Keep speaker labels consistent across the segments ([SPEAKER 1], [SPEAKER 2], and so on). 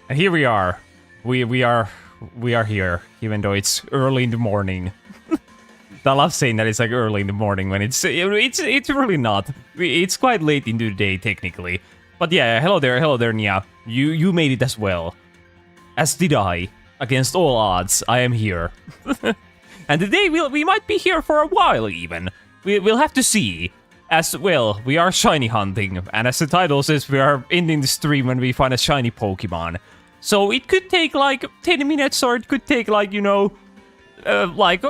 [SPEAKER 1] And here we are. We are here, even though it's early in the morning. I love saying that it's like early in the morning when it's really not. It's quite late into the day technically. But yeah, hello there, Nia. You made it as well. As did I. Against all odds, I am here. And today we might be here for a while even. We'll have to see. As well, we are shiny hunting, and as the title says, we are ending the stream when we find a shiny Pokemon. So it could take like 10 minutes, or it could take like, you know, like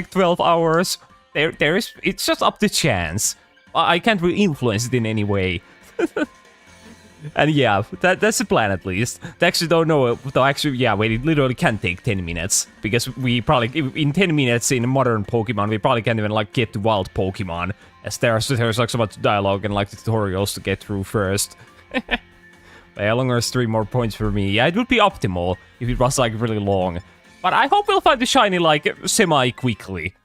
[SPEAKER 1] 12 hours. It's just up to chance. I can't really influence it in any way. And yeah, that's the plan at least. I actually don't know, though actually, yeah, wait, it literally can take 10 minutes. Because we probably, in 10 minutes in modern Pokemon, we probably can't even like get to wild Pokemon. As there's like so much dialogue and like tutorials to get through first. Yeah, longer stream, more points for me. Yeah, it would be optimal if it was like really long. But I hope we'll find the shiny like semi-quickly.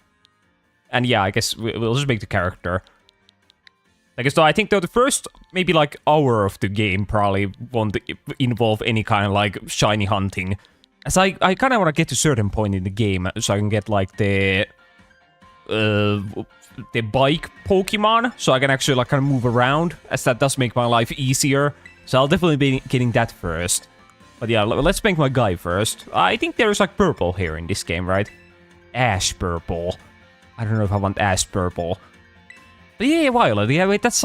[SPEAKER 1] And yeah, I guess we'll just make the character. I guess though, I think though the first maybe like hour of the game probably won't involve any kind of like shiny hunting. As I kind of want to get to a certain point in the game so I can get like the bike Pokemon, so I can actually like kind of move around, as that does make my life easier. So I'll definitely be getting that first. But yeah, let's make my guy first. I think there's like purple here in this game, right? Ash purple. I don't know if I want ash purple. But yeah, violet. Yeah, wait, that's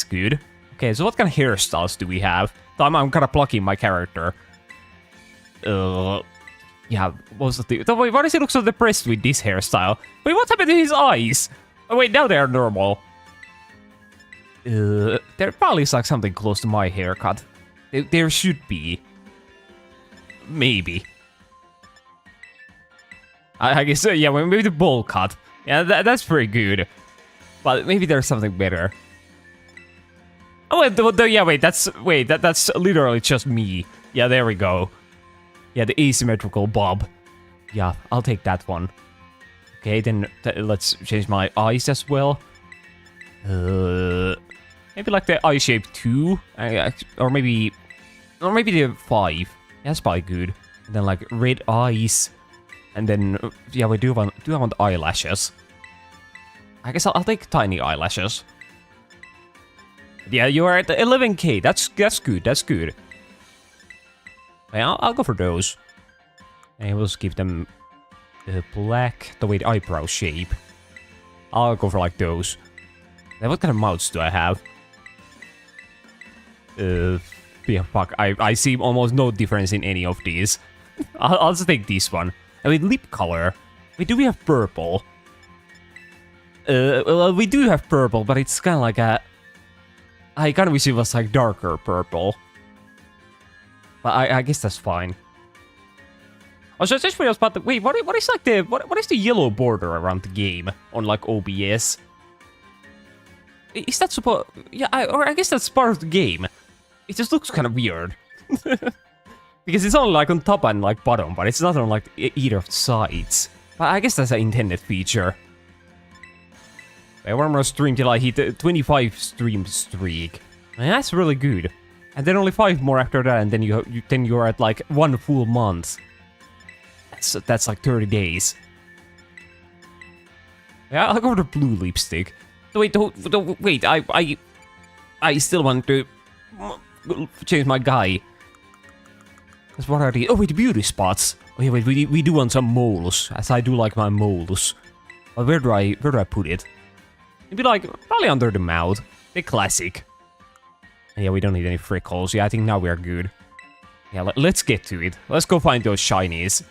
[SPEAKER 1] good. Okay, so what kind of hairstyles do we have? So I'm kind of plucking my character. Yeah, what was the thing? Oh, wait, why does he look so depressed with this hairstyle? Wait, what happened to his eyes? Oh wait, now they're normal. There probably is like something close to my haircut. There should be. Maybe. I guess, yeah, well, maybe the bowl cut. Yeah, that's pretty good. But maybe there's something better. Oh wait, yeah, wait, that's literally just me. Yeah, there we go. Yeah, the asymmetrical bob. Yeah, I'll take that one. Okay, then let's change my eyes as well. Maybe like the eye shape 2, or maybe the 5. Yeah, that's probably good. And then like red eyes, and then yeah, we do want eyelashes. I guess I'll take tiny eyelashes. Yeah, you are at 11k. That's good. That's good. Yeah, I'll go for those. And we'll just give them black, the way the eyebrow shape. I'll go for like those. Now, what kind of mouths do I have? Yeah, fuck. I see almost no difference in any of these. I'll just take this one. I mean, lip color. Wait, do we have purple? Well, we do have purple, but it's kind of like a... I kind of wish it was like darker purple. But I guess that's fine. Also, I just realized about the... Wait, what is like the... What is the yellow border around the game on like OBS? Is that supposed... Yeah, or I guess that's part of the game. It just looks kind of weird. Because it's only like on top and like bottom, but it's not on like either of the sides. But I guess that's an intended feature. One more stream till I hit a 25 stream streak. And that's really good. And then only 5 more after that, and then you're at like 1 full month. That's like 30 days. Yeah, I'll go for the blue lipstick. Wait, wait, I still want to change my guy. Because what are the... Oh wait, the beauty spots. Oh yeah, wait, we do want some moles, as I do like my moles. But where do I put it? Maybe like, probably under the mouth. The classic. Yeah, we don't need any freckles. Yeah, I think now we are good. Yeah, let's get to it. Let's go find those shinies.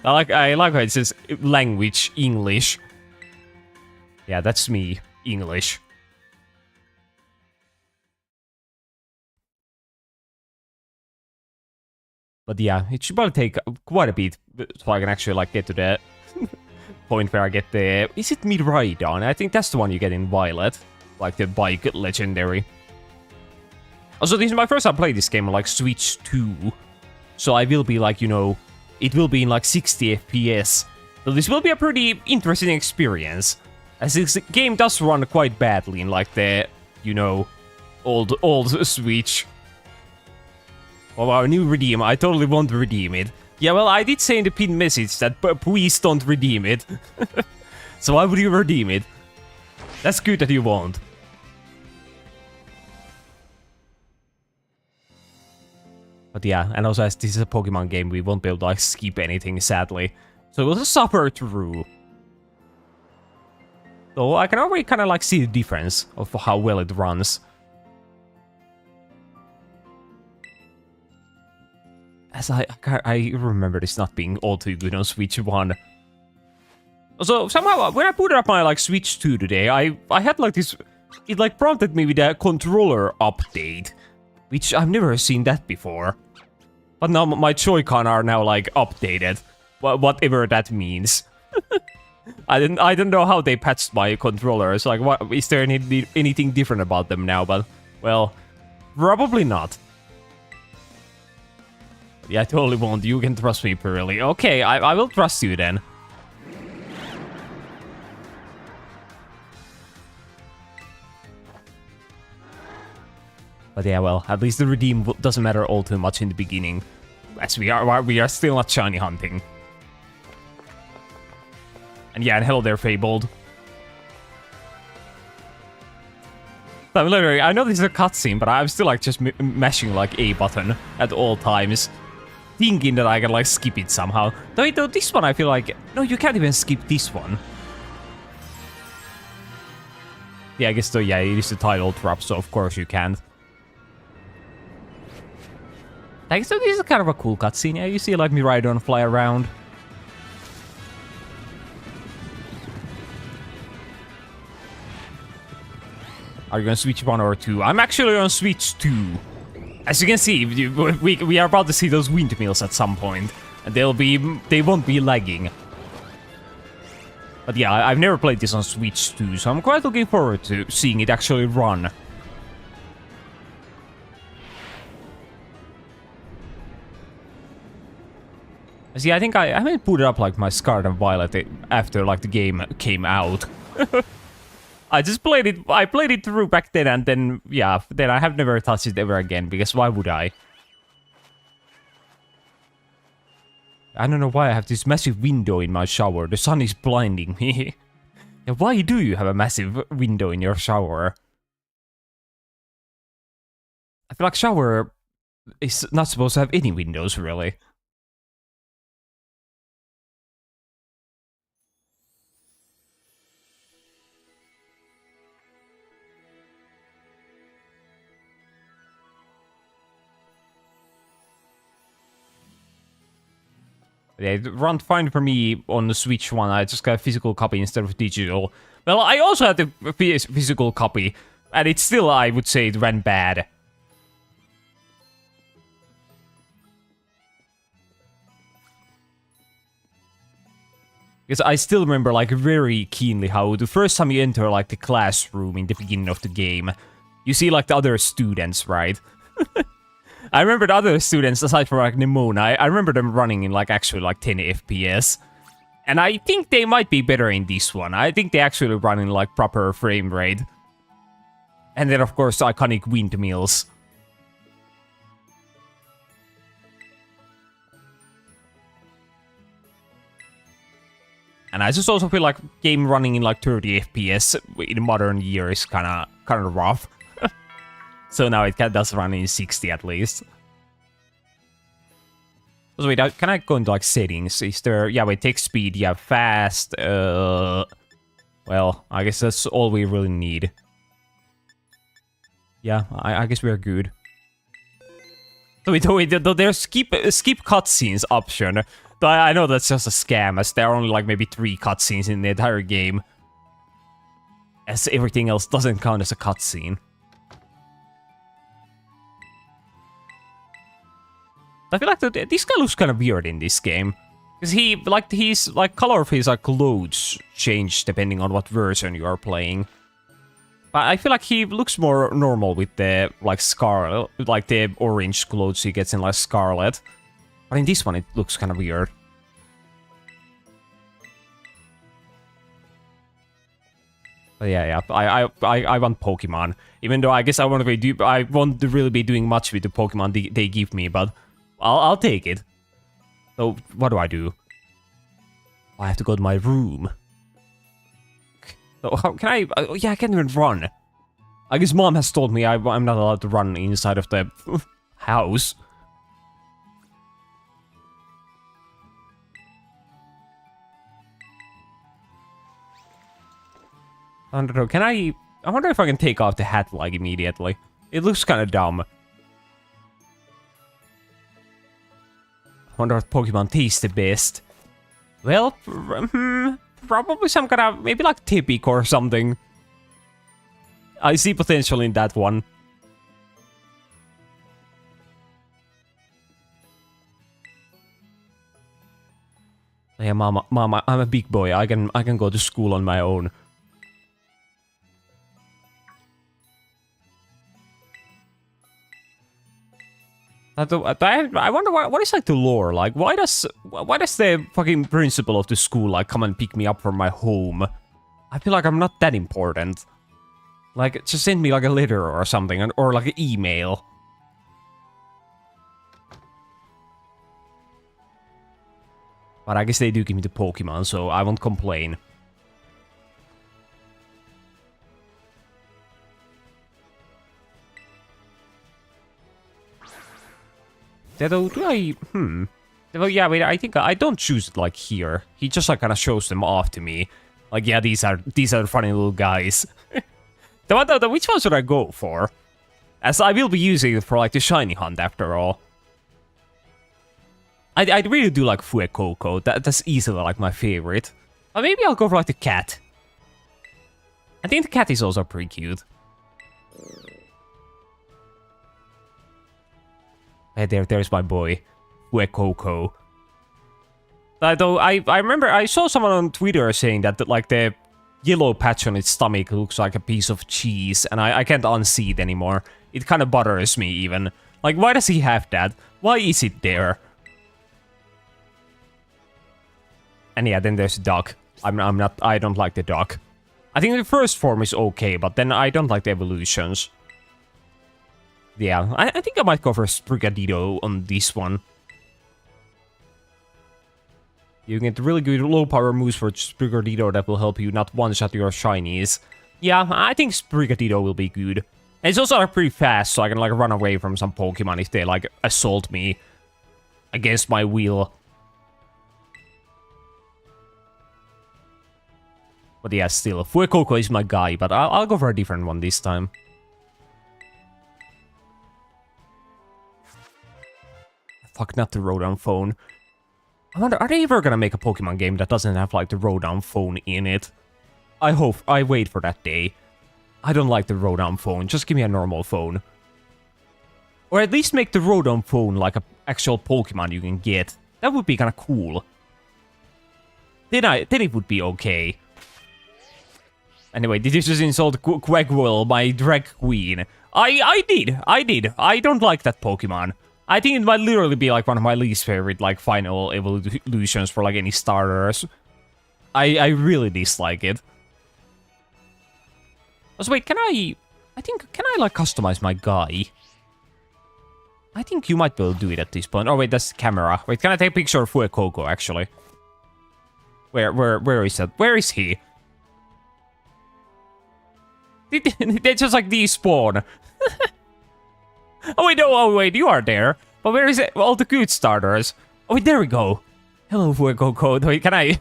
[SPEAKER 1] I like how it says language, English. Yeah, that's me, English. But yeah, it should probably take quite a bit so I can actually like get to the point where I get the... Is it Miraidon? I think that's the one you get in Violet. Like the bike legendary. Also, this is my first time playing this game on like Switch 2. So I will be like, you know, it will be in like 60 FPS. So this will be a pretty interesting experience. As this game does run quite badly in like the, you know, old Switch. Oh, our new redeem. I totally won't redeem it. Yeah, well, I did say in the pinned message that please don't redeem it. So why would you redeem it? That's good that you won't. But yeah, and also as this is a Pokemon game, we won't be able to like skip anything, sadly. So we'll just suffer through. So I can already kind of like see the difference of how well it runs. As I remember this not being all too good on Switch 1. So somehow when I put up my like Switch 2 today, I had like this, it like prompted me with a controller update, which I've never seen that before. But now my Joy-Con are now like updated, whatever that means. I don't know how they patched my controllers. Like, what is there anything different about them now? But well, probably not. Yeah, I totally won't. You can trust me, Pirili. Okay, I will trust you then. But yeah, well, at least the redeem doesn't matter all too much in the beginning, as we are still not shiny hunting. And yeah, and hello there, Fabled. So literally, I know this is a cutscene, but I'm still like just mashing like A button at all times, thinking that I can like skip it somehow. Though this one I feel like, no, you can't even skip this one. Yeah, I guess though, yeah, it is the title drop, so of course you can't. I guess so this is kind of a cool cutscene. Yeah, you see like Miraidon fly around. Are you on Switch 1 or 2? I'm actually on Switch 2. As you can see, we are about to see those windmills at some point, and they won't be lagging. But yeah, I've never played this on Switch 2, so I'm quite looking forward to seeing it actually run. See, I think I haven't put up like my Scarlet and Violet after like the game came out. I just played it. I played it through back then, and then yeah, then I have never touched it ever again because why would I? I don't know why I have this massive window in my shower. The sun is blinding me. Yeah, why do you have a massive window in your shower? I feel like shower is not supposed to have any windows, really. Yeah, it ran fine for me on the Switch 1. I just got a physical copy instead of digital. Well, I also had the physical copy, and it still, I would say, it ran bad. Because I still remember, like, very keenly how the first time you enter, like, the classroom in the beginning of the game, you see, like, the other students, right? I remember the other students, aside from like Nemona, I remember them running in like actually like 10 FPS. And I think they might be better in this one. I think they actually run in like proper frame rate. And then of course iconic windmills. And I just also feel like game running in like 30 FPS in modern year is kind of rough. So now it does run in 60 at least. So wait, can I go into like settings? Is there... Yeah, wait, take speed, yeah, fast, well, I guess that's all we really need. Yeah, I guess we're good. So wait, there's skip cutscenes option. But I know that's just a scam, as there are only like maybe 3 cutscenes in the entire game. As everything else doesn't count as a cutscene. I feel like this guy looks kind of weird in this game. Because his color of his like clothes change depending on what version you are playing. But I feel like he looks more normal with the like scarlet, like the orange clothes he gets in like Scarlet. But in this one it looks kind of weird. But yeah, I want Pokemon. Even though I guess I won't really be doing much with the Pokemon they give me, but I'll take it. So what do I do? I have to go to my room. So how can I? Yeah, I can't even run. I guess Mom has told me I'm not allowed to run inside of the house. I don't know, I wonder if I can take off the hat, like, immediately. It looks kind of dumb. I wonder what Pokemon tastes the best. Well, probably some kind of, maybe like Typic or something. I see potential in that one. Yeah, Mama, I'm a big boy. I can go to school on my own. I wonder what is like the lore, like why does the fucking principal of the school like come and pick me up from my home? I feel like I'm not that important. Like just send me like a letter or something, or like an email. But I guess they do give me the Pokemon, so I won't complain. Well, yeah, wait, I think I don't choose it like here. He just like kind of shows them off to me. Like, yeah, these are funny little guys. Which one should I go for? As I will be using it for like the shiny hunt after all. I really do like Fuecoco. That's easily like my favorite. But maybe I'll go for like the cat. I think the cat is also pretty cute. Hey, there's my boy, Fuecoco. Though I remember I saw someone on Twitter saying that like the yellow patch on its stomach looks like a piece of cheese, and I can't unsee it anymore. It kind of bothers me even. Like, why does he have that? Why is it there? And yeah, then there's the duck. I don't like the duck. I think the first form is okay, but then I don't like the evolutions. Yeah, I think I might go for Sprigatito on this one. You can get really good low power moves for Sprigatito that will help you not one-shot your shinies. Yeah, I think Sprigatito will be good. And it's also like pretty fast, so I can like run away from some Pokemon if they like assault me against my will. But yeah, still, Fuecoco is my guy, but I'll go for a different one this time. Fuck, not the Rodan phone. I wonder, are they ever gonna make a Pokemon game that doesn't have, like, the Rodan phone in it? I wait for that day. I don't like the Rodan phone, just give me a normal phone. Or at least make the Rodan phone like an actual Pokemon you can get. That would be kinda cool. Then it would be okay. Anyway, did you just insult Quagwell, my drag queen? I did. I don't like that Pokemon. I think it might literally be like one of my least favorite like final evolutions for like any starters. I really dislike it. So wait, can I like customize my guy? I think you might be able to do it at this point. Oh wait, that's the camera. Wait, can I take a picture of Fuecoco actually? Where is that? Where is he? They just like despawn. Oh wait, you are there. But where is it? All the good starters. Oh wait, there we go. Hello, Fuecoco. Wait, can I?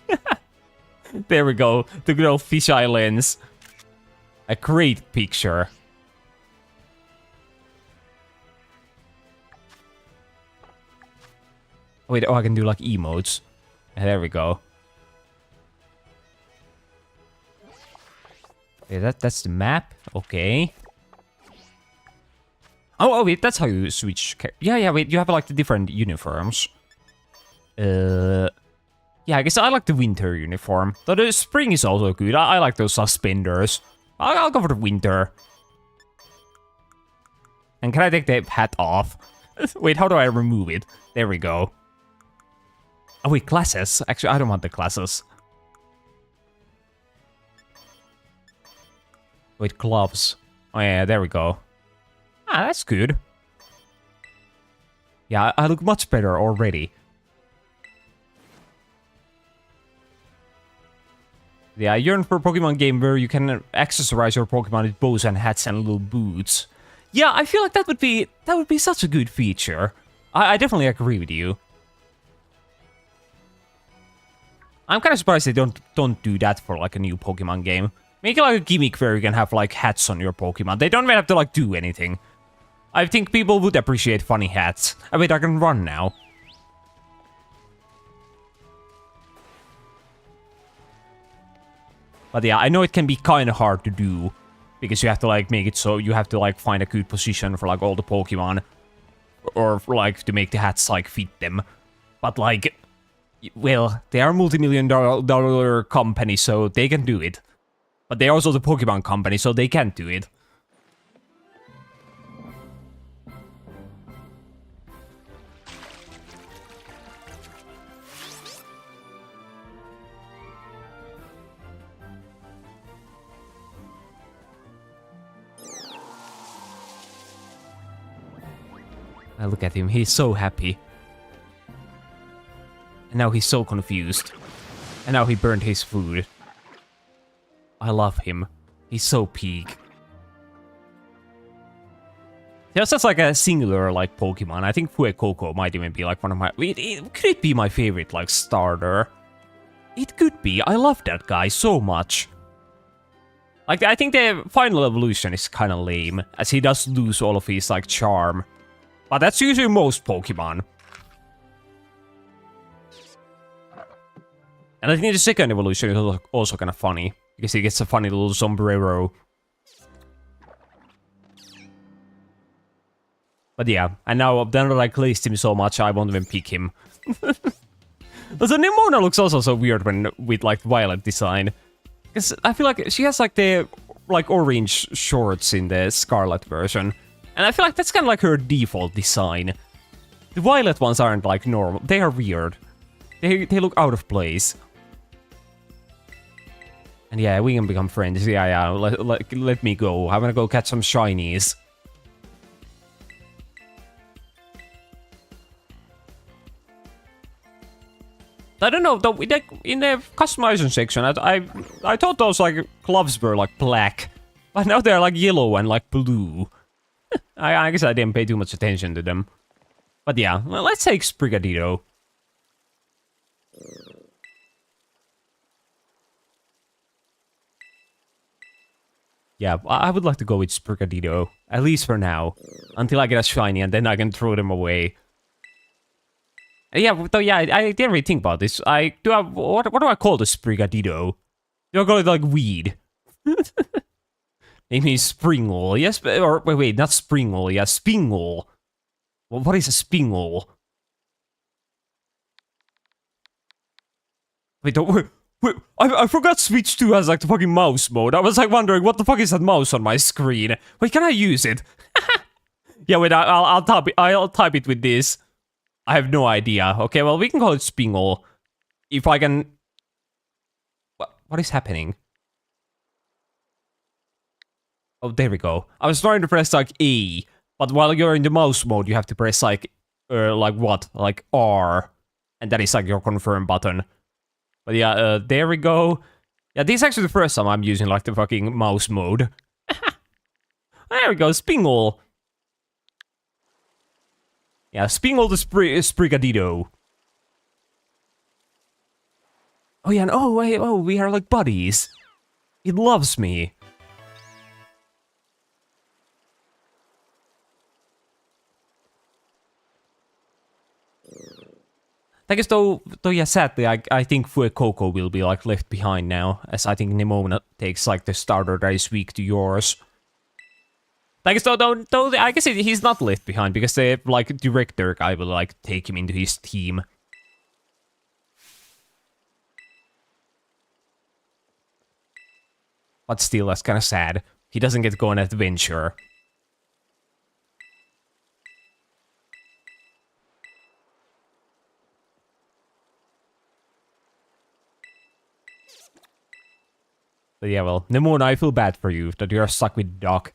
[SPEAKER 1] There we go. The good old fisheye lens. A great picture. Wait, oh, I can do like emotes. There we go. Okay, that's the map. Okay. Oh, wait, that's how you switch. Yeah, wait, you have like the different uniforms. Yeah, I guess I like the winter uniform. Though the spring is also good. I like those suspenders. I'll go for the winter. And can I take the hat off? Wait, how do I remove it? There we go. Oh, wait, glasses. Actually, I don't want the glasses. With gloves. Oh yeah, there we go. Ah, that's good. Yeah, I look much better already. Yeah, I yearn for a Pokemon game where you can accessorize your Pokemon with bows and hats and little boots. Yeah, I feel like that would be such a good feature. I definitely agree with you. I'm kind of surprised they don't do that for like a new Pokemon game. Make it like a gimmick where you can have like hats on your Pokemon. They don't even have to like do anything. I think people would appreciate funny hats. I mean, I can run now. But yeah, I know it can be kind of hard to do. Because you have to like make it so you have to like find a good position for like all the Pokemon. Or for, like to make the hats like fit them. But like, well, they are a multi-million-dollar company, so they can do it. But they're also the Pokemon company, so they can't do it. I look at him, he's so happy. And now he's so confused. And now he burned his food. I love him. He's so peak. There's just like a singular like Pokemon. I think Fuecoco might even be like one of my... Could it be my favorite like starter? It could be. I love that guy so much. Like, I think the final evolution is kind of lame, as he does lose all of his like charm. But that's usually most Pokemon. And I think the second evolution is also kind of funny. Because he gets a funny little sombrero. But yeah, and now that I glazed him so much, I won't even pick him. Also, Nemona looks also so weird when with like violet design. Because I feel like she has like the like orange shorts in the Scarlet version. And I feel like that's kind of like her default design. The violet ones aren't like normal. They are weird. They look out of place. And yeah, we can become friends. Yeah, let me go. I'm gonna go catch some shinies. I don't know, though, in the customization section, I thought those like gloves were like black. But now they're like yellow and like blue. I guess I didn't pay too much attention to them. But yeah, well, let's take Sprigatito. Yeah, I would like to go with Sprigatito. At least for now. Until I get a shiny and then I can throw them away. Yeah, though, yeah, I didn't really think about this. What do I call the Sprigatito? Do I call it like weed? Name is Springle, yes, or wait, not Springle, yeah, Spingle. Well, what is a Spingle? Wait, I forgot Switch 2 has like the fucking mouse mode. I was like wondering, what the fuck is that mouse on my screen? Wait, can I use it? Yeah, wait, I'll type it with this. I have no idea. Okay, well, we can call it Spingle. If I can... What is happening? Oh, there we go. I was trying to press, like, E. But while you're in the mouse mode, you have to press, like what? Like, R. And that is, like, your confirm button. But yeah, there we go. Yeah, this is actually the first time I'm using, like, the fucking mouse mode. There we go, Spingle. Yeah, Spingle the Sprigatito. Oh yeah, and oh wait, oh, we are like buddies. It loves me. I guess though yeah, sadly, I think Fuecoco will be like left behind now, as I think Nemona takes like the starter that is weak to yours. I guess though I guess he's not left behind because the like director guy will like take him into his team. But still, that's kind of sad. He doesn't get to go on an adventure. But yeah, well, Nemona, I feel bad for you that you're stuck with Doc.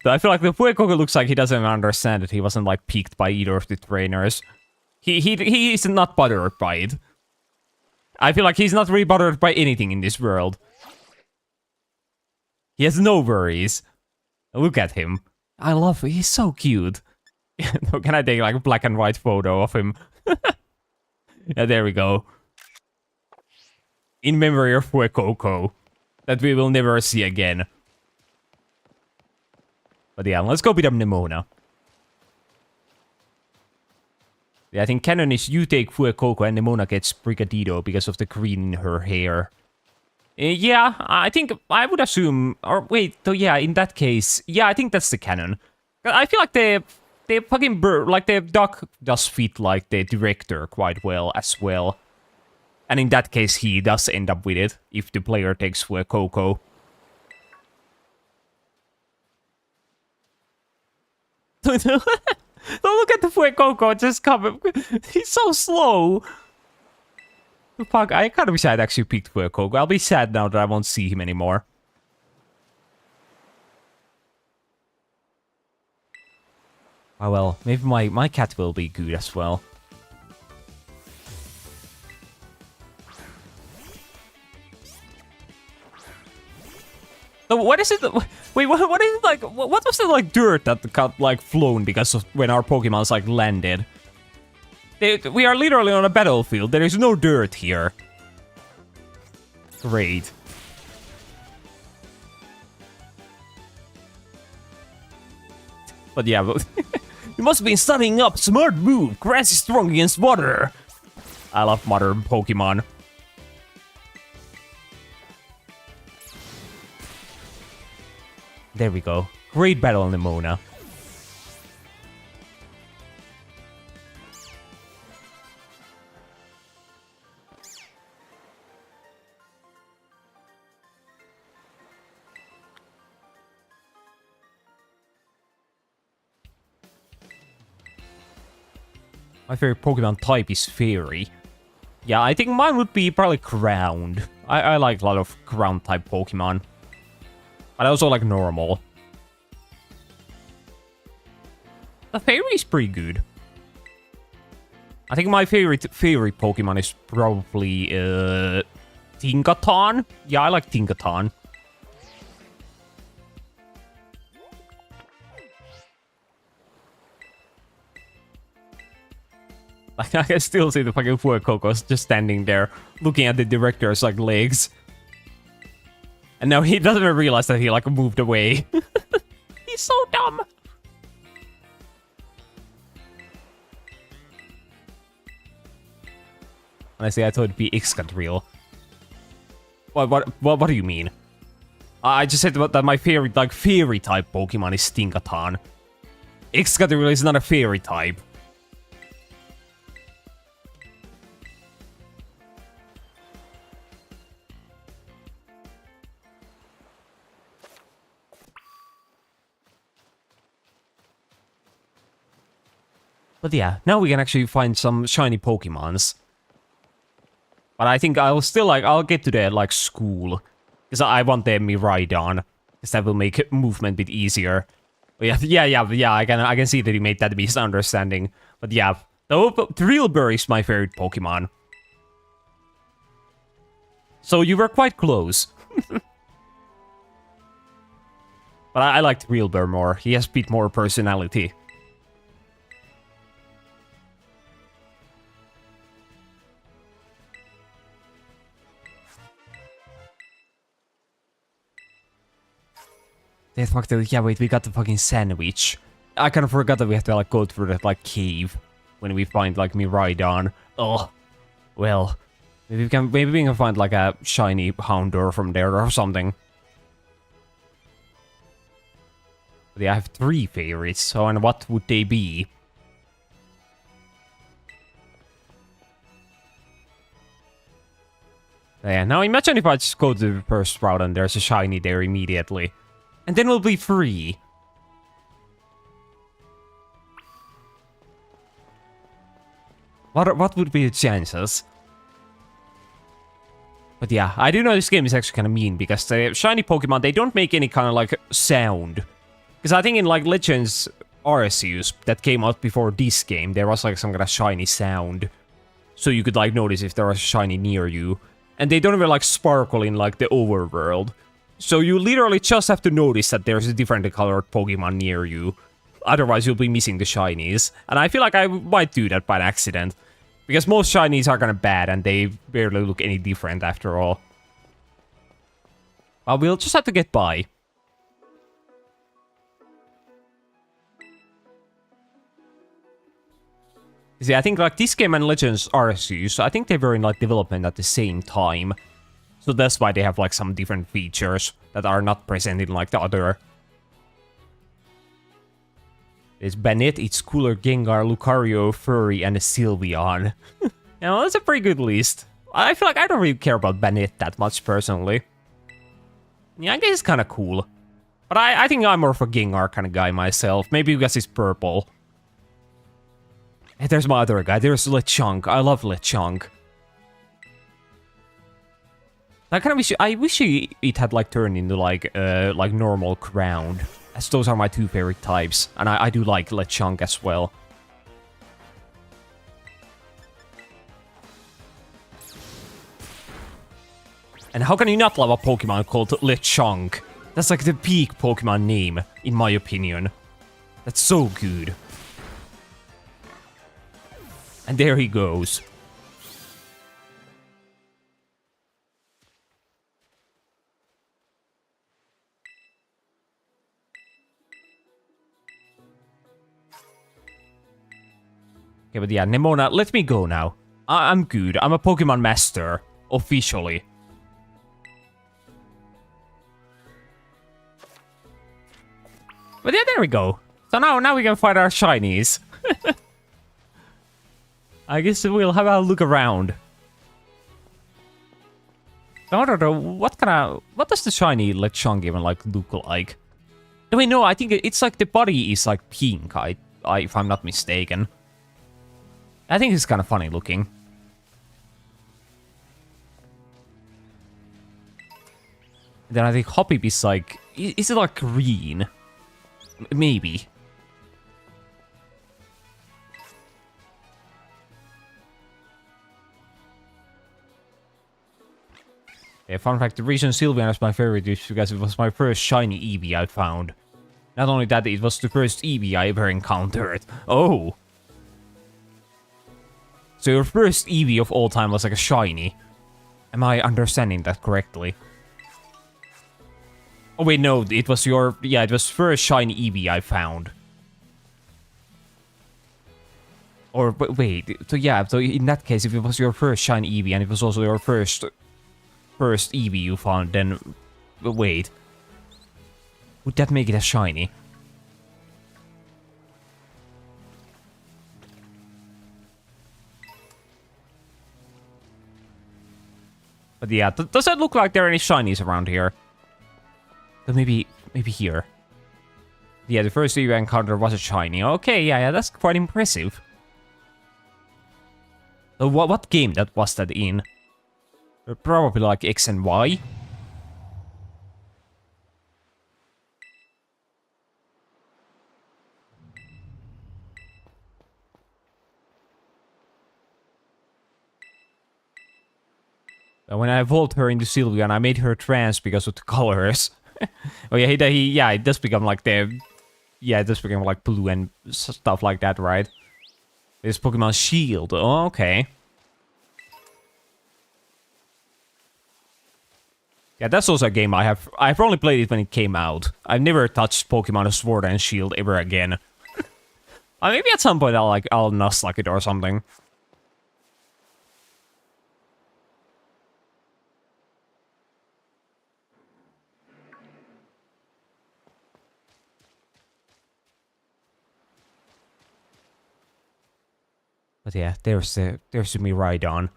[SPEAKER 1] I feel like the Fuecoco looks like he doesn't understand that he wasn't like picked by either of the trainers. He is not bothered by it. I feel like he's not really bothered by anything in this world. He has no worries. Look at him. I love him. He's so cute. Can I take like a black and white photo of him? Yeah, there we go. In memory of Fuecoco. That we will never see again. But yeah, let's go beat up Nemona. Yeah, I think canon is you take Fuecoco and Nemona gets Brigadito because of the green in her hair. Yeah, I think I would assume... Or wait, so yeah, in that case... Yeah, I think that's the canon. I feel like the fucking... Like, the Doc does fit, like, the director quite well as well. And in that case, he does end up with it, if the player takes Fuecoco. Don't look at the Fuecoco just come. He's so slow. Fuck, I kind of wish I'd actually picked Fuecoco. I'll be sad now that I won't see him anymore. Oh well, maybe my cat will be good as well. So what is it? Wait, what is it like? What was the like dirt that got like flown because of when our Pokemons like landed? We are literally on a battlefield. There is no dirt here. Great. But yeah, you must have been studying up. Smart move. Grass is strong against water. I love modern Pokemon. There we go. Great battle, Nemona. My favorite Pokemon type is Fairy. Yeah, I think mine would be probably Ground. I like a lot of Ground type Pokemon. But I also like normal. The Fairy is pretty good. I think my favorite Pokemon is probably Tinkaton. Yeah, I like Tinkaton. Like, I can still see the fucking Fuecoco just standing there, looking at the director's like legs. And now he doesn't even realize that he like moved away. He's so dumb. Honestly, I thought it'd be Excadrill. What do you mean? I just said that my favorite like fairy type Pokemon is Tinkaton. Excadrill is not a fairy type. But yeah, now we can actually find some shiny Pokemons. But I think I'll still I'll get to the like school. Because I want the Miraidon. Because that will make movement a bit easier. But yeah, I can see that he made that misunderstanding. But yeah, the Drillbur is my favorite Pokemon. So you were quite close. But I liked Drillbur more. He has a bit more personality. Yeah, wait, we got the fucking sandwich. I kind of forgot that we have to like go through that like cave when we find like Miraidon. Oh, well, maybe we can find like a shiny Houndour from there or something. But yeah, I have 3 favorites, so and what would they be? Yeah, now imagine if I just go to the first route and there's a shiny there immediately. And then we'll be free. What would be the chances? But yeah, I do know this game is actually kind of mean, because the shiny Pokemon, they don't make any kind of, like, sound. Because I think in, like, Legends Arceus that came out before this game, there was, like, some kind of shiny sound. So you could, like, notice if there was a shiny near you. And they don't even, like, sparkle in, like, the overworld. So you literally just have to notice that there's a different colored Pokemon near you. Otherwise, you'll be missing the shinies. And I feel like I might do that by accident. Because most shinies are kind of bad, and they barely look any different after all. But we'll just have to get by. See, I think like this game and Legends Arceus, I think they were in like development at the same time. So that's why they have like some different features that are not present in like the other. It's Banette, it's Cooler, Gengar, Lucario, Furry, and a Sylveon. You know, that's a pretty good list. I feel like I don't really care about Banette that much, personally. Yeah, I guess it's kind of cool. But I think I'm more of a Gengar kind of guy myself. Maybe because he's purple. Hey, there's my other guy. There's Lechonk. I love Lechonk. I kind of wish it had like turned into like normal ground. As those are my two favorite types, and I do like Lechonk as well. And how can you not love a Pokemon called Lechonk? That's like the peak Pokemon name, in my opinion. That's so good. And there he goes. Okay, but yeah, Nemona, let me go now. I'm good. I'm a Pokemon master. Officially. But yeah, there we go. So now we can find our shinies. I guess we'll have a look around. I don't know, what does the shiny Lechonk even like look like? No, wait, no, I think it's like the body is like pink, if I'm not mistaken. I think it's kind of funny looking. Then I think Hoppip is like... Is it like green? Maybe. Yeah, fun fact, the reason Sylveon is my favorite is because it was my first shiny Eevee I found. Not only that, it was the first Eevee I ever encountered. Oh! So your first Eevee of all time was like a shiny. Am I understanding that correctly? Oh wait, no, it was your... Yeah, it was first shiny Eevee I found. Or, but wait, so yeah, so in that case, if it was your first shiny Eevee and it was also your first Eevee you found, then... Wait. Would that make it a shiny? But yeah, does it look like there are any shinies around here? But maybe here. Yeah, the first Eevee encounter was a shiny. Okay, yeah, that's quite impressive. So what game that was that in? Probably like X and Y. When I evolved her into Sylveon, I made her trans because of the colors. Oh yeah, yeah, it does become like the... Yeah, it does become like blue and stuff like that, right? This Pokemon Shield. Oh, okay. Yeah, that's also a game I've only played it when it came out. I've never touched Pokemon Sword and Shield ever again. Maybe at some point I'll Nuzlocke it or something. But yeah, there's the Miraidon.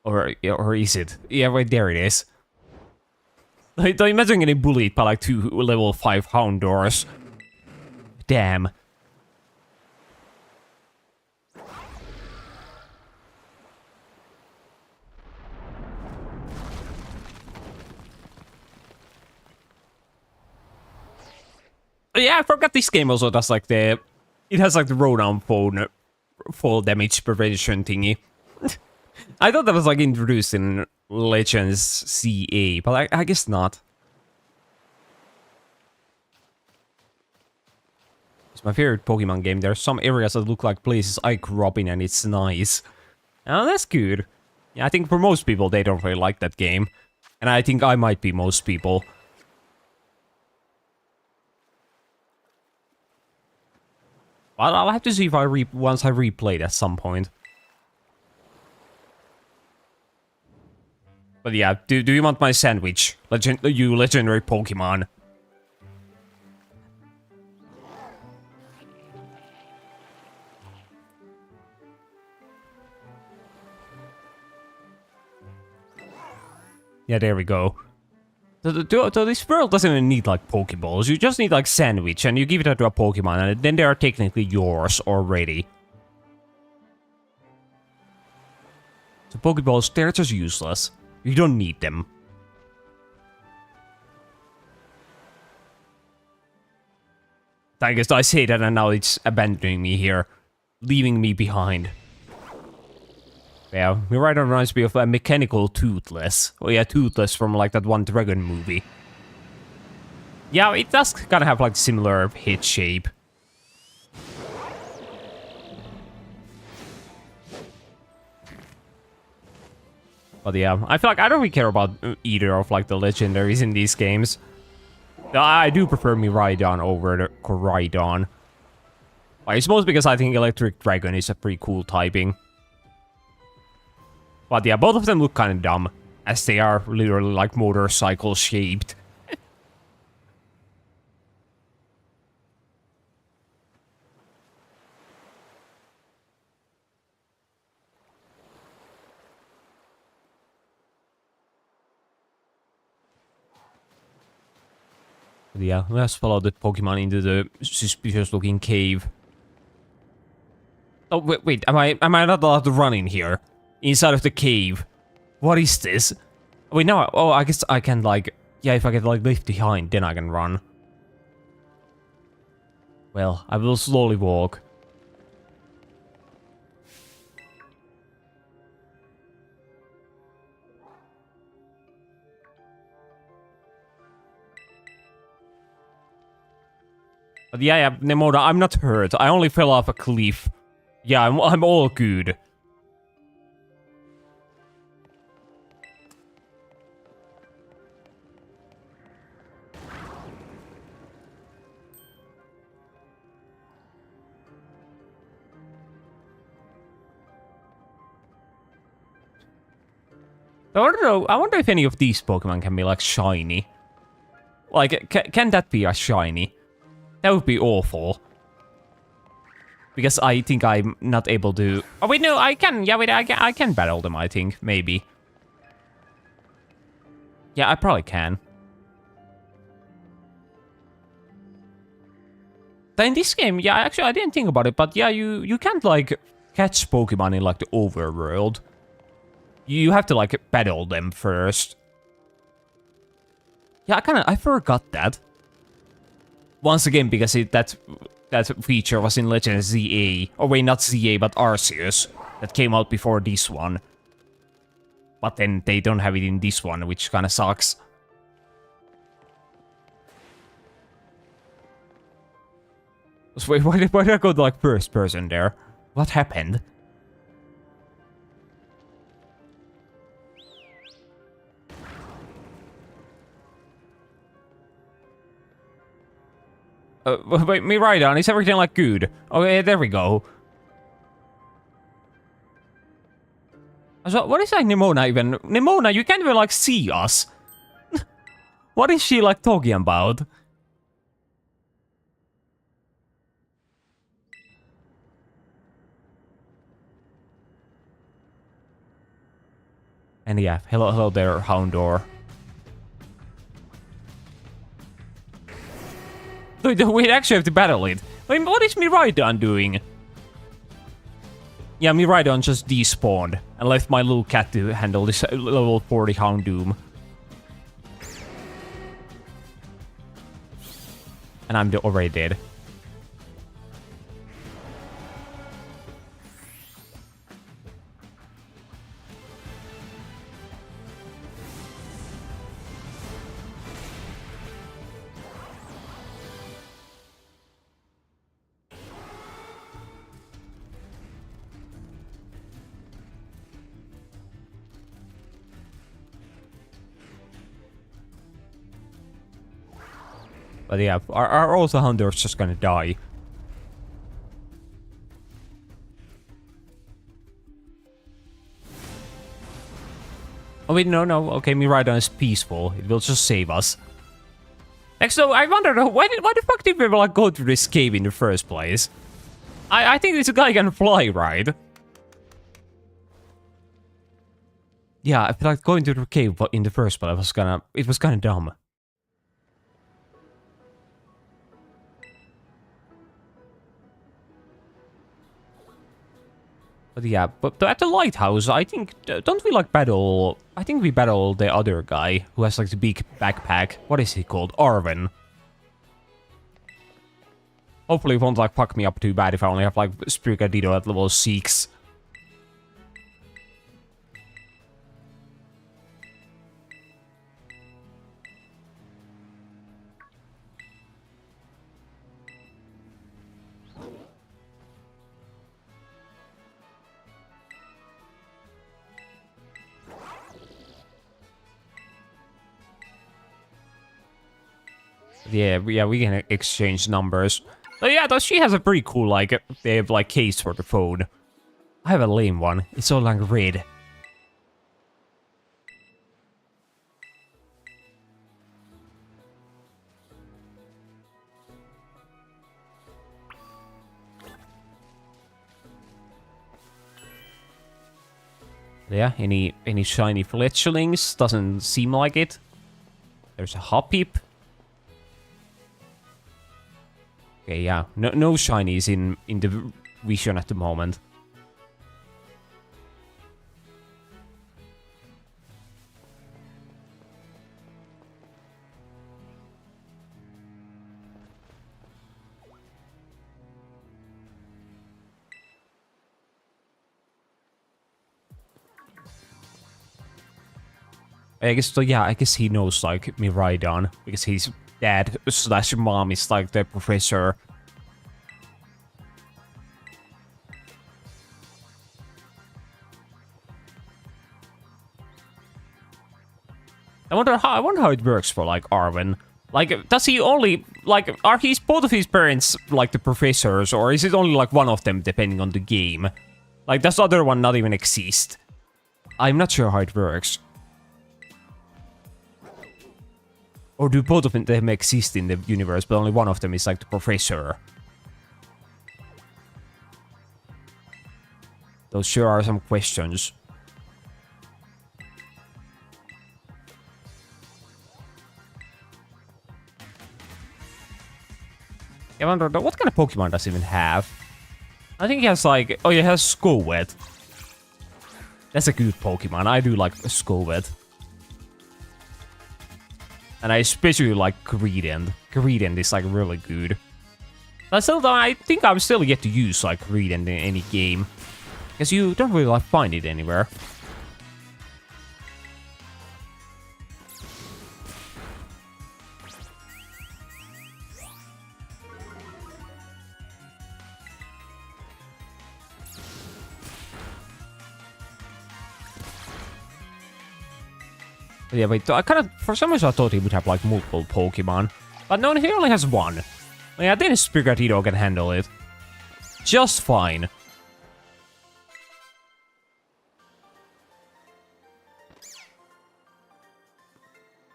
[SPEAKER 1] Or is it? Yeah, right there it is. Don't imagine getting bullied by like 2 level 5 Houndours. Damn. Yeah, I forgot this game also does like the... It has like the Ronan phone fall damage prevention thingy. I thought that was like introduced in Legends CA, but I guess not. It's my favorite Pokemon game. There are some areas that look like places I grew up in and it's nice. Oh, that's good. Yeah, I think for most people they don't really like that game. And I think I might be most people. But I'll have to see if once I replay it at some point. But yeah, do you want my sandwich? You legendary Pokemon. Yeah, there we go. So this world doesn't even need like Pokeballs, you just need like sandwich and you give it to a Pokemon and then they are technically yours already. So Pokeballs, they're just useless. You don't need them. I guess I say that and now it's abandoning me here. Leaving me behind. Yeah, Miraidon reminds me of a mechanical Toothless. Oh yeah, Toothless from like that one Dragon movie. Yeah, it does kind of have like similar head shape. But yeah, I feel like I don't really care about either of like the legendaries in these games. I do prefer Miraidon over the Koraidon. Like, it's mostly because I think Electric Dragon is a pretty cool typing. But yeah, both of them look kind of dumb, as they are literally like motorcycle shaped. But yeah, let's follow the Pokemon into the suspicious looking cave. Oh wait, am I not allowed to run in here? Inside of the cave. What is this? Wait, no, oh, I guess I can like... Yeah, if I get like left behind, then I can run. Well, I will slowly walk. But yeah, Nemona, I'm not hurt. I only fell off a cliff. Yeah, I'm all good. I wonder if any of these Pokemon can be like shiny. Like, can that be a shiny? That would be awful. Because I think I'm not able to... Oh wait, no, I can. Yeah, wait, I can battle them, I think. Maybe. Yeah, I probably can. But in this game, yeah, actually, I didn't think about it, but yeah, you can't, like, catch Pokemon in, like, the overworld. You have to, like, battle them first. Yeah, I forgot that. Once again, because that feature was in Legends ZA. Or wait, not ZA, but Arceus. That came out before this one. But then they don't have it in this one, which kind of sucks. So wait, why did I go to, like, first person there? What happened? Wait, Miraidon, is everything like good? Okay, there we go. So, what is like Nemona even? Nemona, you can't even like see us. What is she like talking about? And yeah, hello there, Houndour. We actually have to battle it. I mean, what is Miraidon doing? Yeah, Miraidon just despawned and left my little cat to handle this level 40 Houndoom. And I'm already dead. But yeah, our Auto Hunter is just gonna die. Oh wait, no. Okay, Miraidon is peaceful. It will just save us. Next, though, I wonder why the fuck did we like go through this cave in the first place? I think this guy can fly, right? Yeah, I feel like going to the cave in the first place it was kinda dumb. But yeah, but at the lighthouse, I think, don't we like battle, I think we battle the other guy who has like the big backpack. What is he called? Arwen. Hopefully it won't like fuck me up too bad if I only have like Sprigadito at level 6. Yeah, we can exchange numbers. But yeah, though she has a pretty cool, like, they have, like, case for the phone. I have a lame one. It's all, like, red. Yeah, any shiny fletchlings? Doesn't seem like it. There's a Hoppip. Okay, yeah. No shinies in the vision at the moment. I guess, so yeah, I guess he knows, like, Miraidon, because his dad slash mom is, like, the professor. I wonder how it works for, like, Arwen. Like, does he only, like, are both of his parents, like, the professors, or is it only, like, one of them, depending on the game? Like, does the other one not even exist? I'm not sure how it works. Or do both of them exist in the universe, but only one of them is like the professor? Those sure are some questions. I wonder, what kind of Pokemon does he even have? I think he has like... Oh, he has Skowet. That's a good Pokemon. I do like Skowet. And I especially like Greedent. Greedent is like really good. But still though, I think I'm still yet to use like Greedent in any game. Because you don't really like find it anywhere. Yeah, wait, I kind of, for some reason I thought he would have like multiple Pokemon. But no, he only has one. Yeah, then Sprigatito can handle it. Just fine.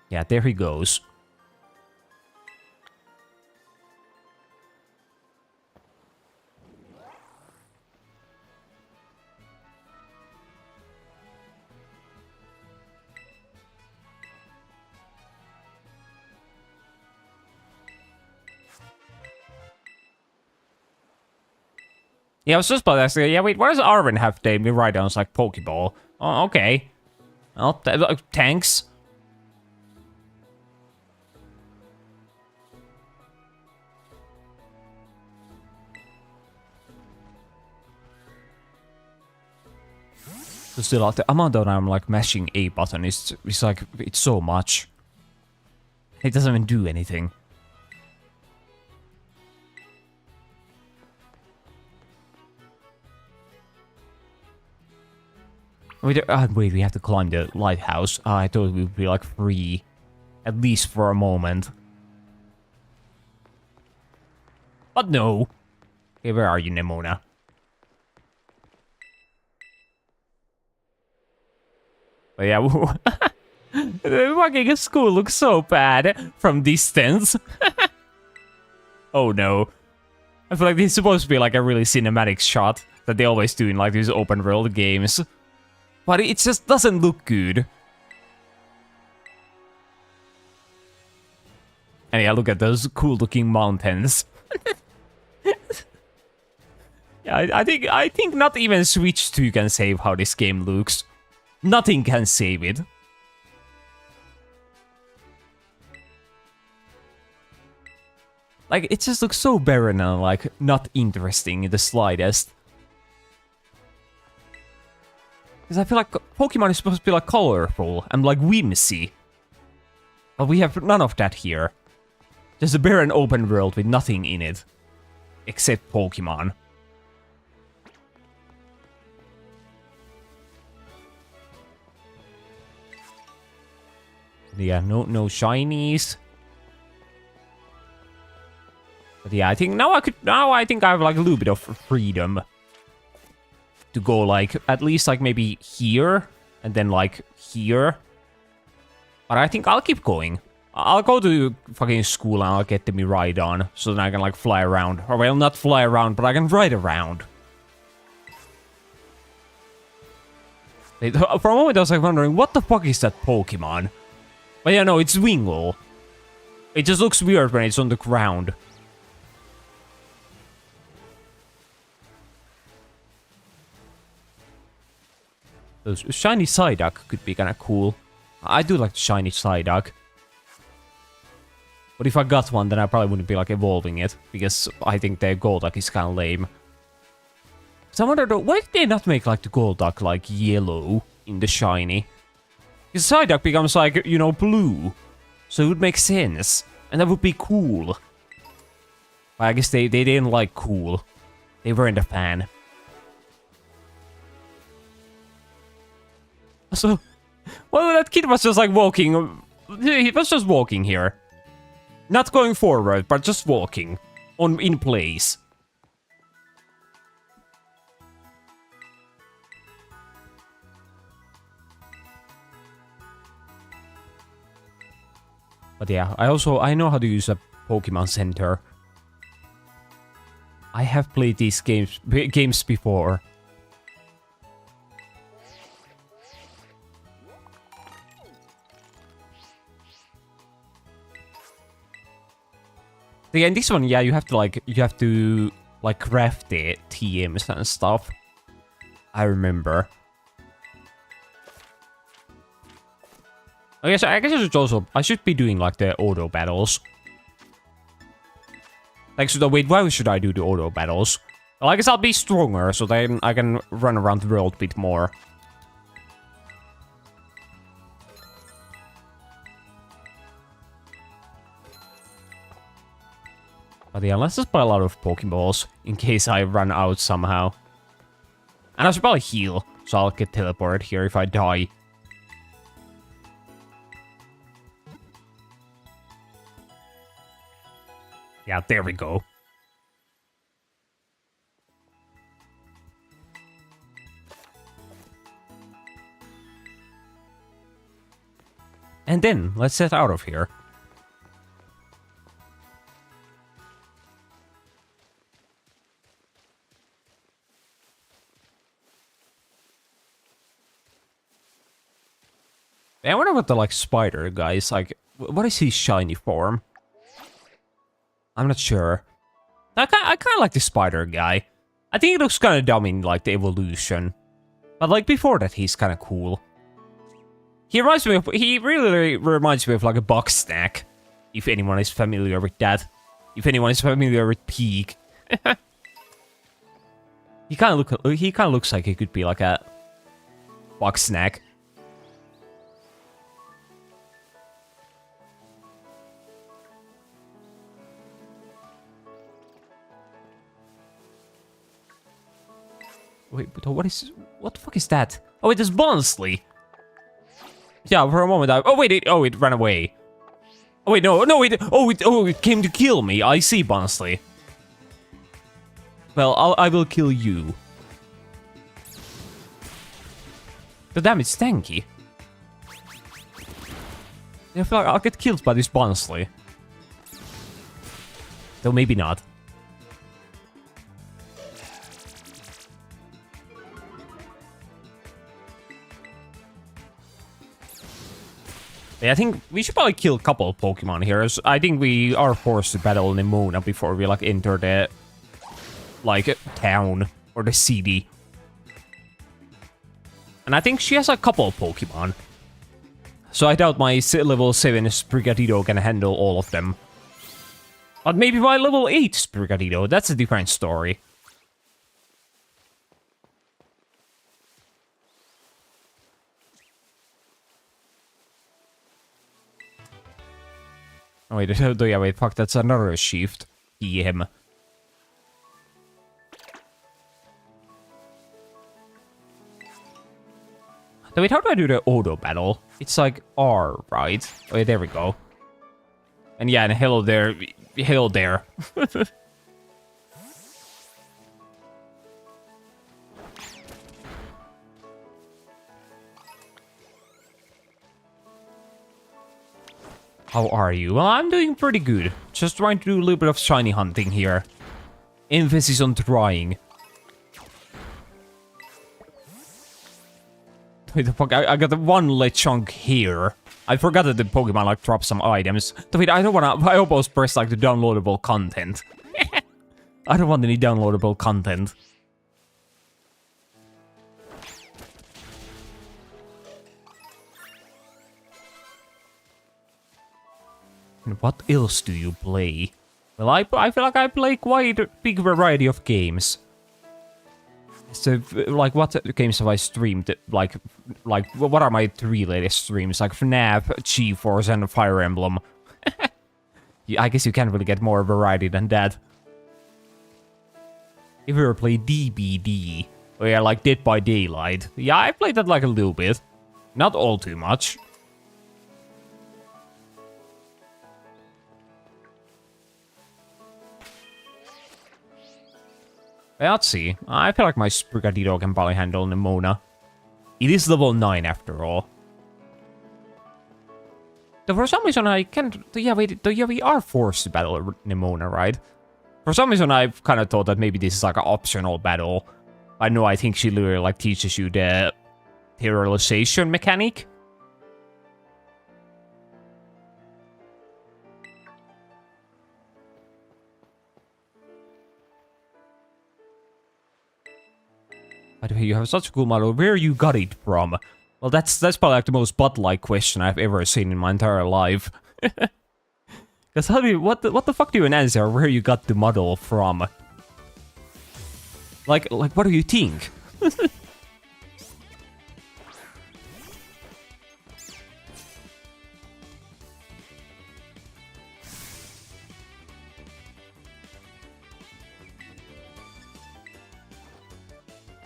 [SPEAKER 1] Yeah, there he goes. Yeah, I was just about to ask, yeah, wait, why does Arwen have the Miraidon's like Pokeball? Oh, okay. Well, thanks. So still, like, the amount that I'm like mashing A button is like, it's so much. It doesn't even do anything. Wait, we have to climb the lighthouse. I thought we would be like free, at least for a moment. But no. Okay, where are you, Nemona? But yeah, the fucking school looks so bad from distance. Oh no. I feel like this is supposed to be like a really cinematic shot that they always do in like these open world games. But it just doesn't look good. And yeah, look at those cool looking mountains. Yeah, I think not even Switch 2 can save how this game looks. Nothing can save it. Like, it just looks so barren and like not interesting in the slightest. Because I feel like Pokemon is supposed to be like colorful and like whimsy. But we have none of that here. Just a barren open world with nothing in it. Except Pokemon. Yeah, no shinies. But yeah, I think now I think I have like a little bit of freedom. To go like, at least like maybe here, and then like here. But I think I'll keep going. I'll go to fucking school and I'll get the Miraidon, so then I can like fly around. Or well, not fly around, but I can ride around. For a moment I was like wondering, what the fuck is that Pokemon? But yeah, no, it's Wingull. It just looks weird when it's on the ground. Those shiny Psyduck could be kind of cool. I do like the shiny Psyduck. But if I got one, then I probably wouldn't be like evolving it, because I think the Golduck is kind of lame. So I wonder though, why did they not make like the Golduck like yellow in the shiny? Because Psyduck becomes like, you know, blue. So it would make sense. And that would be cool. But I guess they didn't like cool. They weren't a fan. So, well, that kid was just like walking. He was just walking here. Not going forward, but just walking. In place. But yeah, I know how to use a Pokemon Center. I have played these games before. Yeah, in this one, yeah, you have to craft the TMs and stuff. I remember. I guess I should be doing like the auto battles. Like, so wait, why should I do the auto battles? Well, I guess I'll be stronger, so then I can run around the world a bit more. But yeah, let's just buy a lot of Pokeballs in case I run out somehow. And I should probably heal, so I'll get teleported here if I die. Yeah, there we go. And then, let's set out of here. I wonder what the, like, spider guy is like. What is his shiny form? I'm not sure. I kind of like the spider guy. I think he looks kind of dumb in, like, the evolution. But, like, before that, he's kind of cool. He really reminds me of, like, a box snack. If anyone is familiar with that. If anyone is familiar with Peak. He kind of looks like he could be, like, a... Bug snack. Wait, but what the fuck is that? Oh, it is Bonsley. Yeah, for a moment I... Oh, wait, it ran away. Oh, wait, no, it came to kill me. I see, Bonsley. Well, I will kill you. The damn, it's tanky. I feel like I'll get killed by this Bonsley. Though maybe not. Yeah, I think we should probably kill a couple of Pokemon here. I think we are forced to battle Nemona before we like enter the like town or the city. And I think she has a couple of Pokemon. So I doubt my level 7 Sprigatito can handle all of them. But maybe my level 8 Sprigatito, that's a different story. Oh, wait, fuck, that's another shift. EM. Wait, how do I do the auto battle? It's like R, right? Oh, wait, there we go. And yeah, and hello there. Hello there. How are you? Well, I'm doing pretty good. Just trying to do a little bit of shiny hunting here. Emphasis on trying. Wait, the fuck, I got the one Lechonk here. I forgot that the Pokemon like drop some items. Wait, I don't wanna... I almost pressed like the downloadable content. I don't want any downloadable content. And what else do you play? Well, I feel like I play quite a big variety of games. So, like, what games have I streamed? Like, what are my 3 latest streams? Like FNAF, G-Force, and Fire Emblem. Yeah, I guess you can't really get more variety than that. If you ever play DBD, or yeah, like Dead by Daylight. Yeah, I played that like a little bit. Not all too much. Let's see. I feel like my Sprigatito can probably handle Nemona. It is level 9 after all. Though for some reason I can't... Yeah, wait. Yeah, we are forced to battle Nemona, right? For some reason I've kind of thought that maybe this is like an optional battle. I know, I think she literally like teaches you the terrorization mechanic. By the way, you have such a cool model. Where you got it from? Well, that's probably like the most butt-like question I've ever seen in my entire life. Because how do you... What the fuck do you answer where you got the model from? Like, what do you think?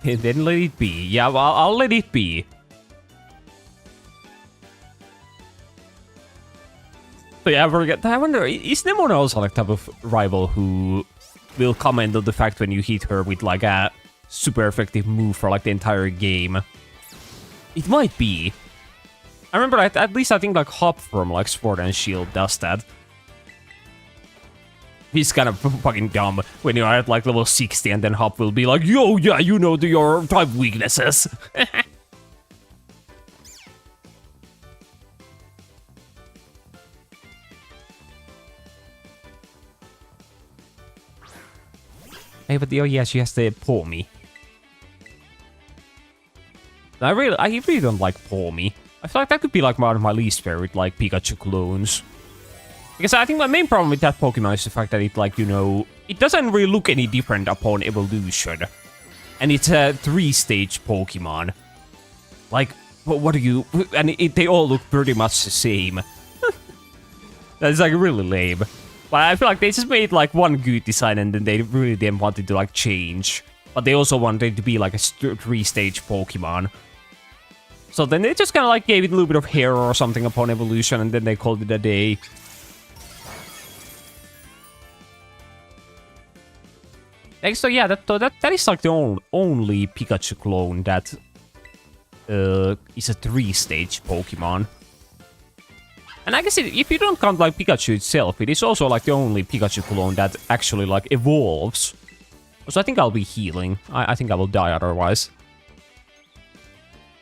[SPEAKER 1] And then let it be. Yeah, well, I'll let it be. But yeah, I wonder, is Nemona also like type of rival who will comment on the fact when you hit her with like a super effective move for like the entire game? It might be. I remember at least I think like Hop from like Sword and Shield does that. He's kind of fucking dumb when you're at like level 60 and then Hop will be like, yo, yeah, you know your type weaknesses. Hey, but oh yeah, she has to paw me. I really don't like paw me. I feel like that could be like one of my least favorite like Pikachu clones. Because I think my main problem with that Pokemon is the fact that it, like, you know, it doesn't really look any different upon evolution. And it's a 3-stage Pokemon. Like, what do you... And they all look pretty much the same. That's like really lame. But I feel like they just made like one good design and then they really didn't want it to like change. But they also wanted it to be like a 3-stage Pokemon. So then they just kind of like gave it a little bit of hair or something upon evolution and then they called it a day. So yeah, that is like the only Pikachu clone that is a 3-stage Pokemon. And I guess if you don't count like Pikachu itself, it is also like the only Pikachu clone that actually like evolves. So I think I'll be healing. I think I will die otherwise.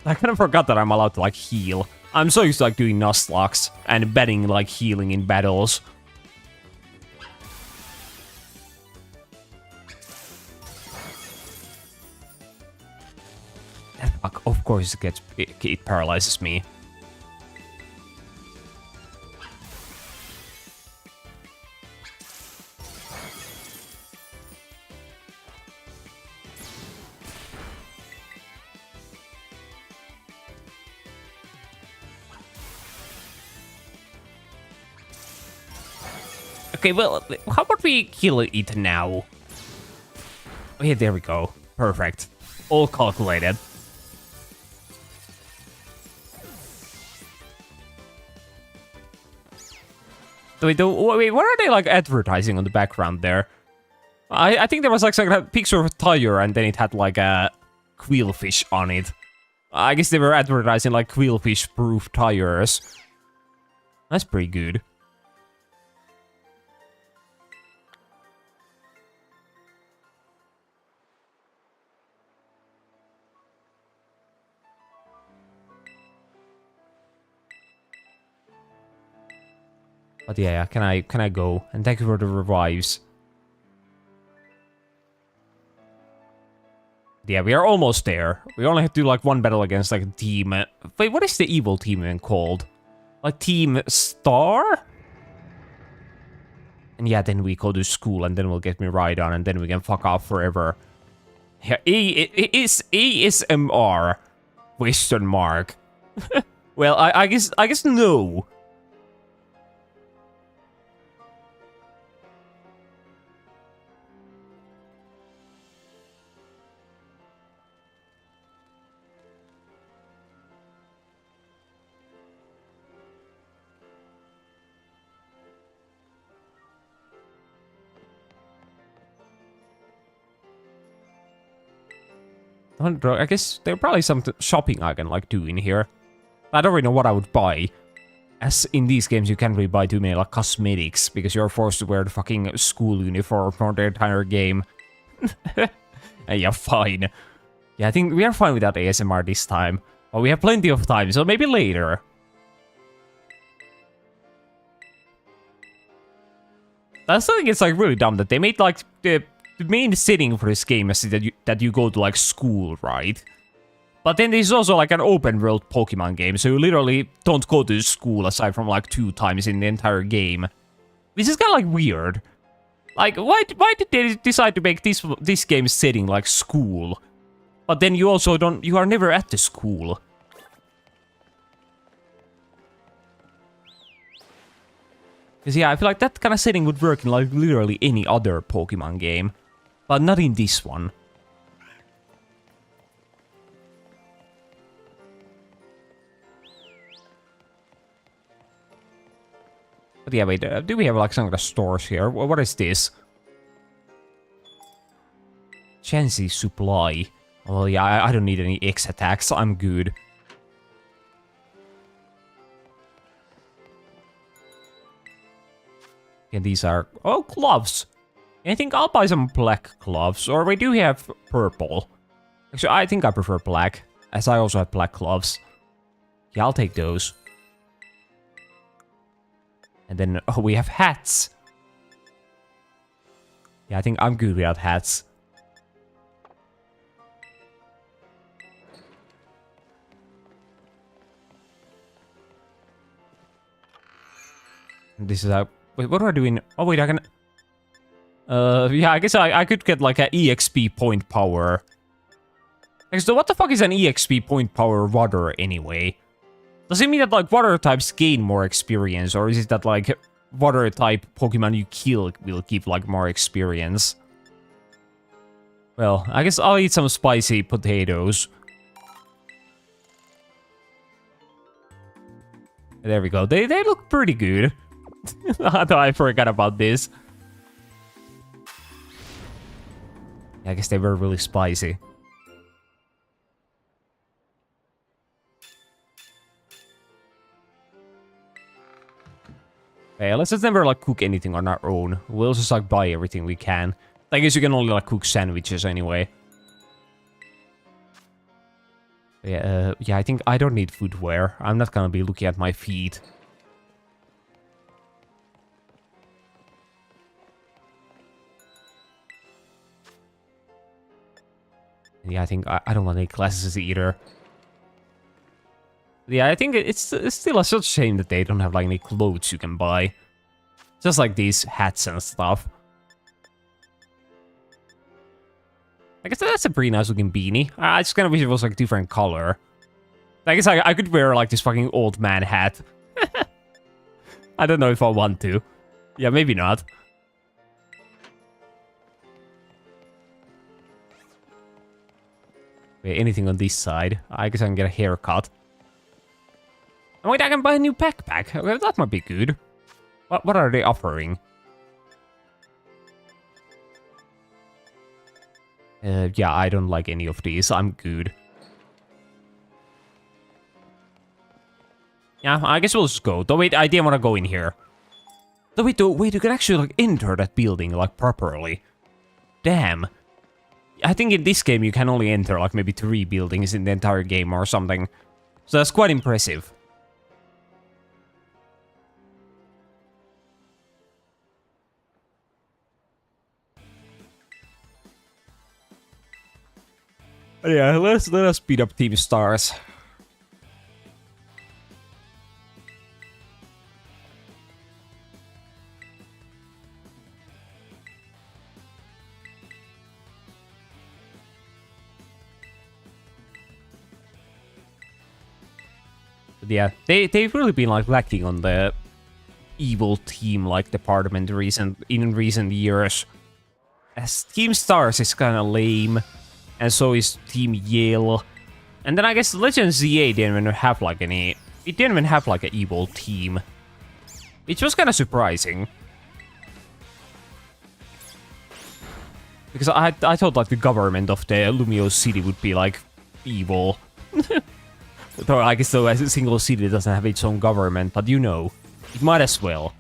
[SPEAKER 1] I kind of forgot that I'm allowed to like heal. I'm so used to like doing Nuzlocke and betting like healing in battles. Of course it paralyzes me. Okay, well, how about we kill it now? Oh, yeah, there we go. Perfect. All calculated. Wait, what are they like advertising on the background there? I think there was like a picture of a tire and then it had like a quillfish on it. I guess they were advertising like quillfish-proof tires. That's pretty good. But yeah, can I go? And thank you for the revives. Yeah, we are almost there. We only have to do like one battle against like a team. Wait, what is the evil team even called? Like Team Star? And yeah, then we go to school and then we'll get me right on and then we can fuck off forever. Yeah, ASMR? Question mark. Well, I guess no. I guess there's probably some shopping I can like do in here. I don't really know what I would buy. As in these games you can't really buy too many like cosmetics because you're forced to wear the fucking school uniform for the entire game. Yeah, fine. Yeah, I think we are fine without ASMR this time. But we have plenty of time, so maybe later. I still think it's like really dumb that they made like the main setting for this game is that you go to like school, right? But then there's also like an open world Pokemon game, so you literally don't go to school aside from like 2 times in the entire game. This is kind of like weird. Like, why did they decide to make this game setting like school? But then you also you are never at the school. Because yeah, I feel like that kind of setting would work in like literally any other Pokemon game. But not in this one. But yeah, wait, do we have like some of the stores here? What is this? Chansey supply. Well, yeah, I don't need any X attacks, I'm good. And these are... Oh, gloves! I think I'll buy some black gloves, or we do have purple. Actually, I think I prefer black, as I also have black gloves. Yeah, I'll take those. And then, oh, we have hats. Yeah, I think I'm good without hats. This is how... Wait, what do I do in... Oh, wait, I can... yeah, I guess I could get like an EXP point power. Like, so what the fuck is an EXP point power water anyway? Does it mean that, like, water types gain more experience, or is it that, like, water type Pokemon you kill will give, like, more experience? Well, I guess I'll eat some spicy potatoes. There we go. They look pretty good. I forgot about this. I guess they were really spicy. Okay, let's just never, like, cook anything on our own. We'll just, like, buy everything we can. I guess you can only, like, cook sandwiches anyway. Yeah, I think I don't need footwear. I'm not gonna be looking at my feet. Yeah, I think I don't want any glasses either. Yeah, I think it's still a such shame that they don't have, like, any clothes you can buy. Just like these hats and stuff. I guess that's a pretty nice looking beanie. I just kind of wish it was, like, different color. I guess I could wear, like, this fucking old man hat. I don't know if I want to. Yeah, maybe not. Wait, anything on this side? I guess I can get a haircut. Oh, wait, I can buy a new backpack. Okay, that might be good. What are they offering? Yeah, I don't like any of these. I'm good. Yeah, I guess we'll just go. Though wait, I didn't want to go in here. Though wait, you can actually, like, enter that building, like, properly. Damn. I think in this game you can only enter, like, maybe 3 buildings in the entire game or something. So that's quite impressive. But yeah, let us speed up Team Stars. But yeah, they've really been, like, lacking on the evil team, like, department in recent years. As Team Stars is kind of lame, and so is Team Yale. And then I guess Legend ZA didn't even have, like, any... It didn't even have, like, an evil team. Which was kind of surprising. Because I thought, like, the government of the Lumio City would be, like, evil. Though I guess, though, as a single city doesn't have its own government, but you know, it might as well.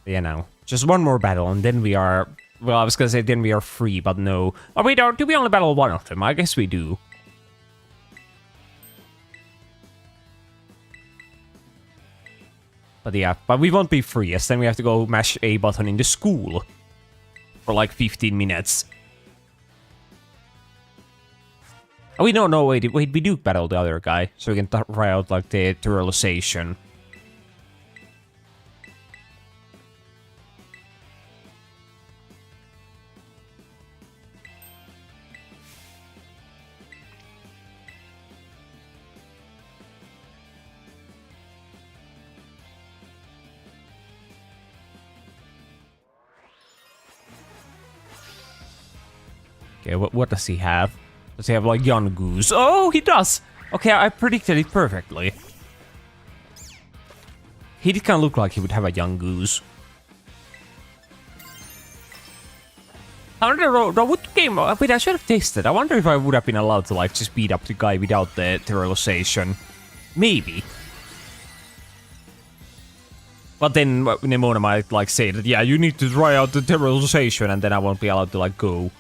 [SPEAKER 1] Yeah, now just one more battle, and then we are... Well, I was gonna say then we are free, but no. Oh, wait, do we only battle one of them? I guess we do. But yeah, but we won't be free, as then we have to go mash A button in the school. For like 15 minutes. Oh, wait, no, wait, we do battle the other guy, so we can try out, like, the terrorization. Okay, what does he have? Does he have, like, young goose? Oh, he does! Okay, I predicted it perfectly. He did kind of look like he would have a young goose. I wonder, what game... Wait, I should have tested. I wonder if I would have been allowed to, like, just beat up the guy without the terrorization. Maybe. But then Nemona might, like, say that, yeah, you need to try out the terrorization, and then I won't be allowed to, like, go.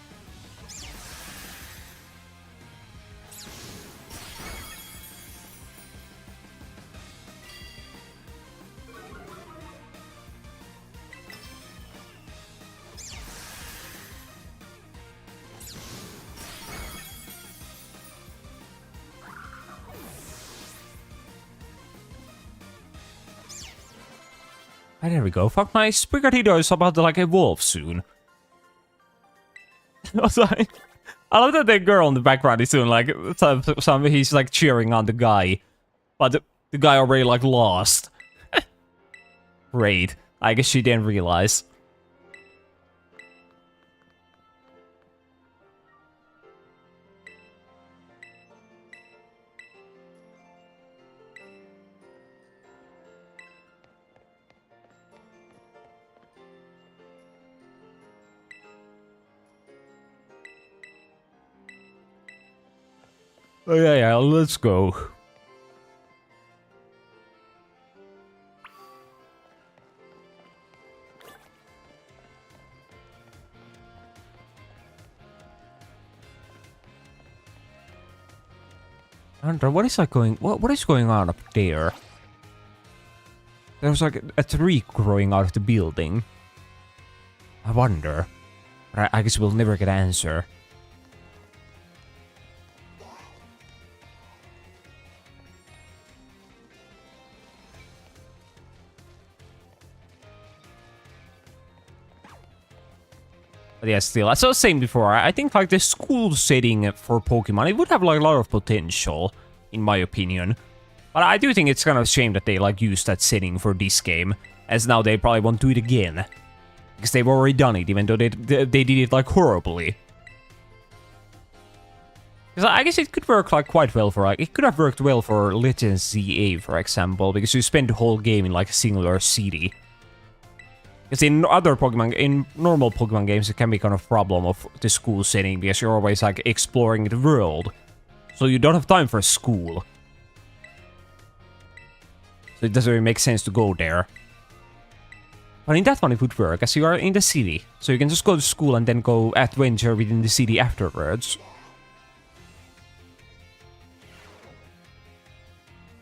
[SPEAKER 1] Ah, there we go. Fuck, my Sprigatito is about to like evolve soon. Also, I love that the girl in the background is doing like he's like cheering on the guy, but the guy already like lost. Great. I guess she didn't realize. Oh yeah, let's go. I wonder what is like going. What is going on up there? There's like a tree growing out of the building. I wonder. But I guess we'll never get an answer. But yeah, still, as I was saying before, I think like the school setting for Pokemon, it would have like a lot of potential, in my opinion. But I do think it's kind of a shame that they like used that setting for this game, as now they probably won't do it again. Because they've already done it, even though they did it like horribly. Because I guess it could work like quite well for like, it could have worked well for Legends ZA, for example, because you spend the whole game in like a singular city. Because in other Pokemon, in normal Pokemon games, it can be kind of a problem of the school setting, because you're always like exploring the world. So you don't have time for school. So it doesn't really make sense to go there. But in that one it would work, as you are in the city. So you can just go to school and then go adventure within the city afterwards.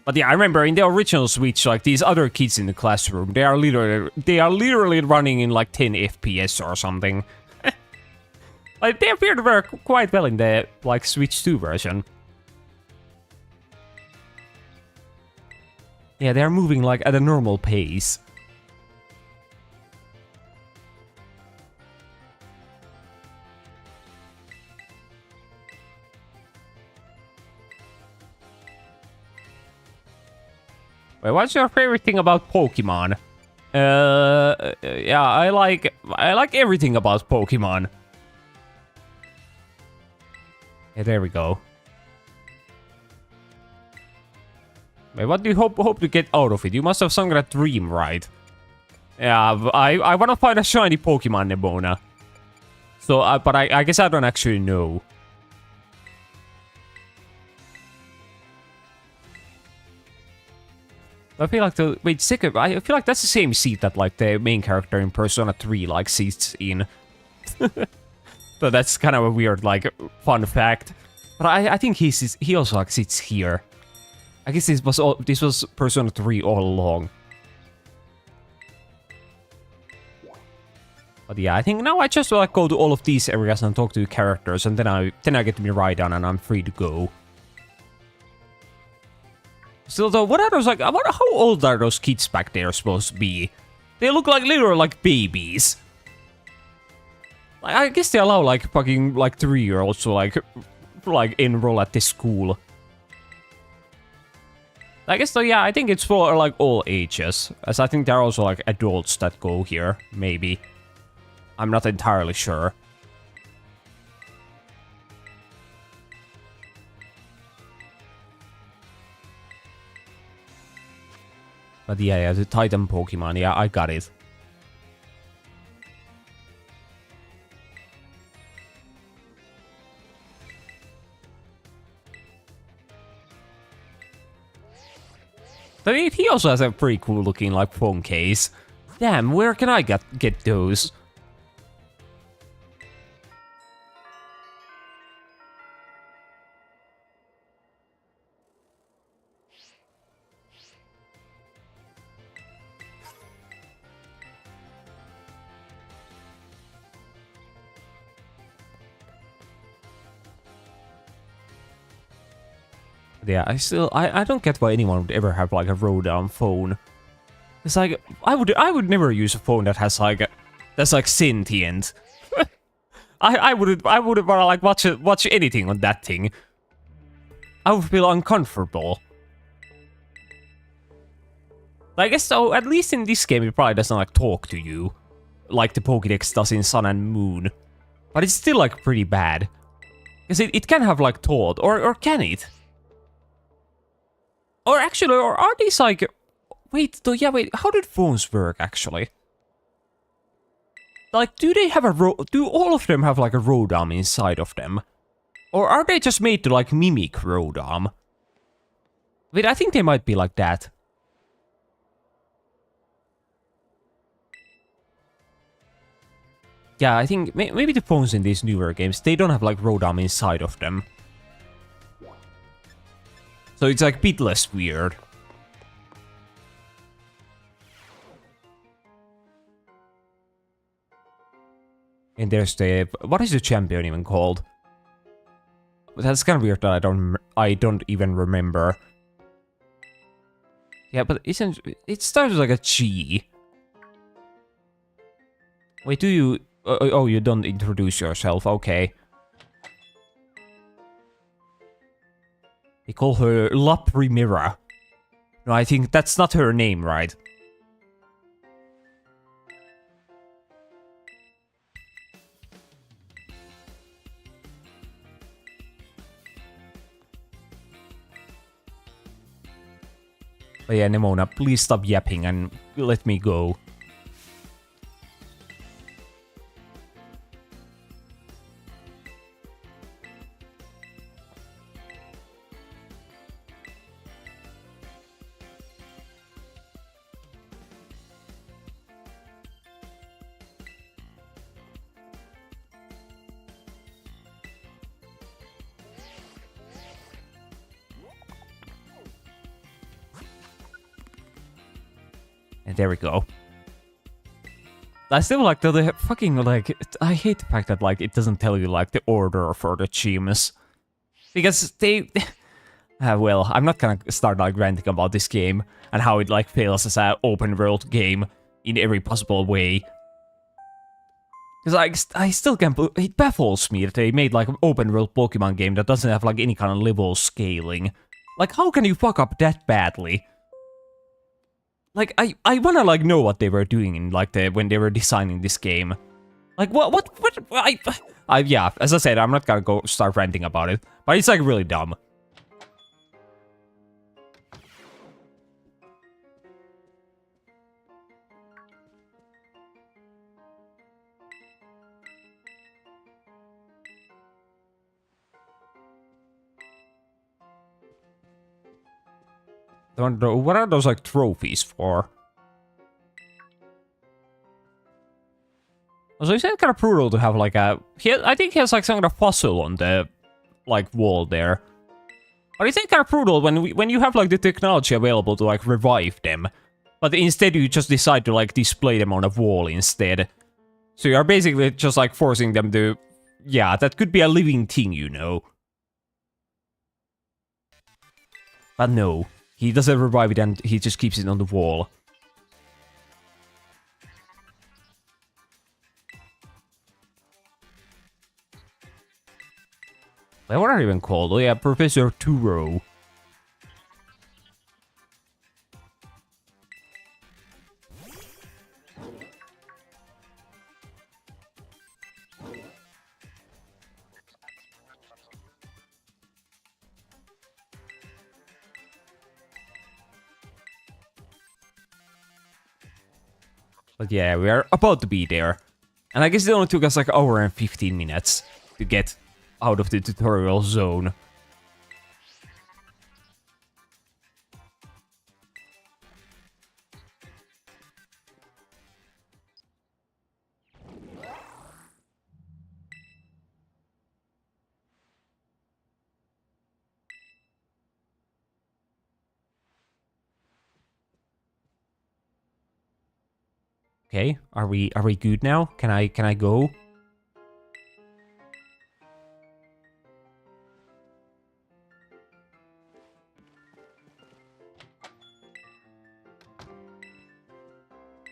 [SPEAKER 1] But yeah, I remember in the original Switch, like these other kids in the classroom, they are literally running in like 10 FPS or something. Like they appear to work quite well in the like Switch 2 version. Yeah, they are moving like at a normal pace. Wait, what's your favorite thing about Pokemon? Yeah, I like everything about Pokemon. Yeah, there we go. Wait, what do you hope to get out of it? You must have sung that dream, right? Yeah, I want to find a shiny Pokemon, Nebona. So, but I guess I don't actually know. I feel like the I feel like that's the same seat that like the main character in Persona 3 like sits in. So that's kind of a weird like fun fact. But I think he also like sits here. I guess this was Persona 3 all along. But yeah, I think now I just like go to all of these areas and talk to the characters, and then I get me ride on and I'm free to go. Still though, what are those like? How old are those kids back there supposed to be? They look like literally like babies. Like, I guess they allow like fucking like 3-year-olds to like enroll at this school. I guess though, yeah, I think it's for like all ages, as I think there are also like adults that go here, maybe. I'm not entirely sure. But yeah, the Titan Pokemon, yeah, I got it. But he also has a pretty cool looking like phone case. Damn, where can I get those? Yeah, I don't get why anyone would ever have like a Rodan phone. It's like I would never use a phone that has like that's like sentient. I wouldn't wanna like watch anything on that thing. I would feel uncomfortable. I guess so, at least in this game it probably doesn't like talk to you. Like the Pokédex does in Sun and Moon. But it's still like pretty bad. Because it can have like thought, or can it? Or actually, or are these like... Wait, how did phones work actually? Like, do they have do all of them have like a Rotom inside of them? Or are they just made to like mimic Rotom? Wait, I think they might be like that. Yeah, I think maybe the phones in these newer games, they don't have like Rotom inside of them. So it's like a bit less weird. And there's the... What is the champion even called? That's kind of weird that I don't even remember. Yeah, but isn't... It starts with like a G. Wait, do you... oh, you don't introduce yourself, okay. They call her La Primera. No, I think that's not her name, right? But yeah, Nemona, please stop yapping and let me go. And there we go. I still like the fucking, like, I hate the fact that, like, it doesn't tell you, like, the order for the achievements. Because they... well, I'm not gonna start, like, ranting about this game and how it, like, fails as an open-world game in every possible way. Because I still can't... It baffles me that they made, like, an open-world Pokemon game that doesn't have, like, any kind of level scaling. Like, how can you fuck up that badly? Like, I wanna, like, know what they were doing in, like, when they were designing this game. Like, what, yeah, as I said, I'm not gonna go start ranting about it, but it's, like, really dumb. What are those, like, trophies for? So it's kind of brutal to have, like, a... I think he has, like, some kind of fossil on the, like, wall there. But it's kind of brutal when you have, like, the technology available to, like, revive them. But instead you just decide to, like, display them on a wall instead. So you're basically just, like, forcing them to... Yeah, that could be a living thing, you know. But no. He doesn't revive it and he just keeps it on the wall. Like, what are they even called? Oh yeah, Professor Turo. But yeah, we are about to be there. And I guess it only took us like an hour and 15 minutes to get out of the tutorial zone. Okay, are we good now? Can I go?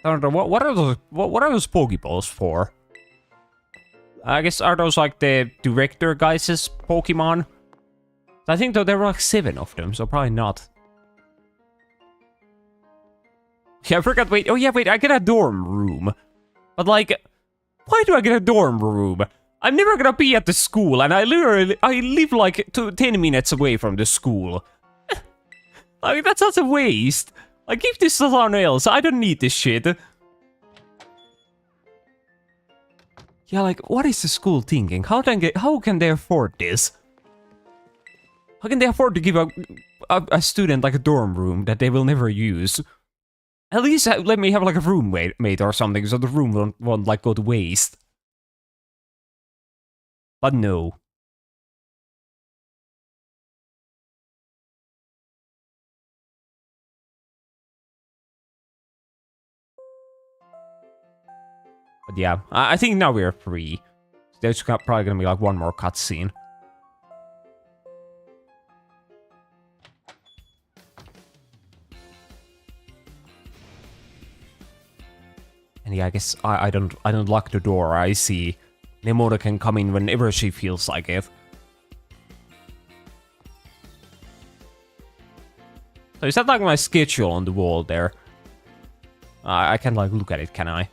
[SPEAKER 1] I don't know, what are those, what are those Pokeballs for? I guess, are those like the director guys' Pokemon? I think though there were like 7 of them, so probably not. Yeah, I forgot, wait, oh yeah, wait, I get a dorm room. But like, why do I get a dorm room? I'm never gonna be at the school, and I live like 10 minutes away from the school. Like, that's such a waste. Like, give this to someone else, I don't need this shit. Yeah, like, what is the school thinking? How can they afford this? How can they afford to give a student like a dorm room that they will never use? At least let me have like a roommate or something, so the room won't like go to waste. But no. But yeah, I think now we're free. There's probably gonna be like one more cutscene. And yeah, I guess I don't lock the door. I see Nemona can come in whenever she feels like it. So is that like my schedule on the wall there? I can't like look at it, can I?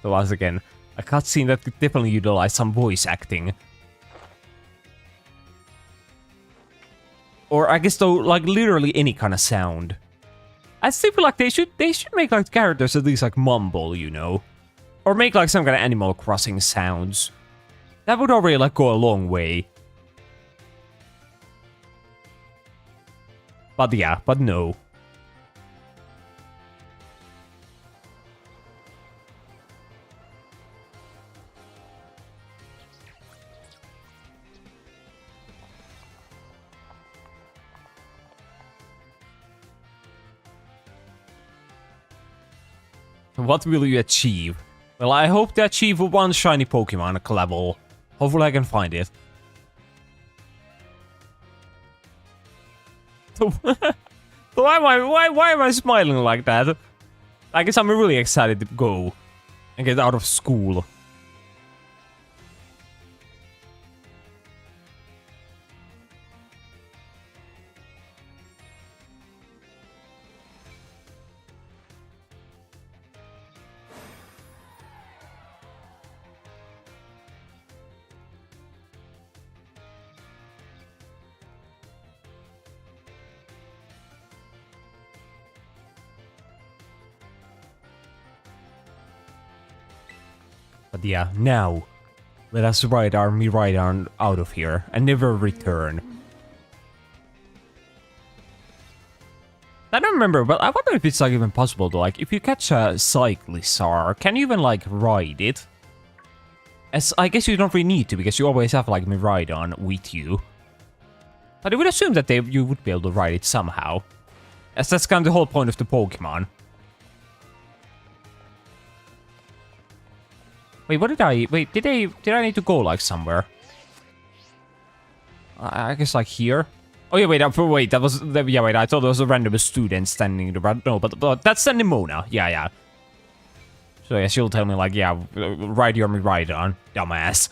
[SPEAKER 1] So once again, a cutscene that could definitely utilize some voice acting. Or I guess though, like literally any kind of sound. I still feel like they should make like characters at least like mumble, you know? Or make like some kind of Animal Crossing sounds. That would already like go a long way. But yeah, but no. What will you achieve? Well, I hope to achieve one shiny Pokemon level. Hopefully I can find it. So why am I smiling like that? I guess I'm really excited to go and get out of school. But yeah, now, let us ride our Miraidon out of here and never return. I don't remember, but I wonder if it's like even possible to like, if you catch a Cyclizar, can you even like ride it? As I guess you don't really need to, because you always have like Miraidon with you. But I would assume that you would be able to ride it somehow. As that's kind of the whole point of the Pokemon. Wait, what did I... Wait, did I need to go, like, somewhere? I guess, like, here? Oh, yeah, wait, that was... Yeah, wait, I thought there was a random student standing around. No, but that's the Nemona. Yeah. So, yeah, she'll tell me, like, yeah, ride your Miraidon, dumbass.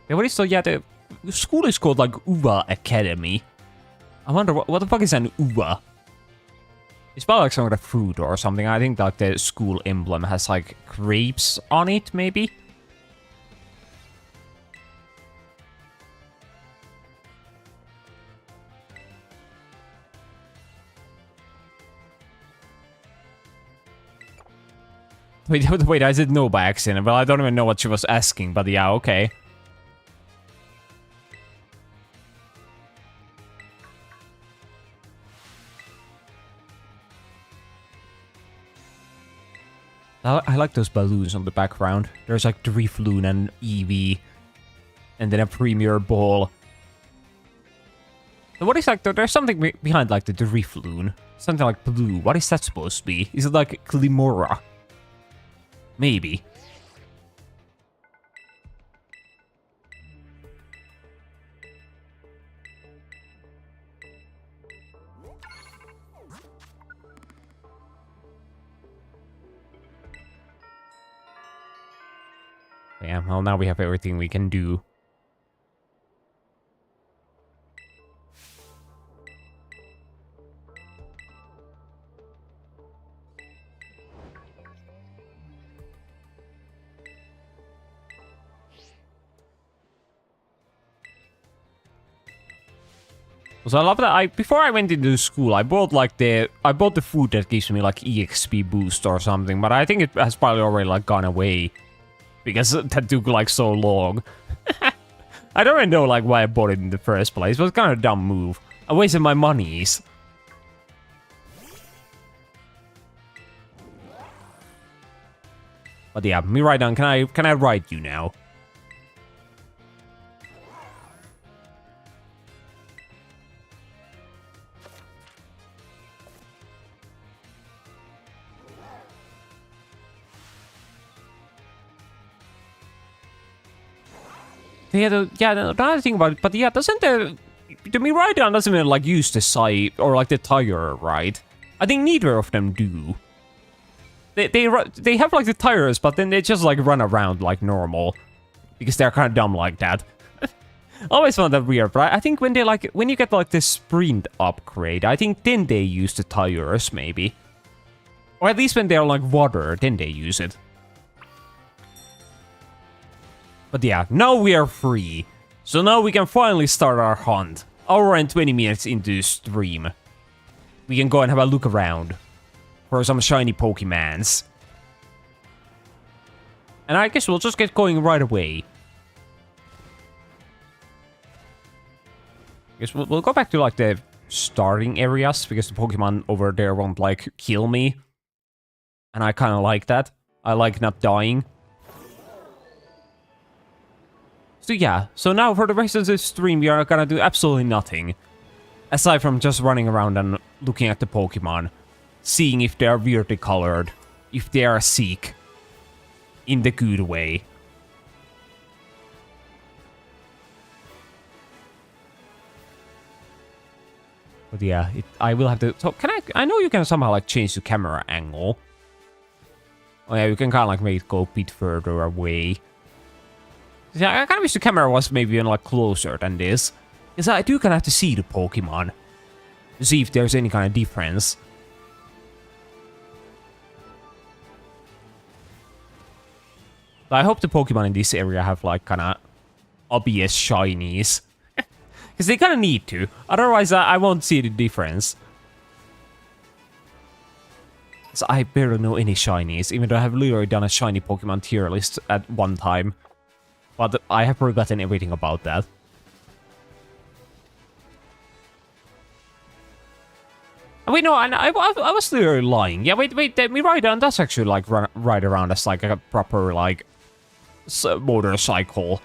[SPEAKER 1] Yeah, what is so... Yeah, the school is called, like, Uva Academy. I wonder, what the fuck is an Uva? It's probably like some kind of fruit or something. I think like the school emblem has like grapes on it, maybe? Wait, I said no by accident. Well, I don't even know what she was asking, but yeah, okay. I like those balloons on the background. There's like Drifloon and Eevee. And then a Premier Ball. So what is like, there's something behind like the Drifloon. Something like blue. What is that supposed to be? Is it like Glimora? Maybe. Yeah, well now we have everything we can do. So I love that before I went into school, I bought the food that gives me like EXP boost or something, but I think it has probably already like gone away because that took like so long. I don't even know like why I bought it in the first place. It was kind of a dumb move. I wasted my monies. But yeah, me right down. Can I ride you now? Yeah, the other thing about it, but yeah, doesn't the Miraidon doesn't even like use the scythe or like the tire, right? I think neither of them do. They have like the tires, but then they just like run around like normal because they're kind of dumb like that. Always found that weird, but I think when you get like the sprint upgrade, I think then they use the tires maybe, or at least when they're like water, then they use it. But yeah, now we are free. So now we can finally start our hunt. Hour and 20 minutes into stream. We can go and have a look around for some shiny Pokemons. And I guess we'll just get going right away. I guess we'll go back to like the starting areas because the Pokemon over there won't like kill me. And I kind of like that. I like not dying. So yeah, so now for the rest of the stream we are gonna do absolutely nothing. Aside from just running around and looking at the Pokemon. Seeing if they are weirdly colored. If they are sick. In the good way. But yeah, I will have to... So can I know you can somehow like change the camera angle. Oh yeah, you can kind of like make it go a bit further away. Yeah, I kind of wish the camera was maybe like closer than this. Because I do kind of have to see the Pokemon. To see if there's any kind of difference. But I hope the Pokemon in this area have like kind of obvious shinies. Because they kind of need to. Otherwise I won't see the difference. So I barely know any shinies. Even though I have literally done a shiny Pokemon tier list at one time. But I have forgotten everything about that. Wait, no, I was literally lying. Yeah, wait, Miraidon does actually like ride around as like a proper like motorcycle.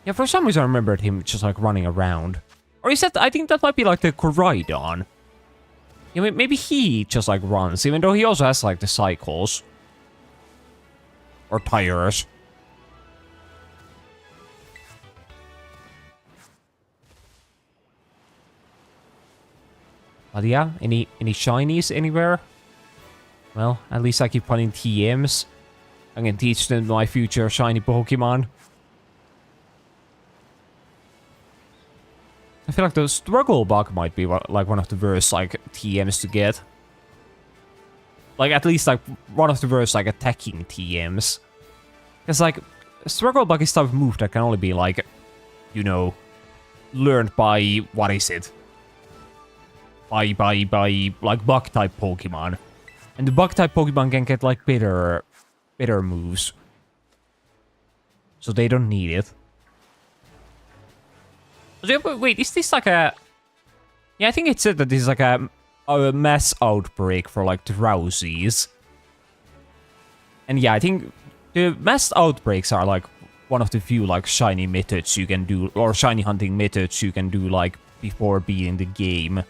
[SPEAKER 1] Yeah, for some reason I remembered him just like running around. Or is that? I think that might be like the Koraidon. Yeah, maybe he just like runs, even though he also has like the cycles or tires. But yeah, any shinies anywhere? Well, at least I keep finding TMs. I can teach them my future shiny Pokemon. I feel like the Struggle Bug might be like one of the worst like TMs to get. Like at least like one of the worst like attacking TMs. Because like Struggle Bug is type of move that can only be like, you know, learned by what is it? By like bug type Pokemon. And the bug type Pokemon can get like better moves. So they don't need it. Wait, is this like a... Yeah, I think it said that this is like a mass outbreak for like Drowsies. And yeah, I think the mass outbreaks are like one of the few like shiny methods you can do, or shiny hunting methods you can do like before being the game.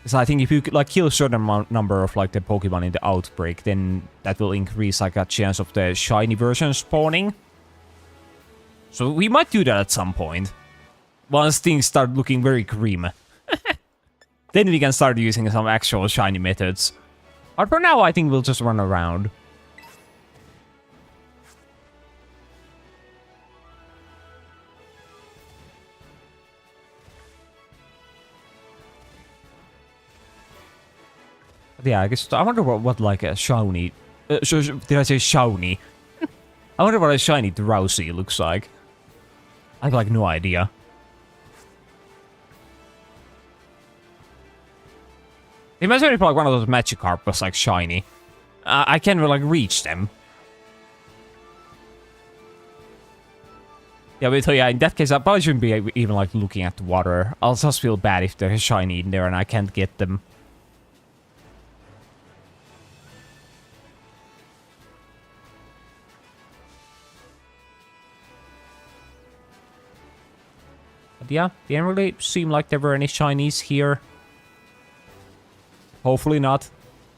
[SPEAKER 1] So I think if you like kill a certain number of like the Pokemon in the outbreak, then that will increase like a chance of the shiny version spawning. So we might do that at some point. Once things start looking very grim. Then we can start using some actual shiny methods. But for now, I think we'll just run around. Yeah, I guess I wonder what like a shiny. Did I say shiny? I wonder what a shiny Drowsy looks like. I have like no idea. Imagine if like one of those Magikarp was like shiny. I can't like reach them. Yeah, but yeah, in that case, I probably shouldn't be even like looking at the water. I'll just feel bad if there's shiny in there and I can't get them. But yeah, didn't really seem like there were any shinies here. Hopefully not.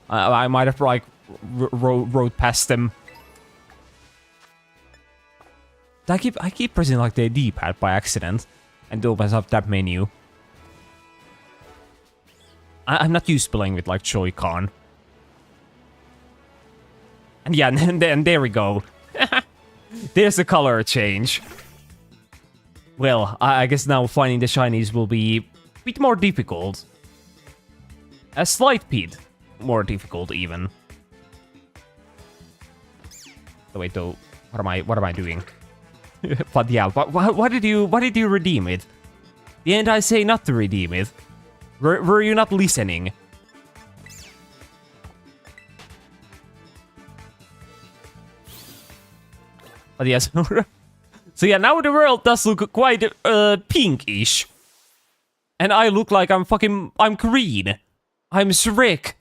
[SPEAKER 1] I might have like rode past them. I keep pressing like the D-pad by accident, and it opens up that menu. I'm not used to playing with like Joy-Con. And yeah, and there we go. There's the color change. Well, I guess now finding the shinies will be a bit more difficult. A slight bit more difficult even. Oh, wait, though, what am I doing? But yeah, why did you redeem it? Didn't I say not to redeem it? Were you not listening? But yes. So yeah, now the world does look quite pinkish. And I look like I'm green. I'm Shrek.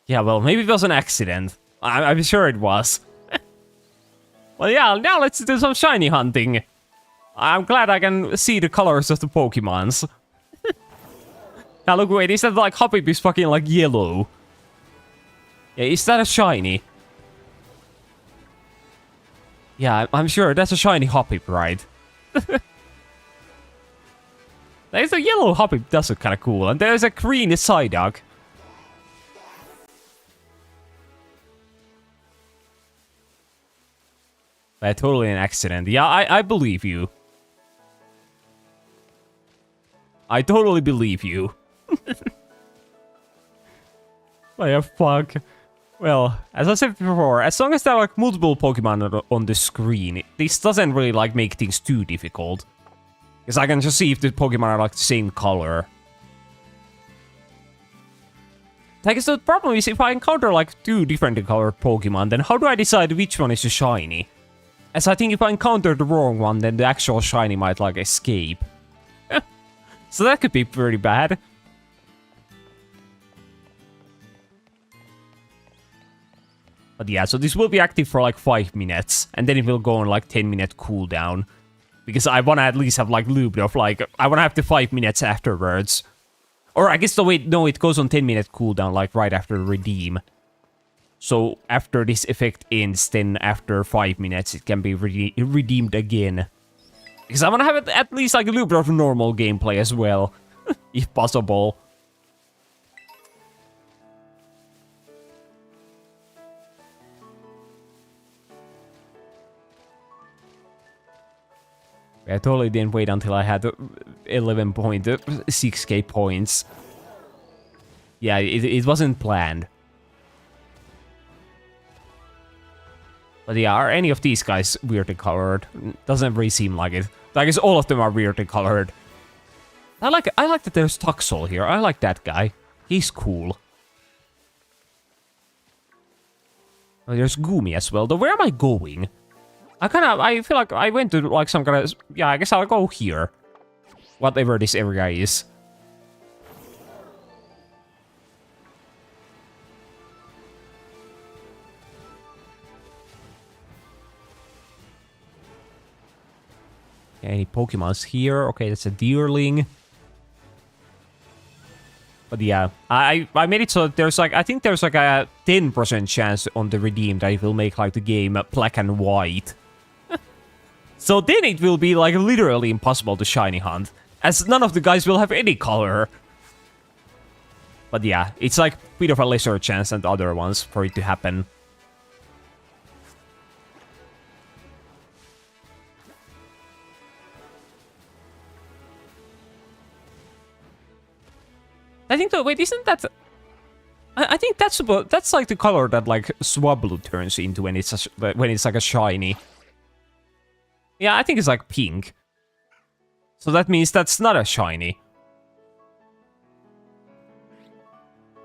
[SPEAKER 1] Yeah, well, maybe it was an accident. I'm sure it was. Well, yeah, now let's do some shiny hunting. I'm glad I can see the colors of the Pokemons. Now look, wait, is that like Hoppip is fucking like yellow? Yeah, is that a shiny? Yeah, I'm sure that's a shiny Hoppip, right? There's a yellow Hoppip, that's kind of cool. And there's a green Psyduck. Totally an accident. Yeah, I believe you. I totally believe you. Oh yeah, fuck. Well, as I said before, as long as there are like multiple Pokemon on the screen, this doesn't really like make things too difficult. Because I can just see if the Pokemon are like the same color. I guess the problem is if I encounter like two different colored Pokemon, then how do I decide which one is the shiny? As I think if I encounter the wrong one, then the actual shiny might like escape. So that could be pretty bad. But yeah, so this will be active for like 5 minutes, and then it will go on like 10-minute cooldown. Because I want to at least have like looped of like, I want to have the 5 minutes afterwards. Or I guess, no, it goes on 10-minute cooldown like right after redeem. So after this effect ends, then after 5 minutes it can be redeemed again. Because I want to have it at least like a little bit of normal gameplay as well, if possible. I totally didn't wait until I had 11.6k points. Yeah, it wasn't planned. But yeah, are any of these guys weirdly colored? Doesn't really seem like it. I guess all of them are weirdly colored. I like that there's Tuxel here. I like that guy. He's cool. Oh, there's Goomy as well. Though where am I going? I feel like I went to like some kind of... Yeah, I guess I'll go here. Whatever this area is. Any Pokemons here? Okay, that's a Deerling. But yeah, I made it so that there's like, I think there's like a 10% chance on the redeem that it will make like the game black and white. So then it will be like literally impossible to shiny hunt, as none of the guys will have any color. But yeah, it's like a bit of a lesser chance than the other ones for it to happen. I think though, wait, isn't that... I think that's like the color that like Swablu turns into when it's like a shiny. Yeah, I think it's like pink. So that means that's not a shiny.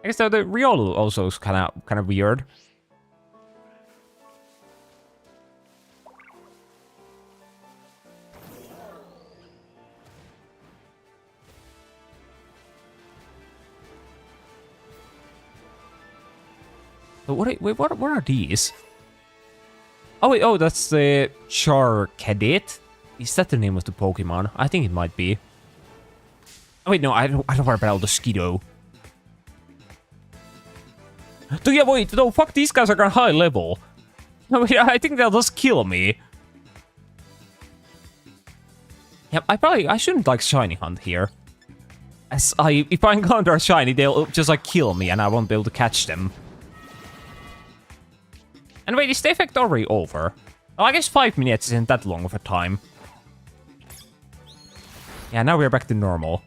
[SPEAKER 1] I guess though the Riolu also is kind of weird. But what are these? Oh wait, oh, that's the Char Cadet. Is that the name of the Pokemon? I think it might be. Oh wait, no, I don't worry about the Skiddo. So yeah, wait, no, fuck, these guys are kind of high level. I think they'll just kill me. Yeah, I shouldn't like shiny hunt here. If I encounter a shiny, they'll just like kill me and I won't be able to catch them. And wait, is the effect already over? Oh, I guess 5 minutes isn't that long of a time. Yeah, now we're back to normal.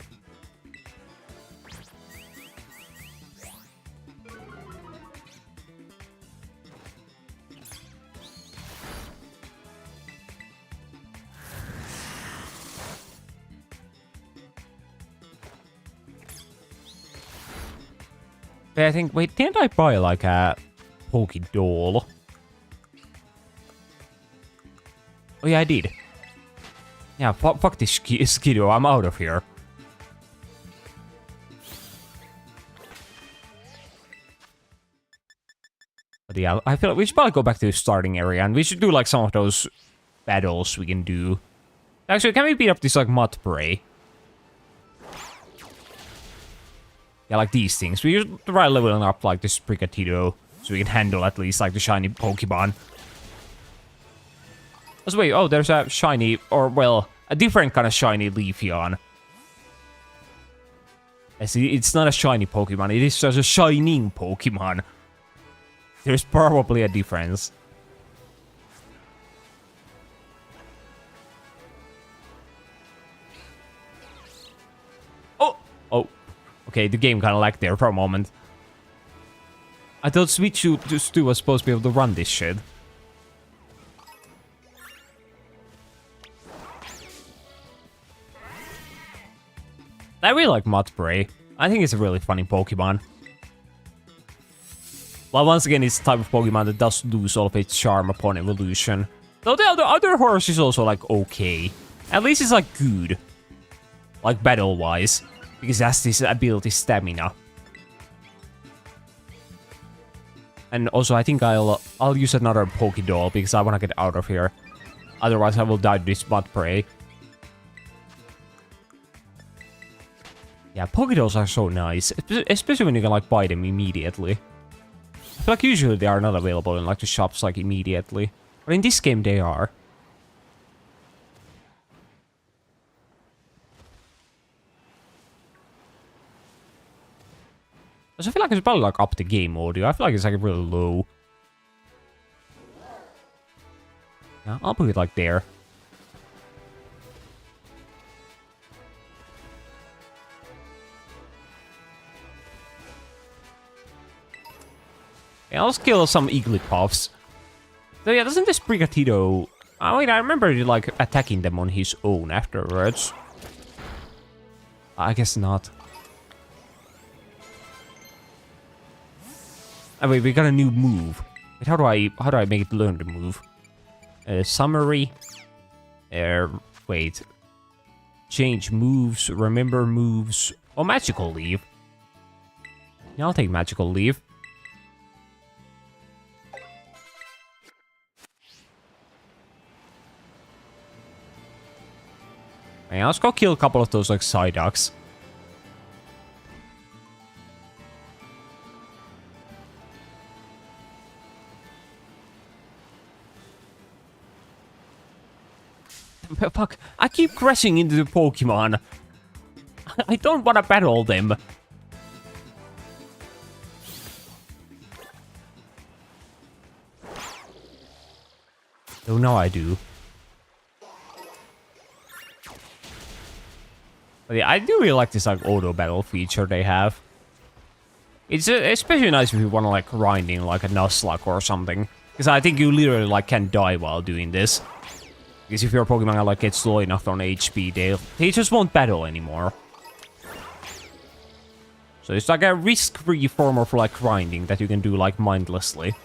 [SPEAKER 1] I think, wait, didn't I buy like a Pokédoll? Oh yeah, I did. Yeah, fuck this Skiddo, I'm out of here. But yeah, I feel like we should probably go back to the starting area, and we should do like some of those battles we can do. Actually, can we beat up this like Mud Prey? Yeah, like these things. We should try leveling up like this Sprigatito, so we can handle at least like the shiny Pokemon. Oh, wait, oh, there's a shiny, or well, a different kind of shiny Leafeon. I see, it's not a shiny Pokemon, it is just a shining Pokemon. There's probably a difference. Oh! Oh. Okay, the game kind of lagged there for a moment. I thought Sweet Stu was supposed to be able to run this shit. I really like Mudbray. I think it's a really funny Pokemon. Well, once again, it's the type of Pokemon that does lose all of its charm upon evolution. Though the other horse is also, like, okay. At least it's, like, good. Like, battle-wise. Because it has this ability Stamina. And also, I think I'll use another Pokédoll because I want to get out of here. Otherwise, I will die to this Mudbray. Yeah, Pokédolls are so nice, especially when you can, like, buy them immediately. I feel like usually they are not available in, like, the shops, like, immediately. But in this game, they are. I feel like it's probably, like, up the game audio. I feel like it's, like, really low. Yeah, I'll put it, like, there. Yeah, I'll kill some Igglybuffs. So yeah, doesn't this Sprigatito... Oh wait, I remember like attacking them on his own afterwards. I guess not. Oh wait, we got a new move. Wait, how do I make it learn the move? Summary. Wait. Change moves, remember moves. Oh, Magical Leaf. Yeah, I'll take Magical Leaf. Hey, let's go kill a couple of those like Psyducks. Fuck, I keep crashing into the Pokemon. I don't want to battle them. Oh, no, I do. But yeah, I do really like this like auto battle feature they have. It's especially nice if you want to like grinding like a Nuzlocke or something, because I think you literally like can die while doing this. Because if your Pokemon like gets low enough on HP, they just won't battle anymore. So it's like a risk-free form of like grinding that you can do like mindlessly.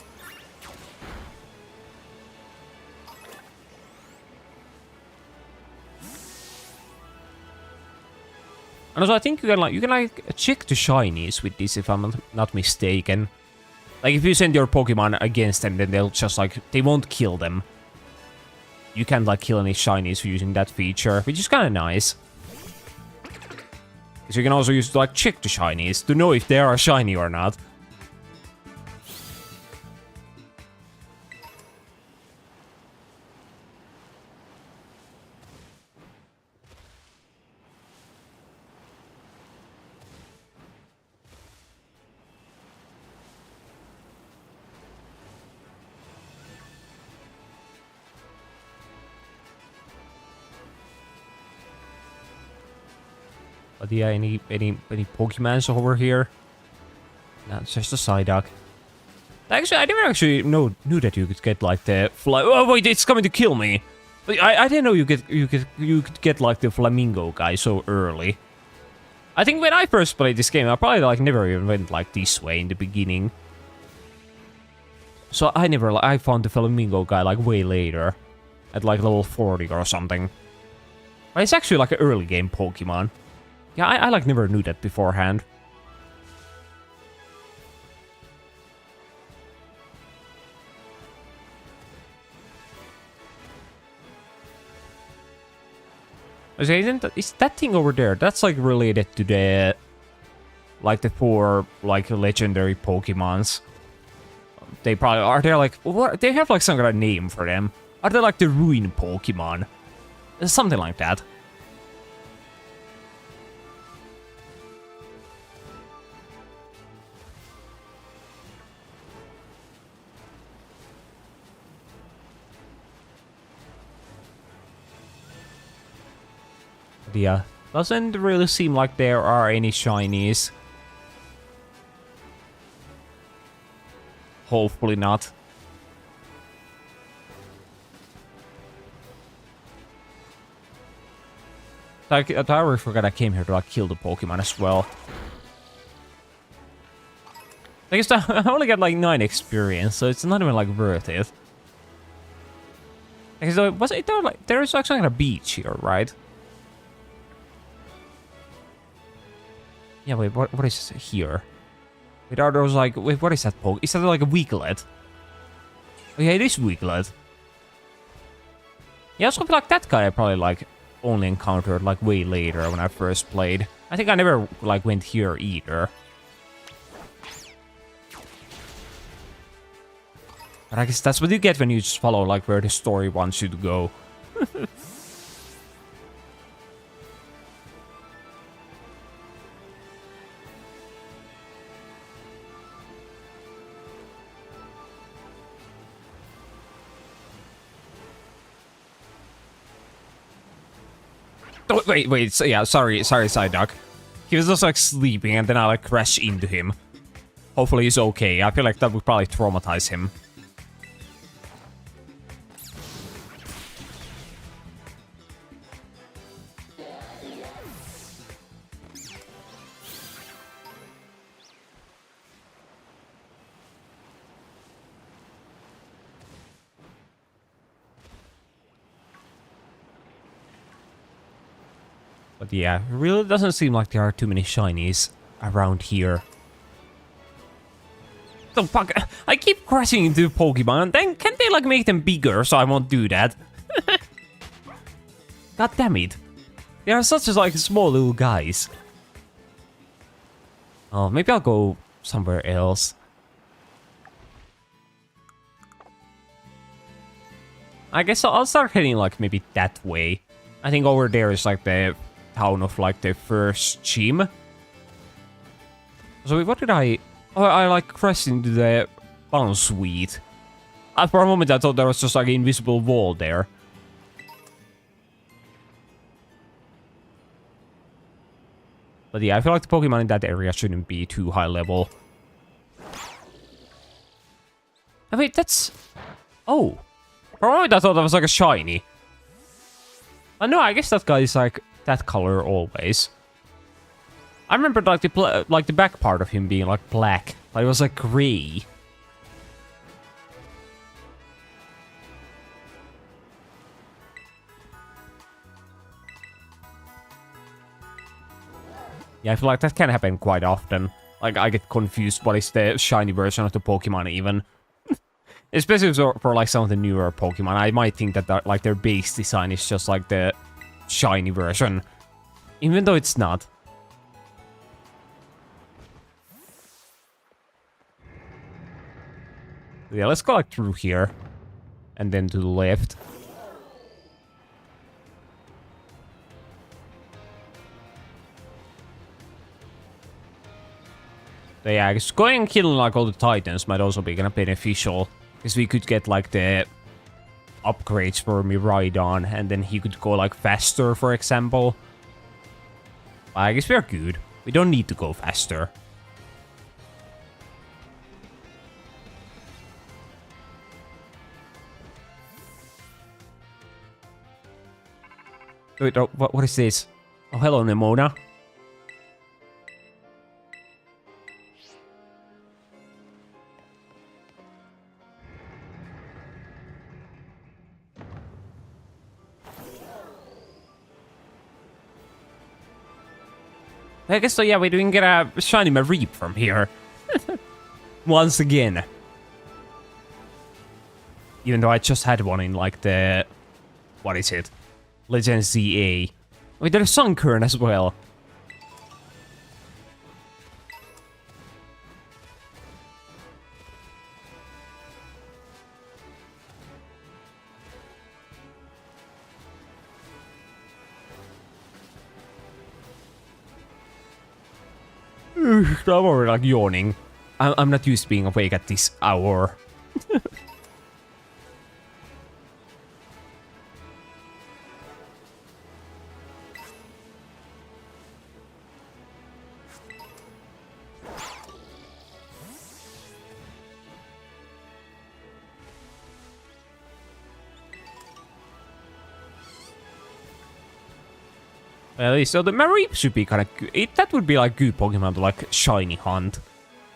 [SPEAKER 1] And also, I think you can check the shinies with this, if I'm not mistaken. Like, if you send your Pokemon against them, then they'll just, like, they won't kill them. You can't, like, kill any shinies using that feature, which is kind of nice. Because you can also use, like, check the shinies to know if they are shiny or not. But yeah, any Pokemons over here? No, it's just a Psyduck. Actually, I never actually knew that you could get like the fly. Oh wait, it's coming to kill me! I didn't know you could get like the Flamingo guy so early. I think when I first played this game, I probably like never even went like this way in the beginning. So I found the Flamingo guy like way later, at like level 40 or something. But it's actually like an early game Pokemon. Yeah, I like never knew that beforehand. Okay, is that thing over there? That's like related to the like the 4 like legendary Pokemons. They probably are. They like what? They have like some kind of name for them. Are they like the Ruin Pokemon? Something like that. Yeah, doesn't really seem like there are any shinies. Hopefully not. Like, I already forgot I came here to like kill the Pokemon as well. I guess I only got like 9 experience, so it's not even like worth it. Was it there like there's actually like a beach here, right? Yeah, wait, what is here? Wait, are those like... Wait, what is that poke? Is that like a Weaklet? Oh yeah, it is Weaklet. Yeah, I also feel like that guy I probably like only encountered like way later when I first played. I think I never like went here either. But I guess that's what you get when you just follow like where the story wants you to go. Oh, wait, so, yeah, sorry, Psyduck. He was just like sleeping and then I like crashed into him. Hopefully he's okay. I feel like that would probably traumatize him. But yeah, it really doesn't seem like there are too many shinies around here. The fuck? I keep crashing into Pokemon, then can't they like make them bigger so I won't do that? God damn it. They are such as like small little guys. Oh, maybe I'll go somewhere else. I guess I'll start heading like maybe that way. I think over there is like the town of like the first gym. So what did I... Oh, I like crashed into the balloon suite. For a moment I thought there was just like an invisible wall there. But yeah, I feel like the Pokemon in that area shouldn't be too high level. I mean, that's... Oh. For a moment I thought that was like a shiny. But no, I guess that guy is like that color always. I remember like the back part of him being like black. But it was like gray. Yeah, I feel like that can happen quite often. Like, I get confused what is the shiny version of the Pokemon even. Especially for like some of the newer Pokemon. I might think that like their base design is just like the shiny version. Even though it's not. Yeah, let's go like through here. And then to the left. So yeah, I guess going and killing like all the Titans might also be kind of beneficial. Because we could get like the upgrades for Miraidon, and then he could go like faster, for example. But I guess we're good. We don't need to go faster. Wait, oh, what is this? Oh, hello, Nemona. I guess so, yeah, we didn't get a shiny Mareep from here. Once again. Even though I just had one in, like, the... What is it? Legend ZA. Wait, there's Sunkern as well. I'm already like yawning. I'm not used to being awake at this hour. So the Mareep should be kind of good. That would be like good Pokemon to like shiny hunt.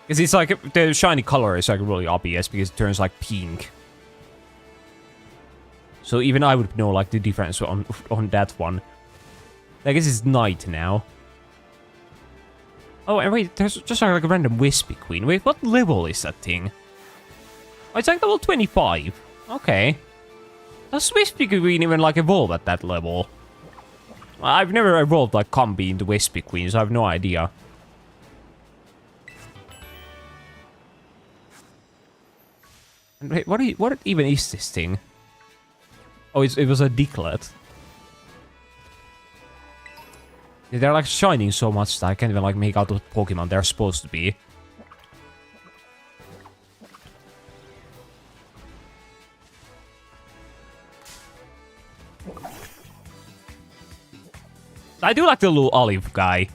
[SPEAKER 1] Because it's like the shiny color is like really obvious because it turns like pink. So even I would know like the difference on that one. I guess it's night now. Oh, and wait, there's just like a random Wispy Queen. Wait, what level is that thing? Oh, it's like level 25. Okay. Does Wispy Queen even like evolve at that level? I've never evolved like Combi into Wispy Queen, so I have no idea. And wait, what even is this thing? Oh, it was a Diglett. They're like shining so much that I can't even like make out what Pokemon they're supposed to be. I do like the little olive guy.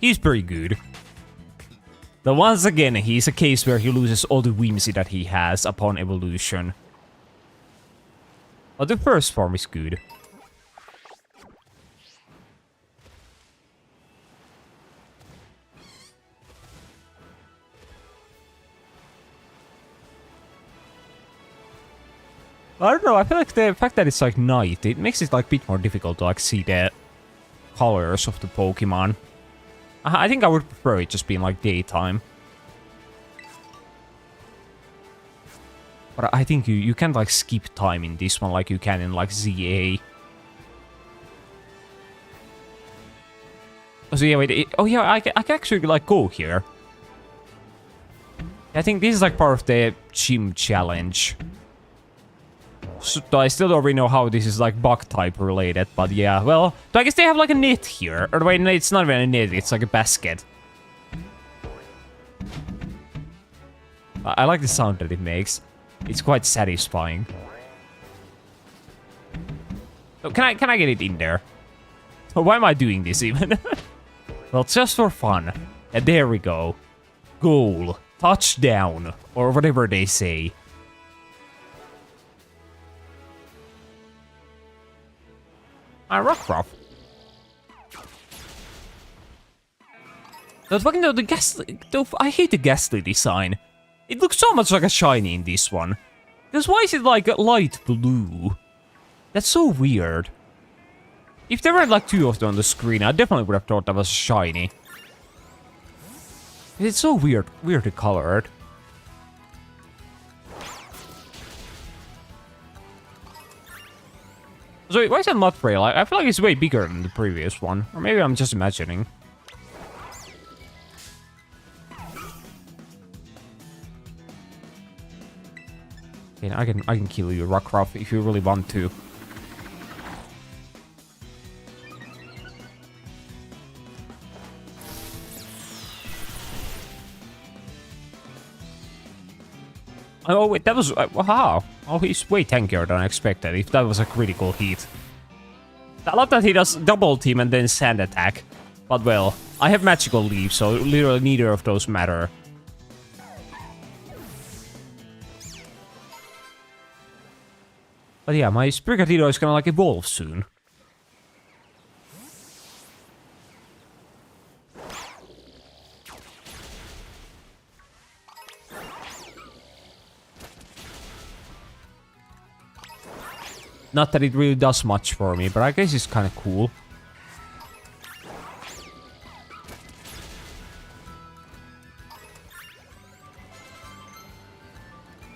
[SPEAKER 1] He's pretty good. But once again, he's a case where he loses all the whimsy that he has upon evolution. But the first form is good. I don't know, I feel like the fact that it's like night, it makes it like a bit more difficult to like see the colors of the Pokemon. I think I would prefer it just being like daytime. But I think you can't like skip time in this one like you can in like ZA. So yeah, wait. Oh yeah, I can actually like go here. I think this is like part of the gym challenge. So I still don't really know how this is like bug type related, but yeah, well, so I guess they have like a net here. Or wait, no, it's not even a net, it's like a basket. I like the sound that it makes. It's quite satisfying. So can I get it in there? So why am I doing this even? Well, just for fun. And there we go. Goal. Touchdown. Or whatever they say. Rough. But fucking the ghastly... I hate the ghastly design. It looks so much like a shiny in this one. Because why is it like light blue? That's so weird. If there were like two of them on the screen, I definitely would have thought that was shiny. It's so weirdly colored. So why is that not rail? I feel like it's way bigger than the previous one. Or maybe I'm just imagining. Okay, I can kill you, Rockruff, if you really want to. Oh wait, that was wow. Oh, he's way tankier than I expected. If that was a critical hit. I love that he does double team and then sand attack. But well, I have magical leaf, so literally neither of those matter. But yeah, my Sprigatito is gonna like evolve soon. Not that it really does much for me, but I guess it's kind of cool.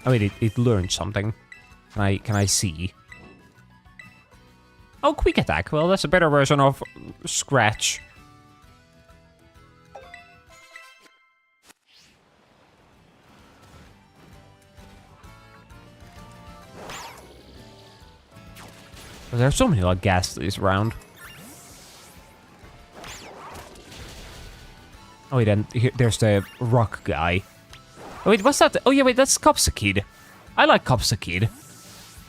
[SPEAKER 1] I mean, it learned something. Can I see? Oh, quick attack. Well, that's a better version of Scratch. There are so many like Ghastlies around. Oh wait, then there's the rock guy. Oh wait, what's that? Oh yeah, wait, that's Copsakid. I like Copsakid.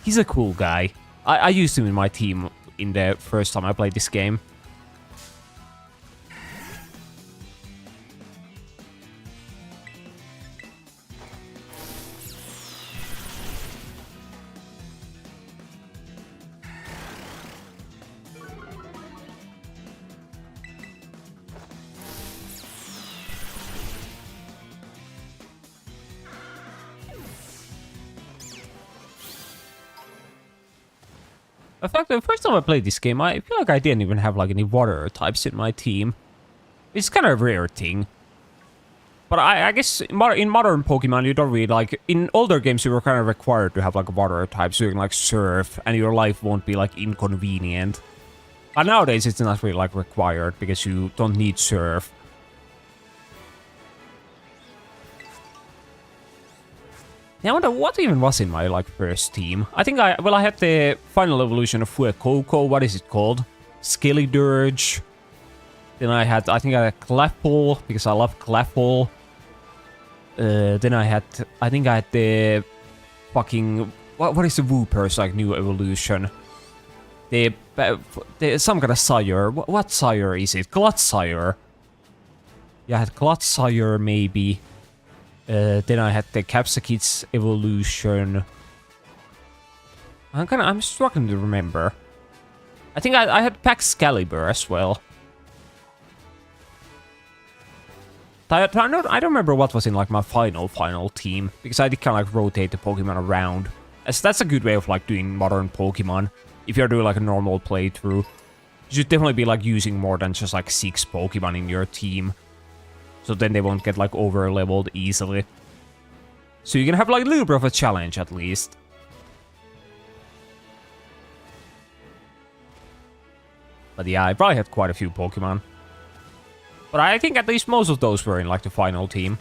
[SPEAKER 1] He's a cool guy. I used him in my team in the first time I played this game. In fact, the first time I played this game, I feel like I didn't even have like any water types in my team. It's kind of a rare thing. But I guess in modern Pokemon, you don't really like... In older games, you were kind of required to have like water types, so you can like surf, and your life won't be like inconvenient. But nowadays, it's not really like required, because you don't need surf. Now I wonder what even was in my like first team. I think I had the final evolution of Fuecoco. What is it called? Skeledirge. Then I had Clefable because I love Clefable. Then I think I had the fucking what is the Wooper's like new evolution? The some kind of Sire. What Sire is it? Glutsire. Yeah, I had Glutsire maybe. Then I had the Capsakid's evolution. I'm struggling to remember. I think I had Paxcalibur as well. I don't remember what was in like my final team, because I did kind of like rotate the Pokemon around. As that's a good way of like doing modern Pokemon. If you're doing like a normal playthrough, you should definitely be like using more than just like 6 Pokemon in your team. So then they won't get like over-leveled easily. So you can have like a little bit of a challenge at least. But yeah, I probably had quite a few Pokemon. But I think at least most of those were in like the final team.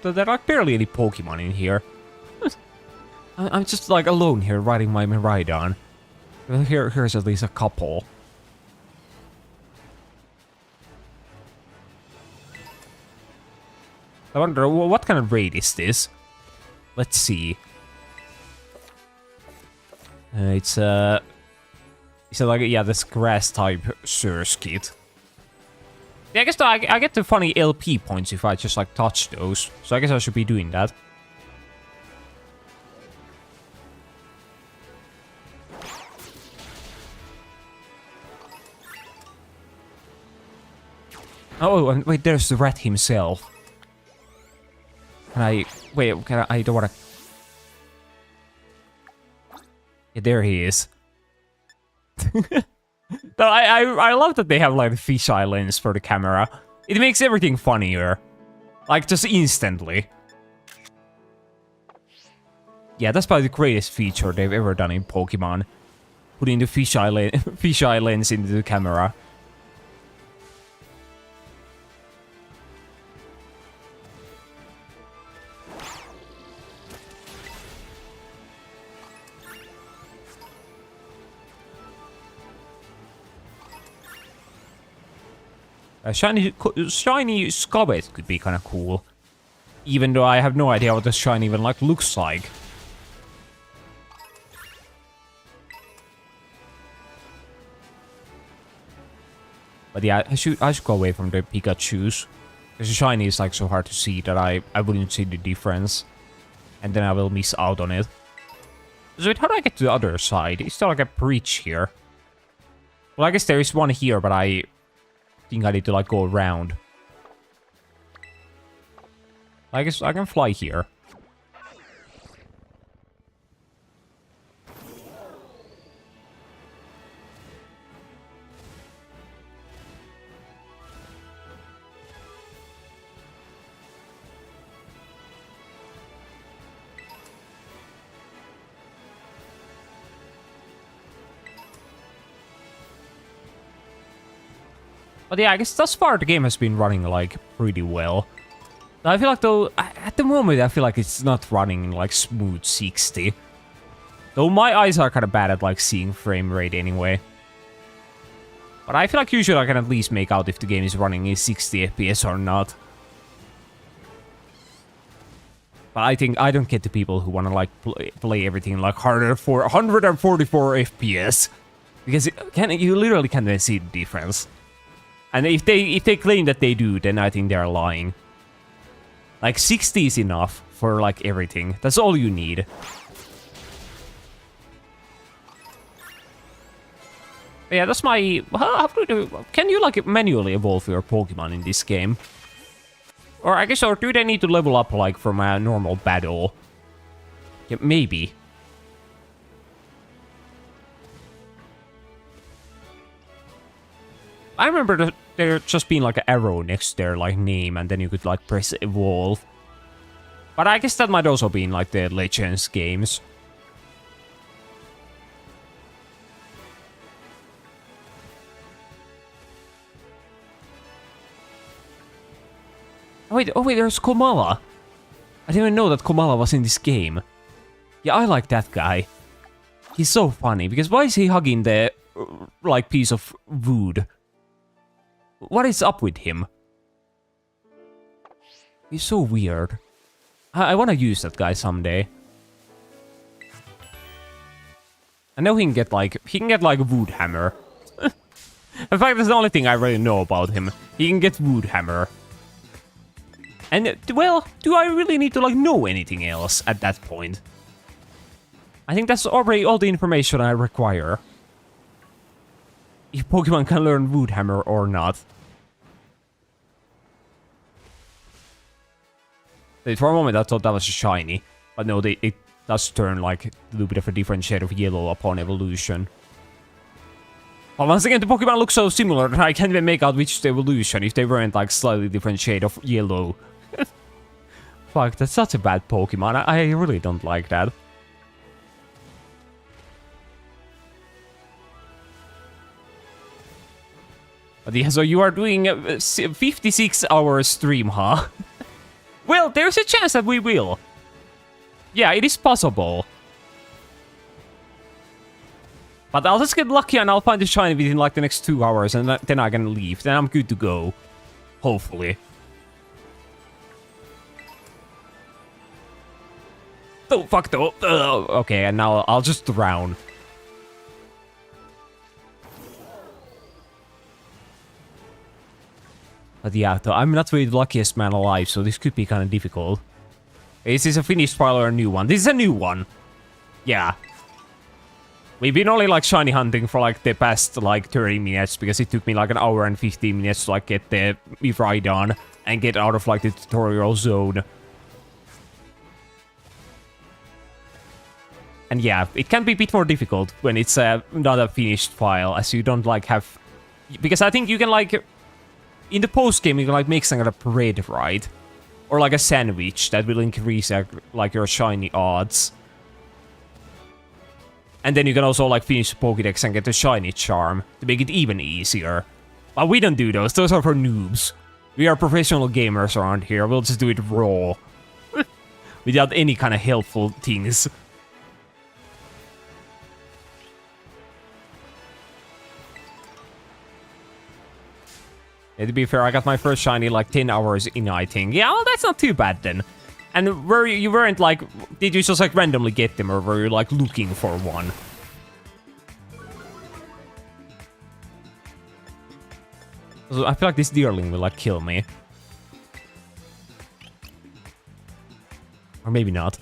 [SPEAKER 1] There are like barely any Pokemon in here. I'm just like alone here riding my Miraidon. Here's at least a couple. I wonder what kind of raid is this? Let's see. It's like, yeah, this grass type Surskit. Yeah, I guess I get the funny LP points if I just like touch those. So I guess I should be doing that. Oh, and wait, there's the rat himself. Can I... Wait, can I don't wanna... Yeah, there he is. No, I love that they have like the fisheye lens for the camera. It makes everything funnier. Like, just instantly. Yeah, that's probably the greatest feature they've ever done in Pokemon. Putting the fisheye lens into the camera. A shiny Scobbit could be kind of cool. Even though I have no idea what the shiny even like looks like. But yeah, I should go away from the Pikachus. Because the shiny is like so hard to see that I wouldn't see the difference. And then I will miss out on it. So how do I get to the other side? Is there like a breach here? Well, I guess there is one here, but I think I need to like go around. I guess I can fly here. But yeah, I guess thus far the game has been running like pretty well. I feel like though, at the moment I feel like it's not running like smooth 60. Though my eyes are kind of bad at like seeing frame rate anyway. But I feel like usually I can at least make out if the game is running in 60 FPS or not. But I think I don't get the people who want to like play everything like harder for 144 FPS. Because you literally can't even see the difference. And if they claim that they do, then I think they're lying. Like 60 is enough for like everything. That's all you need. But yeah, that's my... Can you like manually evolve your Pokemon in this game? Or I guess, or do they need to level up like from a normal battle? Yeah, maybe. I remember there just being like an arrow next to their like name, and then you could like press evolve. But I guess that might also be in like the Legends games. Oh wait, there's Komala. I didn't even know that Komala was in this game. Yeah, I like that guy. He's so funny, because why is he hugging the like piece of wood? What is up with him? He's so weird. I want to use that guy someday. I know he can get like a wood hammer. In fact, that's the only thing I really know about him. He can get wood hammer. And well, do I really need to like know anything else at that point? I think that's already all the information I require. If Pokemon can learn wood hammer or not. For a moment I thought that was shiny, but no, it does turn like a little bit of a different shade of yellow upon evolution. But once again, the Pokemon look so similar that I can't even make out which is the evolution if they weren't like slightly different shade of yellow. Fuck, that's such a bad Pokemon. I really don't like that. But yeah, so you are doing a 56-hour stream, huh? Well, there's a chance that we will. Yeah, it is possible. But I'll just get lucky and I'll find the shiny within like the next 2 hours and then I can leave. Then I'm good to go. Hopefully. Oh, fuck though. Okay, and now I'll just drown. But yeah, I'm not really the luckiest man alive, so this could be kind of difficult. Is this a finished file or a new one? This is a new one. Yeah. We've been only like shiny hunting for like the past like 30 minutes because it took me like an hour and 15 minutes to like get the ride on and get out of like the tutorial zone. And yeah, it can be a bit more difficult when it's not a finished file, as you don't like have... Because I think you can like... In the post-game, you can like make some kind of bread, right? Or like a sandwich that will increase like your shiny odds. And then you can also like finish the Pokédex and get the shiny charm to make it even easier. But we don't do those. Those are for noobs. We are professional gamers around here. We'll just do it raw. Without any kind of helpful things. Yeah, to be fair, I got my first shiny like 10 hours in, I think. Yeah, well, that's not too bad then. And were you weren't like... Did you just like randomly get them, or were you like looking for one? So I feel like this Deerling will like kill me. Or maybe not.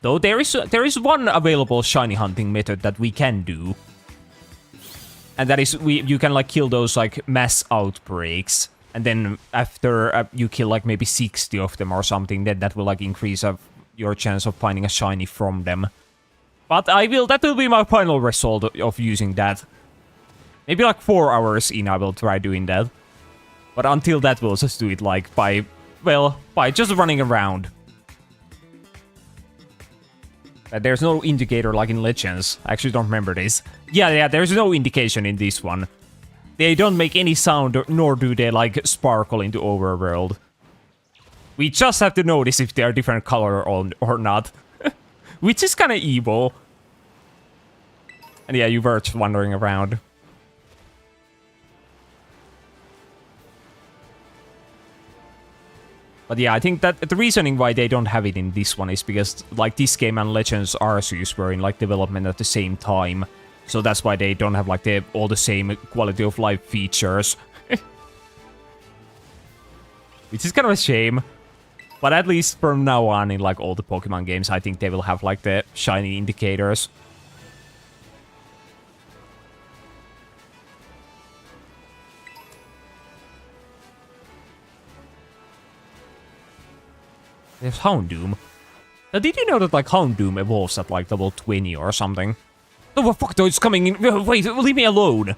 [SPEAKER 1] Though there is one available shiny hunting method that we can do. And that is, you can like kill those like mass outbreaks. And then after you kill like maybe 60 of them or something, then that will like increase your chance of finding a shiny from them. But that will be my final result of using that. Maybe like 4 hours in I will try doing that. But until that, we'll just do it like by just running around. There's no indicator like in Legends. I actually don't remember this. Yeah, there's no indication in this one. They don't make any sound, nor do they like sparkle into overworld. We just have to notice if they are different color or not. Which is kind of evil. And yeah, you were just wandering around. But yeah, I think that the reasoning why they don't have it in this one is because like this game and Legends Arceus were in like development at the same time. So that's why they don't have like all the same quality of life features. Which is kind of a shame. But at least from now on in like all the Pokemon games, I think they will have like the shiny indicators. There's Houndoom. Now, did you know that like Houndoom evolves at like level 20 or something? Oh fuck, though, it's coming in. Wait, leave me alone.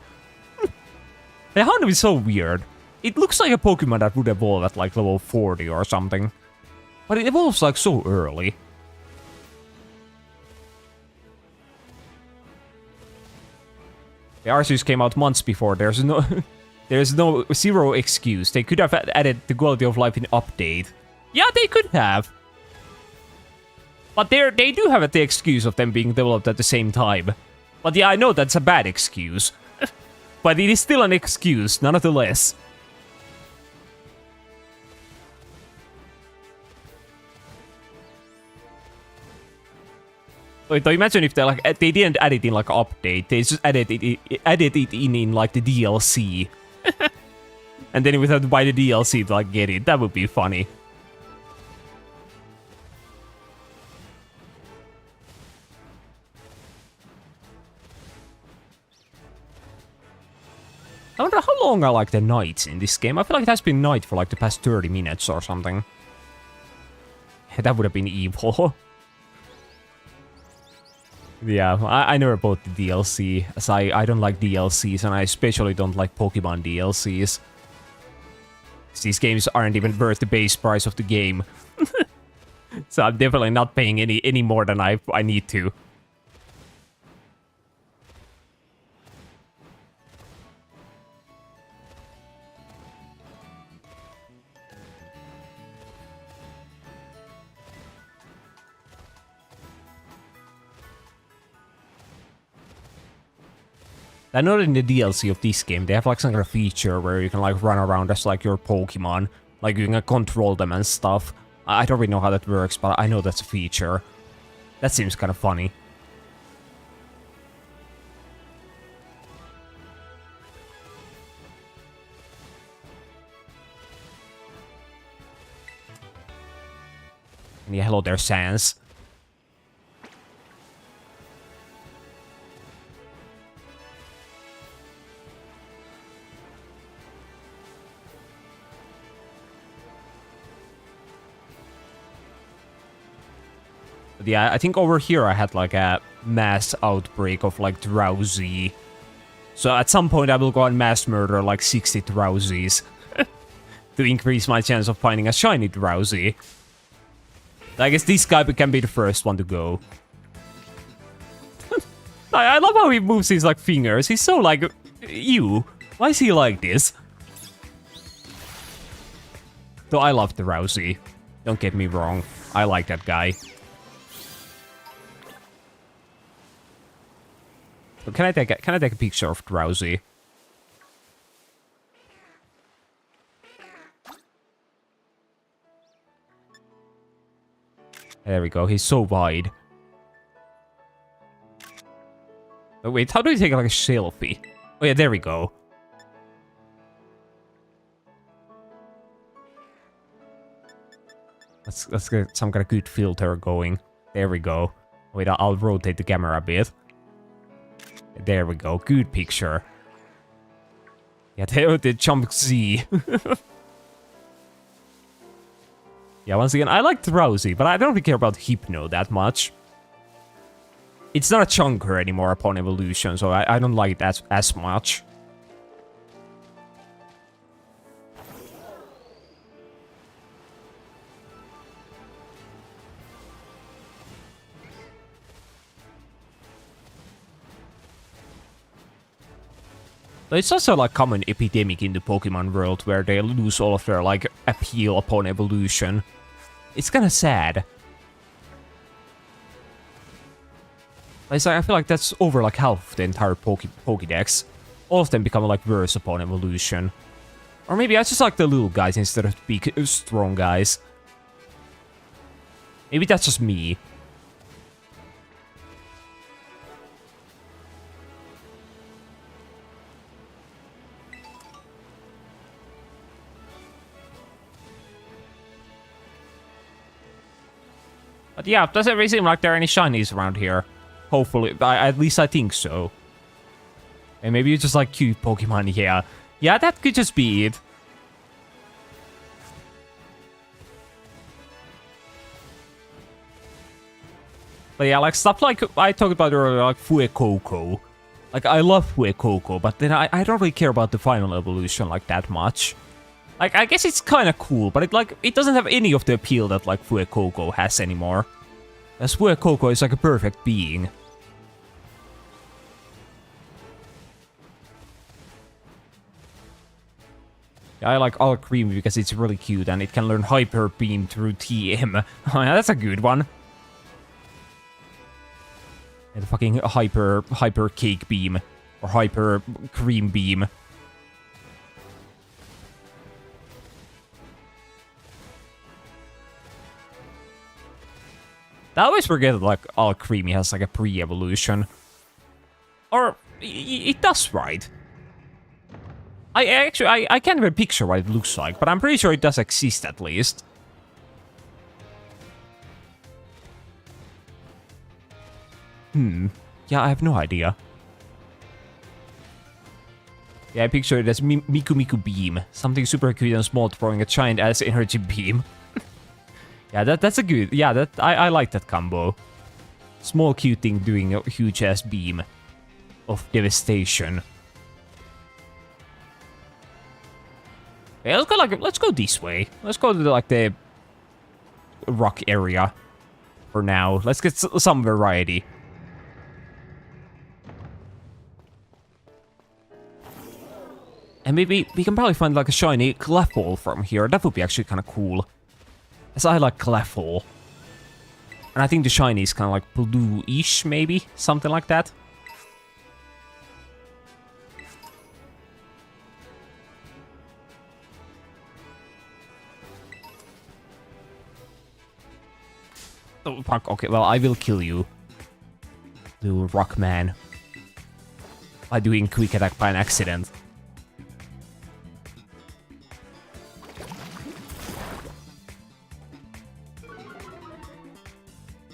[SPEAKER 1] The Houndoom is so weird. It looks like a Pokemon that would evolve at like level 40 or something. But it evolves like so early. The Arceus came out months before. There's no zero excuse. They could have added the quality of life in update. Yeah, they could have. But they do have the excuse of them being developed at the same time. But yeah, I know that's a bad excuse. But it is still an excuse, nonetheless. Wait, imagine if they didn't add it in like update. They just added it in like the DLC. And then we have to buy the DLC to like get it. That would be funny. I wonder how long are like the nights in this game. I feel like it has been night for like the past 30 minutes or something. That would have been evil. Yeah, I never bought the DLC, as I don't like DLCs, and I especially don't like Pokemon DLCs. These games aren't even worth the base price of the game. So I'm definitely not paying any more than I need to. I know that in the DLC of this game, they have like some kind of feature where you can like run around as like your Pokemon. Like you can control them and stuff. I don't really know how that works, but I know that's a feature. That seems kind of funny. And yeah, hello there, Sans. But yeah, I think over here I had like a mass outbreak of like drowsy. So at some point I will go and mass murder like 60 drowsies to increase my chance of finding a shiny drowsy. I guess this guy can be the first one to go. I love how he moves his like fingers. He's so like, ew. Why is he like this? Though I love drowsy. Don't get me wrong. I like that guy. Can I take a picture of Drowsy? There we go. He's so wide. Oh, wait, how do you take like a selfie? Oh yeah, there we go. Let's get some kind of good filter going. There we go. Wait, I'll rotate the camera a bit. There we go. Good picture. Yeah, the jump Z. Yeah, once again, I like Drowsy, but I don't really care about Hypno that much. It's not a chunker anymore upon evolution, so I don't like it as much. But it's also like common epidemic in the Pokemon world where they lose all of their like appeal upon evolution. It's kind of sad. I feel like that's over like half of the entire Pokédex. All of them become like worse upon evolution. Or maybe I just like the little guys instead of big, strong guys. Maybe that's just me. But yeah, it doesn't really seem like there are any shinies around here. Hopefully, at least I think so. And maybe you just like cute Pokemon, yeah. Yeah, that could just be it. But yeah, like stuff like I talked about earlier, like Fuecoco. Like, I love Fuecoco, but then I don't really care about the final evolution like that much. Like, I guess it's kind of cool, but it doesn't have any of the appeal that, like, Fuecoco has anymore. As Fuecoco is, like, a perfect being. Yeah, I like Alcremie because it's really cute and it can learn Hyper Beam through TM. Oh, yeah, that's a good one. And fucking Hyper Cake Beam. Or Hyper Cream Beam. I always forget that, like, Alcremie has, like, a pre-evolution. Or, it does, right? I can't even picture what it looks like, but I'm pretty sure it does exist, at least. Yeah, I have no idea. Yeah, I picture it as Miku Miku Beam. Something super cute and small throwing a giant ass energy beam. Yeah, that's a good... Yeah, I like that combo. Small cute thing doing a huge ass beam of devastation. Yeah, let's go this way. Let's go to the rock area for now. Let's get some variety. And maybe we can probably find like a shiny Clefable from here. That would be actually kind of cool. As I like Clefable. And I think the shiny is kind of like blue-ish, maybe? Something like that. Oh, fuck. Okay, well, I will kill you. Little rock man. By doing quick attack by an accident.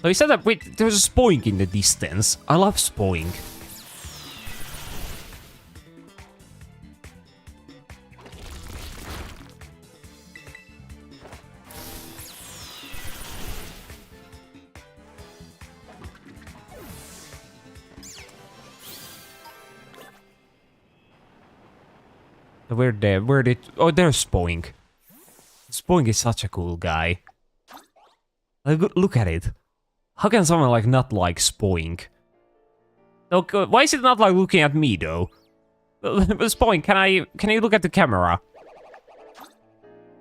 [SPEAKER 1] So he said that, wait, there's a Spoink in the distance. I love Spoink. Where did... Oh, there's Spoink. Spoink is such a cool guy. Like, look at it. How can someone like not like Spoink? Okay, why is it not like looking at me though? Spoink, can you look at the camera?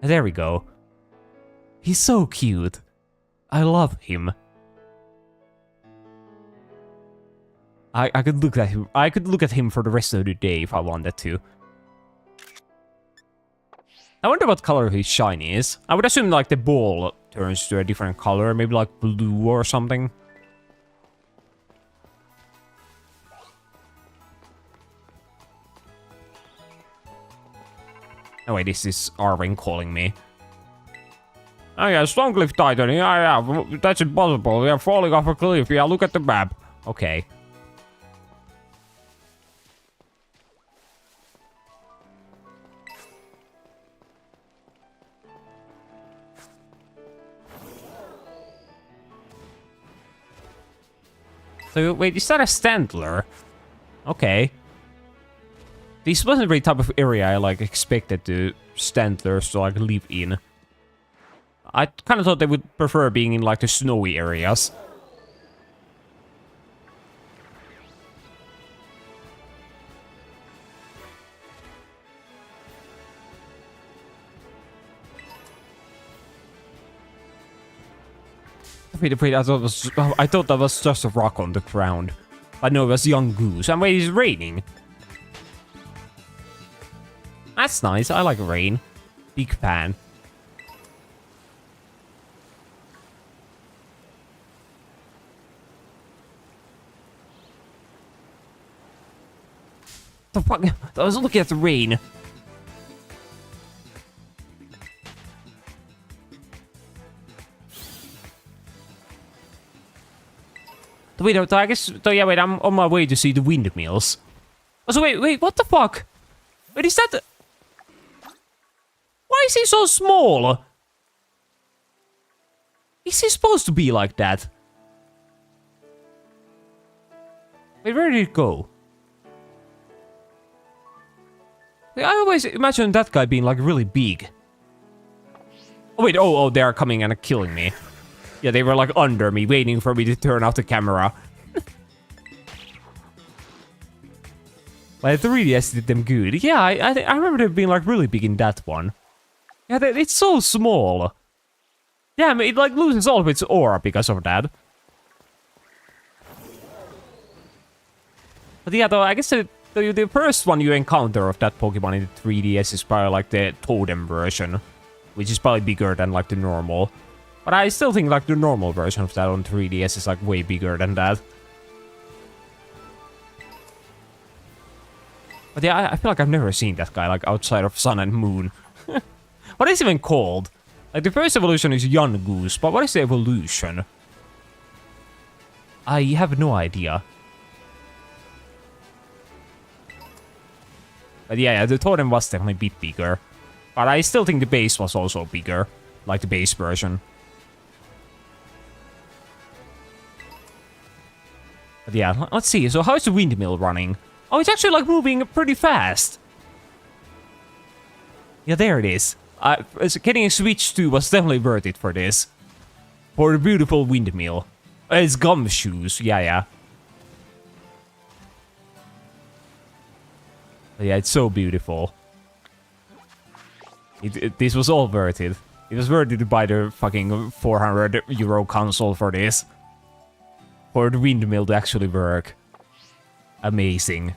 [SPEAKER 1] There we go. He's so cute. I love him. I could look at him. I could look at him for the rest of the day if I wanted to. I wonder what color his shiny is. I would assume like the ball turns to a different color, maybe like blue or something. Oh wait, this is Arvin calling me. Oh yeah, Stonecliff Titan, yeah, that's impossible. We are falling off a cliff, yeah, look at the map. Okay. So, wait, is that a Standler? Okay. This wasn't really the type of area I, like, expected the Standlers to, like, live in. I kind of thought they would prefer being in, like, the snowy areas. Wait, I thought that was just a rock on the ground. But no, it was young goose. And wait, it's raining. That's nice, I like rain. Big fan. The fuck? I was looking at the rain. Wait, I guess... So yeah, wait, I'm on my way to see the windmills. Oh, so wait, what the fuck? Wait, is that... Why is he so small? Is he supposed to be like that? Wait, where did it go? I always imagine that guy being, like, really big. Oh, wait, oh, they are coming and killing me. Yeah, they were, like, under me, waiting for me to turn off the camera. But the 3DS did them good. Yeah, I remember them being, like, really big in that one. Yeah, it's so small. Yeah, I mean, it, like, loses all of its aura because of that. But yeah, though, I guess the first one you encounter of that Pokemon in the 3DS is probably, like, the Totem version. Which is probably bigger than, like, the normal. But I still think, like, the normal version of that on 3DS is, like, way bigger than that. But yeah, I feel like I've never seen that guy, like, outside of Sun and Moon. What is it even called? Like, the first evolution is Yungoos, but what is the evolution? I have no idea. But yeah, the totem was definitely a bit bigger. But I still think the base was also bigger. Like the base version. But yeah, let's see. So how is the windmill running? Oh, it's actually like moving pretty fast. Yeah, there it is. Getting a Switch 2 was definitely worth it for this. For the beautiful windmill. It's gumshoes, yeah. But yeah, it's so beautiful. This was all worth it. It was worth it to buy the fucking €400 console for this. For the windmill to actually work. Amazing.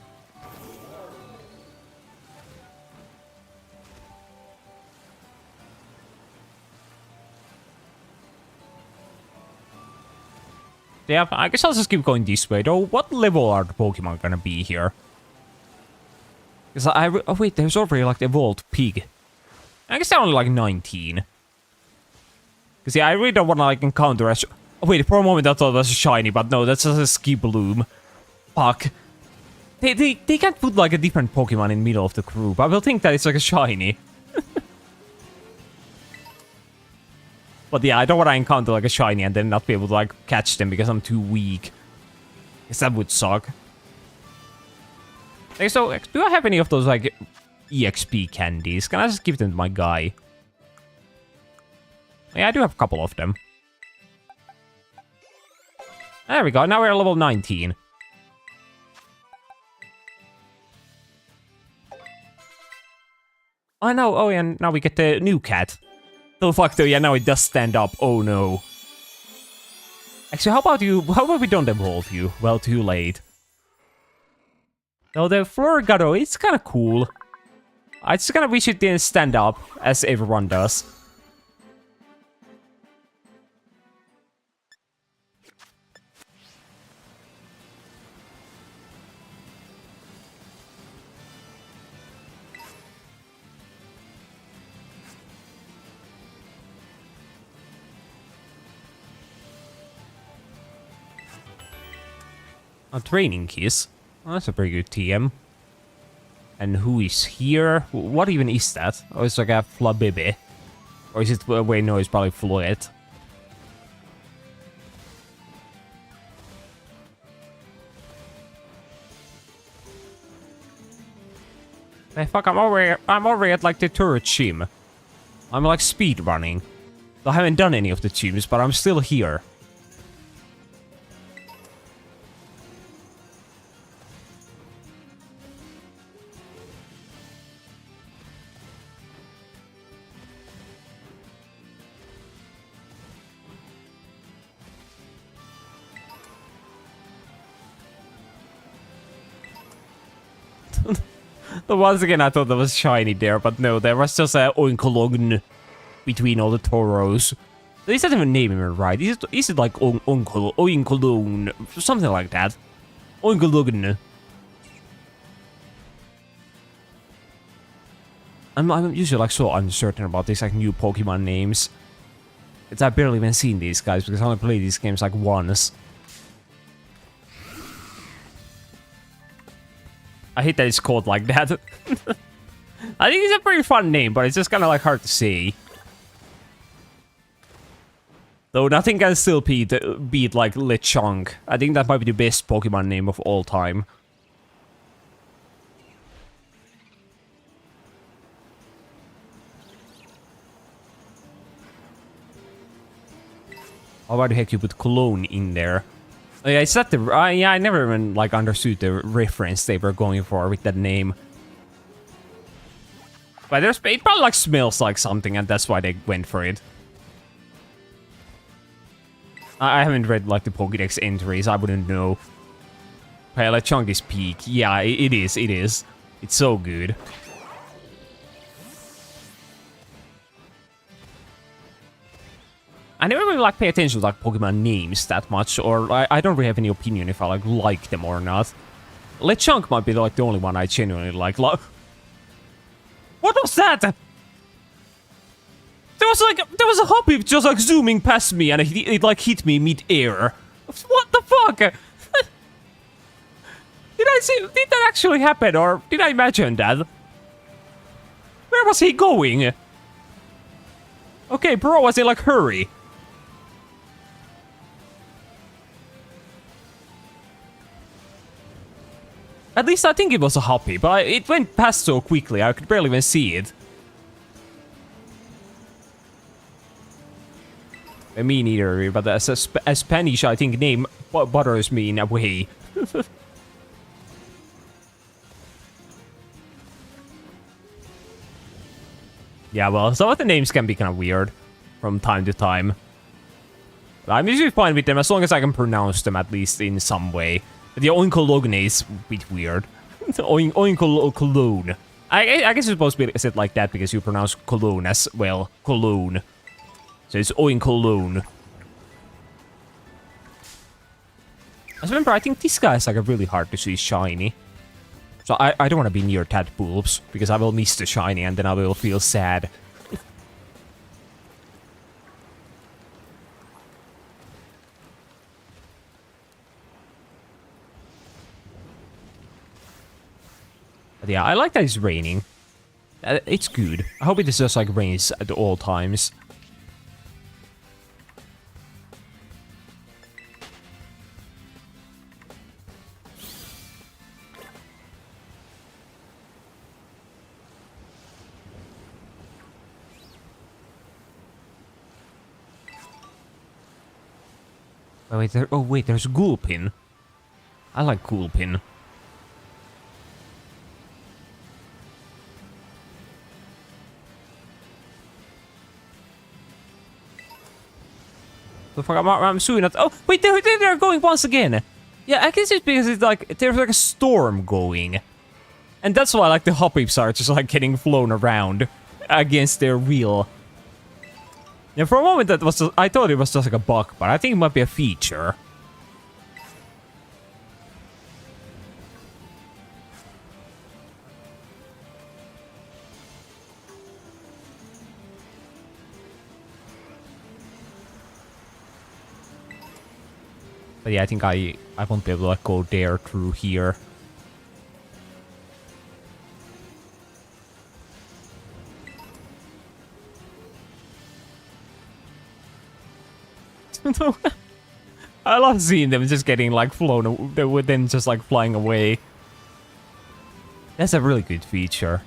[SPEAKER 1] Yeah, I guess I'll just keep going this way, though. What level are the Pokemon gonna be here? Because oh wait, there's already like the evolved pig. I guess they're only like 19. Because yeah, I really don't want to like encounter a... Oh wait, for a moment I thought it was a shiny, but no, that's just a Skibloom. Fuck. They can't put like a different Pokemon in the middle of the group. I will think that it's like a shiny. But yeah, I don't want to encounter like a shiny and then not be able to like catch them because I'm too weak. Guess that would suck. Okay, so do I have any of those like EXP candies? Can I just give them to my guy? Yeah, I do have a couple of them. There we go, now we're at level 19. Oh no, oh yeah, now we get the new cat. Oh fuck though, yeah, now it does stand up, oh no. Actually, how about we don't evolve you? Well, too late. No, the Florigado, it's kinda cool. I just kinda wish it didn't stand up, as everyone does. A training kiss. Oh, that's a pretty good TM. And who is here? What even is that? Oh, it's like a Flabébé. Or is it... Wait, no, it's probably Floette. Hey, fuck, I'm already at, like, the third gym. I'm, like, speed running. I haven't done any of the gyms, but I'm still here. So once again, I thought there was shiny there, but no, there was just a Oinkologn between all the Tauros. Is that even name even right? Is it like Oinkologn? Something like that. Oinkologn. I'm usually like so uncertain about these like new Pokemon names. I've barely even seen these guys because I only played these games like once. I hate that it's called like that. I think it's a pretty fun name, but it's just kind of like hard to say. Though nothing can still beat like Lechonk. I think that might be the best Pokemon name of all time. Why the heck you put clone in there? Yeah, is that the... yeah, I never even, like, understood the reference they were going for with that name. But it probably, like, smells like something, and that's why they went for it. I haven't read, like, the Pokédex entries, I wouldn't know. Okay, like, Chunk is peak. Yeah, it is. It's so good. I never really like pay attention to like Pokemon names that much, or I don't really have any opinion if I like them or not. Lechonk might be like the only one I genuinely like. What was that? There was a hoppy just like zooming past me, and it like hit me mid-air. What the fuck? Did that actually happen, or did I imagine that? Where was he going? Okay, bro, was he like, hurry? At least I think it was a hoppy, but it went past so quickly, I could barely even see it. Me neither, but as a Spanish, I think, name bothers me in a way. Yeah, well, some of the names can be kind of weird from time to time. But I'm usually fine with them as long as I can pronounce them at least in some way. But the Oinkologne is a bit weird. Oinkologne. I guess it's supposed to be said like that because you pronounce Cologne as well. Cologne. So it's Oinkologne. I remember, I think this guy is like a really hard to see shiny. So I don't want to be near tadpoles, because I will miss the shiny and then I will feel sad. But yeah, I like that it's raining. It's good. I hope it just like rains at all times. Oh wait, there's Gulpin. I like Gulpin. The fuck, I'm suing at. Oh wait, they're going once again. Yeah, I guess it's because it's like there's like a storm going, and that's why like the hoppies are just like getting flown around against their wheel. Yeah, for a moment that was just, I thought it was just like a bug, but I think it might be a feature. But yeah, I think I won't be able to like go there through here. I love seeing them just getting like flown with them just like flying away. That's a really good feature.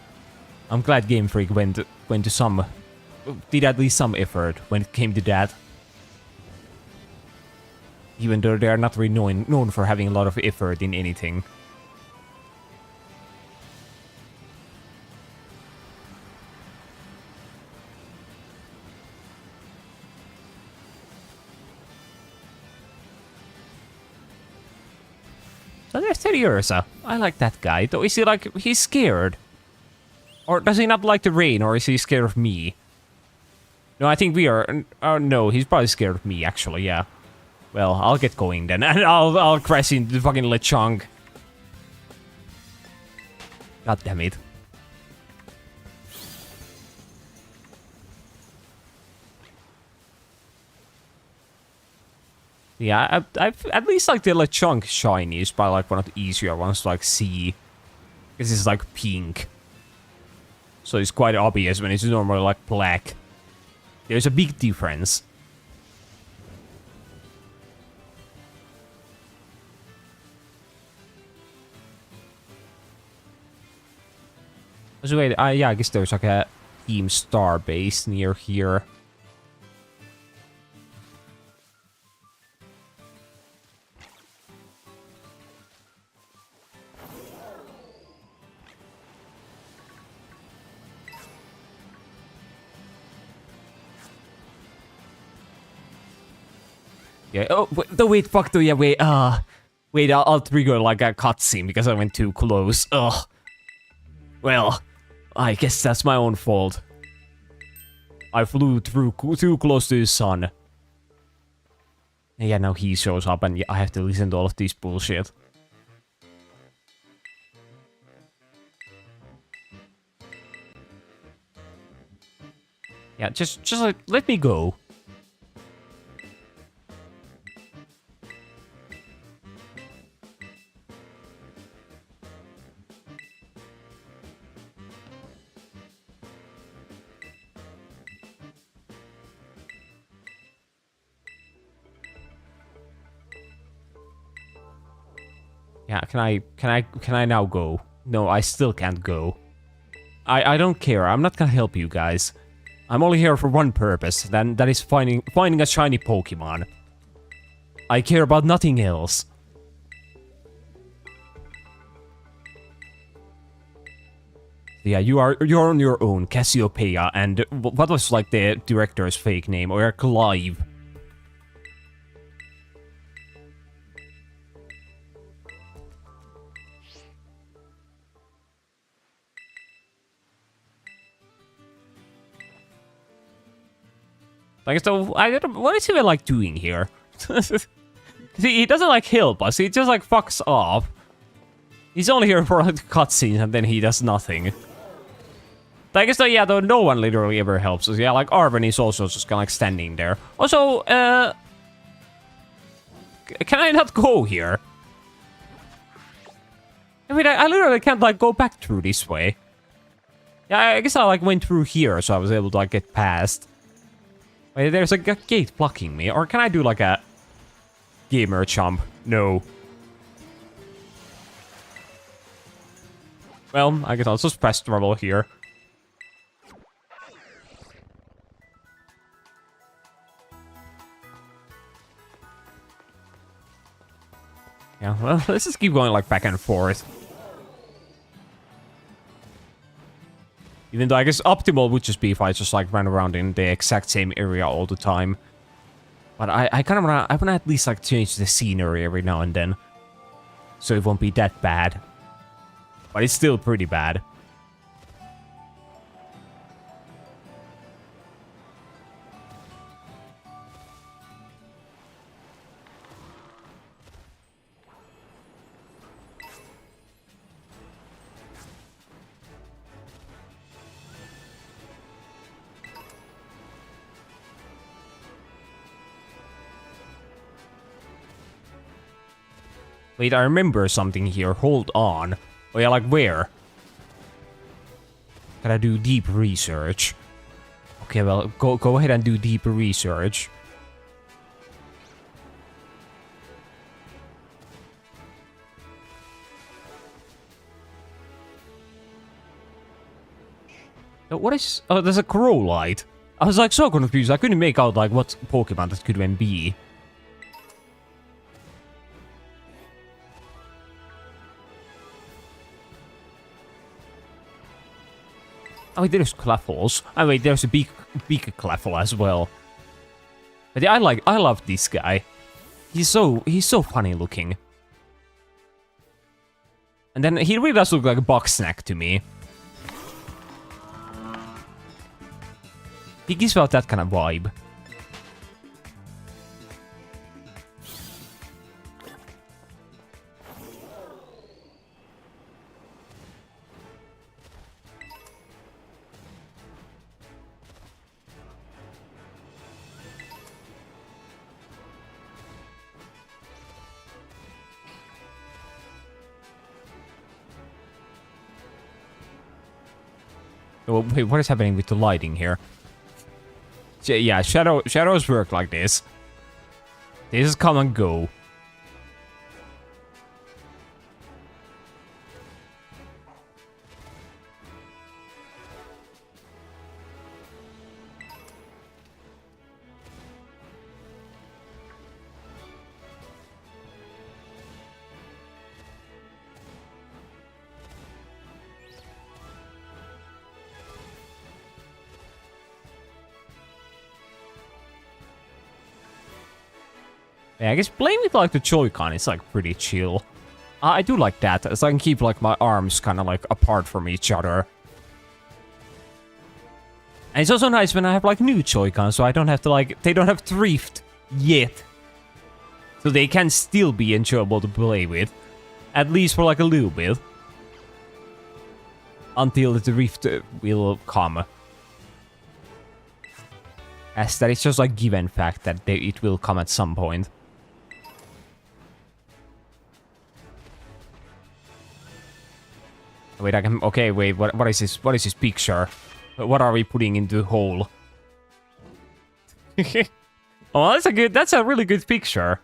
[SPEAKER 1] I'm glad Game Freak went to some, did at least some effort when it came to that. Even though they are not really known for having a lot of effort in anything. So there's Teddiursa. I like that guy. Though is he like, he's scared? Or does he not like the rain, or is he scared of me? No, I think we are. Oh no, he's probably scared of me actually, yeah. Well, I'll get going then, and I'll crash into the fucking Lechonk. God damn it. Yeah, I've at least like the Lechonk shiny is probably like one of the easier ones to like see. Because it's like pink. So it's quite obvious when it's normally like black. There's a big difference. So wait, yeah, I guess there's like a Team Star base near here. Yeah, oh, wait, fuck, yeah, wait, wait, I'll trigger like a cutscene because I went too close, ugh. Well, I guess that's my own fault. I flew through too close to the sun. And yeah, now he shows up and I have to listen to all of this bullshit. Yeah, just like, let me go. Yeah, can I now go? No, I still can't go. I don't care. I'm not gonna help you guys. I'm only here for one purpose, then that is finding a shiny Pokemon. I care about nothing else. Yeah, you're on your own, Cassiopeia, and what was like the director's fake name? Or Clive. Like, so, I don't, what is he even, like, doing here? See, he doesn't, like, help us, he just, like, fucks off. He's only here for, like, cutscenes, and then he does nothing. I guess, though, yeah, though, no one literally ever helps us. Yeah, like, Arven is also just kind of, like, standing there. Also, can I not go here? I mean, I literally can't, like, go back through this way. Yeah, I guess I, like, went through here, so I was able to, like, get past. Wait, there's a gate blocking me. Or can I do like a gamer chomp? No. Well, I guess I'll just press trouble here. Yeah, well, let's just keep going like back and forth. Even though I guess optimal would just be if I just like ran around in the exact same area all the time. But I kind of wanna at least like change the scenery every now and then. So it won't be that bad. But it's still pretty bad. Wait, I remember something here. Hold on. Oh yeah, like where? Can I do deep research? Okay, well, go ahead and do deep research. What is... Oh, there's a Crowlite. I was like so confused. I couldn't make out like what Pokemon that could even be. Oh wait, there's Clefals. Oh wait, there's a big Clefal as well. But yeah, I love this guy. He's so funny looking. And then he really does look like a box snack to me. He gives out that kind of vibe. Oh, wait, what is happening with the lighting here? Yeah, shadows work like this. They just come and go. Yeah, I guess playing with like the Joy-Con is like pretty chill. I do like that, as I can keep like my arms kind of like apart from each other. And it's also nice when I have like new Joy-Cons, so I don't have to like, they don't have drift yet. So they can still be enjoyable to play with. At least for like a little bit. Until the drift will come. As that is just like given fact that it will come at some point. Wait, I can... Okay, wait, what is this? What is this picture? What are we putting into the hole? Oh, that's a really good picture.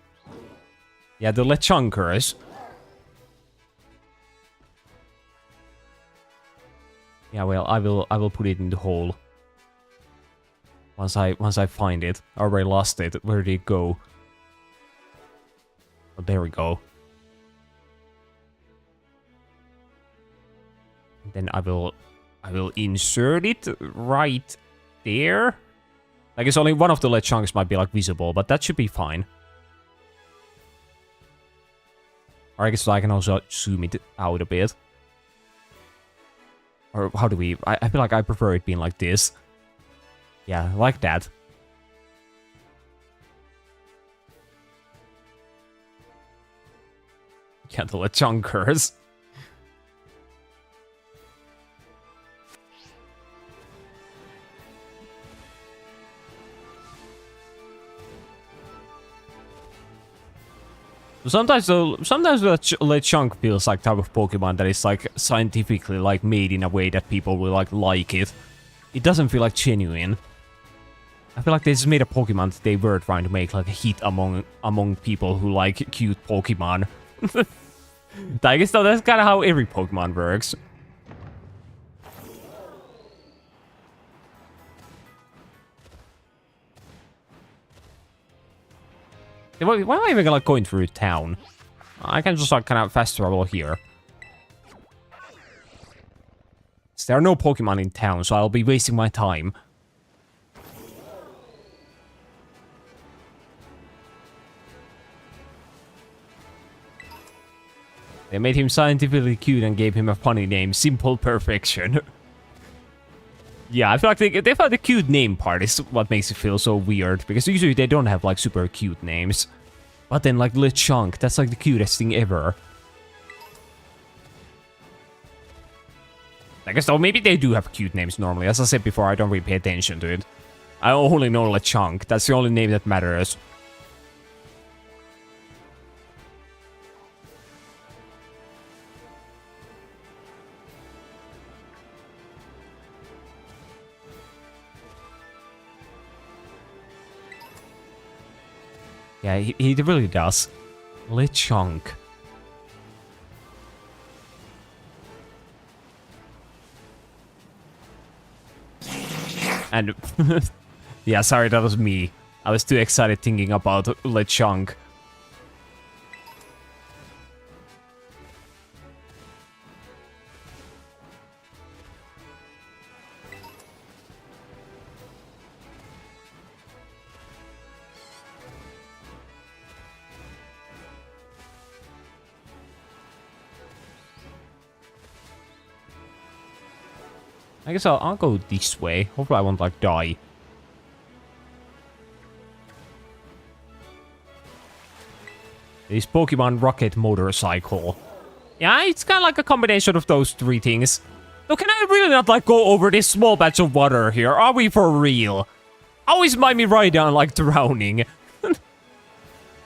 [SPEAKER 1] Yeah, the Lechunkers. Yeah, well, I will put it in the hole. Once I find it. I already lost it. Where did it go? Oh, there we go. Then I will insert it right there. I guess only one of the lead chunks might be like visible, but that should be fine. Or I guess I can also zoom it out a bit. Or how do we... I feel like I prefer it being like this. Yeah, like that. Yeah, the lead chunkers. Sometimes the lead chunk feels like type of Pokemon that is like scientifically like made in a way that people will like it. It doesn't feel like genuine. I feel like they just made a Pokemon that they were trying to make like a hit among people who like cute Pokemon. I guess though that's kind of how every Pokemon works. Why am I even like going through town? I can just like kind of fast travel here. There are no Pokemon in town, so I'll be wasting my time. They made him scientifically cute and gave him a funny name, Simple Perfection. Yeah, I feel like they thought the cute name part is what makes it feel so weird, because usually they don't have like super cute names. But then like Lechonk, that's like the cutest thing ever. I guess though maybe they do have cute names normally. As I said before, I don't really pay attention to it. I only know Lechonk, that's the only name that matters. Yeah, he really does. Lechonk. And... yeah, sorry, that was me. I was too excited thinking about Lechonk. I guess I'll go this way. Hopefully I won't, like, die. This Pokemon Rocket Motorcycle. Yeah, it's kind of like a combination of those three things. So can I really not, like, go over this small patch of water here? Are we for real? Always mind me right down, like, drowning.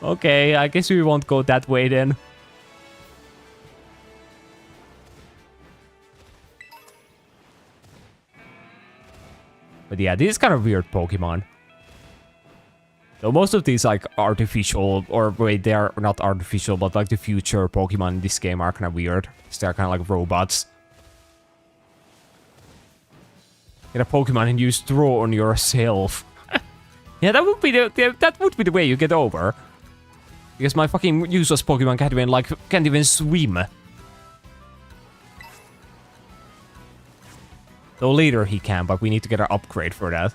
[SPEAKER 1] Okay, I guess we won't go that way then. But yeah, this is kind of weird Pokemon. So most of these like artificial, or wait, they are not artificial, but like the future Pokemon in this game are kind of weird. They're kind of like robots. Get a Pokemon and use throw on yourself. Yeah, that would be the way you get over. Because my fucking useless Pokemon can't even swim. Though later he can, but we need to get an upgrade for that.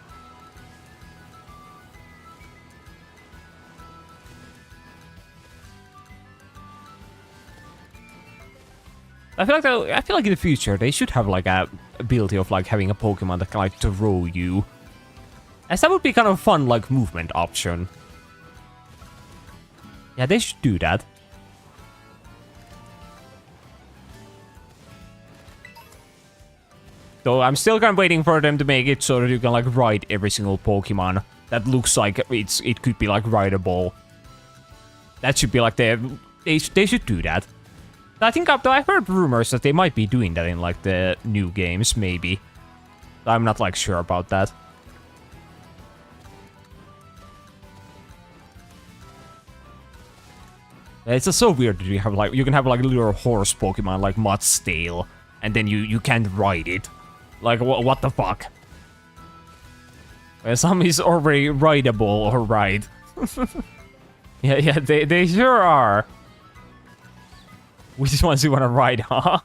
[SPEAKER 1] I feel like in the future they should have like a ability of like having a Pokemon that can like throw you. As that would be kind of a fun like movement option. Yeah, they should do that. So I'm still kind of waiting for them to make it so that you can like ride every single Pokemon that looks like it could be like rideable. That should be like they should do that. I think I've heard rumors that they might be doing that in like the new games, maybe. I'm not like sure about that. It's just so weird that you can have like a little horse Pokemon like Mudsdale, and then you can't ride it. Like, what the fuck? Well, some is already rideable, alright. yeah, they sure are. Which ones you wanna ride, huh?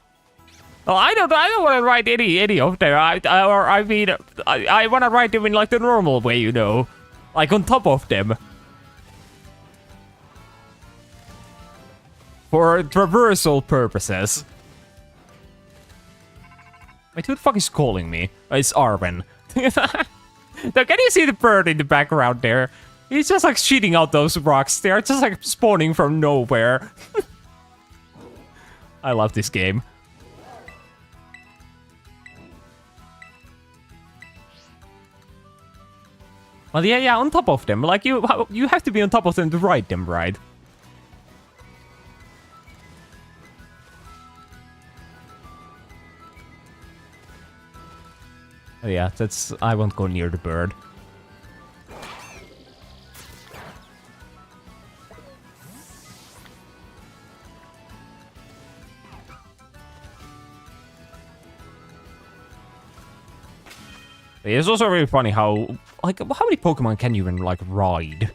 [SPEAKER 1] Well, I don't wanna ride any of them. I mean, I wanna ride them in like the normal way, you know, like on top of them, for traversal purposes. Wait, who the fuck is calling me? Oh, it's Arwen. Now, can you see the bird in the background there? He's just like shooting out those rocks. They're just like spawning from nowhere. I love this game. Well, yeah, on top of them. Like, you have to be on top of them to ride them, right? Oh, yeah, I won't go near the bird. It's also really funny how many Pokemon can you even, like, ride?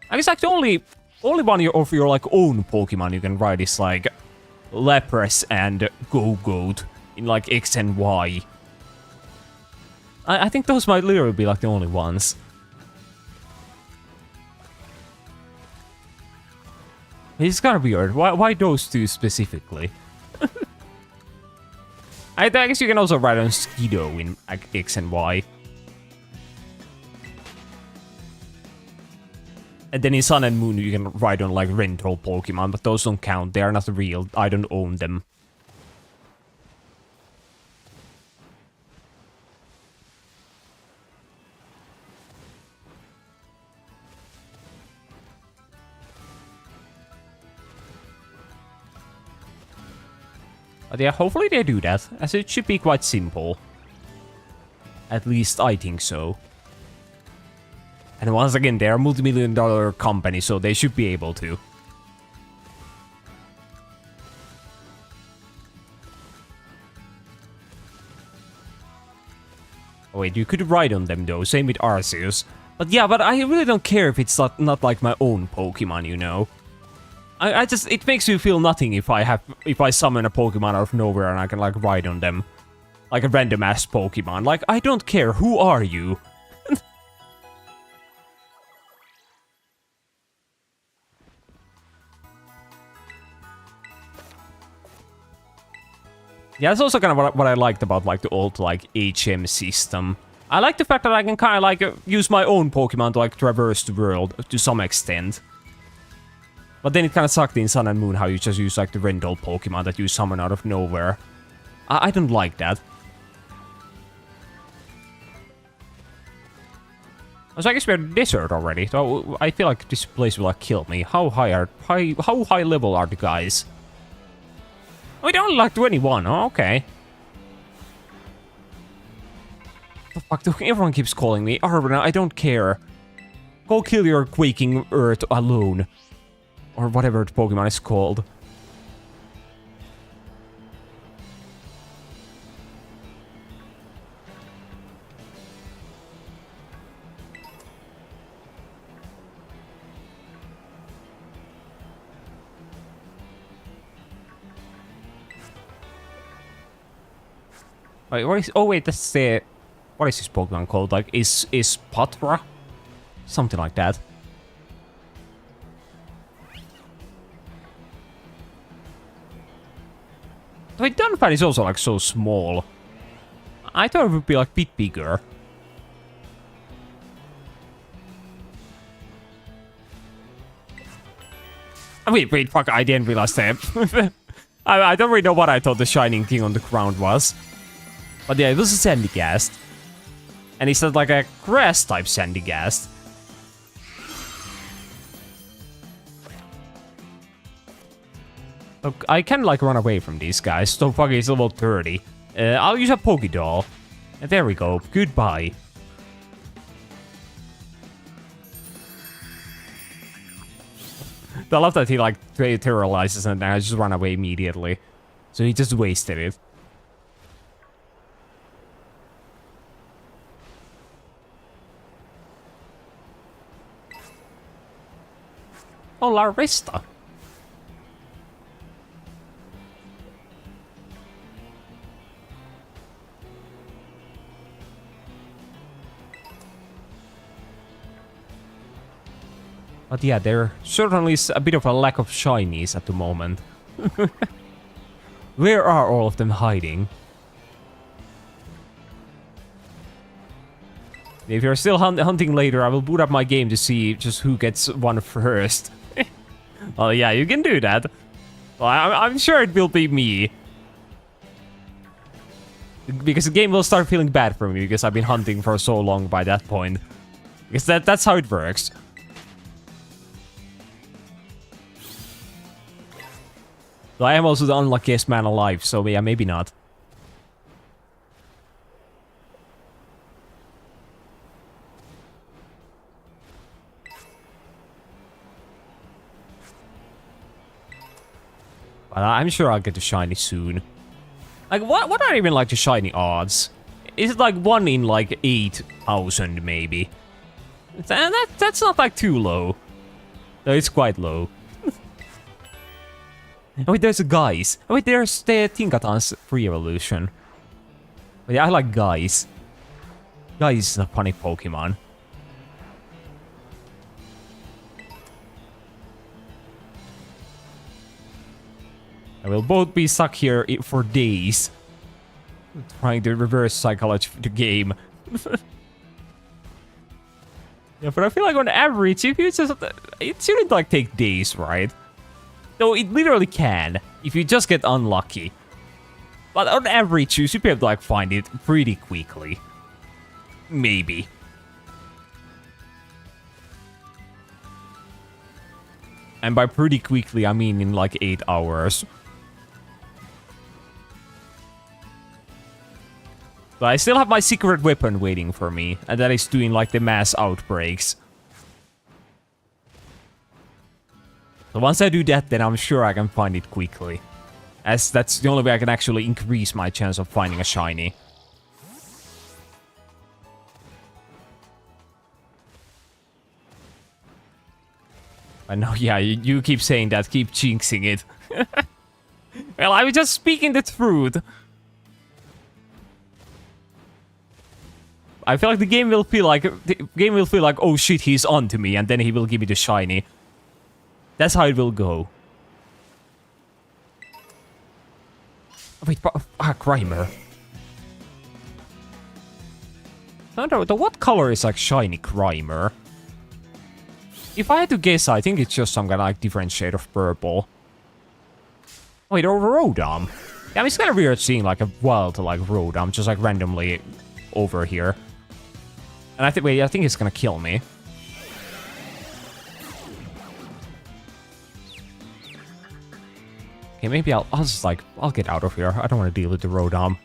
[SPEAKER 1] I guess, like, the only one of your, like, own Pokemon you can ride is, like, Lapras and Go-Goat in, like, X and Y. I think those might literally be, like, the only ones. It's kind of weird. Why those two specifically? I guess you can also ride on Skido in X and Y. And then in Sun and Moon you can ride on like rental Pokemon, but those don't count. They are not real. I don't own them. But yeah, hopefully they do that, as it should be quite simple. At least I think so. And once again, they're a multi-million-dollar company, so they should be able to. Oh wait, you could ride on them though, same with Arceus. But yeah, but I really don't care if it's not like my own Pokemon, you know? I just, it makes me feel nothing if I summon a Pokemon out of nowhere and I can like ride on them. Like a random ass Pokemon. Like, I don't care, who are you? Yeah, that's also kind of what I liked about like the old like HM system. I like the fact that I can kind of like use my own Pokemon to like traverse the world to some extent. But then it kind of sucked in Sun and Moon how you just use like the rental Pokemon that you summon out of nowhere. I don't like that. So I guess we're in the desert already, so I feel like this place will like kill me. How high level are the guys? Oh, they're only like 21, oh, okay. The fuck, everyone keeps calling me. Arwen, I don't care. Go kill your quaking earth alone. Or whatever the Pokemon is called. Wait, what is... Oh wait, that's the... What is this Pokemon called? Like, is Patra? Something like that. Wait, Dunfan is also like so small. I thought it would be like a bit bigger. Wait, fuck, I didn't realize that. I don't really know what I thought the shining thing on the ground was. But yeah, it was a Sandygast. And he said like a grass type Sandygast. Look, I can like run away from these guys. So fuck, he's level 30. I'll use a Pokédoll. And there we go. Goodbye. I love that he like terrorizes and then I just run away immediately. So he just wasted it. Oh, Larvesta. But yeah, there certainly is a bit of a lack of shinies at the moment. Where are all of them hiding? If you're still hunting later, I will boot up my game to see just who gets one first. Well, yeah, you can do that. Well, I'm sure it will be me. Because the game will start feeling bad for me because I've been hunting for so long by that point. Because that's how it works. So I am also the unluckiest man alive, so yeah, maybe not. But I'm sure I'll get the shiny soon. Like, what are even like the shiny odds? Is it like 1 in like 8,000 maybe? That's not like too low. No, it's quite low. Oh wait, there's a Guys. Oh wait, there's the Tinkaton's free evolution. But yeah, I like Guys. Guys is a funny Pokemon. I will both be stuck here for days. Trying to reverse psychology of the game. Yeah, but I feel like on average, if you just... It shouldn't like take days, right? No, it literally can, if you just get unlucky. But on average, you should be able to like find it pretty quickly. Maybe. And by pretty quickly, I mean in like 8 hours. But I still have my secret weapon waiting for me, and that is doing like the mass outbreaks. So once I do that, then I'm sure I can find it quickly. As that's the only way I can actually increase my chance of finding a shiny. I know, yeah, you keep saying that, keep jinxing it. Well, I was just speaking the truth. I feel like the game will feel like oh shit, he's on to me, and then he will give me the shiny. That's how it will go. Oh, wait, Grimer. I don't know, what color is like shiny Grimer? If I had to guess, I think it's just some kind of like different shade of purple. Wait, or Rodom. Yeah, I mean, it's kind of weird seeing like a wild like Rodom just like randomly over here. And I think, wait, I think it's gonna kill me. Okay, maybe I'll just like, I'll get out of here. I don't want to deal with the Rodom.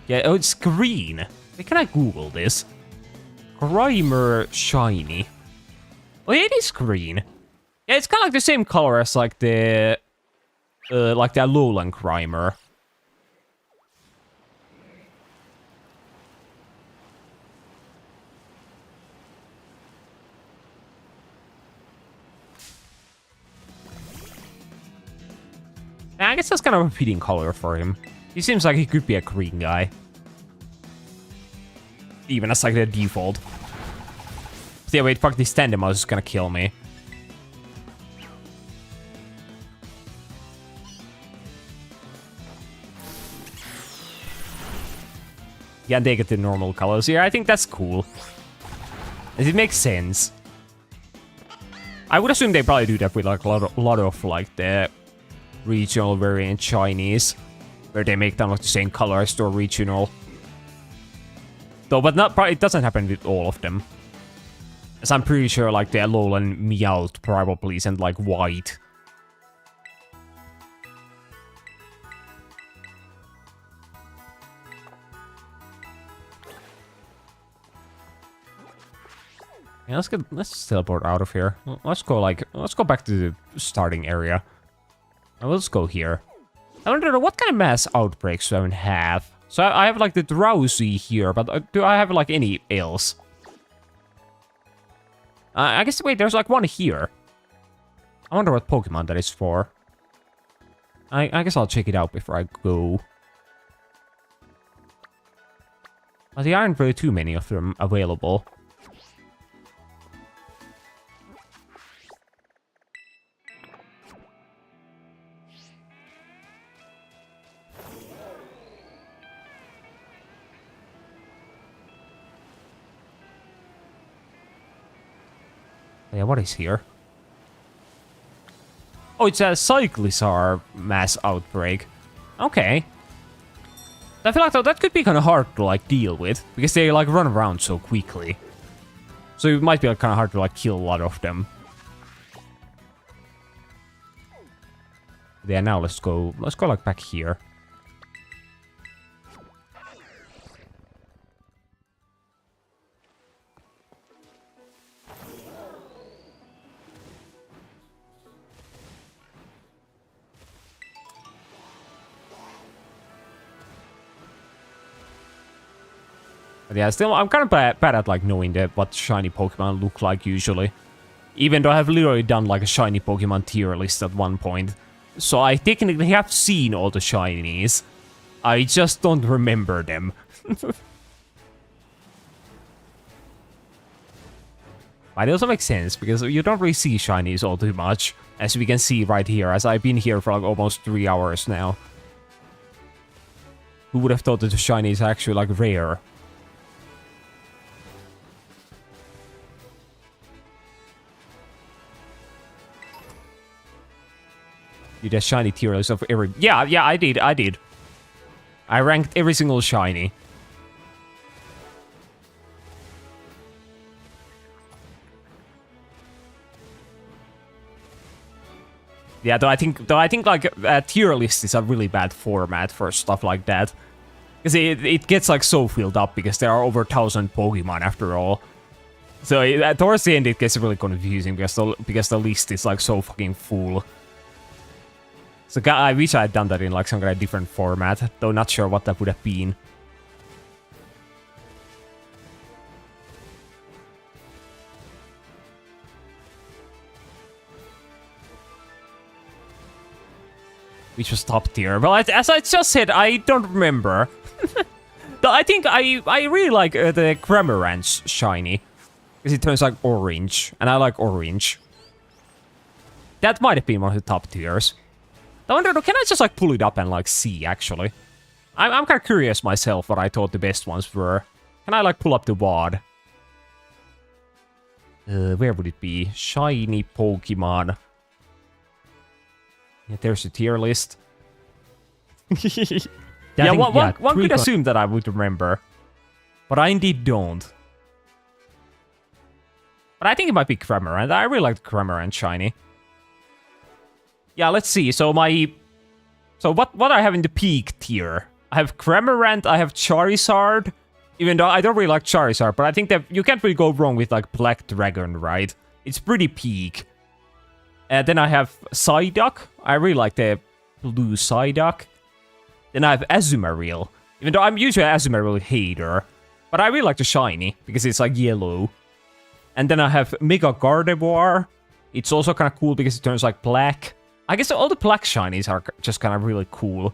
[SPEAKER 1] Yeah, oh, it's green. Wait, can I Google this? Grimer shiny. Oh, yeah, it is green. Yeah, it's kind of like the same color as like the Alolan Grimer. I guess that's kind of a fitting color for him. He seems like he could be a green guy. Even as like the default. Yeah, wait, fuck, this Tandem is gonna kill me. Yeah, they get the normal colors here. I think that's cool. It makes sense. I would assume they probably do that with like a lot of like the regional variant Chinese, where they make them like the same color as the original. Though, but not probably, it doesn't happen with all of them. As I'm pretty sure like the Alolan Meowth probably isn't like white. Yeah, let's teleport out of here. Let's go back to the starting area. And let's go here. I don't know what kind of mass outbreaks do I have. So I have like the Drowsy here, but do I have like any else? I guess, wait, there's like one here. I wonder what Pokemon that is for. I guess I'll check it out before I go. But there aren't really too many of them available. Yeah, what is here? Oh, it's a Cyclizar mass outbreak. Okay. I feel like that could be kind of hard to like deal with because they like run around so quickly. So it might be like, kind of hard to like kill a lot of them. Yeah, now let's go like back here. But yeah, still, I'm kind of bad at like knowing what shiny Pokemon look like usually. Even though I have literally done like a shiny Pokemon tier list at one point. So I technically have seen all the shinies. I just don't remember them. But it also makes sense, because you don't really see shinies all too much. As we can see right here, as I've been here for like almost 3 hours now. Who would have thought that the shinies are actually like rare? You did a shiny tier list of every... Yeah, I did. I ranked every single shiny. Yeah, though I think like tier list is a really bad format for stuff like that. Because it gets like so filled up because there are over 1,000 Pokemon after all. So towards the end it gets really confusing because the list is like so fucking full. So I wish I had done that in like some kind of different format, though not sure what that would have been. Which was top tier. Well, as I just said, I don't remember. Though I think I really like the Cramorant's shiny. Because it turns like orange, and I like orange. That might have been one of the top tiers. I wonder, can I just like pull it up and like see, actually? I'm kind of curious myself what I thought the best ones were. Can I like pull up the WAD? Where would it be? Shiny Pokemon. Yeah, there's a tier list. Yeah, one could assume that I would remember. But I indeed don't. But I think it might be Cramorant. I really like the Cramorant shiny. Yeah, let's see. So what I have in the peak tier? I have Cramorant, I have Charizard. Even though I don't really like Charizard, but I think that you can't really go wrong with like Black Dragon, right? It's pretty peak. Then I have Psyduck. I really like the blue Psyduck. Then I have Azumarill. Even though I'm usually an Azumarill hater. But I really like the shiny, because it's like yellow. And then I have Mega Gardevoir. It's also kind of cool because it turns like black. I guess all the black shinies are just kind of really cool.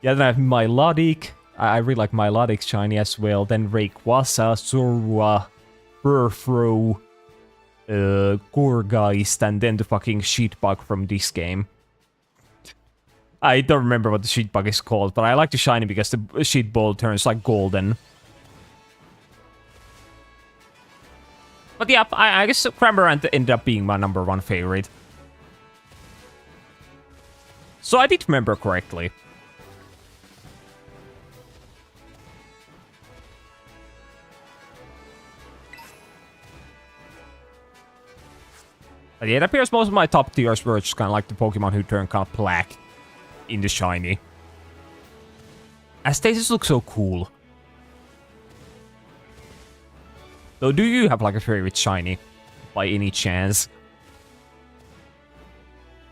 [SPEAKER 1] Yeah, then I have Milotic. I really like Milotic's shiny as well. Then Rayquaza, Zorua, Burfro, Gourgeist, and then the fucking Sheetbug from this game. I don't remember what the Sheetbug is called, but I like the shiny because the Sheet Ball turns like golden. But yeah, I guess Cramorant ended up being my #1 favorite. So I did remember correctly. But yeah, it appears most of my top tiers were just kind of like the Pokemon who turn kind of black in the shiny. Astasis looks so cool. Though, do you have like a favorite shiny, by any chance?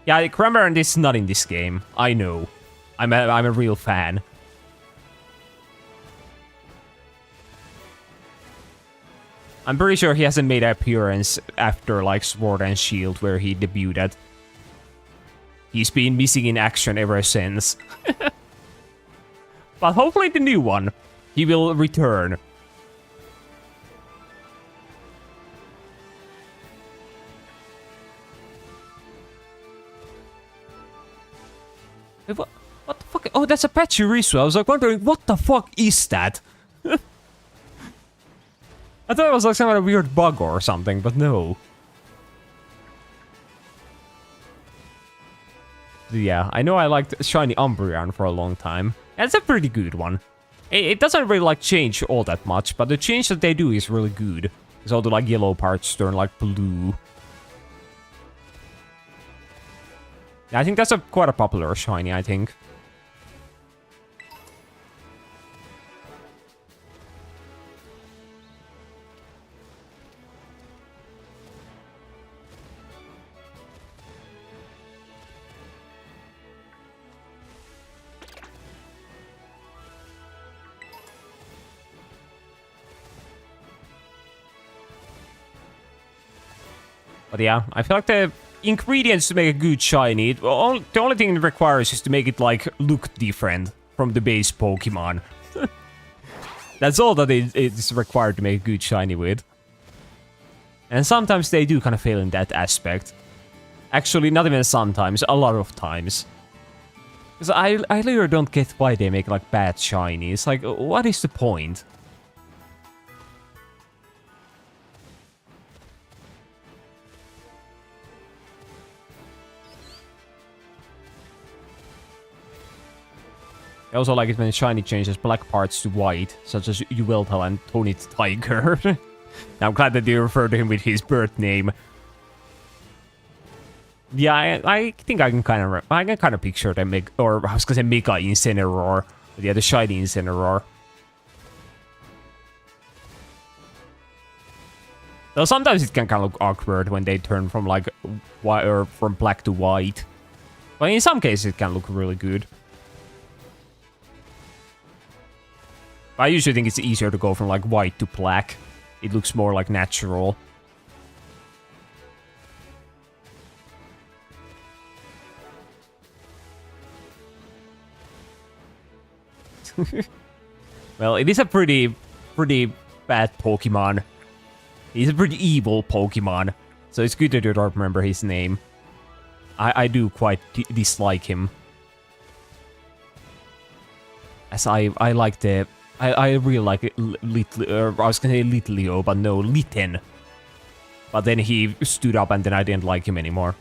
[SPEAKER 1] Yeah, Cramorant is not in this game. I know. I'm a real fan. I'm pretty sure he hasn't made an appearance after like Sword and Shield where he debuted. He's been missing in action ever since. But hopefully the new one, he will return. Wait, what the fuck? Oh, that's a Pachirisu. I was like wondering, what the fuck is that? I thought it was like some kind of weird bug or something, but no. Yeah, I know I liked Shiny Umbreon for a long time. That's a pretty good one. It doesn't really like change all that much, but the change that they do is really good. Because all the like yellow parts turn like blue. Yeah, I think that's quite a popular Shiny, I think. But yeah, I feel like the ingredients to make a good shiny, the only thing it requires is to make it like look different from the base Pokemon. That's all that it's required to make a good shiny with. And sometimes they do kind of fail in that aspect. Actually, not even sometimes, a lot of times. Because I literally don't get why they make like bad shinies. Like, what is the point? I also like it when shiny changes black parts to white, such as Yveltal and Tonit Tiger. I'm glad that you refer to him with his birth name. Yeah, I think I can kind of picture them make, or I was gonna say Mega Incineroar. But yeah, the shiny Incineroar. Though sometimes it can kind of look awkward when they turn from like white or from black to white. But in some cases it can look really good. I usually think it's easier to go from like white to black. It looks more like natural. Well, it is a pretty bad Pokemon. He's a pretty evil Pokemon. So it's good that you don't remember his name. I do quite dislike him. As I like the... I really like it, I was gonna say Litleo, but no, Litten. But then he stood up and then I didn't like him anymore.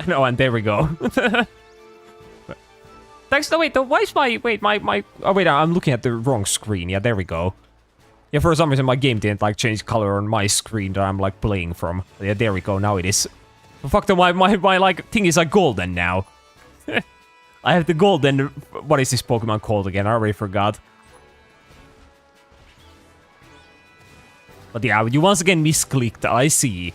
[SPEAKER 1] No, and there we go. Thanks, no wait, why is my... Oh wait, I'm looking at the wrong screen. Yeah, there we go. Yeah, for some reason my game didn't like change color on my screen that I'm like playing from. But yeah, there we go, now it is. The fuck, my like thing is like golden now. I have the golden... What is this Pokemon called again? I already forgot. But yeah, you once again misclicked, I see.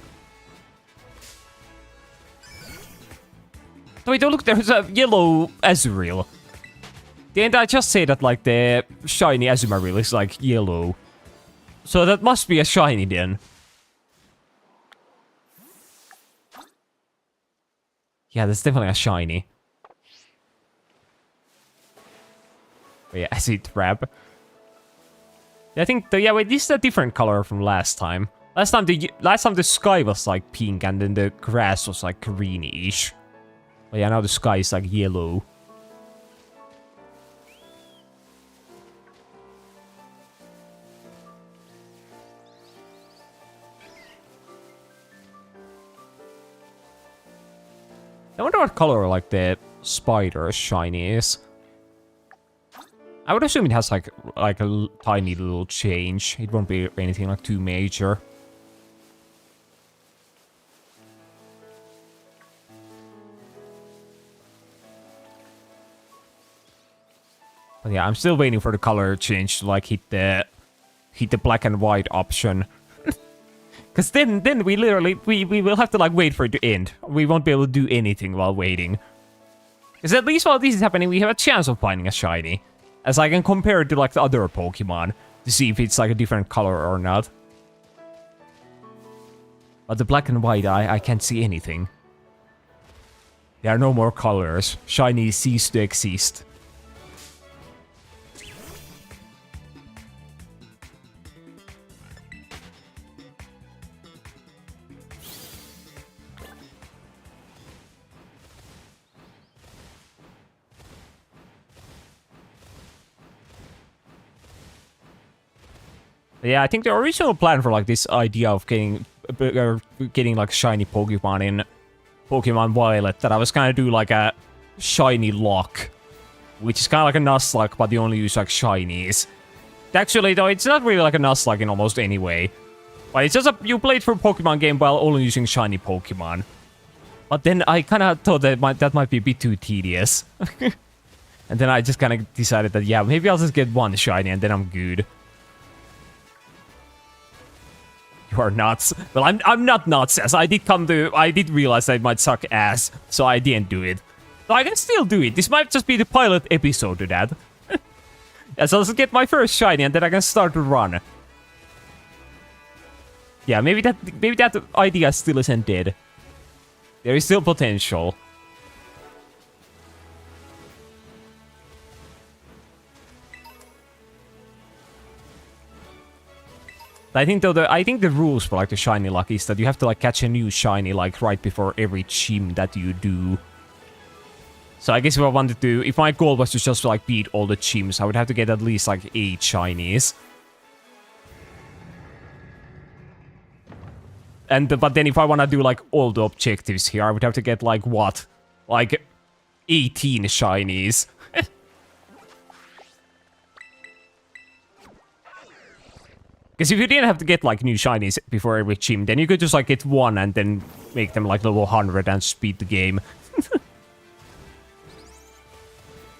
[SPEAKER 1] Wait, oh look, there's a yellow Azurill. Didn't I just say that like the shiny Azumarill is like yellow? So that must be a shiny then. Yeah, that's definitely a shiny. But yeah, Acid Trap. I think yeah, wait, this is a different color from last time. Last time the sky was like pink and then the grass was like greenish. But yeah, now the sky is like yellow. I wonder what color like the spider shiny is. I would assume it has like a tiny little change. It won't be anything like too major. But yeah, I'm still waiting for the color change to like hit the black and white option. Because then we literally, we will have to like wait for it to end. We won't be able to do anything while waiting. Because at least while this is happening, we have a chance of finding a shiny. As I can compare it to like the other Pokemon to see if it's like a different color or not. But the black and white, I can't see anything. There are no more colors. Shiny cease to exist. Yeah, I think the original plan for like this idea of getting like shiny Pokemon in Pokemon Violet, that I was gonna do like a shiny lock, which is kind of like a Nuzlocke, but you only use like shinies. Actually, though, it's not really like a Nuzlocke in almost any way. But it's just you play it for a Pokemon game while only using shiny Pokemon. But then I kind of thought that that might be a bit too tedious. And then I just kind of decided that, yeah, maybe I'll just get one shiny and then I'm good. You are nuts. Well, I'm not nuts, as I did realize that it might suck ass, so I didn't do it. So I can still do it. This might just be the pilot episode to that. Yeah, so let's get my first shiny and then I can start to run. Yeah, maybe that idea still isn't dead. There is still potential. I think though the rules for like the shiny luck is that you have to like catch a new shiny like right before every gym that you do. So I guess if my goal was to just like beat all the gyms, I would have to get at least like 8 shinies. But then if I want to do like all the objectives here, I would have to get like what? Like 18 shinies. Because if you didn't have to get like new shinies before every gym, then you could just like get one and then make them like level 100 and speed the game.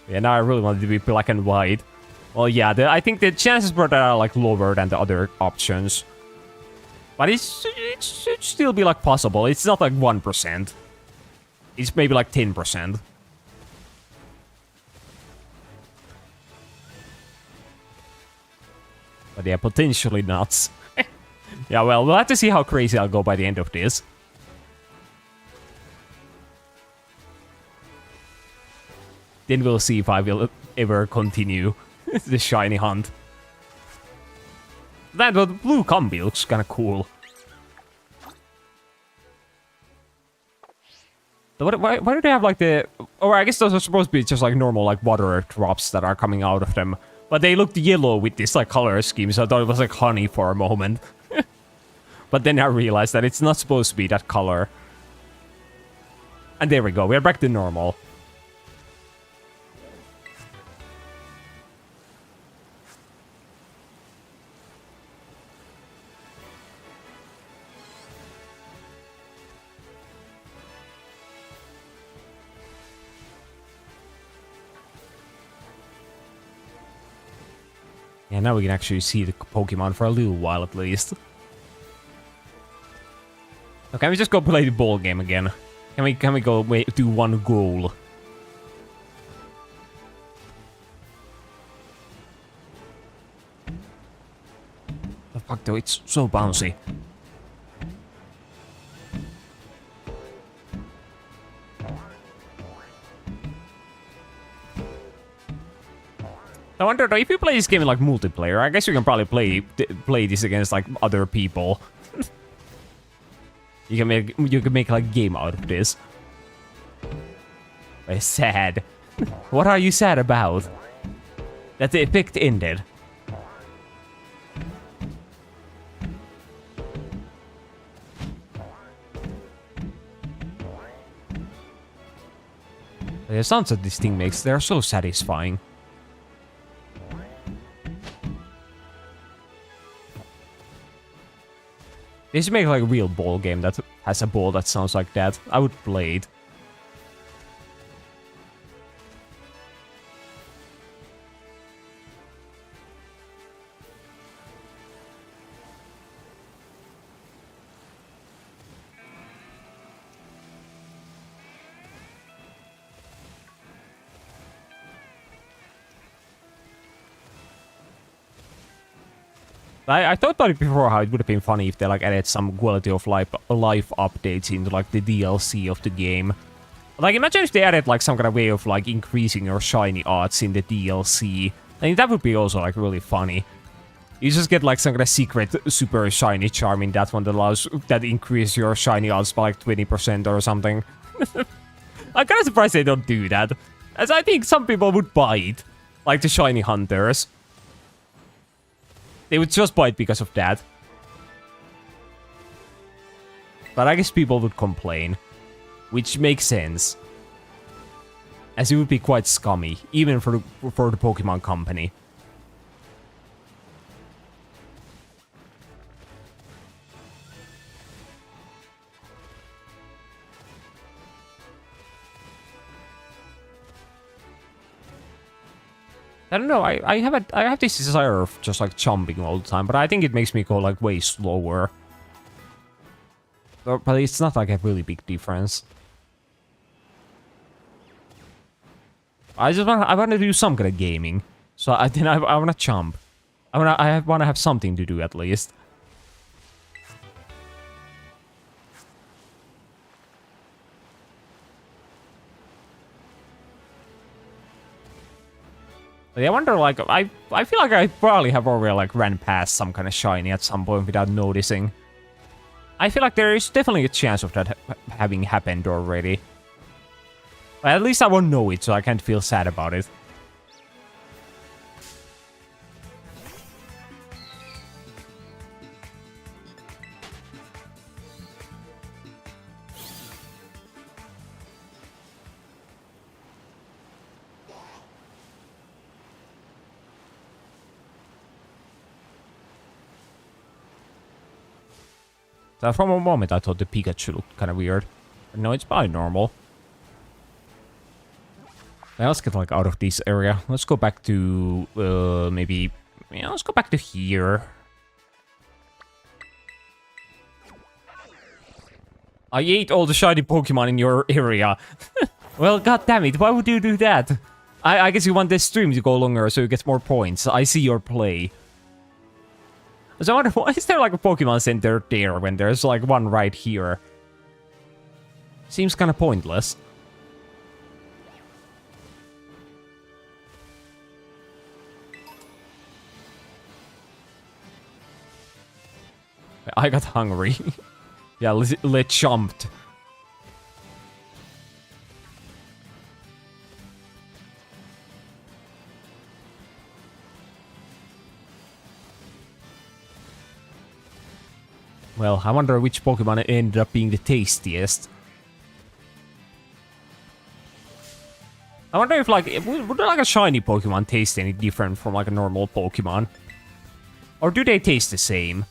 [SPEAKER 1] Yeah, now I really want it to be black and white. Well, yeah, I think the chances for that are like lower than the other options. But it should still be like possible. It's not like 1%. It's maybe like 10%. But yeah, potentially nuts. Yeah, well, we'll have to see how crazy I'll go by the end of this. Then we'll see if I will ever continue the shiny hunt. That blue combi looks kind of cool. Why do they have like the... Or I guess those are supposed to be just like normal like water drops that are coming out of them. But they looked yellow with this like color scheme, so I thought it was like honey for a moment. But then I realized that it's not supposed to be that color. And there we go, we're back to normal. Yeah, now we can actually see the Pokemon for a little while at least. So can we just go play the ball game again? Can we go do one goal? The fuck though, it's so bouncy. I wonder though, if you play this game in like multiplayer, I guess you can probably play this against like other people. You can make like a game out of this. But sad. What are you sad about? That the effect ended. The sounds that this thing makes, they're so satisfying. They should make like a real ball game that has a ball that sounds like that. I would play it. I thought about it before how it would have been funny if they like added some quality of life updates into like the DLC of the game. Like imagine if they added like some kind of way of like increasing your shiny odds in the DLC. I think that would be also like really funny. You just get like some kind of secret super shiny charm in that one that increases your shiny odds by like 20% or something. I'm kind of surprised they don't do that, as I think some people would buy it, like the shiny hunters. They would just buy it because of that. But I guess people would complain, which makes sense, as it would be quite scummy, even for the Pokemon Company. I don't know, I have this desire of just like jumping all the time, but I think it makes me go like way slower. But it's not like a really big difference. I want to do some kind of gaming, so I want to jump. I want to have something to do at least. I wonder, like, I feel like I probably have already, like, ran past some kind of shiny at some point without noticing. I feel like there is definitely a chance of that having happened already. But at least I won't know it, so I can't feel sad about it. So from a moment I thought the Pikachu looked kind of weird. But no, it's probably normal. Now let's get like out of this area. Let's go back to maybe, yeah, let's go back to here. I ate all the shiny Pokemon in your area. Well, god damn it, why would you do that? I guess you want this stream to go longer so you get more points. I see your play. So I wonder, why is there like a Pokemon Center there when there's like one right here? Seems kind of pointless. I got hungry. Yeah, let's jumped. Well, I wonder which Pokemon ended up being the tastiest. I wonder if, like, would like a shiny Pokemon taste any different from, like, a normal Pokemon? Or do they taste the same?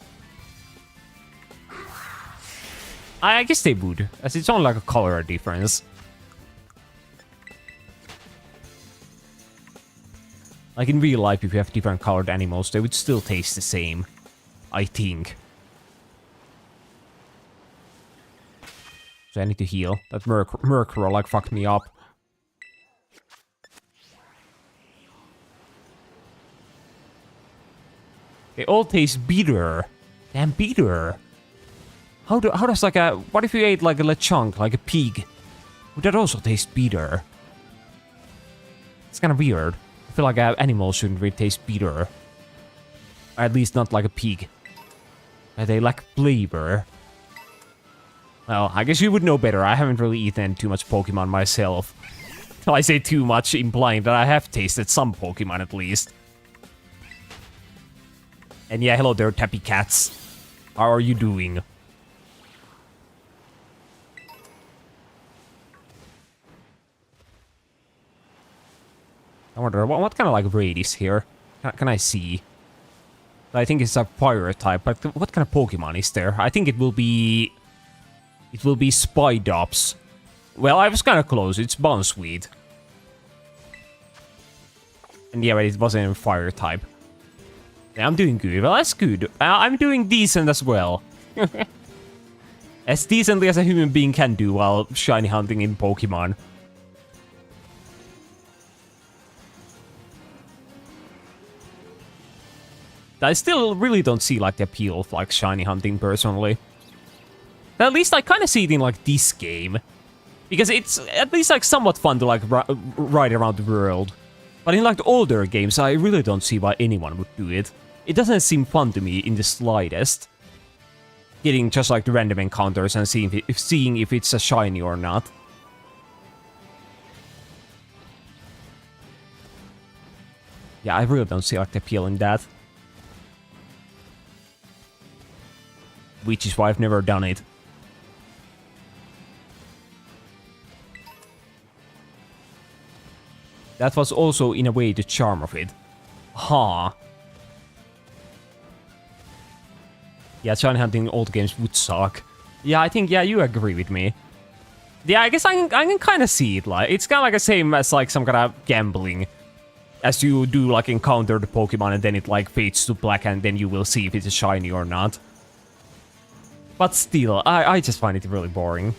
[SPEAKER 1] I guess they would, as it's only like a color difference. Like, in real life, if you have different colored animals, they would still taste the same. I think. So I need to heal. That Murkrow like fucked me up. They all taste bitter. Damn bitter. How does like a... What if you ate like a Lechonk, like a pig? Would that also taste bitter? It's kind of weird. I feel like animals shouldn't really taste bitter. Or at least not like a pig. They lack flavor. Well, I guess you would know better. I haven't really eaten too much Pokemon myself. I say too much, implying that I have tasted some Pokemon at least. And yeah, hello there, Tappy Cats. How are you doing? I wonder, what kind of like raid is here? Can I see? I think it's a fire type, but what kind of Pokemon is there? I think it will be... It will be Spidops. Well, I was kind of close. It's Bounsweet. And yeah, but it wasn't a fire type. Yeah, I'm doing good. Well, that's good. I'm doing decent as well. As decently as a human being can do while shiny hunting in Pokemon. I still really don't see like the appeal of like shiny hunting personally. But at least I kind of see it in like this game. Because it's at least like somewhat fun to like ride around the world. But in like the older games, I really don't see why anyone would do it. It doesn't seem fun to me in the slightest. Getting just like the random encounters and seeing if it's a shiny or not. Yeah, I really don't see like the appeal in that. Which is why I've never done it. That was also, in a way, the charm of it. Huh. Yeah, shiny hunting in old games would suck. Yeah, I think, yeah, you agree with me. Yeah, I guess I can kind of see it. Like, it's kind of like the same as like some kind of gambling. As you do, like, encounter the Pokemon and then it, like, fades to black and then you will see if it's a shiny or not. But still, I just find it really boring.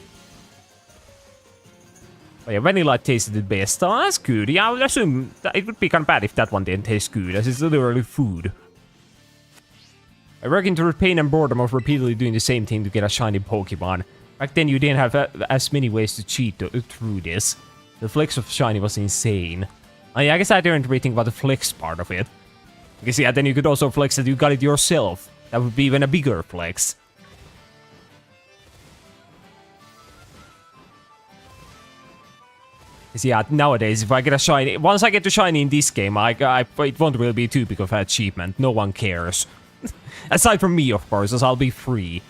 [SPEAKER 1] But yeah, vanilla tasted the best. Oh, that's good. Yeah, I would assume that it would be kind of bad if that one didn't taste good, as it's literally food. I reckon through the pain and boredom of repeatedly doing the same thing to get a shiny Pokemon. Back then you didn't have as many ways to cheat through this. The flex of shiny was insane. I guess I didn't really think about the flex part of it. Because yeah, then you could also flex that you got it yourself. That would be even a bigger flex. Because yeah, nowadays if I get a shiny, once I get to shiny in this game, it won't really be too big of an achievement. No one cares. Aside from me, of course, as I'll be free.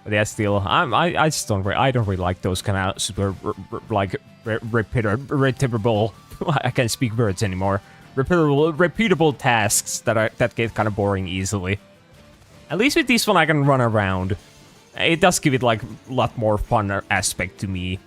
[SPEAKER 1] But yeah, still, I just don't really like those kind of super like repeatable. I can't speak words anymore. Repeatable tasks that get kind of boring easily. At least with this one, I can run around. It does give it like a lot more fun aspect to me.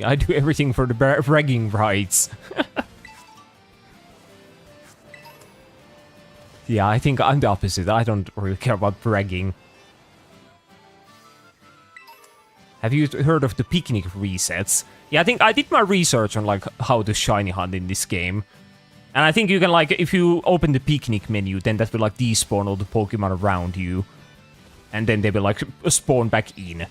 [SPEAKER 1] I do everything for the bragging rights. Yeah, I think I'm the opposite. I don't really care about bragging. Have you heard of the picnic resets? Yeah, I think I did my research on like how to shiny hunt in this game. And I think you can like, if you open the picnic menu, then that will like despawn all the Pokemon around you. And then they will like spawn back in.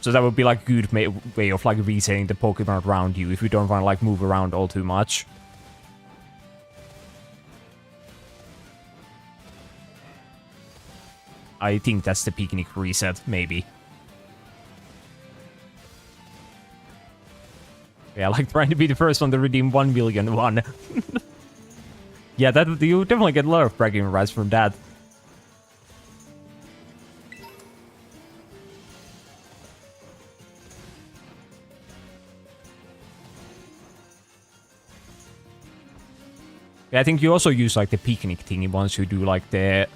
[SPEAKER 1] So that would be like a good way of like resetting the Pokemon around you if you don't want to like move around all too much. I think that's the picnic reset, maybe. Yeah, like trying to be the first one to redeem 1 million won. Yeah, that you definitely get a lot of bragging rights from that. Yeah, I think you also use like the picnic thingy once you do like the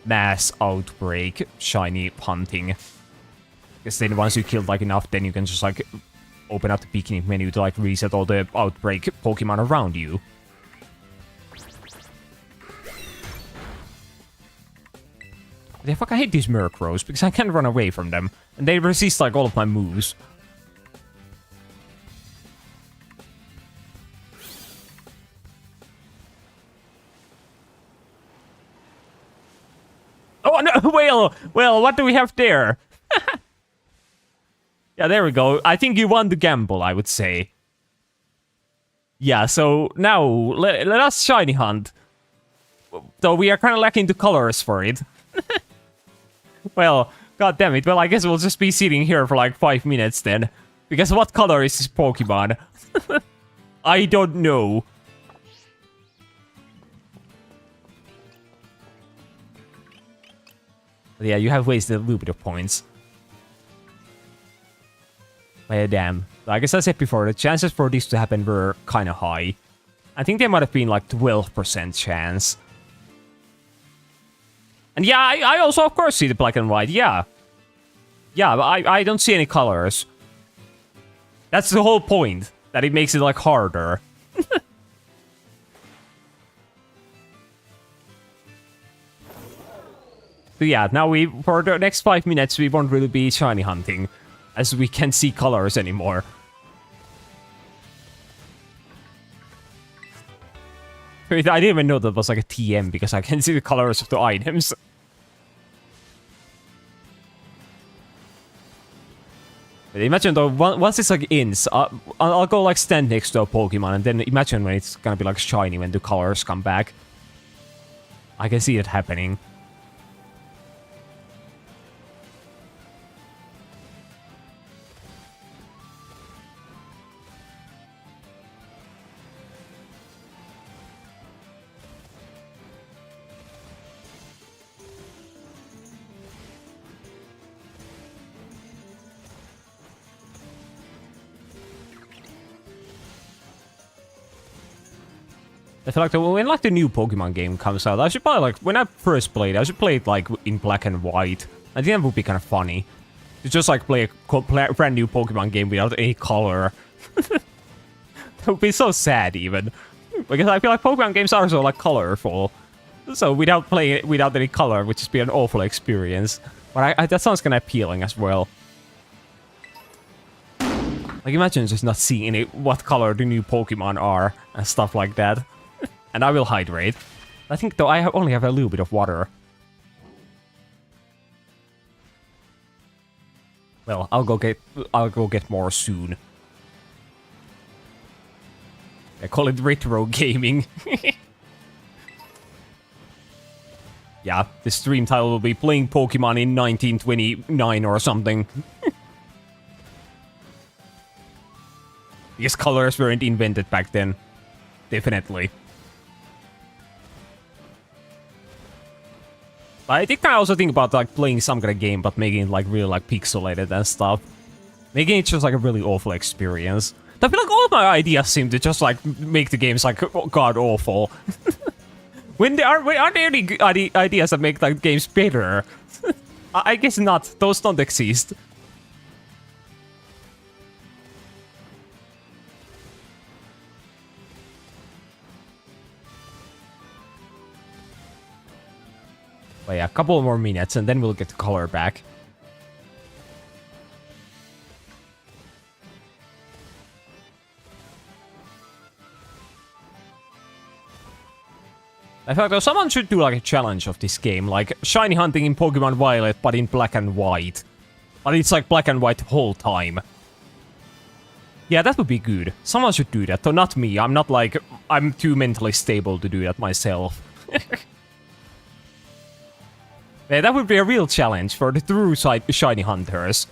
[SPEAKER 1] mass outbreak shiny hunting. Because then once you kill like enough, then you can just like open up the picnic menu to like reset all the outbreak Pokemon around you. The fuck, I hate these Murkrows because I can't run away from them. And they resist like all of my moves. Oh, no, well, what do we have there? Yeah, there we go. I think you won the gamble, I would say. Yeah, so now, let us shiny hunt. Though we are kind of lacking the colors for it. Well, god damn it. Well, I guess we'll just be sitting here for like 5 minutes then. Because what color is this Pokemon? I don't know. Yeah, you have wasted a little bit of points. But yeah, damn. Like as I said before, the chances for this to happen were kind of high. I think there might have been like 12% chance. And yeah, I also of course see the black and white, yeah. Yeah, but I don't see any colors. That's the whole point, that it makes it like harder. So yeah, now for the next 5 minutes we won't really be shiny hunting, as we can't see colors anymore. I didn't even know that was like a TM because I can see the colors of the items. But imagine though, once it's like ins, I'll go like stand next to a Pokemon and then imagine when it's gonna be like shiny when the colors come back. I can see it happening. I feel like when like the new Pokemon game comes out, I should probably like, when I first played, I should play it like in black and white. I think that would be kind of funny. To just like play a brand new Pokemon game without any color. That would be so sad even. Because I feel like Pokemon games are so like colorful. So without playing it without any color would just be an awful experience. But that sounds kind of appealing as well. Like imagine just not seeing what color the new Pokemon are and stuff like that. And I will hydrate. I think though I only have a little bit of water. Well, I'll go get more soon. I call it retro gaming. Yeah, the stream title will be playing Pokemon in 1929 or something. Because colors weren't invented back then. Definitely. I also think about like playing some kind of game but making it like really like pixelated and stuff. Making it just like a really awful experience. I feel like all my ideas seem to just like make the games like god awful. When are there any ideas that make like games better? I guess not. Those don't exist. But yeah, a couple more minutes and then we'll get the color back. I feel like someone should do like a challenge of this game, like shiny hunting in Pokemon Violet but in black and white. But it's like black and white the whole time. Yeah, that would be good. Someone should do that, though not me. I'm not like, I'm too mentally stable to do that myself. Yeah, that would be a real challenge for the true shiny hunters.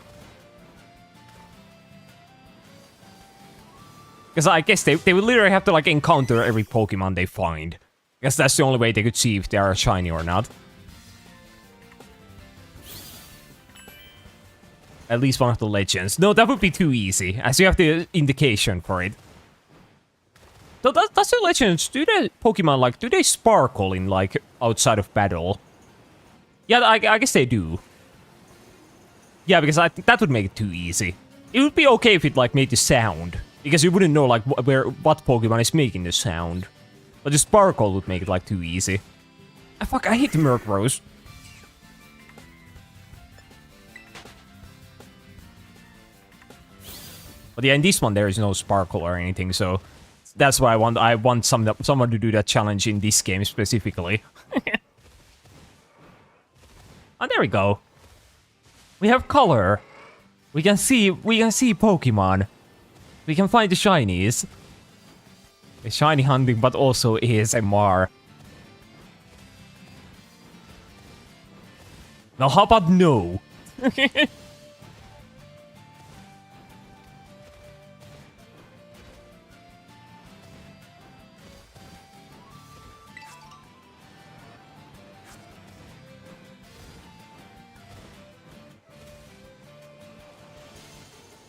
[SPEAKER 1] Because I guess they would literally have to like encounter every Pokemon they find. I guess that's the only way they could see if they are shiny or not. At least one of the legends. No, that would be too easy, as you have the indication for it. So does the legends, do the Pokemon like, do they sparkle in like outside of battle? Yeah, I guess they do. Yeah, because I think that would make it too easy. It would be okay if it like made the sound, because you wouldn't know like what Pokemon is making the sound. But the sparkle would make it like too easy. Fuck, I hate the Murkrows. But yeah, in this one there is no sparkle or anything, so that's why I want someone to do that challenge in this game specifically. Oh, there we go. We have color. We can see Pokemon. We can find the shinies. A shiny hunting, but also ASMR. Now, how about no?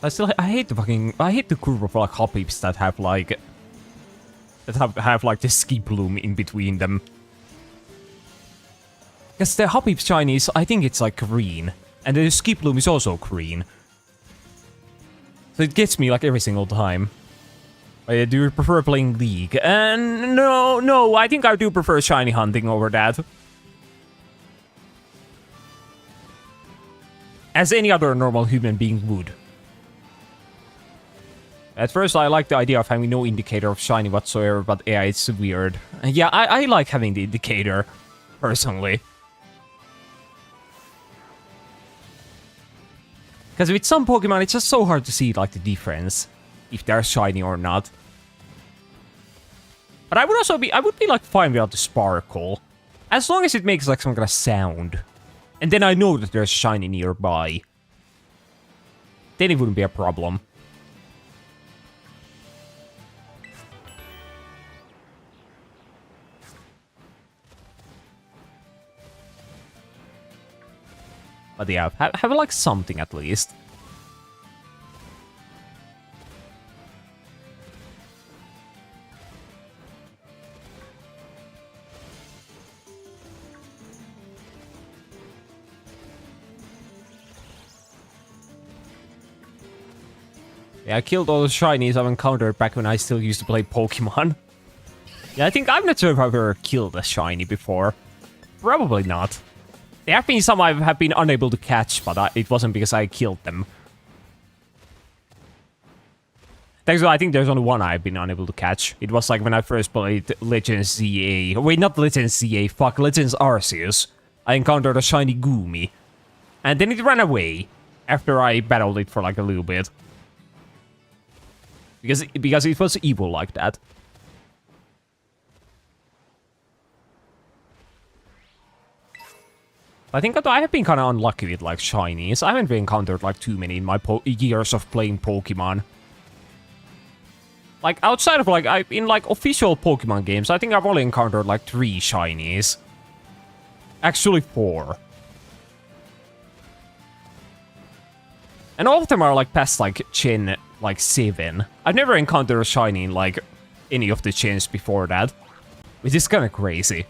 [SPEAKER 1] I hate the curve for like hoppies that have like that have like the ski bloom in between them. Because the Habib shiny is, I think it's like green. And the ski bloom is also green. So it gets me like every single time. Do you prefer playing League? No, I think I do prefer shiny hunting over that. As any other normal human being would. At first I like the idea of having no indicator of shiny whatsoever, but yeah, it's weird. Yeah, I like having the indicator, personally. Because with some Pokemon, it's just so hard to see like the difference, if they're shiny or not. But I would be like fine without the sparkle, as long as it makes like some kind of sound, and then I know that there's shiny nearby. Then it wouldn't be a problem. But yeah, have like something at least. Yeah, I killed all the shinies I've encountered back when I still used to play Pokemon. Yeah, I think I'm not sure if I've ever killed a shiny before. Probably not. There have been some I have been unable to catch, but it wasn't because I killed them. Thanks, I think there's only one I've been unable to catch. It was like when I first played Legends ZA. Wait, not Legends ZA, fuck, Legends Arceus. I encountered a shiny Goomy. And then it ran away after I battled it for like a little bit. Because it was evil like that. I think that I have been kind of unlucky with like shinies. I haven't really encountered like too many in my years of playing Pokemon. Like outside of like in like official Pokemon games, I think I've only encountered like 3 shinies. Actually 4. And all of them are like past like Gen like 7. I've never encountered a shiny in like any of the gens before that, which is kind of crazy.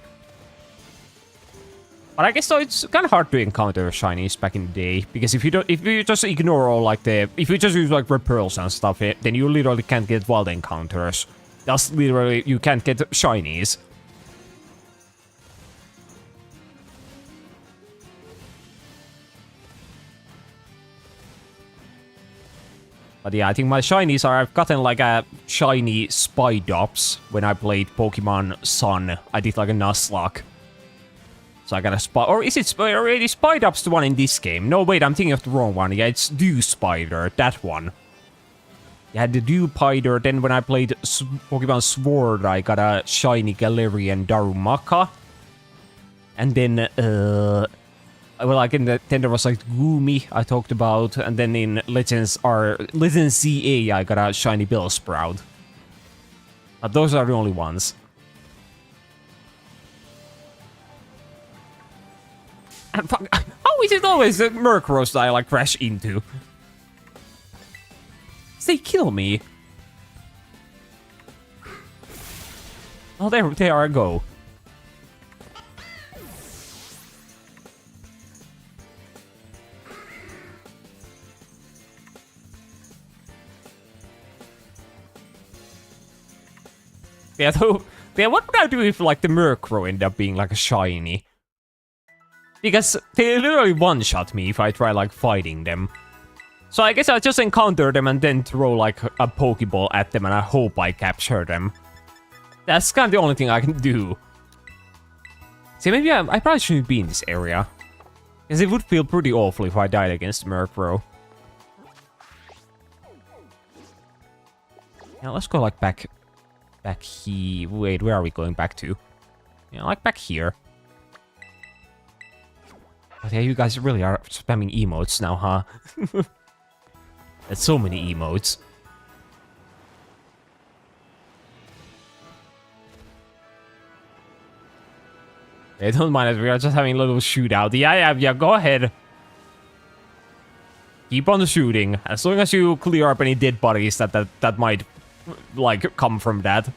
[SPEAKER 1] But I guess so it's kind of hard to encounter shinies back in the day, because if you just ignore all like if you just use like repels and stuff, then you literally can't get wild encounters. Thus, literally, you can't get shinies. But yeah, I think my shinies are, I've gotten like a shiny Spidops when I played Pokemon Sun. I did like a Nuzlocke. So I got a Spy, or is it already Spidops the one in this game? No, wait, I'm thinking of the wrong one. Yeah, it's Dew Spider, that one. Yeah, the Dew Spider, then when I played Pokemon Sword, I got a shiny Galarian Darumaka. And then, well, like then there was like Goomy I talked about, and then in Legends ZA I got a shiny Bellsprout. But those are the only ones. And fuck, how is it always the Murkrows that I like crash into? They kill me. Oh, there I go. Yeah, though, yeah, what would I do if like the Murkrow ended up being like a shiny? Because they literally one-shot me if I try like fighting them. So I guess I'll just encounter them and then throw like a Pokeball at them and I hope I capture them. That's kind of the only thing I can do. See, maybe I probably shouldn't be in this area. Because it would feel pretty awful if I died against Murkrow. Now let's go like back here. Wait, where are we going back to? Yeah, like back here. But yeah, you guys really are spamming emotes now, huh? There's so many emotes. Hey, don't mind us, we are just having a little shootout. Yeah, go ahead. Keep on shooting. As long as you clear up any dead bodies that might, like, come from that.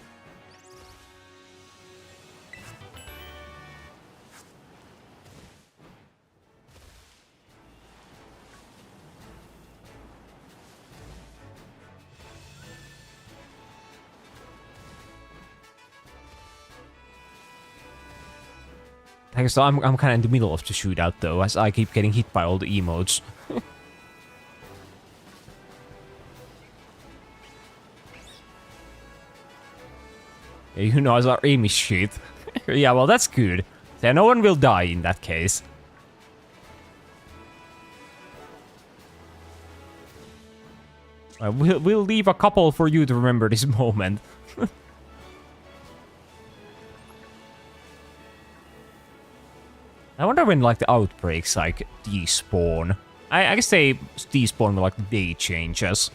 [SPEAKER 1] Okay, so I'm kind of in the middle of the shootout though, as I keep getting hit by all the emotes. Yeah, you know, as our aim is shit. Yeah, well, that's good. So no one will die in that case. We'll leave a couple for you to remember this moment. I wonder when, like, the outbreaks, like, despawn. I guess they despawn when, like, the day changes.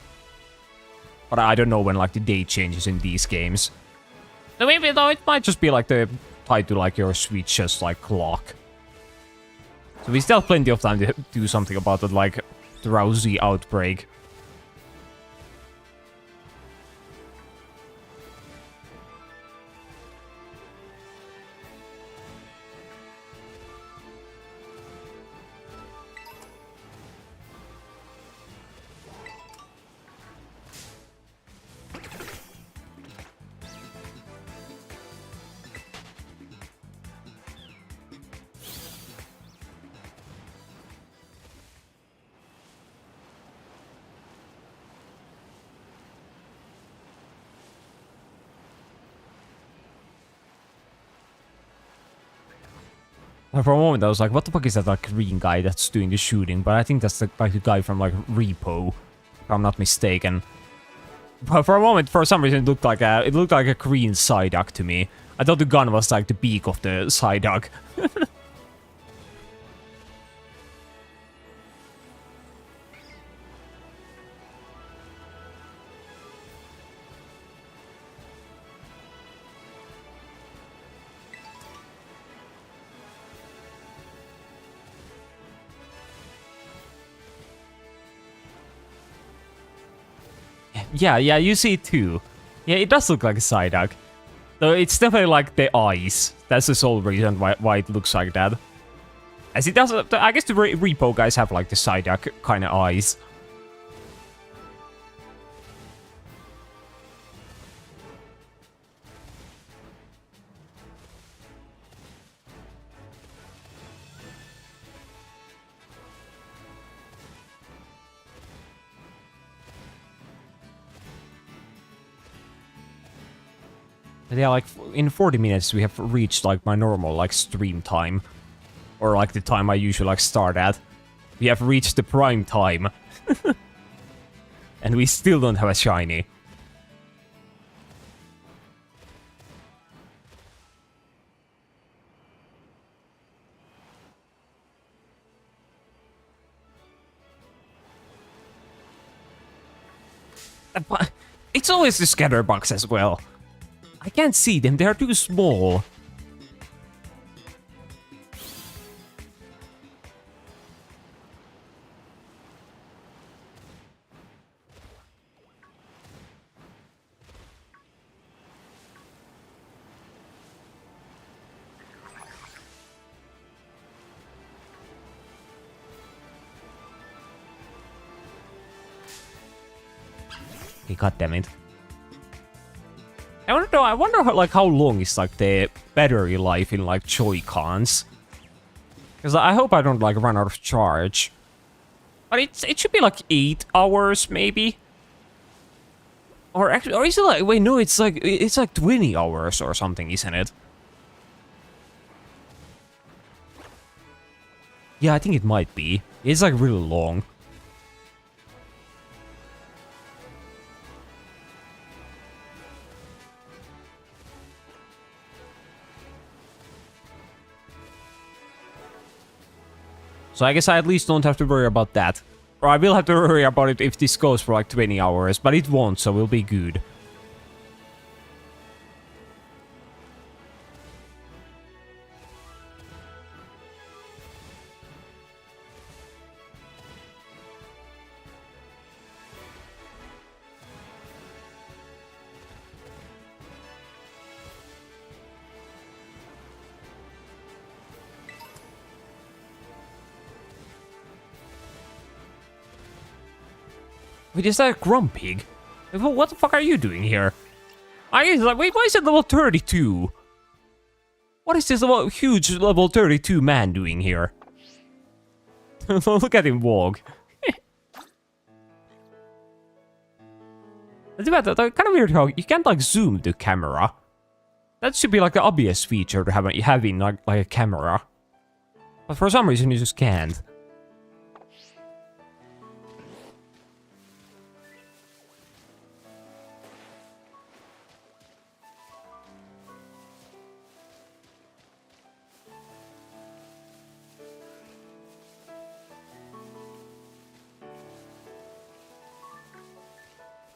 [SPEAKER 1] But I don't know when, like, the day changes in these games. So maybe, though, it might just be, like, tied to, like, your Switch's, like, clock. So we still have plenty of time to do something about that, like, drowsy outbreak. For a moment, I was like, what the fuck is that, like, green guy that's doing the shooting? But I think that's, the guy from, like, Repo, if I'm not mistaken. But for a moment, for some reason, it looked like a green Psyduck to me. I thought the gun was, like, the beak of the Psyduck. Yeah, you see it too. Yeah, it does look like a Psyduck. So it's definitely like the eyes. That's the sole reason why it looks like that. As it does, I guess the Repo guys have like the Psyduck kind of eyes. Yeah, like, in 40 minutes we have reached, like, my normal, like, stream time. Or, like, the time I usually, like, start at. We have reached the prime time. And we still don't have a shiny. But it's always the scatterbugs as well. I can't see them, they are too small. Okay, goddammit. I wonder how, like, how long is, like, the battery life in, like, Joy-Cons. Because I hope I don't, like, run out of charge. But it should be, like, 8 hours, maybe? Or actually, or is it like, wait, no, it's like 20 hours or something, isn't it? Yeah, I think it might be. It's, like, really long. So I guess I at least don't have to worry about that. Or I will have to worry about it if this goes for like 20 hours, but it won't, so we'll be good. Wait, is that a Grumpig? What the fuck are you doing here? I was like, wait, why is it level 32? What is this huge level 32 man doing here? Look at him walk. That's kind of weird how you can't like zoom the camera. That should be like the obvious feature to having like a camera. But for some reason you just can't.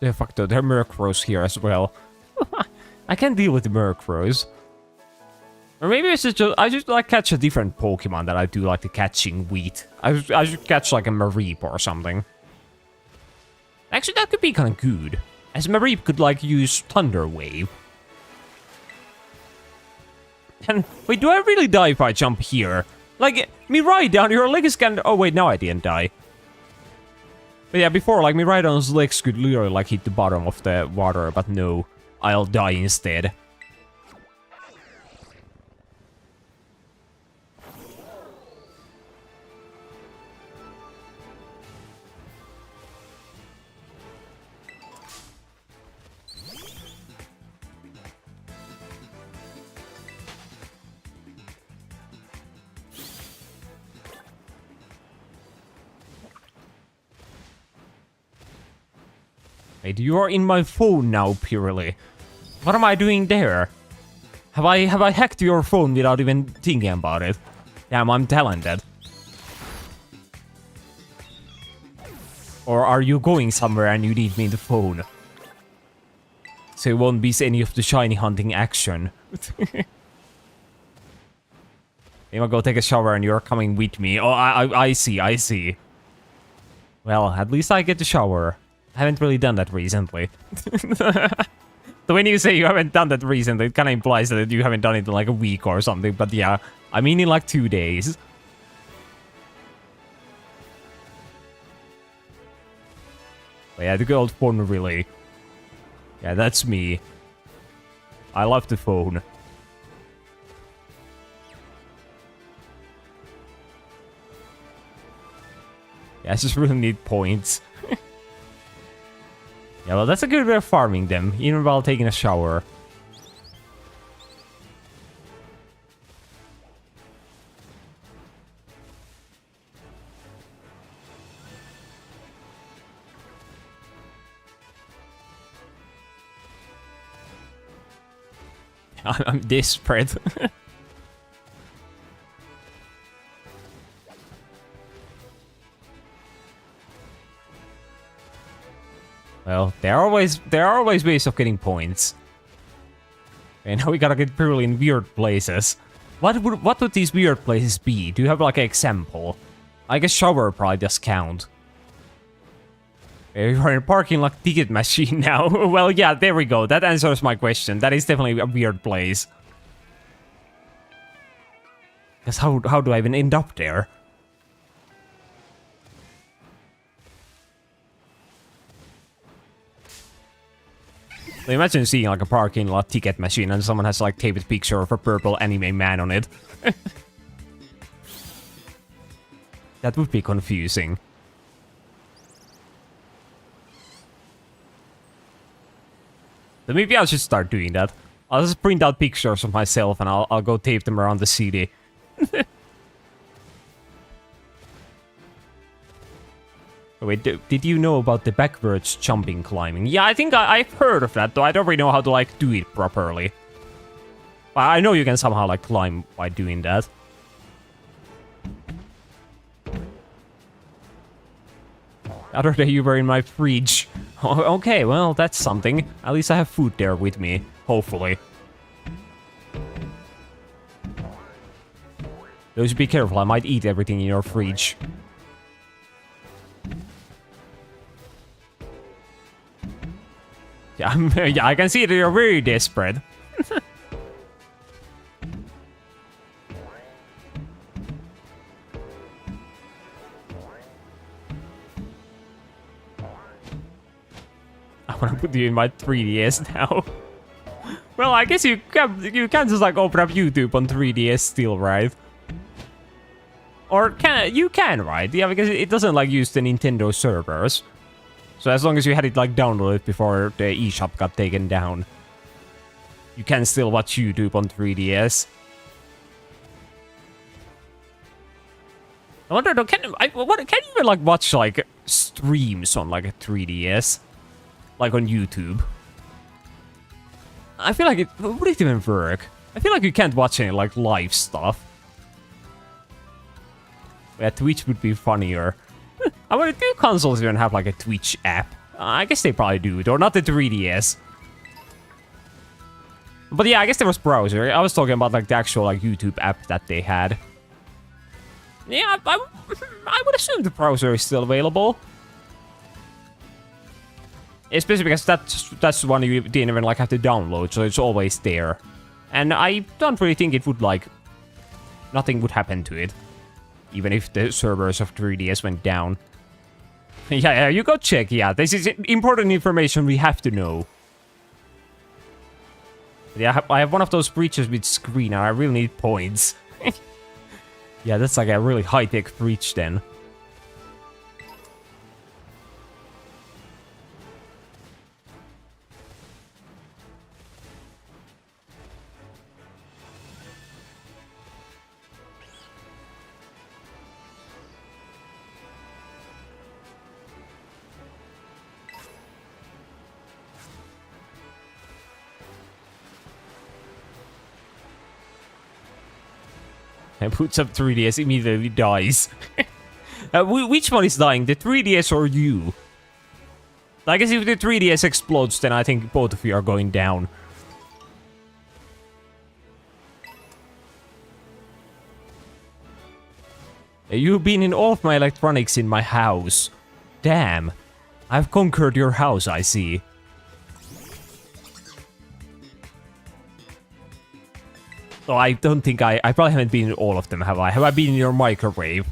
[SPEAKER 1] Yeah, fuck though, there are Murkrows here as well. I can't deal with the Murkrows. Or maybe it's just I just like catch a different Pokemon that I do like the catching wheat. I should catch like a Mareep or something. Actually, that could be kind of good. As Mareep could like use Thunder Wave. And wait, do I really die if I jump here? Like, me right down your legs can... Oh wait, now I didn't die. But yeah, before, like, me right on his legs could literally, like, hit the bottom of the water, but no, I'll die instead. Wait, you are in my phone now, Pirili. What am I doing there? Have I hacked your phone without even thinking about it? Damn, I'm talented. Or are you going somewhere and you need me in the phone? So it won't miss any of the shiny hunting action. Maybe I'll go take a shower and you're coming with me. Oh, I see. Well, at least I get to shower. I haven't really done that recently. So when you say you haven't done that recently, it kind of implies that you haven't done it in like a week or something. But yeah, I mean in like 2 days. But yeah, the good old phone really. Yeah, that's me. I love the phone. Yeah, I just really need points. Yeah, well, that's a good way of farming them, even while taking a shower. I'm desperate. Well, there are always ways of getting points. And now we gotta get Pirili in weird places. What would these weird places be? Do you have like an example? I guess shower probably does count. You're in a parking lot ticket machine now. Well, yeah, there we go. That answers my question. That is definitely a weird place. Because how do I even end up there? So imagine seeing like a parking lot ticket machine and someone has like taped a picture of a purple anime man on it. That would be confusing. So maybe I should start doing that. I'll just print out pictures of myself and I'll go tape them around the city. Wait, did you know about the backwards jumping climbing? Yeah, I think I've heard of that, though I don't really know how to, like, do it properly. But I know you can somehow, like, climb by doing that. The other day you were in my fridge. Oh, okay, well, that's something. At least I have food there with me, hopefully. Though, be careful, I might eat everything in your fridge. Yeah, yeah, I can see that you're very desperate. I want to put you in my 3DS now. Well, I guess you can just like open up YouTube on 3DS still, right? Or you can, right? Yeah, because it doesn't like use the Nintendo servers. So as long as you had it like downloaded before the eShop got taken down, you can still watch YouTube on 3DS. I wonder though, can you even like watch like streams on like a 3DS? Like on YouTube? I feel like would it even work? I feel like you can't watch any like live stuff. Yeah, Twitch would be funnier. I wonder, do consoles even have like a Twitch app? I guess they probably do, or not the 3DS. But yeah, I guess there was browser. I was talking about like the actual like YouTube app that they had. Yeah, I would assume the browser is still available. Especially because that's one you didn't even like have to download, so it's always there. And I don't really think it would like... Nothing would happen to it. Even if the servers of 3DS went down. Yeah, you go check, yeah. This is important information we have to know. Yeah, I have one of those breaches with screen and I really need points. Yeah, that's like a really high-tech breach then. And puts up 3DS, immediately dies. Which one is dying, the 3DS or you? I guess if the 3DS explodes, then I think both of you are going down. You've been in all of my electronics in my house. Damn. I've conquered your house, I see. Oh, I don't think I probably haven't been in all of them, have I? Have I been in your microwave?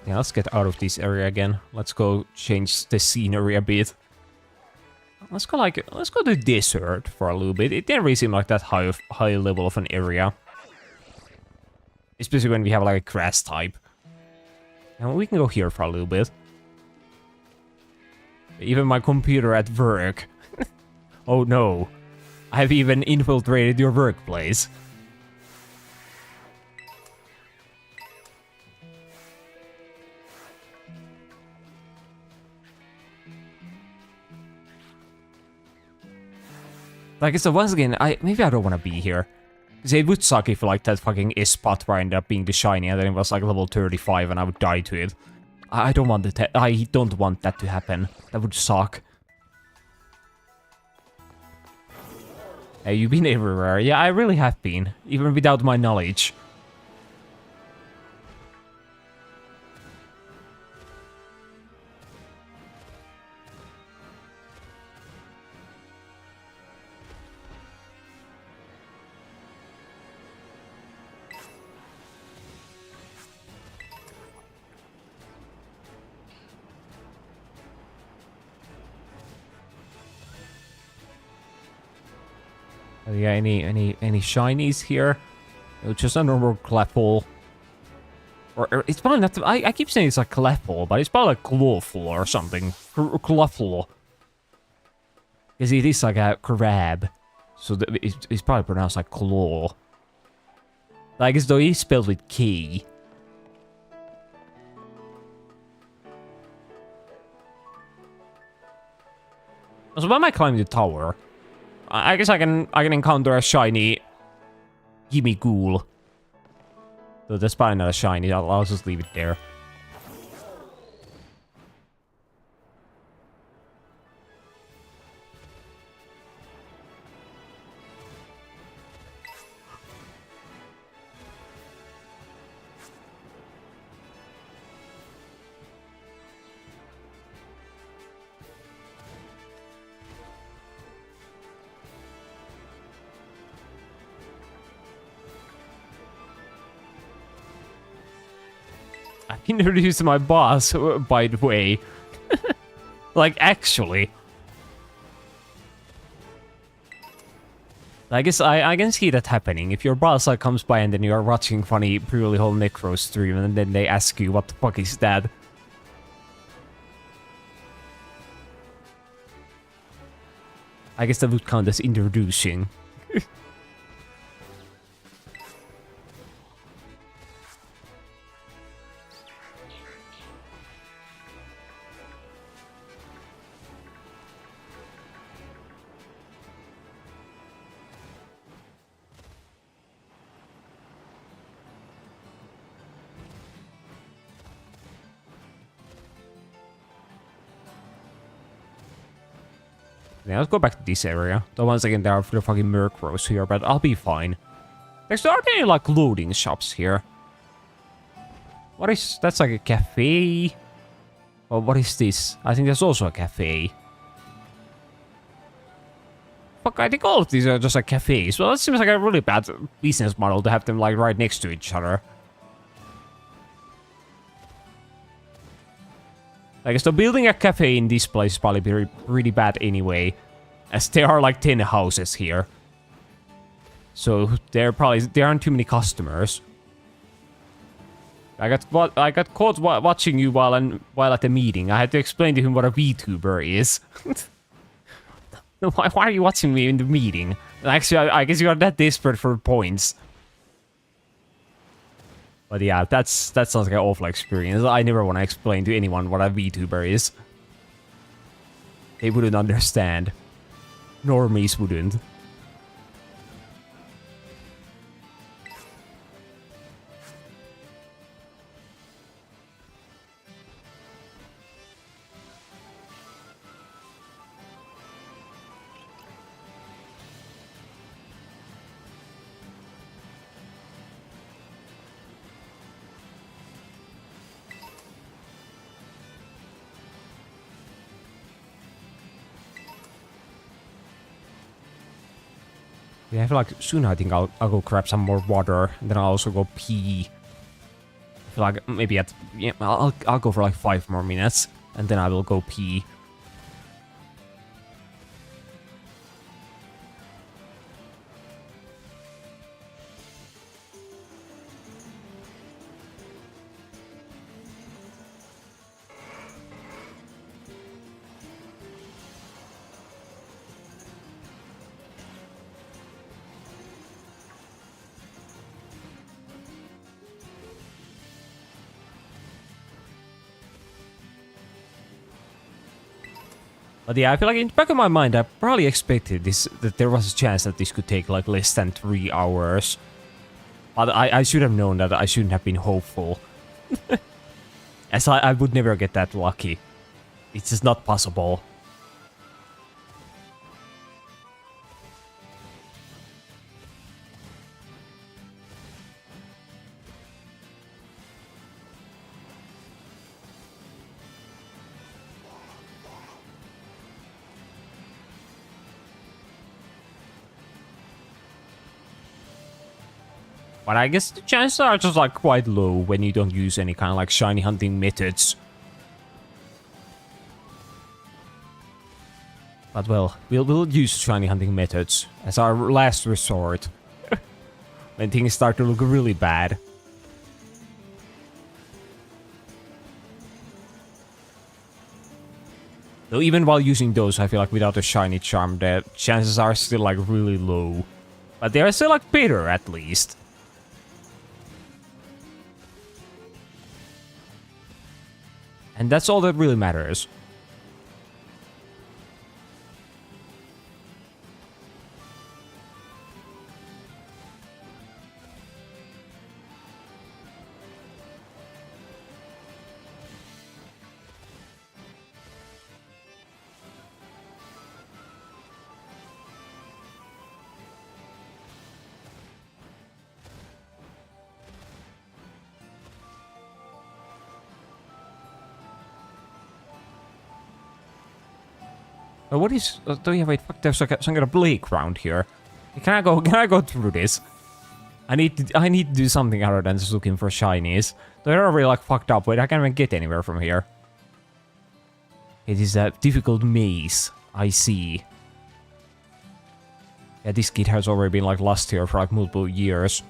[SPEAKER 1] Yeah, let's get out of this area again. Let's go change the scenery a bit. Let's go to desert for a little bit. It didn't really seem like that high level of an area. Especially when we have like a grass type. And we can go here for a little bit. Even my computer at work. Oh no. I have even infiltrated your workplace. Like, so once again, maybe I don't want to be here. Because it would suck if, like, that fucking Espatra ended up being the shiny and then it was, like, level 35 and I would die to it. I don't want that to happen. That would suck. Hey, you've been everywhere. Yeah, I really have been. Even without my knowledge. Yeah, any shinies here? Just a normal Clefable. Or it's probably not. I keep saying it's like Clefable, but it's probably like Clawful or something. Clefable. Because it is like a crab, so it's probably pronounced like claw. Like as though it's spelled with K. So why am I climbing the tower? I guess I can encounter a shiny Gimme Ghoul. So that's probably not a shiny, I'll just leave it there. I introduced my boss, by the way. Like, actually. I guess I can see that happening. If your boss like comes by and then you are watching funny Pirili Holnecro stream and then they ask you what the fuck is that? I guess that would count as introducing. Yeah, let's go back to this area. Though once again, there are the fucking Murkrows here, but I'll be fine. There's aren't any like loading shops here. What is that's like a cafe? Or what is this? I think there's also a cafe. Fuck, I think all of these are just like cafes. Well, that seems like a really bad business model to have them like right next to each other. I guess the building a cafe in this place is probably pretty bad anyway, as there are like 10 houses here. So there aren't too many customers. I got caught watching you while at the meeting. I had to explain to him what a VTuber is. Why are you watching me in the meeting? Actually, I guess you are that desperate for points. But yeah, that sounds like an awful experience. I never want to explain to anyone what a VTuber is. They wouldn't understand. Normies wouldn't. Yeah, I feel like soon I think I'll go grab some more water, and then I'll also go pee. I feel like maybe I'll go for like 5 more minutes, and then I will go pee. But yeah, I feel like in the back of my mind, I probably expected that there was a chance that this could take like less than 3 hours. But I should have known that I shouldn't have been hopeful. As I would never get that lucky. It's just not possible. But I guess the chances are just like quite low when you don't use any kind of like shiny hunting methods. But well, we'll use shiny hunting methods as our last resort. When things start to look really bad. Though even while using those, I feel like without a shiny charm, the chances are still like really low. But they are still like better at least. And that's all that really matters. What is? Oh yeah, wait. Fuck, there's like some kind of playground here. Can I go through this? I need to do something other than just looking for shinies. They're already like fucked up, but I can't even get anywhere from here. It is a difficult maze, I see. Yeah, this kid has already been like lost here for like multiple years.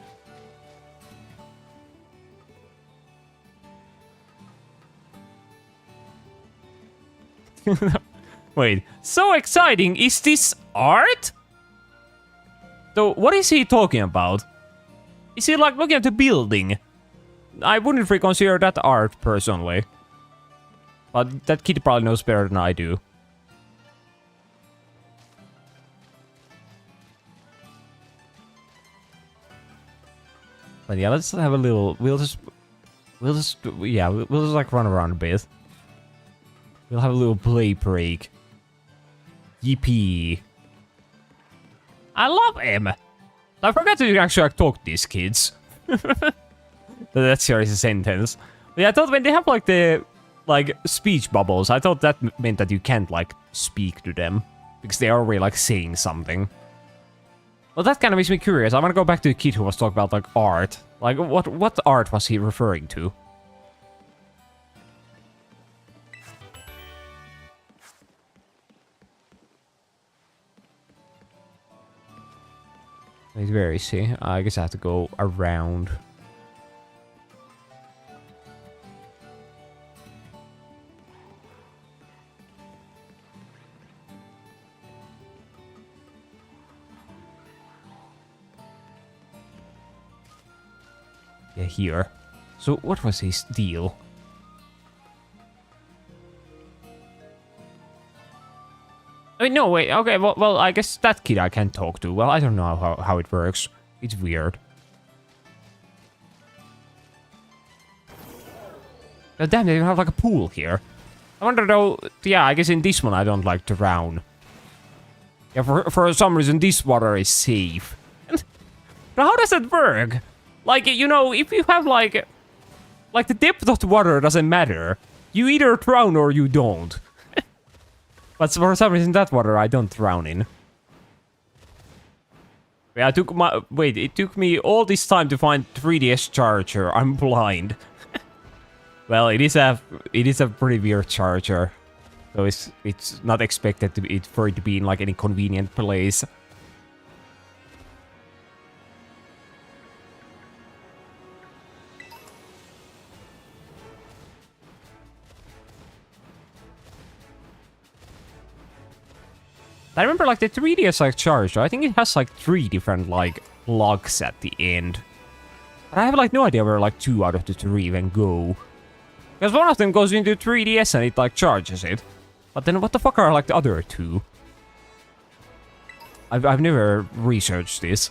[SPEAKER 1] Wait, so exciting! Is this art? So, what is he talking about? Is he like looking at the building? I wouldn't reconsider that art personally. But that kid probably knows better than I do. But yeah, let's have a little. We'll just like run around a bit. We'll have a little play break. Yippee! I love him. I forgot to actually like, talk to these kids. That's serious a sentence. But yeah, I thought when they have like the speech bubbles, I thought that meant that you can't like speak to them because they are already like saying something. Well, that kind of makes me curious. I want to go back to the kid who was talking about like art. Like what art was he referring to? Wait, where is he? I guess I have to go around. Yeah, here. So what was his deal? I mean, no, wait, okay, well, I guess that kid I can talk to. Well, I don't know how it works. It's weird. Oh, damn, they even have like a pool here. I wonder though, yeah, I guess in this one I don't like to drown. Yeah, for some reason this water is safe. But how does that work? Like, you know, if you have like the depth of the water doesn't matter. You either drown or you don't. But for some reason that water I don't drown in. Yeah, it took me all this time to find 3DS charger. I'm blind. Well, it is a pretty weird charger. So it's not expected for it to be in like any convenient place. I remember like the 3DS like charger, I think it has like 3 different like locks at the end. But I have like no idea where like 2 out of the 3 even go. Because one of them goes into 3DS and it like charges it. But then what the fuck are like the other 2? I've never researched this.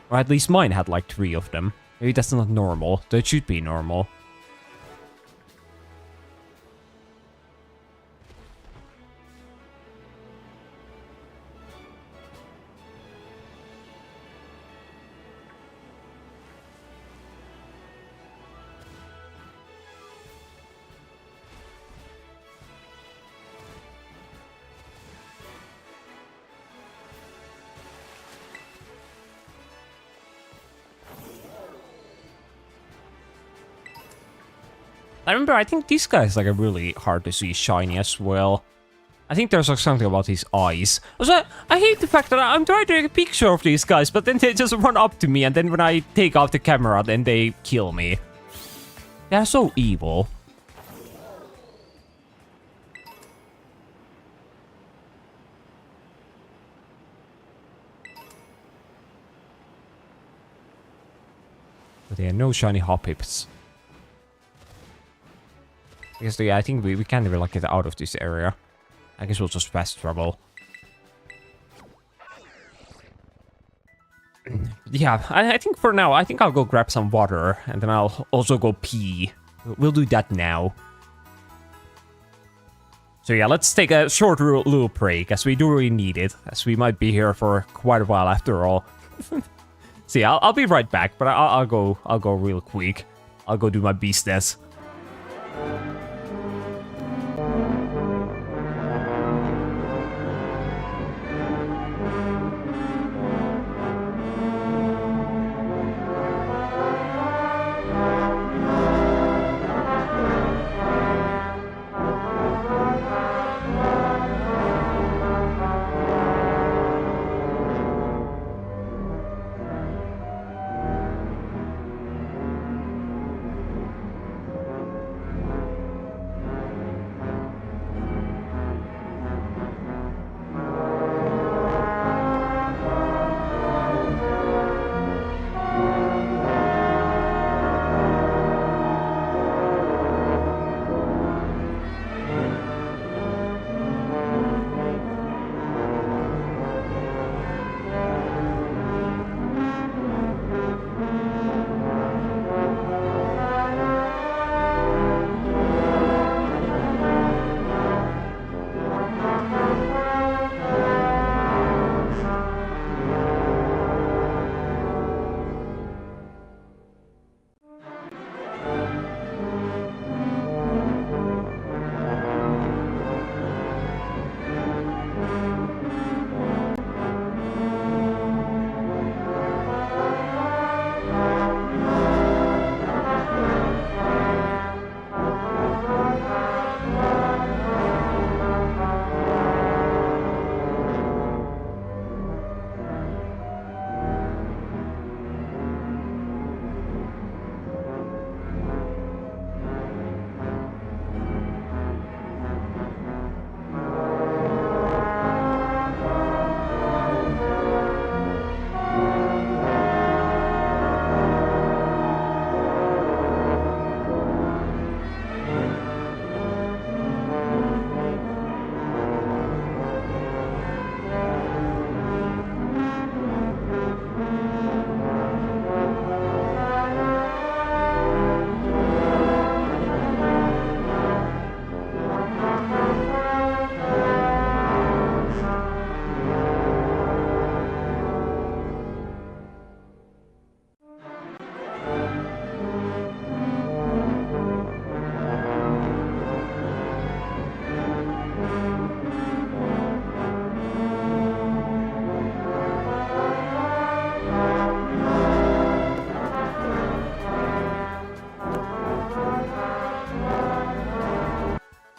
[SPEAKER 1] Or at least mine had like 3 of them. Maybe that's not normal, though it should be normal. I remember, I think this guy is like a really hard to see shiny as well. I think there's like something about his eyes. Also, I hate the fact that I'm trying to take a picture of these guys, but then they just run up to me, and then when I take out the camera, then they kill me. They're so evil. But there are no shiny hop-hips. Because yeah, I think we can't even like get out of this area. I guess we'll just fast travel. Yeah, I think for now, I think I'll go grab some water, and then I'll also go pee. We'll do that now. So yeah, let's take a short little break, as we do really need it, as we might be here for quite a while after all. So yeah, I'll be right back, but I'll go real quick. I'll go do my business.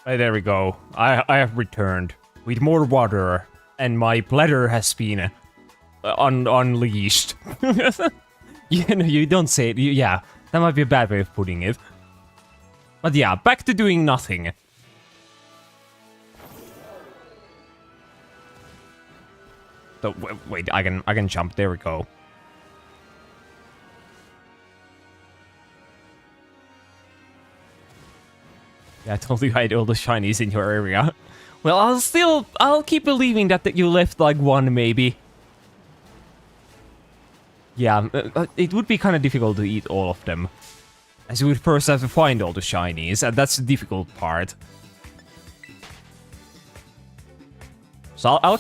[SPEAKER 1] There we go. I have returned with more water, and my bladder has been unleashed. You don't say it. Yeah, that might be a bad way of putting it. But yeah, back to doing nothing. So, wait, I can jump. There we go. Yeah, I told you I had all the shinies in your area. Well, I'll keep believing that you left like one, maybe. Yeah, it would be kind of difficult to eat all of them. As you would first have to find all the shinies, and that's the difficult part. So I'll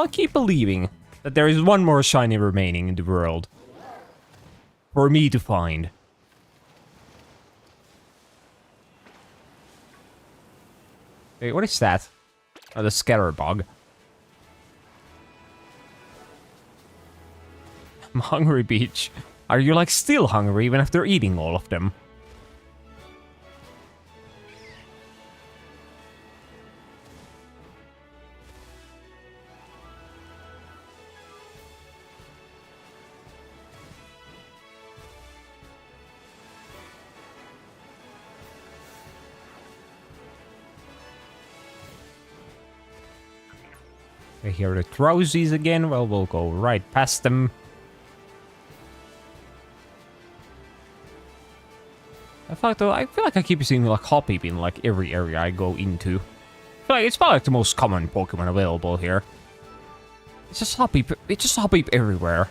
[SPEAKER 1] keep believing that there is one more shiny remaining in the world. For me to find. Wait, what is that? Oh, the scatterbug. I'm hungry, Beach. Are you, like, still hungry even after eating all of them? Okay, here are the drowsies again. Well, we'll go right past them. I feel like I keep seeing like Hoppip in like every area I go into. I feel like it's probably like the most common Pokemon available here. It's just Hoppip everywhere.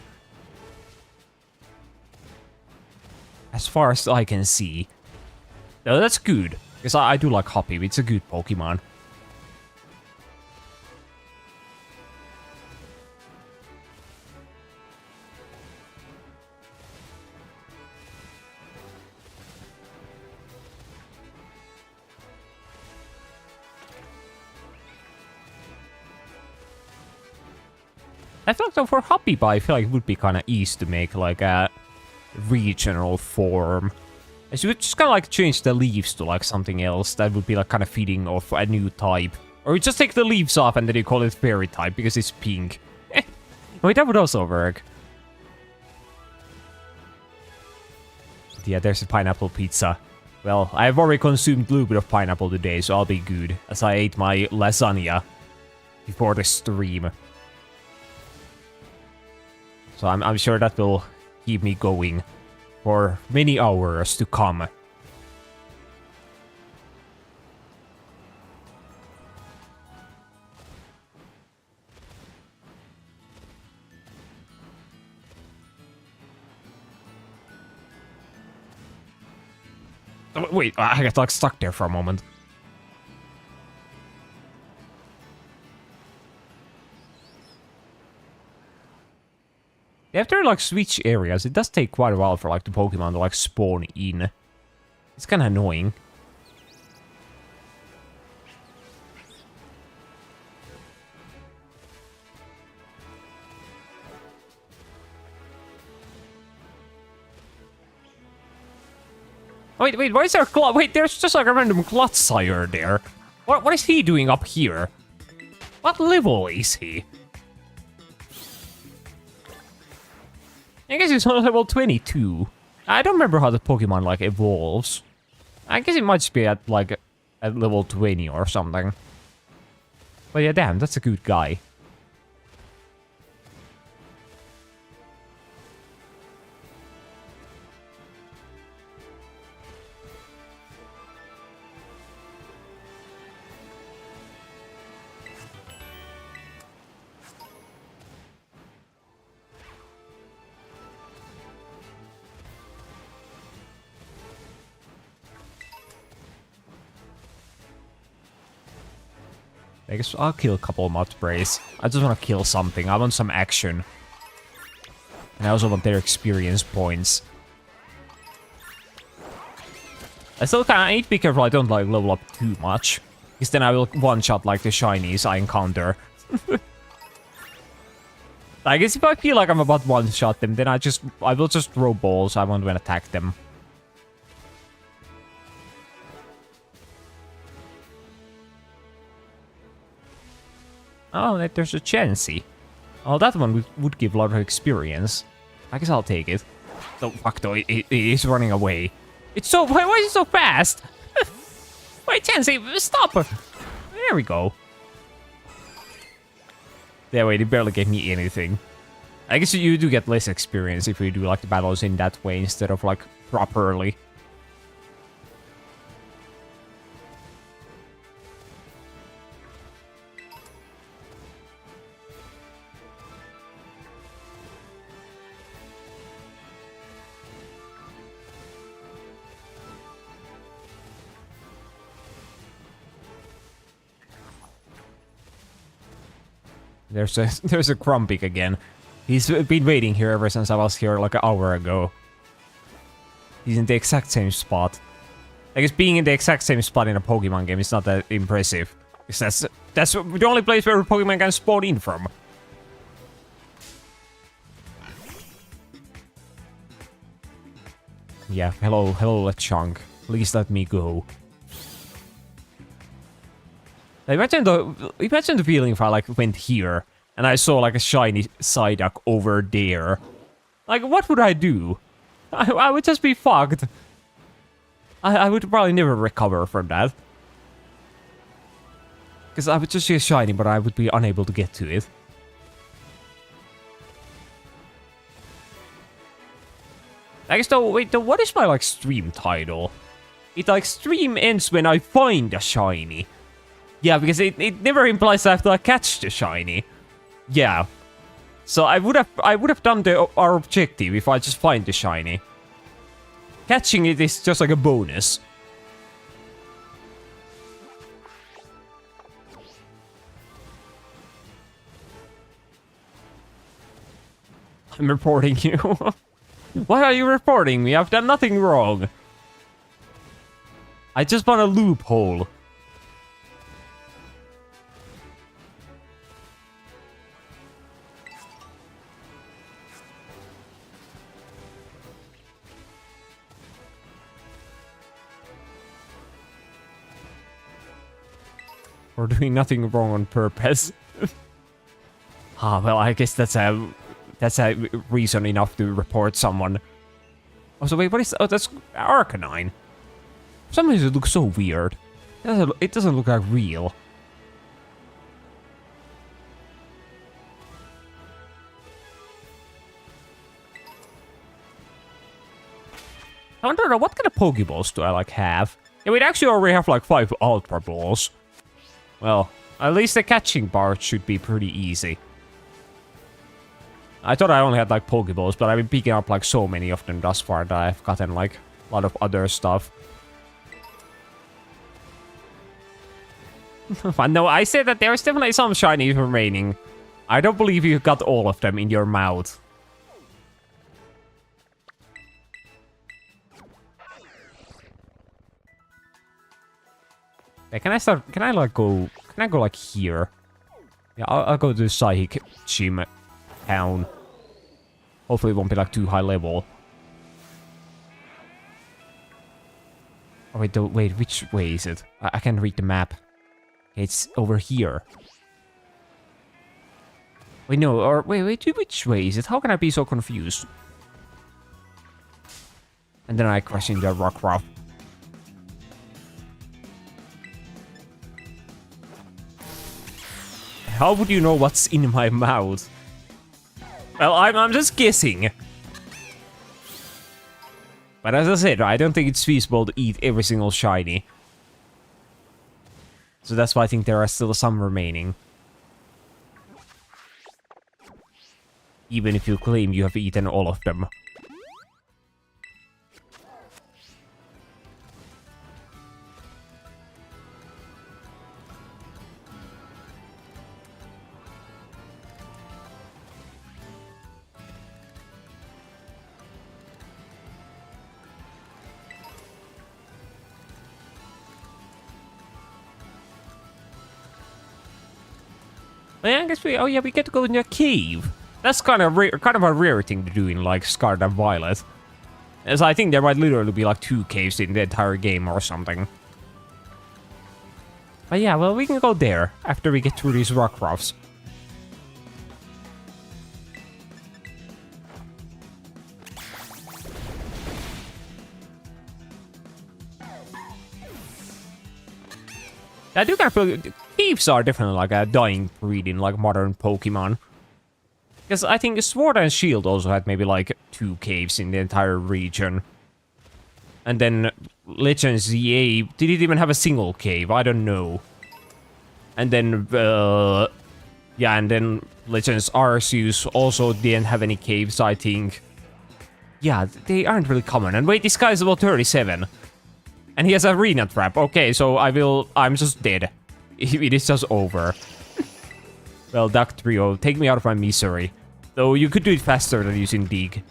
[SPEAKER 1] As far as I can see. No, that's good. Because I do like Hoppip, it's a good Pokemon. I feel like though for Hoppip, I feel like it would be kind of easy to make like a regional form. As you would just kind of like change the leaves to like something else that would be like kind of fitting of a new type. Or you just take the leaves off and then you call it fairy type because it's pink. Wait, that would also work. Yeah, there's a pineapple pizza. Well, I've already consumed a little bit of pineapple today, so I'll be good. As I ate my lasagna before the stream. So I'm sure that will keep me going for many hours to come. Oh, wait, I got like stuck there for a moment. After like switch areas, it does take quite a while for like the Pokemon to like spawn in. It's kind of annoying. Wait, why is there a wait, there's just like a random Clotsire there. What is he doing up here? What level is he? I guess he's on level 22. I don't remember how the Pokemon, like, evolves. I guess it might just be at, like, at level 20 or something. But yeah, damn, that's a good guy. I guess I'll kill a couple of Mud Sprays. I just want to kill something. I want some action. And I also want their experience points. I still kind of need to be careful I don't like level up too much. Because then I will one-shot like the shinies I encounter. I guess if I feel like I'm about to one-shot them, then I will just throw balls. I won't even attack them. Oh, there's a Chansey. Oh, that one would give a lot of experience. I guess I'll take it. Oh, fuck though, it is running away. It's so... Why is it so fast? Wait, Chansey, stop! There we go. Yeah, wait, it barely gave me anything. I guess you do get less experience if you do like the battles in that way instead of like properly. There's a Grumpig again. He's been waiting here ever since I was here like an hour ago. He's in the exact same spot. I guess being in the exact same spot in a Pokemon game is not that impressive. Because that's the only place where a Pokemon can spawn in from. Yeah, hello Lechonk. Please let me go. Imagine the feeling if I like went here and I saw like a shiny Psyduck over there. Like, what would I do? I would just be fucked. I would probably never recover from that. Because I would just see a shiny, but I would be unable to get to it. I guess though, wait, what is my like stream title? It like stream ends when I find a shiny. Yeah, because it never implies I have to like catch the shiny. Yeah. So I would have done our objective if I just find the shiny. Catching it is just like a bonus. I'm reporting you. Why are you reporting me? I've done nothing wrong. I just found a loophole. We're doing nothing wrong on purpose. Well, I guess that's a reason enough to report someone. Oh, so wait, what is... Oh, that's Arcanine. For some reason it looks so weird. It doesn't look like real. I wonder, what kind of Pokeballs do I, like, have? Yeah, we actually already have, like, 5 Ultra Balls. Well, at least the catching part should be pretty easy. I thought I only had, like, Pokeballs, but I've been picking up, like, so many of them thus far that I've gotten, like, a lot of other stuff. But no, I said that there's definitely some shinies remaining. I don't believe you got all of them in your mouth. Hey, can I go like here? Yeah, I'll go to Psychic Gym town. Hopefully it won't be like too high level. Oh wait, which way is it? I can't read the map. It's over here. Wait, no, or wait, which way is it? How can I be so confused? And then I crash into a Rockruff. How would you know what's in my mouth? Well, I'm just guessing. But as I said, I don't think it's feasible to eat every single shiny. So that's why I think there are still some remaining. Even if you claim you have eaten all of them. Yeah, I guess we get to go in a cave. That's kind of a rare thing to do in like Scarlet and Violet. As I think there might literally be like 2 caves in the entire game or something. But yeah, well, we can go there after we get through these rock roughs. I do kind of feel caves are definitely like a dying breed in like modern Pokemon. Because I think Sword and Shield also had maybe like 2 caves in the entire region. And then Legends ZA didn't even have a single cave, I don't know. And then, yeah, and then Legends Arceus also didn't have any caves, I think. Yeah, they aren't really common. And wait, this guy is level 37. And he has a arena trap. Okay, so I'm just dead. It is just over. Well, Duck Trio, take me out of my misery. Though you could do it faster than using Dig.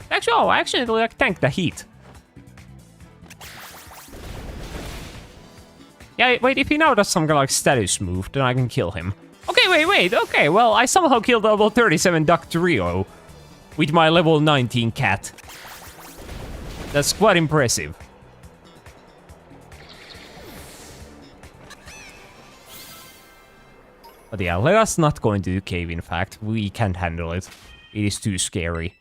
[SPEAKER 1] Actually, oh, I actually like tanked the heat. Yeah, wait, if he now does some kind of like status move, then I can kill him. Okay, wait, okay, well, I somehow killed the level 37 Duck Trio with my level 19 cat. That's quite impressive. But yeah, let us not go into the cave, in fact. We can't handle it. It is too scary.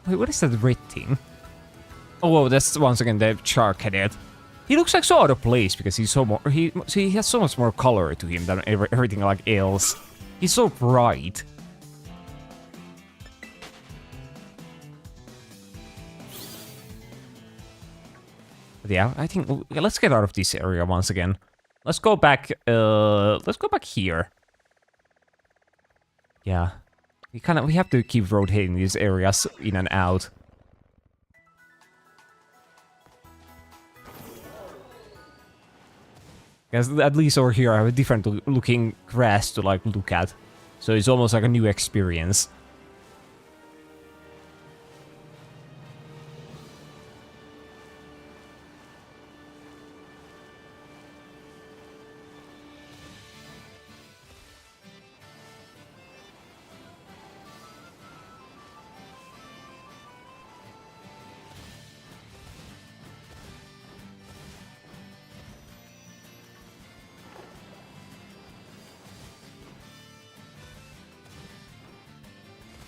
[SPEAKER 1] Wait, what is that red thing? Oh, whoa, that's once again the Char Cadet. He looks like so out of place because he's so more. He has so much more color to him than everything like else. He's so bright. But yeah, I think let's get out of this area once again. Let's go back. Let's go back here. Yeah. We have to keep rotating these areas in and out. Because at least over here I have a different looking grass to like look at. So it's almost like a new experience.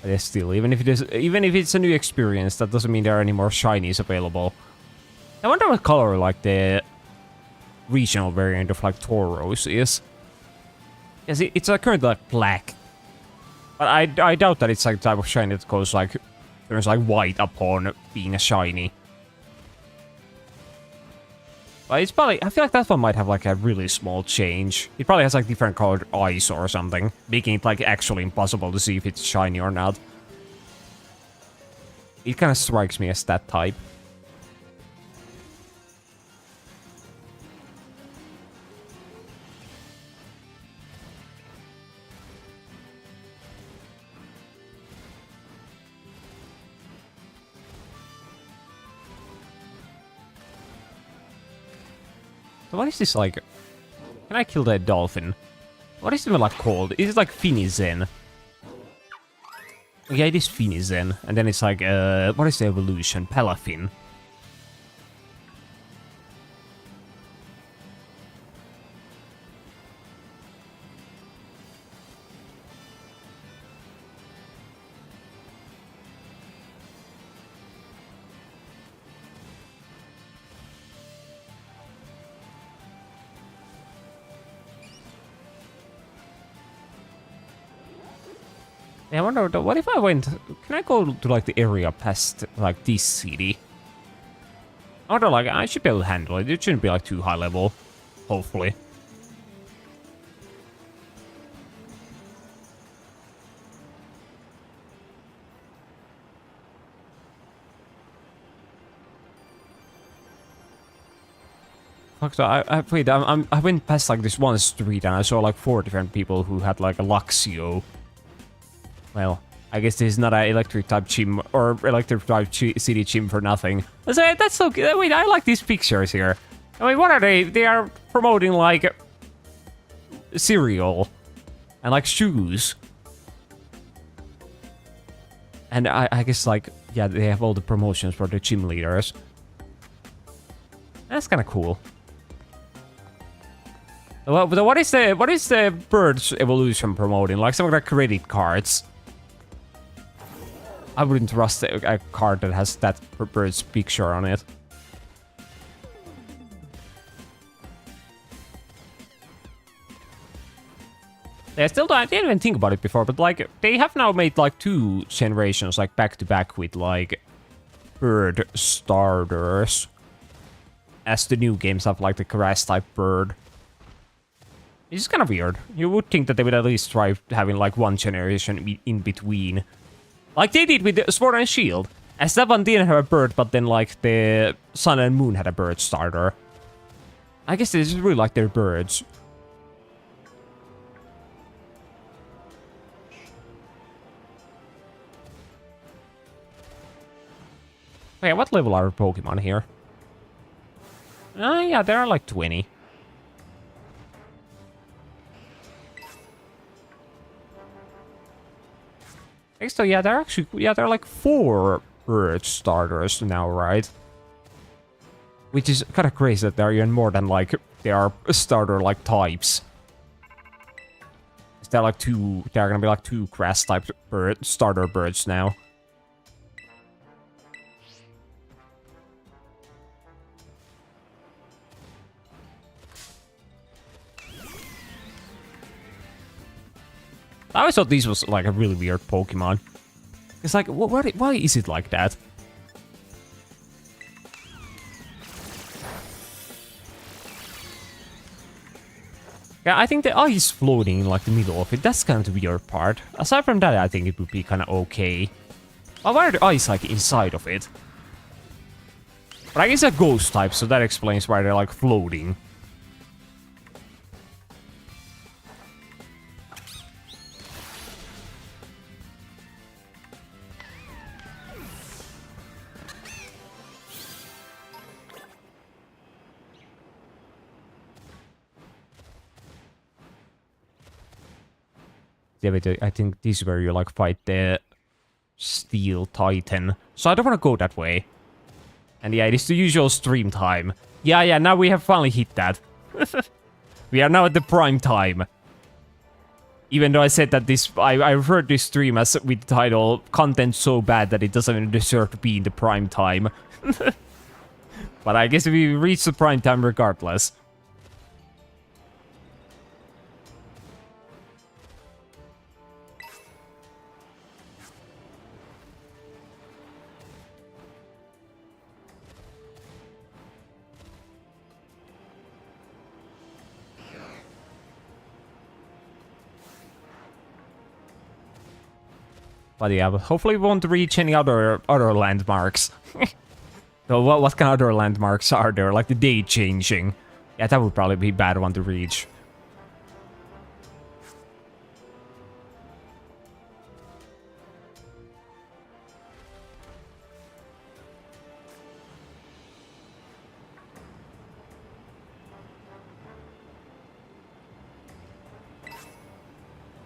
[SPEAKER 1] But still, even if it's a new experience, that doesn't mean there are any more shinies available. I wonder what color like the regional variant of like Tauros is. Yes, it's currently like black, but I doubt that it's like type of shiny that goes like turns like white upon being a shiny. But it's probably, I feel like that one might have like a really small change. It probably has like different colored eyes or something, making it like actually impossible to see if it's shiny or not. It kind of strikes me as that type. What is this like? Can I kill that dolphin? What is it like called? Is it like Finizen? Yeah, it is Finizen. And then it's like, what is the evolution? Palafin. I wonder, what if I went... Can I go to, like, the area past, like, this city? Although, like, I should be able to handle it. It shouldn't be, like, too high level. Hopefully. Fuck, so I went past, like, this one street and I saw, like, 4 different people who had, like, a Luxio. Well, I guess this is not an electric type gym or electric type city gym for nothing. That's so good. Wait, I like these pictures here. I mean, what are they? They are promoting, like, cereal and, like, shoes. And I guess, like, yeah, they have all the promotions for the gym leaders. That's kind of cool. Well, but what is the Bird's evolution promoting? Like some of the credit cards. I wouldn't trust a card that has that Bird's picture on it. I didn't even think about it before, but like they have now made like 2 generations like back to back with like bird starters. As the new games have like the grass type bird. It's kind of weird. You would think that they would at least try having like 1 generation in between. Like they did with the Sword and Shield. As that one didn't have a bird, but then like the Sun and Moon had a bird starter. I guess they just really like their birds. Okay, what level are Pokemon here? Yeah, there are like 20. So yeah, there are like 4 bird starters now, right? Which is kind of crazy that there are even more than like there are starter like types. There are gonna be like 2 grass type starter birds now. I always thought this was like a really weird Pokemon. It's like, why is it like that? Yeah, I think the eye is floating in like the middle of it. That's kind of the weird part. Aside from that, I think it would be kind of okay. But why are the eyes like inside of it? But I guess they're ghost type, so that explains why they're like floating. Yeah, but I think this is where you like fight the Steel Titan. So I don't want to go that way. And yeah, it is the usual stream time. Yeah, now we have finally hit that. We are now at the prime time. Even though I said that I referred this stream as with the title, content so bad that it doesn't even deserve to be in the prime time. But I guess we reached the prime time regardless. But yeah, hopefully we won't reach any other landmarks. So what kind of other landmarks are there? Like the day changing. Yeah, that would probably be a bad one to reach.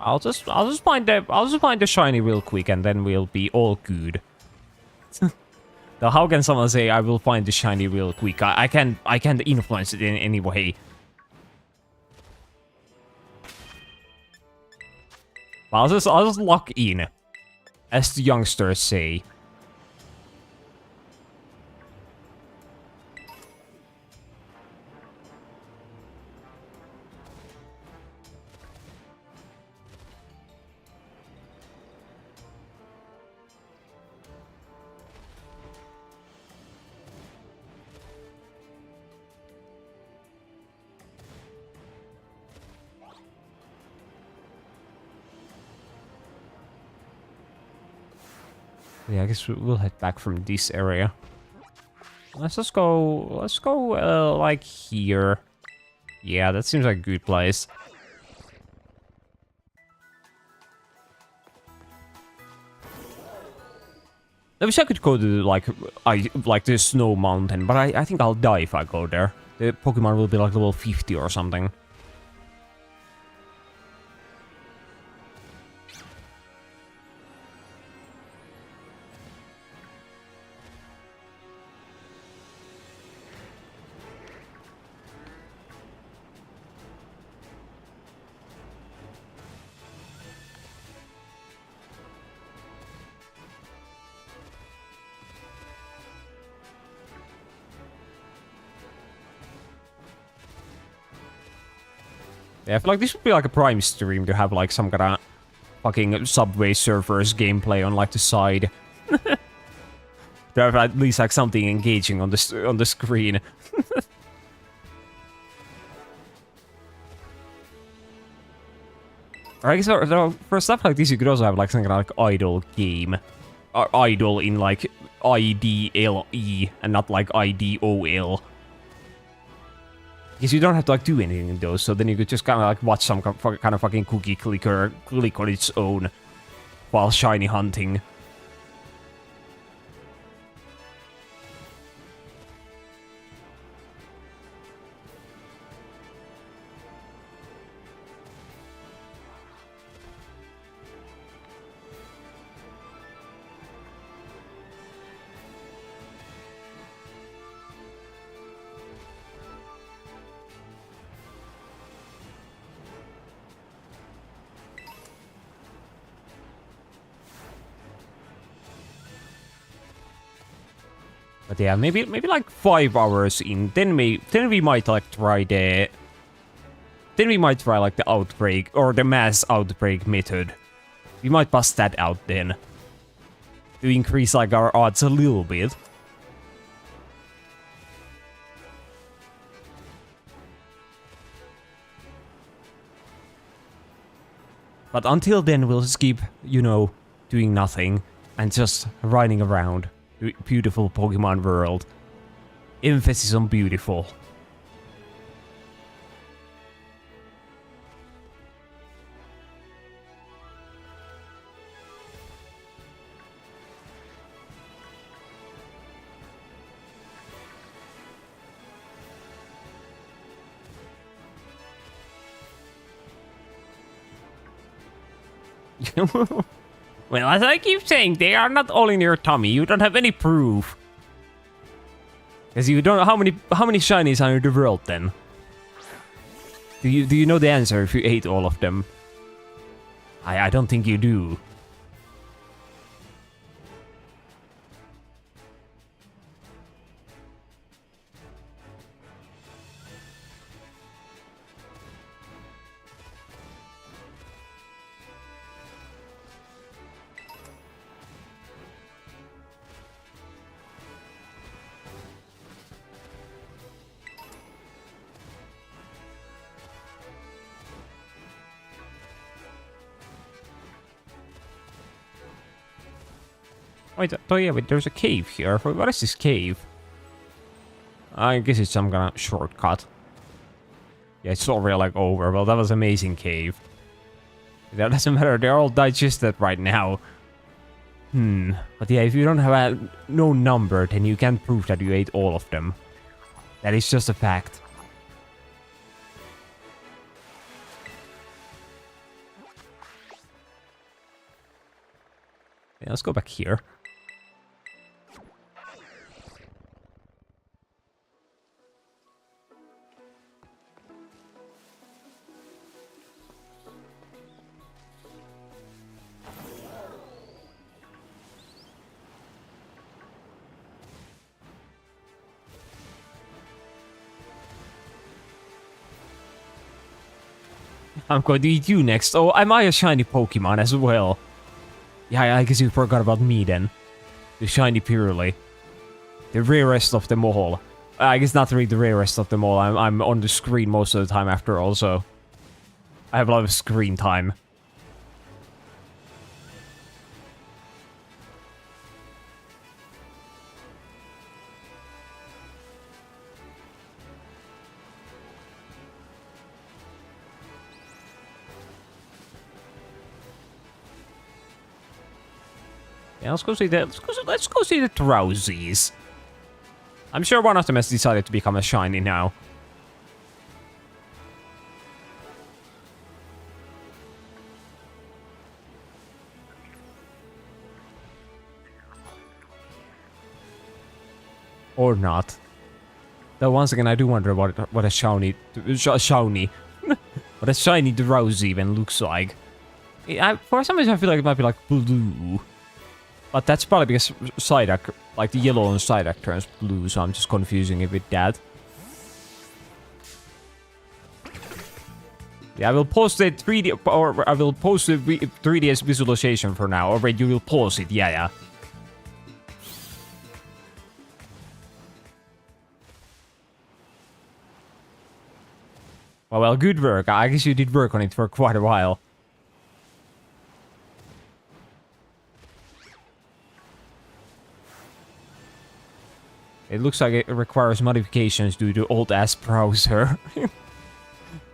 [SPEAKER 1] I'll just find the shiny real quick and then we'll be all good. Now how can someone say I will find the shiny real quick? I can't influence it in any way. I'll just lock in, as the youngsters say. Yeah, I guess we'll head back from this area. Let's just go. Let's go like here. Yeah, that seems like a good place. I wish I could go to like the snow mountain, but I think I'll die if I go there. The Pokemon will be like level 50 or something. Yeah, I feel like this would be like a prime stream to have like some kind of fucking Subway Surfers gameplay on like the side. To have at least like something engaging on the screen. Or I guess for stuff like this, you could also have like some kind of like idle game, or idle in like IDLE and not like IDOL. Because you don't have to like do anything in those, so then you could just kind of like watch some kind of fucking cookie clicker click on its own while shiny hunting. But yeah, maybe like 5 hours in, then we might like try the... Then we might try like the outbreak, or the mass outbreak method. We might bust that out then. To increase like our odds a little bit. But until then, we'll just keep, you know, doing nothing and just riding around. Beautiful Pokemon world. Emphasis on beautiful. Well, as I keep saying, they are not all in your tummy. You don't have any proof. Because you don't know how many shinies are in the world then. Do you know the answer if you ate all of them? I don't think you do. Wait, oh yeah, but there's a cave here. What is this cave? I guess it's some kind of shortcut. Yeah, it's already like over. Well, that was an amazing cave. That doesn't matter, they're all digested right now. But yeah, if you don't have a no number, then you can't prove that you ate all of them. That is just a fact. Yeah, let's go back here. I'm going to eat you next. Oh, am I a shiny Pokemon as well? Yeah, I guess you forgot about me then. The shiny Pirili. The rarest of them all. I guess not really the rarest of them all. I'm on the screen most of the time after all, so I have a lot of screen time. Yeah, let's go see the Drowsies. I'm sure one of them has decided to become a shiny now. Or not. Though once again, I do wonder what a shiny, what a shiny Drowsy even looks like. For some reason, I feel like it might be like blue, but that's probably because Psyduck, like the yellow on Psyduck, turns blue. So I'm just confusing it with that. Yeah, I will post the 3D, or I will post the 3DS visualization for now. Or wait, you will pause it. Yeah. Well, good work. I guess you did work on it for quite a while. It looks like it requires modifications due to old-ass browser.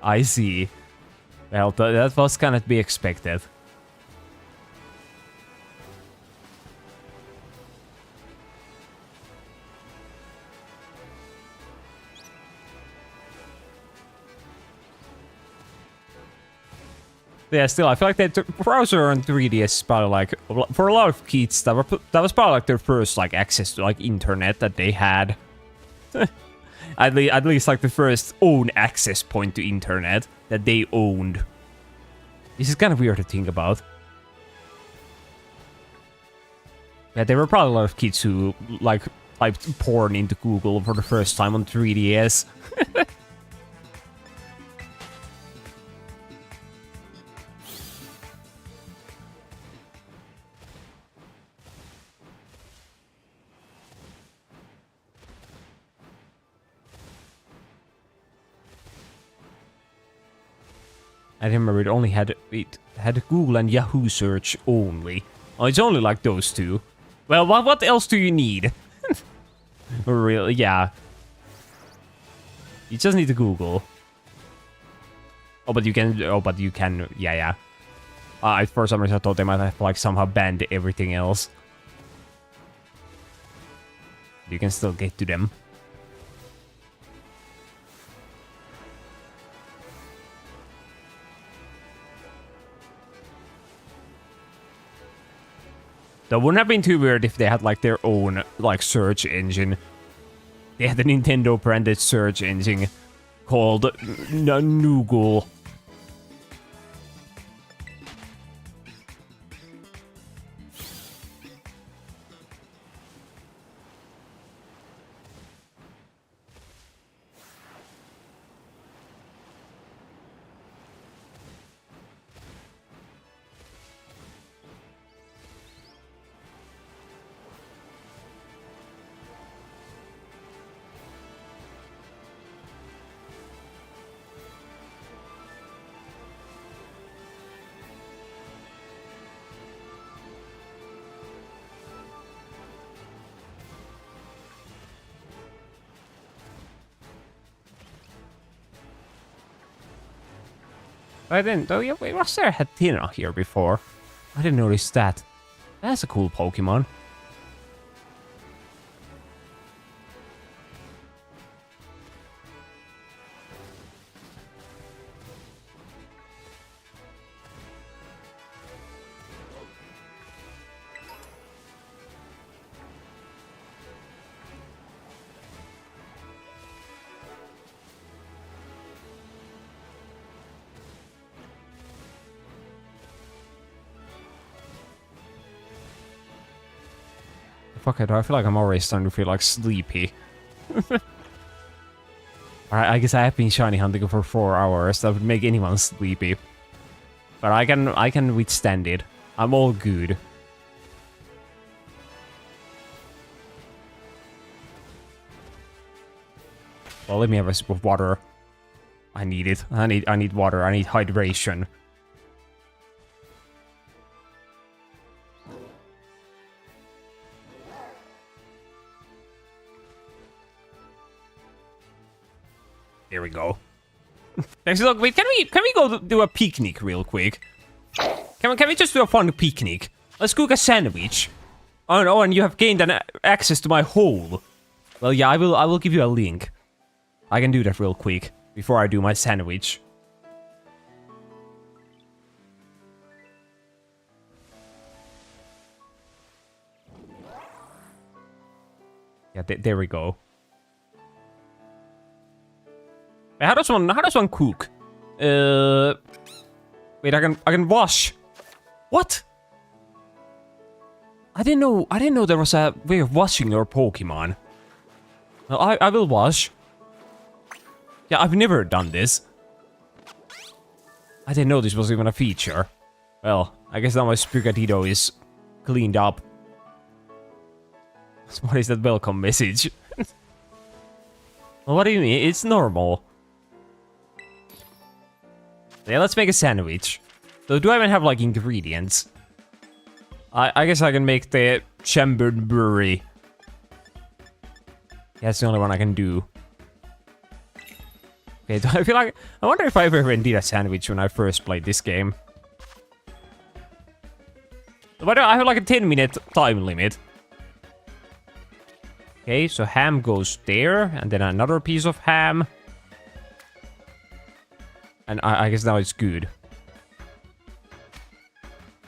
[SPEAKER 1] I see. Well, that was kind of to be expected. Yeah, still, I feel like the browser on 3DS is probably like, for a lot of kids, that was probably like their first like access to like internet that they had. at least like the first own access point to internet that they owned. This is kind of weird to think about. Yeah, there were probably a lot of kids who like typed porn into Google for the first time on 3DS. I remember it only had Google and Yahoo search only. Oh, it's only like those two. Well, what else do you need? Really? Yeah. You just need to Google. Oh, but you can. Yeah. For some reason, I thought they might have like somehow banned everything else. You can still get to them. That wouldn't have been too weird if they had like their own like search engine. They had a Nintendo branded search engine called Noogle. I didn't, though. Yeah, was there a Hatina here before? I didn't notice that. That's a cool Pokemon. Fuck it, I feel like I'm already starting to feel like sleepy. Alright, I guess I have been shiny hunting for 4 hours. That would make anyone sleepy. But I can withstand it. I'm all good. Well, let me have a sip of water. I need it. I need water. I need hydration. There we go. Next, look, wait, can we go do a picnic real quick? Can we just do a fun picnic? Let's cook a sandwich. Oh no, and you have gained an access to my hole. Well, yeah, I will give you a link. I can do that real quick before I do my sandwich. Yeah, there we go. How does one cook? Wait, I can wash. What? I didn't know there was a way of washing your Pokemon. Well, I will wash. Yeah, I've never done this. I didn't know this was even a feature. Well, I guess now my Sprigatito is cleaned up. What is that welcome message? Well, what do you mean? It's normal. Yeah, let's make a sandwich. So do I even have, like, ingredients? I guess I can make the chambered burry. Yeah, that's the only one I can do. Okay, I feel like... I wonder if I ever even did a sandwich when I first played this game. But I have like a 10-minute time limit. Okay, so ham goes there, and then another piece of ham. And I guess now it's good.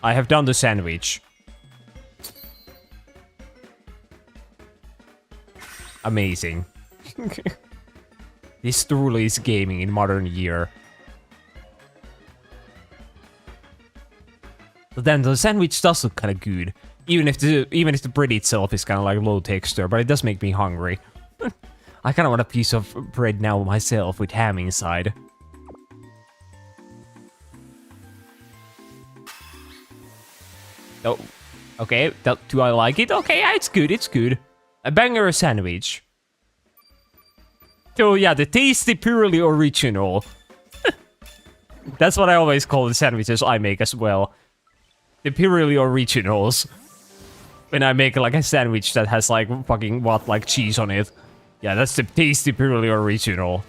[SPEAKER 1] I have done the sandwich. Amazing. This truly is gaming in modern year. But then the sandwich does look kind of good, even if the bread itself is kind of like low texture. But it does make me hungry. I kind of want a piece of bread now myself with ham inside. Oh, okay. Do I like it? Okay, yeah, it's good. It's good. A banger sandwich. Oh yeah, the tasty Pirili original. That's what I always call the sandwiches I make as well. The Pirili originals. When I make like a sandwich that has like fucking what, like cheese on it. Yeah, that's the tasty Pirili original.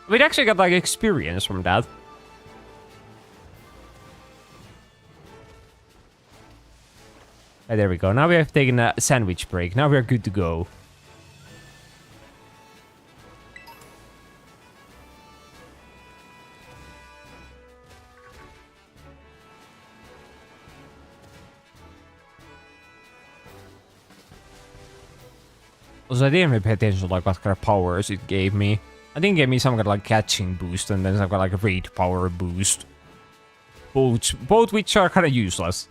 [SPEAKER 1] We actually got like experience from that. There we go. Now we have taken a sandwich break. Now we are good to go. Also, I didn't really pay attention to like what kind of powers it gave me. I think it gave me some kind of like catching boost, and then some kind of like a rate power boost. Both which are kind of useless.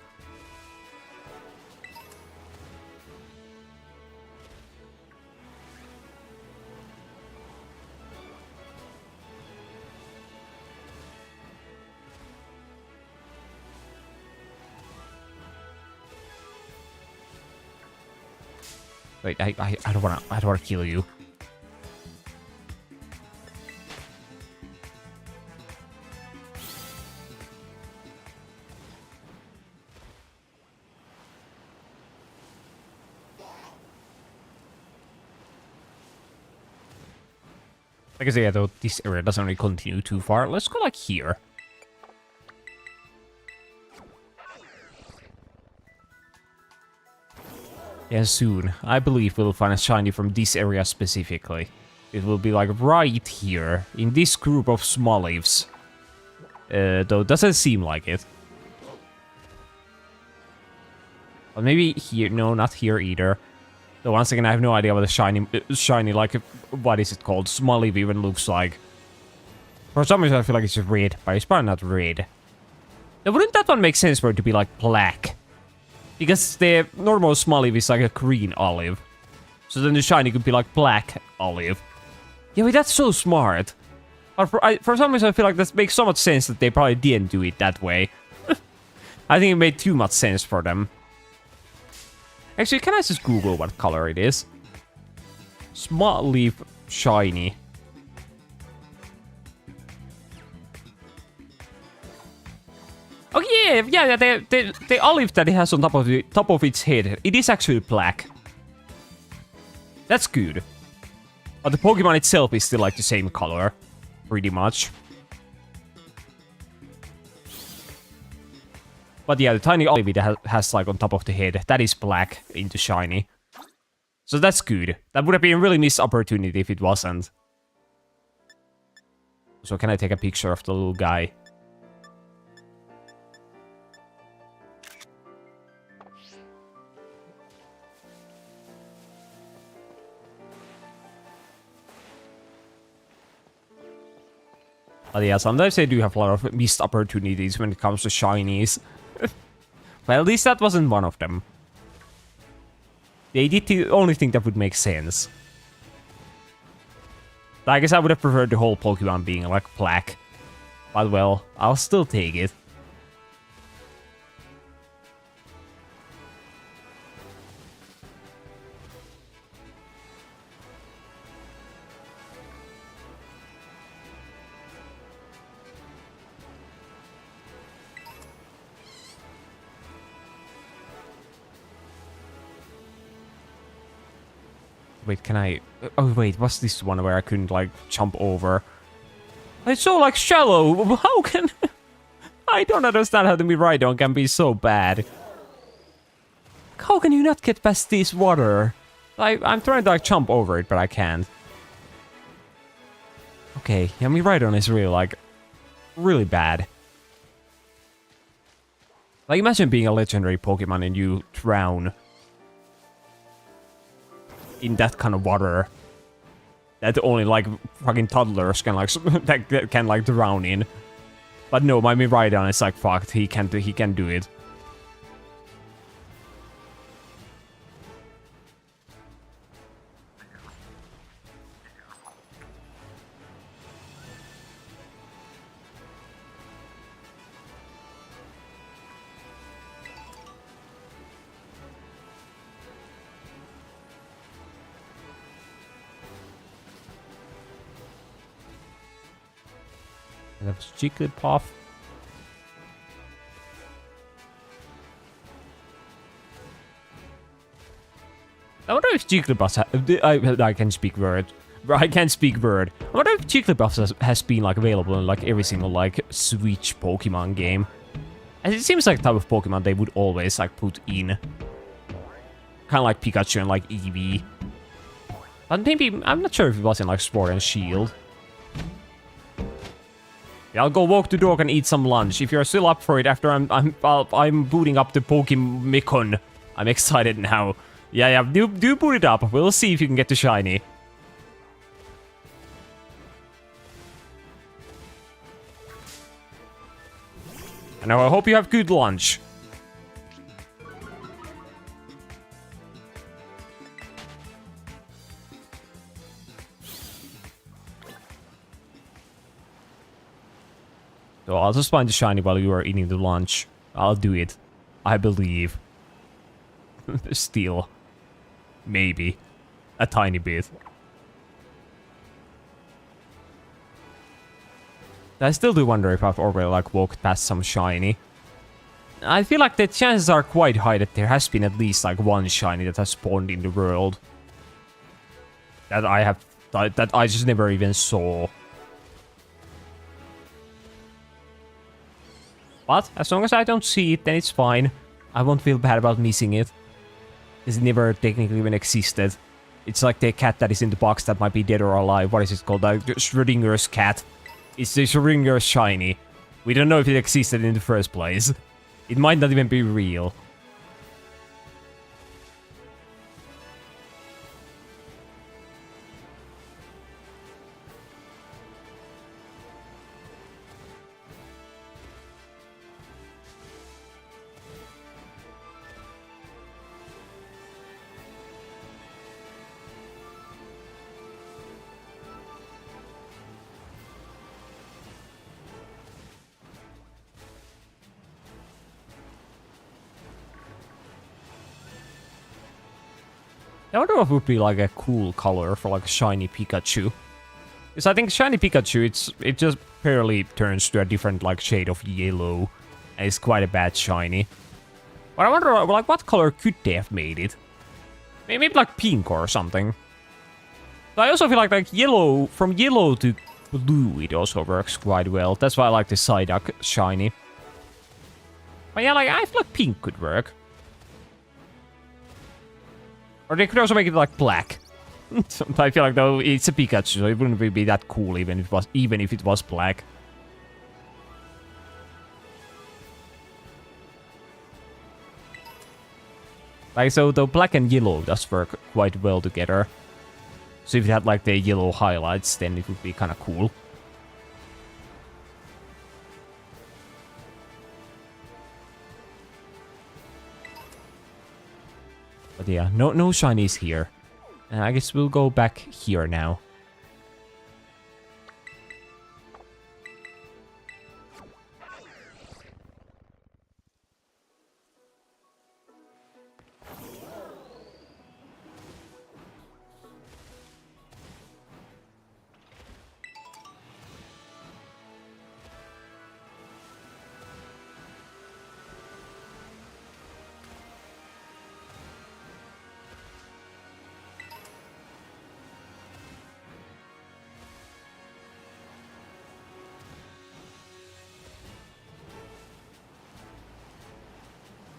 [SPEAKER 1] Wait, I don't wanna kill you. Like I say, though, this area doesn't really continue too far. Let's go like here. Yeah, soon. I believe we'll find a shiny from this area specifically. It will be like right here, in this group of Smolives. Though it doesn't seem like it. But maybe here, no, not here either. Though once again, I have no idea what a shiny, like, what is it called? Smoliv even looks like. For some reason I feel like it's red, but it's probably not red. Now, wouldn't that one make sense for it to be like black? Because the normal Smoliv is like a green olive. So then the shiny could be like black olive. Yeah, wait, that's so smart. But for some reason I feel like that makes so much sense that they probably didn't do it that way. I think it made too much sense for them. Actually, can I just Google what color it is? Smoliv shiny. Oh yeah, the olive that it has on top of its head, it is actually black. That's good. But the Pokemon itself is still like the same color, pretty much. But yeah, the tiny Olive that has like on top of the head, that is black into shiny. So that's good. That would have been a really missed opportunity if it wasn't. So can I take a picture of the little guy? But yeah, sometimes they do have a lot of missed opportunities when it comes to shinies. Well, at least that wasn't one of them. They did the only thing that would make sense. I guess I would have preferred the whole Pokemon being like black. But well, I'll still take it. Wait, can I... Oh, wait, what's this one where I couldn't, like, jump over? It's so, like, shallow. How can... I don't understand how the Miraidon can be so bad. How can you not get past this water? I'm trying to, like, jump over it, but I can't. Okay, yeah, Miraidon is really, like, really bad. Like, imagine being a legendary Pokemon and you drown in that kind of water that only like fucking toddlers can like that can like drown in. But no, my Miraidon is like fucked. He can do it. That was Jigglypuff. I wonder if Jigglypuff I can speak word. I can't speak word. I wonder if Jigglypuff has been like available in like every single like Switch Pokemon game. And it seems like the type of Pokemon they would always like put in. Kind of like Pikachu and like Eevee. But maybe I'm not sure if it was in like Sword and Shield. Yeah, I'll go walk the dog and eat some lunch. If you're still up for it after I'm booting up the Pokemon. I'm excited now. Yeah, do boot it up. We'll see if you can get the shiny. And now I hope you have good lunch. So I'll just find the shiny while you are eating the lunch. I'll do it. I believe. Still. Maybe. A tiny bit. I still do wonder if I've already like walked past some shiny. I feel like the chances are quite high that there has been at least like one shiny that has spawned in the world. That I just never even saw. But as long as I don't see it, then it's fine. I won't feel bad about missing it. It never technically even existed. It's like the cat that is in the box that might be dead or alive. What is it called? Like Schrodinger's cat. It's the Schrodinger's shiny. We don't know if it existed in the first place. It might not even be real. I wonder what would be like a cool color for like a shiny Pikachu. Because I think shiny Pikachu, it just barely turns to a different like shade of yellow. And it's quite a bad shiny. But I wonder like what color could they have made it? Maybe like pink or something. But I also feel like yellow, from yellow to blue, it also works quite well. That's why I like the Psyduck shiny. But yeah, like, I feel like pink could work. Or they could also make it like black. I feel like though it's a Pikachu, so it wouldn't really be that cool even if it was black. Like, so though black and yellow does work quite well together. So if it had like the yellow highlights, then it would be kind of cool. But yeah, no shinies here. I guess we'll go back here now.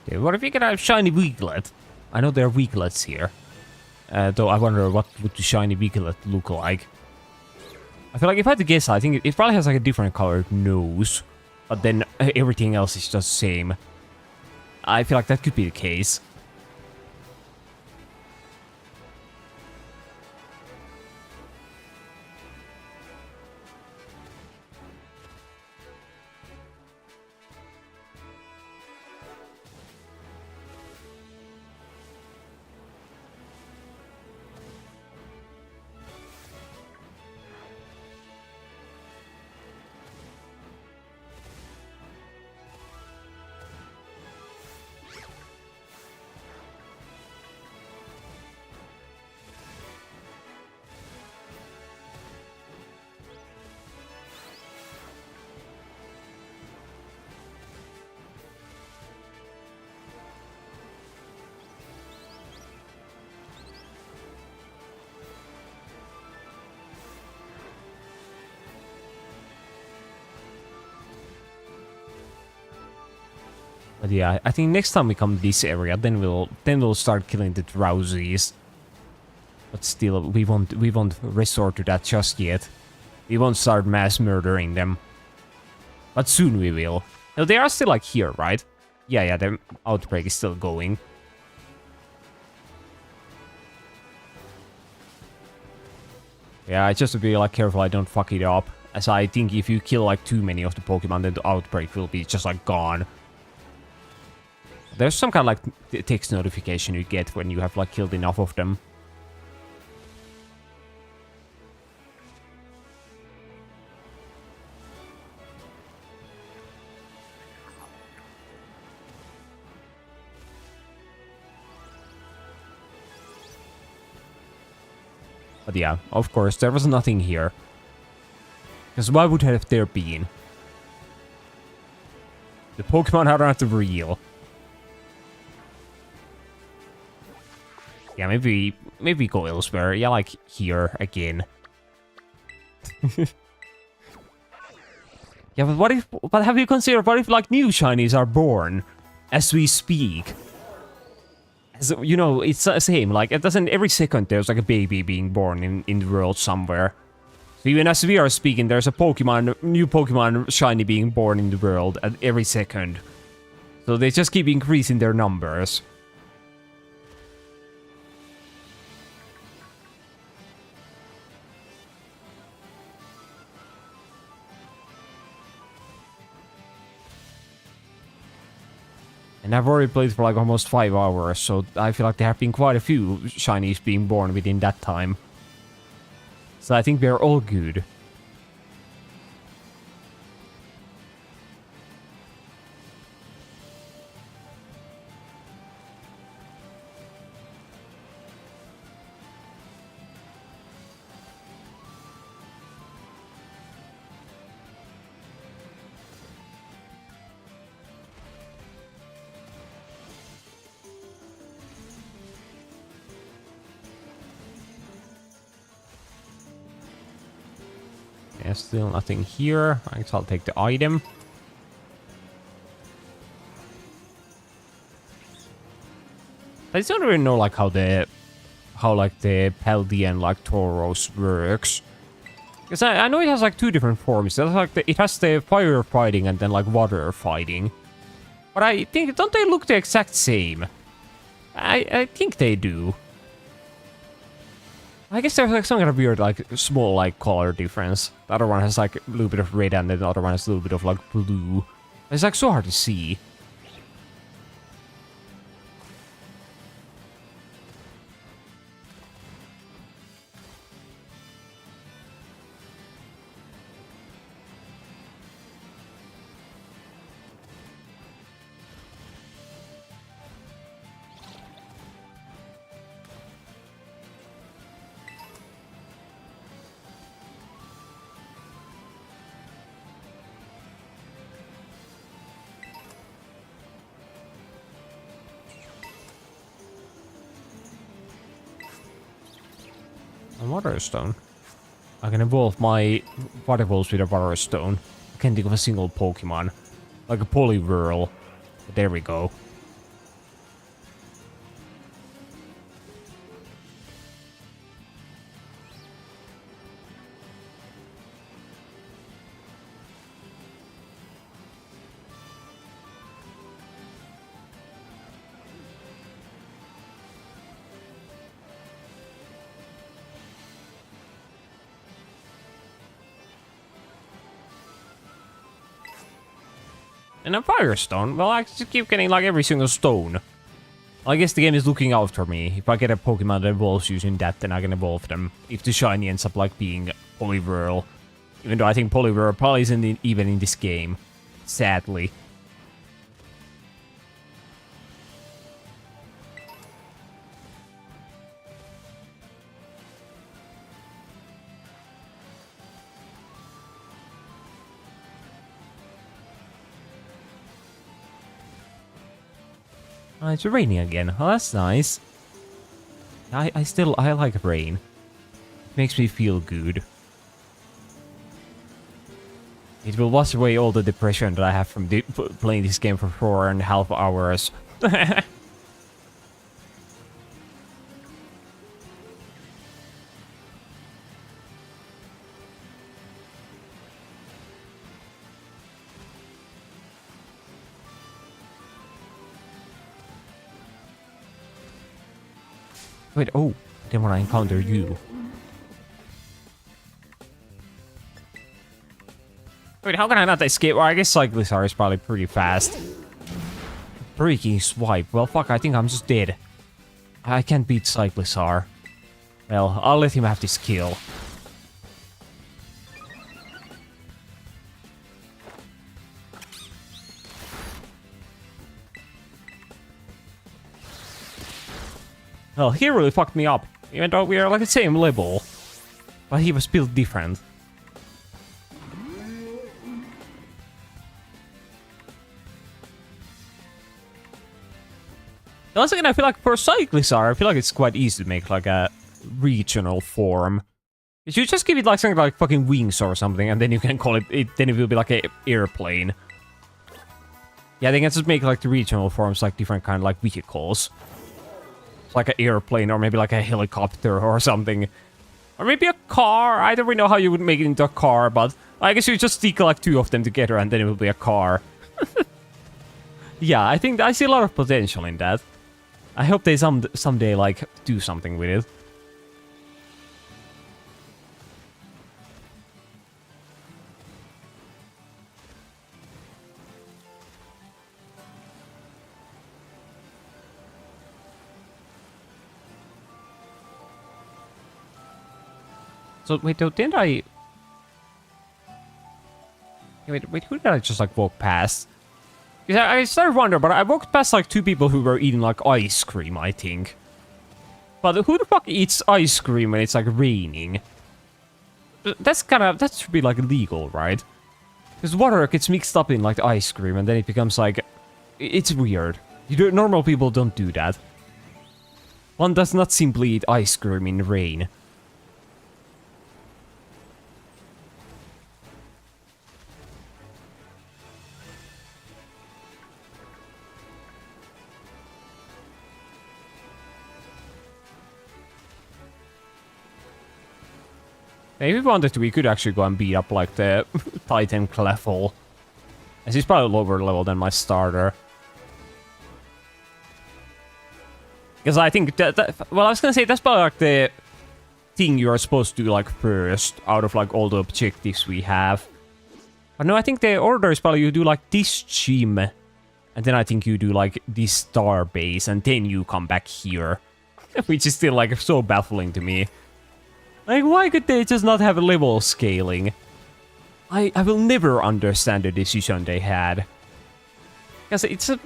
[SPEAKER 1] Okay, what if you get a shiny Weaklet? I know there are Weaklets here. Though I wonder what would the shiny Weaklet look like. I feel like if I had to guess, I think it probably has like a different colored nose. But then everything else is just the same. I feel like that could be the case. But yeah, I think next time we come to this area, then we'll start killing the Drowsies. But still, we won't resort to that just yet. We won't start mass murdering them. But soon we will. No, they are still like here, right? Yeah, the outbreak is still going. Yeah, just to be like careful I don't fuck it up. As I think if you kill like too many of the Pokemon, then the outbreak will be just like gone. There's some kind of like text notification you get when you have like killed enough of them. But yeah, of course, there was nothing here. Because why would have there been? The Pokemon are not real. Yeah, maybe go elsewhere. Yeah, like here again. Yeah, but what if? But have you considered what if like new shinies are born as we speak? As you know, it's the same. Like it doesn't every second there's like a baby being born in the world somewhere. So even as we are speaking, there's a new Pokemon shiny being born in the world at every second. So they just keep increasing their numbers. And I've already played for like almost 5 hours, so I feel like there have been quite a few shinies being born within that time. So I think we're all good. Yeah, still nothing here. I guess I'll take the item. I still don't really know like how the Paldean like Tauros works. Because I know it has like 2 different forms. It has, like it has the fire fighting and then like water fighting. But I think, don't they look the exact same? I think they do. I guess there's like some kind of weird like small like color difference. The other one has like a little bit of red and then the other one has a little bit of like blue. It's like so hard to see. A water stone. I can evolve my water balls with a water stone. I can't think of a single Pokemon. Like a Poliwhirl. There we go. And a Firestone? Well, I just keep getting like every single stone. I guess the game is looking out for me. If I get a Pokemon that evolves using that, then I can evolve them. If the shiny ends up like being Poliwhirl. Even though I think Poliwhirl probably isn't even in this game. Sadly. Oh, it's raining again. Oh, that's nice. I like rain. It makes me feel good. It will wash away all the depression that I have from playing this game for 4.5 hours. Wait, oh, then when I encounter you. Wait, how can I not escape? Well, I guess Cyclizar is probably pretty fast. Breaking swipe. Well, fuck, I think I'm just dead. I can't beat Cyclizar. Well, I'll let him have this kill. Well, he really fucked me up, even though we are like the same level. But he was built different. Once again, I feel like for Cyclizar, I feel like it's quite easy to make like a regional form. You should just give it like something like fucking wings or something, and then you can call it, then it will be like an airplane. Yeah, they can just make like the regional forms like different kind of like vehicles. Like an airplane or maybe like a helicopter or something. Or maybe a car. I don't really know how you would make it into a car, but I guess you just stick like 2 of them together and then it will be a car. Yeah, I think I see a lot of potential in that. I hope they someday like do something with it. So wait, didn't I? Wait, who did I just like walk past? Because I started wondering, but I walked past like 2 people who were eating like ice cream, I think. But who the fuck eats ice cream when it's like raining? That should be like illegal, right? Because water gets mixed up in like the ice cream and then it becomes like, it's weird. Normal people don't do that. One does not simply eat ice cream in rain. If we wanted to, we could actually go and beat up like the Titan Cleftle. As he's probably lower level than my starter. Because I think well, I was gonna say that's probably like the thing you are supposed to do like first out of like all the objectives we have. But no, I think the order is probably you do like this gym, and then I think you do like this star base, and then you come back here. Which is still like so baffling to me. Like, why could they just not have a level scaling? I will never understand the decision they had. Because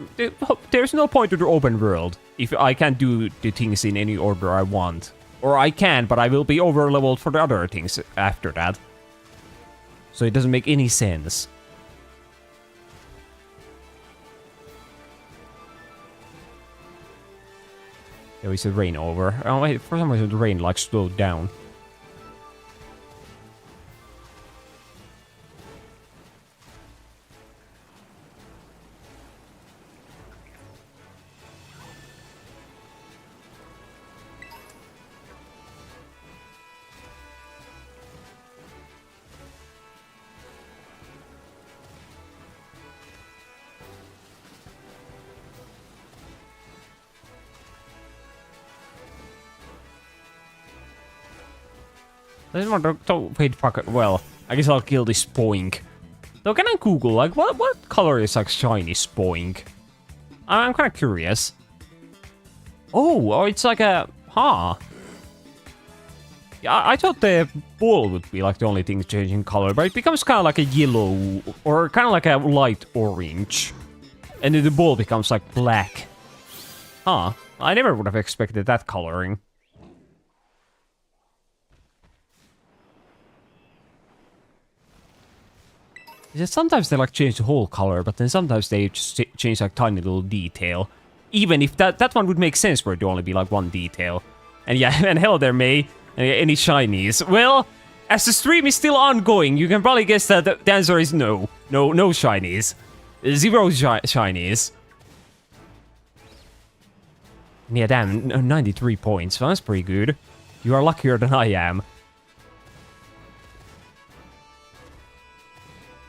[SPEAKER 1] there's no point to the open world if I can't do the things in any order I want. Or I can, but I will be over-leveled for the other things after that. So it doesn't make any sense. Oh, is the rain over? Oh wait, for some reason the rain like slowed down. Wait, fuck it. Well, I guess I'll kill this Spoink. Though, can I Google, like, what color is, like, shiny Spoink? I'm kind of curious. Oh, it's like a... Huh. Yeah, I thought the ball would be, like, the only thing changing color, but it becomes kind of like a yellow, or kind of like a light orange. And then the ball becomes, like, black. Huh. I never would have expected that coloring. Sometimes they like change the whole color, but then sometimes they just change like tiny little detail. Even if that one would make sense for it to only be like one detail. And yeah, and hell there may any shinies. Well, as the stream is still ongoing, you can probably guess that the answer is no. No shinies. Zero shinies. Yeah, damn, 93 points. Well, that's pretty good. You are luckier than I am.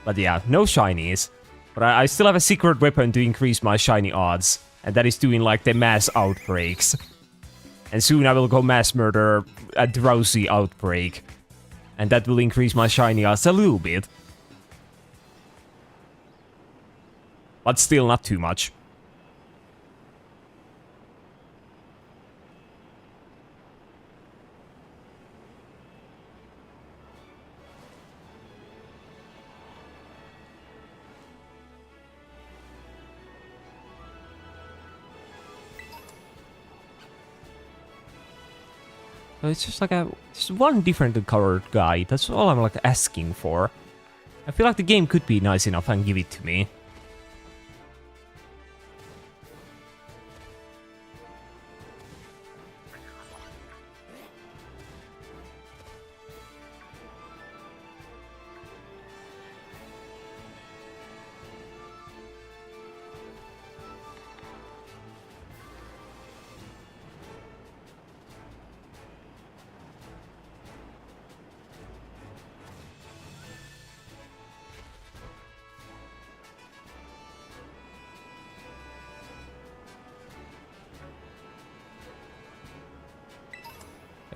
[SPEAKER 1] But yeah, no shinies. But I still have a secret weapon to increase my shiny odds. And that is doing like the mass outbreaks. And soon I will go mass murder a drowsy outbreak. And that will increase my shiny odds a little bit. But still not too much. It's just like just one different colored guy. That's all I'm like asking for. I feel like the game could be nice enough and give it to me.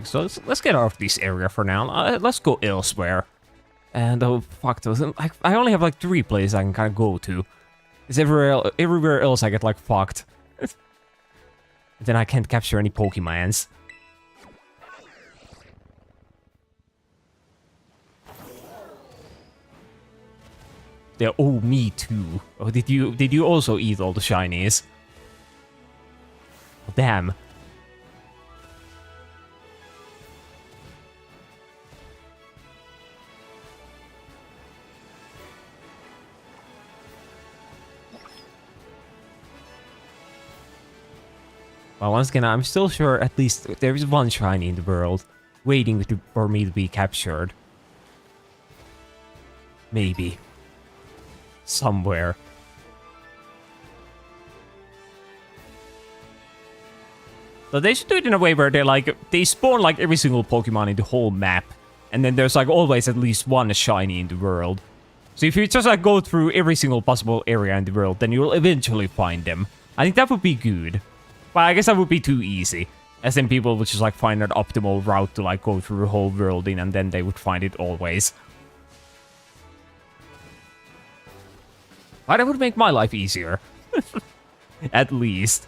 [SPEAKER 1] So let's get out of this area for now. Let's go elsewhere. And oh fuck, I only have like 3 places I can kind of go to. Because everywhere else I get like fucked. Then I can't capture any Pokemons. Yeah, oh, me too. Oh, did you also eat all the shinies? Oh, damn. Well, once again, I'm still sure at least there is one shiny in the world waiting for me to be captured. Maybe. Somewhere. So they should do it in a way where they spawn like every single Pokemon in the whole map. And then there's like always at least one shiny in the world. So if you just like go through every single possible area in the world, then you'll eventually find them. I think that would be good. But I guess that would be too easy. As then people would just like find an optimal route to like go through the whole world in, and then they would find it always. But that would make my life easier. At least.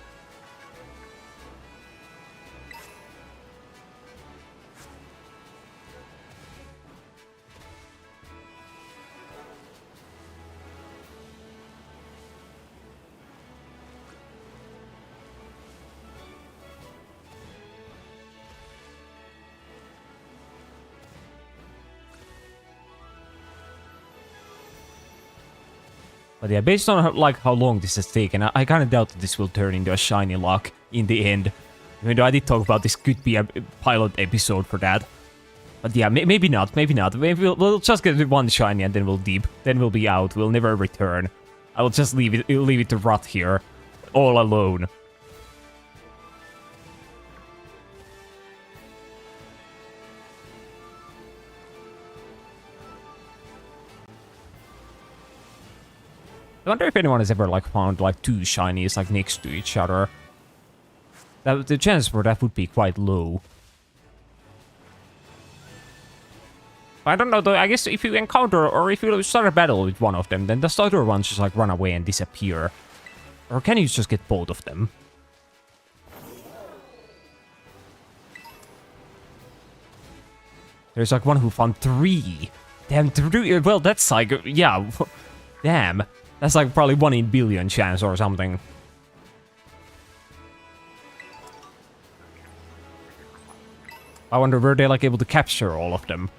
[SPEAKER 1] But yeah, based on like how long this has taken, I kind of doubt that this will turn into a shiny lock in the end. Even though I did talk about this could be a pilot episode for that. But yeah, maybe not, maybe not. Maybe we'll just get one shiny and then we'll deep. Then we'll be out, we'll never return. I will just leave it to rot here, all alone. I wonder if anyone has ever like found like two shinies like next to each other. The chance for that would be quite low. I don't know though, I guess if you encounter or if you start a battle with one of them, then the other ones just like run away and disappear. Or can you just get both of them? There's like one who found 3. Damn, 3. Well, that's like, yeah. Damn. That's like probably 1 in billion chance or something. I wonder, were they like able to capture all of them?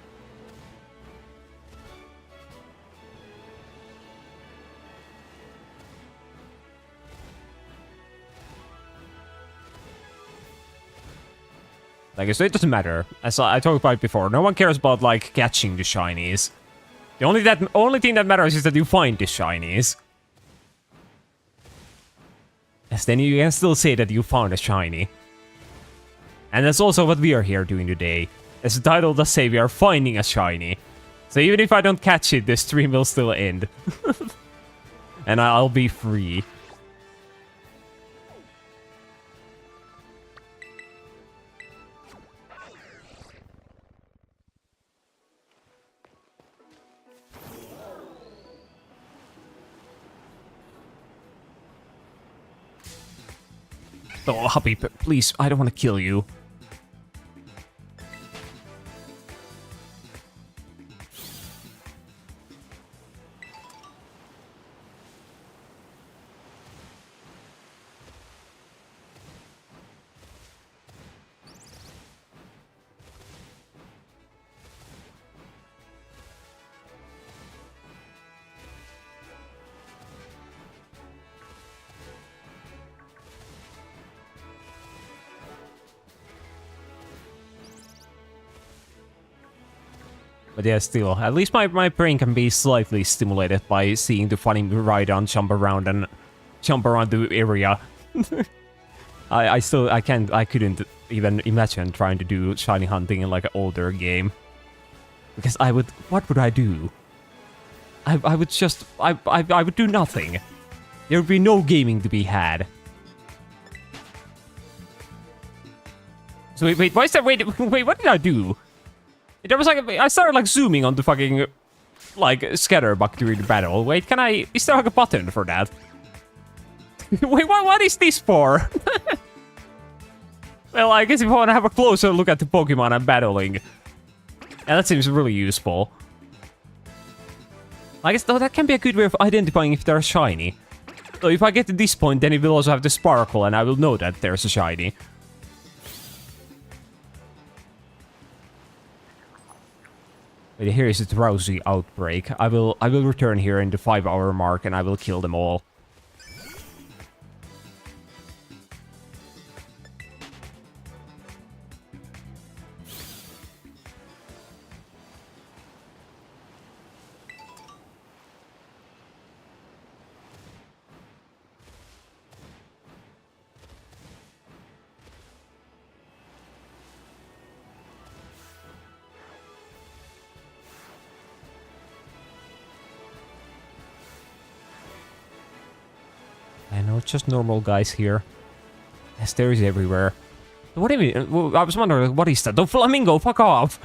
[SPEAKER 1] I guess it doesn't matter. As I talked about before, no one cares about like catching the shinies. The only thing that matters is that you find the shinies. Yes, then you can still say that you found a shiny. And that's also what we are here doing today. As the title does say, we are finding a shiny. So even if I don't catch it, the stream will still end. And I'll be free. Oh, Happy, please, I don't want to kill you. But yeah, still, at least my brain can be slightly stimulated by seeing the funny Rhydon jump around the area. I couldn't even imagine trying to do shiny hunting in like an older game. Because what would I do? I would do nothing. There would be no gaming to be had. So wait, why is that, wait, what did I do? There was like, I started like zooming on the fucking, like, scatterbug during the battle. Wait, is there like a button for that? Wait, what is this for? Well, I guess if I want to have a closer look at the Pokemon I'm battling. Yeah, that seems really useful. I guess though that can be a good way of identifying if they're shiny. So if I get to this point, then it will also have the sparkle and I will know that there's a shiny. Here is a drowsy outbreak. I will return here in the 5-hour mark and I will kill them all. No, it's just normal guys here. Yes, there is everywhere. What do you mean? I was wondering, what is that? The flamingo, fuck off!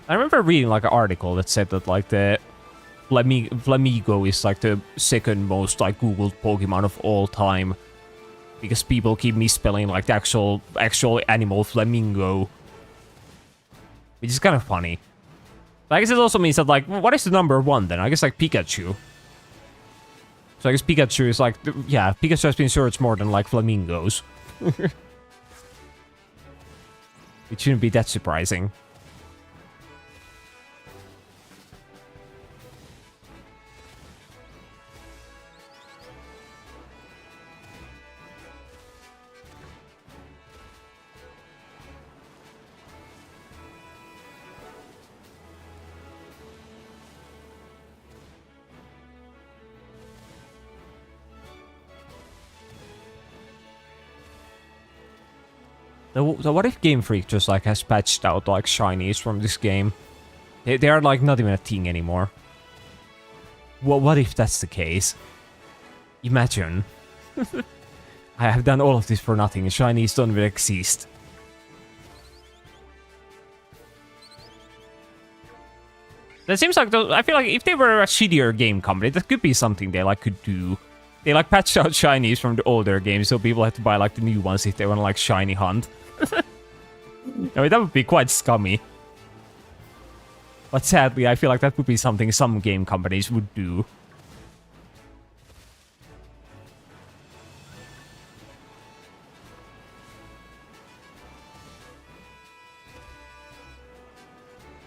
[SPEAKER 1] I remember reading like an article that said that like the Flamingo is like the second most like Googled Pokemon of all time. Because people keep misspelling like the actual animal flamingo. Which is kind of funny. But I guess it also means that like, what is the number one then? I guess like Pikachu. So I guess Pikachu is like, yeah, Pikachu has been searched more than like flamingos. It shouldn't be that surprising. So what if Game Freak just like has patched out like shinies from this game? They are like not even a thing anymore. What if that's the case? Imagine. I have done all of this for nothing. Shinies don't even exist. That seems like I feel like if they were a shittier game company, that could be something they like could do. They like patched out shinies from the older games, so people have to buy like the new ones if they want to like shiny hunt. I mean, that would be quite scummy. But sadly, I feel like that would be something some game companies would do.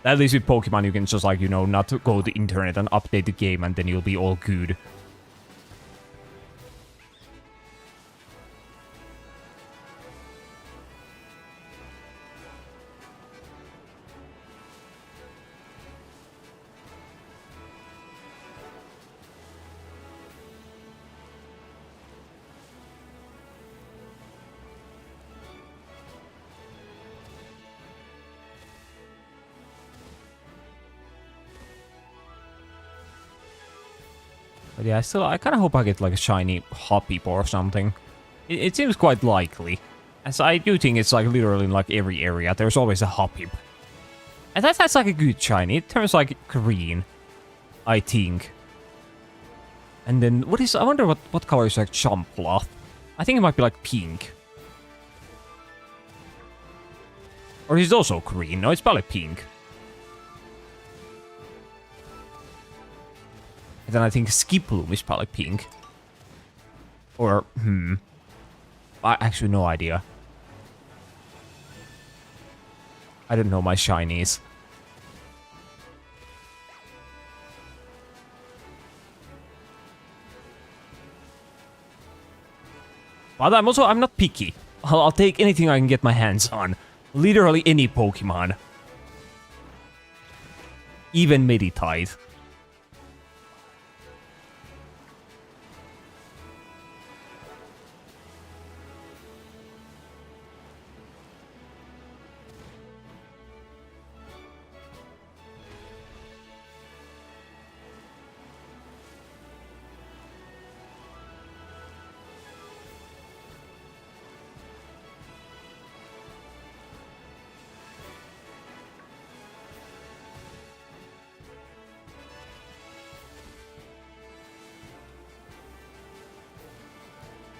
[SPEAKER 1] At least with Pokemon, you can just like, you know, not go to the internet and update the game and then you'll be all good. But yeah, I kind of hope I get like a shiny Hoppip or something. It seems quite likely. As I do think it's like literally in like every area, there's always a Hoppip. And that's like a good shiny. It turns like green, I think. And then, I wonder what color is like Chompla? I think it might be like pink. Or is it also green? No, it's probably pink. And then I think Skiploom is probably pink. Or, I actually no idea. I don't know my shinies. But I'm not picky. I'll take anything I can get my hands on. Literally any Pokemon. Even Meditite.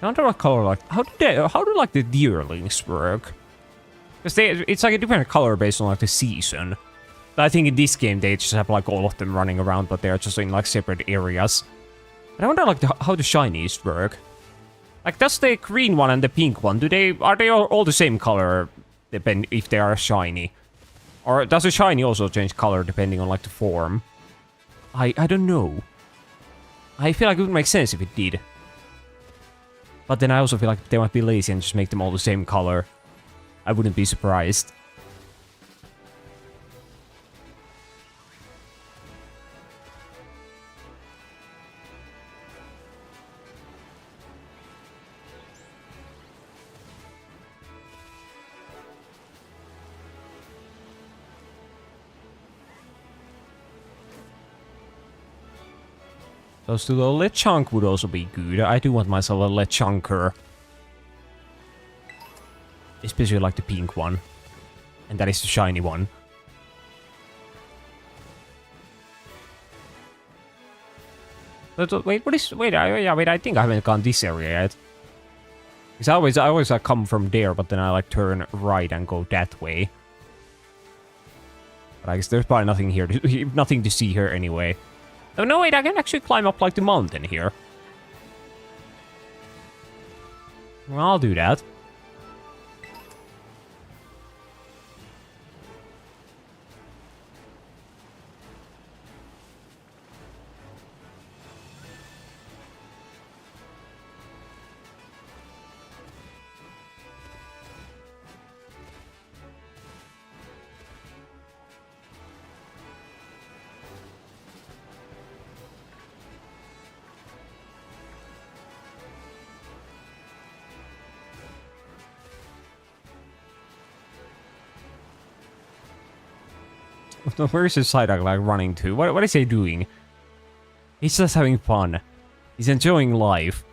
[SPEAKER 1] I wonder what color, like, how do like the deerlings work? Because it's like a different color based on like the season. But I think in this game they just have like all of them running around, but they're just in like separate areas. But I wonder like how the shinies work. Like, does the green one and the pink one, are they all the same color if they are shiny? Or does the shiny also change color depending on like the form? I don't know. I feel like it would make sense if it did. But then I also feel like they might be lazy and just make them all the same color. I wouldn't be surprised. Those two little Lechonk would also be good. I do want myself a Lechonker. Especially like the pink one. And that is the shiny one. But wait, what is... Wait, I think I haven't gone this area yet. Because I always come from there, but then I like turn right and go that way. But I guess there's probably nothing here, nothing to see here anyway. Oh no, wait, I can actually climb up like the mountain here. Well, I'll do that. Where is his Psyduck like running to? What is he doing? He's just having fun. He's enjoying life.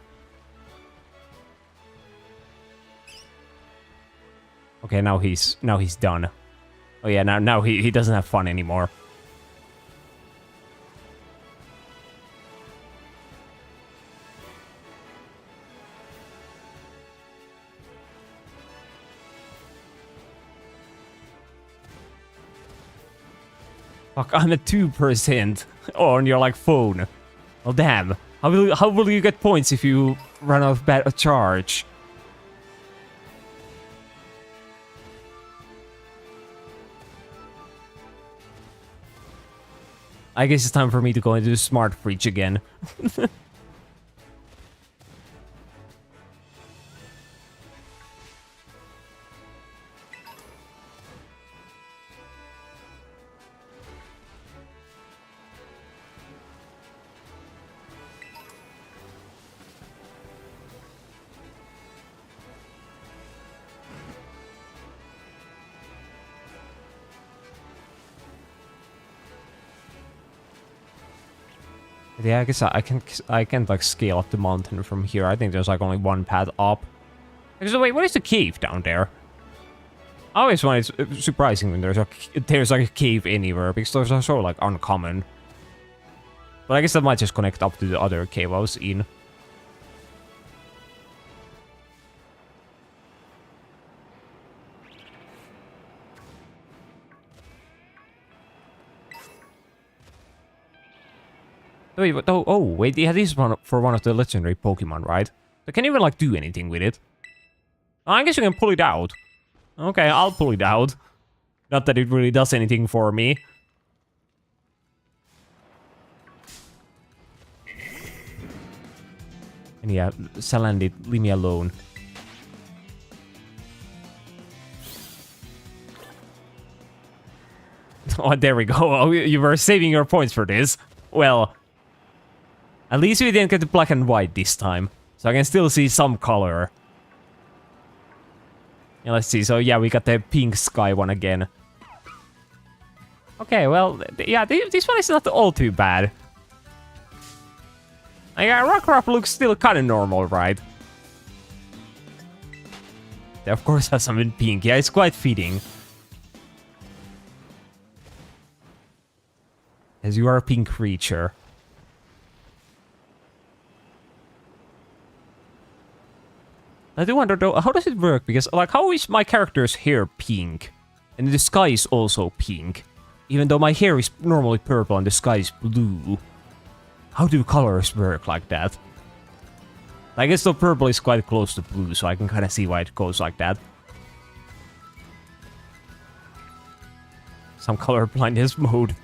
[SPEAKER 1] Okay, now he's done. Oh yeah, now he doesn't have fun anymore. Fuck, I'm at 2% on your like phone. Oh damn! How will you get points if you run out of a charge? I guess it's time for me to go into the smart fridge again. Yeah, I guess I can like scale up the mountain from here. I think there's like only one path up. So wait, what is the cave down there? I always find it's surprising when there's like a cave anywhere because those are so like uncommon. But I guess that might just connect up to the other cave I was in. Wait, oh, wait, yeah, this is for one of the legendary Pokemon, right? I can't even, like, do anything with it. Oh, I guess you can pull it out. Okay, I'll pull it out. Not that it really does anything for me. And yeah, Salandit, leave me alone. Oh, there we go. Oh, you were saving your points for this. Well... At least we didn't get the black and white this time. So I can still see some color. Yeah, let's see. So yeah, we got the pink sky one again. Okay, well, yeah, this one is not all too bad. Yeah, Rockruff looks still kind of normal, right? They of course have some in pink. Yeah, it's quite fitting. As you are a pink creature. I do wonder though, how does it work? Because, like, how is my character's hair pink? And the sky is also pink. Even though my hair is normally purple and the sky is blue. How do colors work like that? I guess the purple is quite close to blue, so I can kind of see why it goes like that. Some color blindness mode.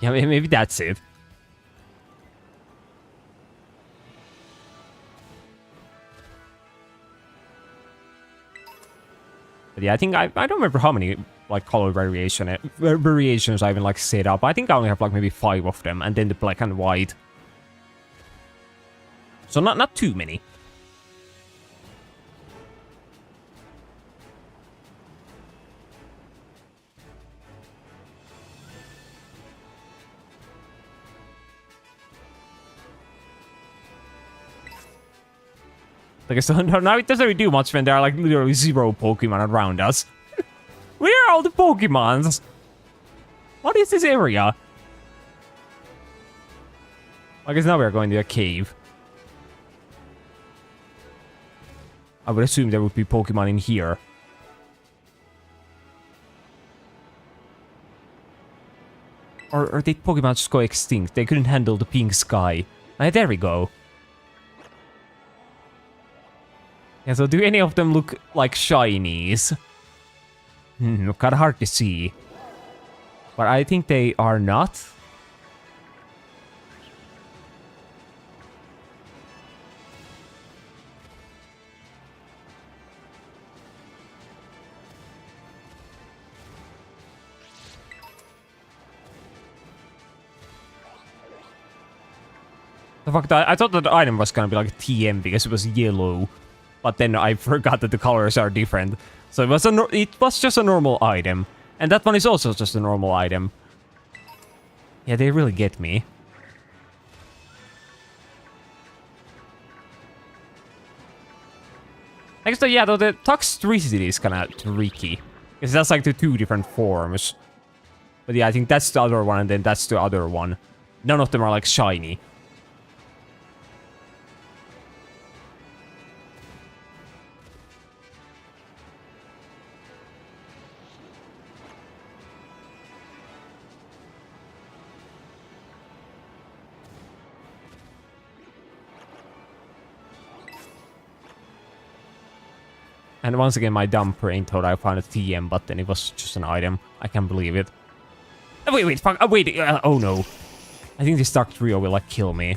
[SPEAKER 1] Yeah, maybe that's it. But yeah, I think I don't remember how many like color variations I even like set up. I think I only have like maybe 5 of them, and then the black and white. So not too many. Okay, so now it doesn't really do much when there are like literally 0 Pokemon around us. Where are all the Pokemons? What is this area? I guess now we are going to a cave. I would assume there would be Pokemon in here. Or did Pokemon just go extinct? They couldn't handle the pink sky. There we go. Yeah, so do any of them look like shinies? Kinda hard to see. But I think they are not. The fact that I thought that the item was gonna be like TM because it was yellow. But then I forgot that the colors are different. So it was just a normal item. And that one is also just a normal item. Yeah, they really get me. I guess, yeah, though the toxicity is kind of tricky. Because that's like the 2 different forms. But yeah, I think that's the other one and then that's the other one. None of them are like shiny. And once again, my dumb brain thought I found a TM, but then it was just an item. I can't believe it. Wait, fuck, wait, oh no. I think this Dark Trio will, like, kill me.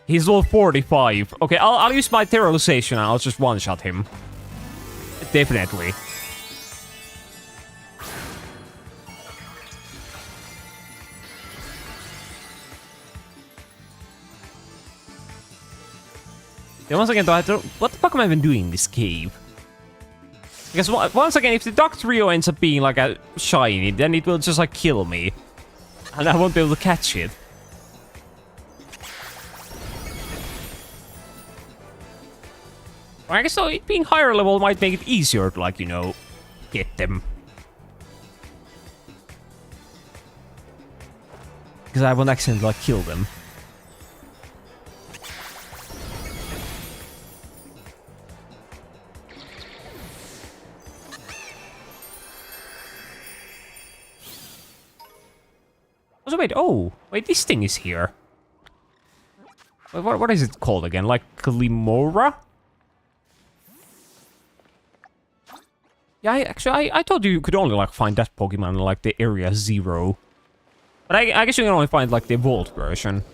[SPEAKER 1] He's level 45. Okay, I'll use my Terrorization and I'll just one-shot him. Definitely. Then once again, though, what the fuck am I even doing in this cave? Because once again, if the Dark Trio ends up being like a shiny, then it will just like kill me. And I won't be able to catch it. I guess so, it being higher level might make it easier to, like, you know, get them. Because I won't accidentally like kill them. So wait, this thing is here. What is it called again? Like Glimora? Yeah, I thought you could only like find that Pokemon in like the area 0. But I guess you can only find like the evolved version.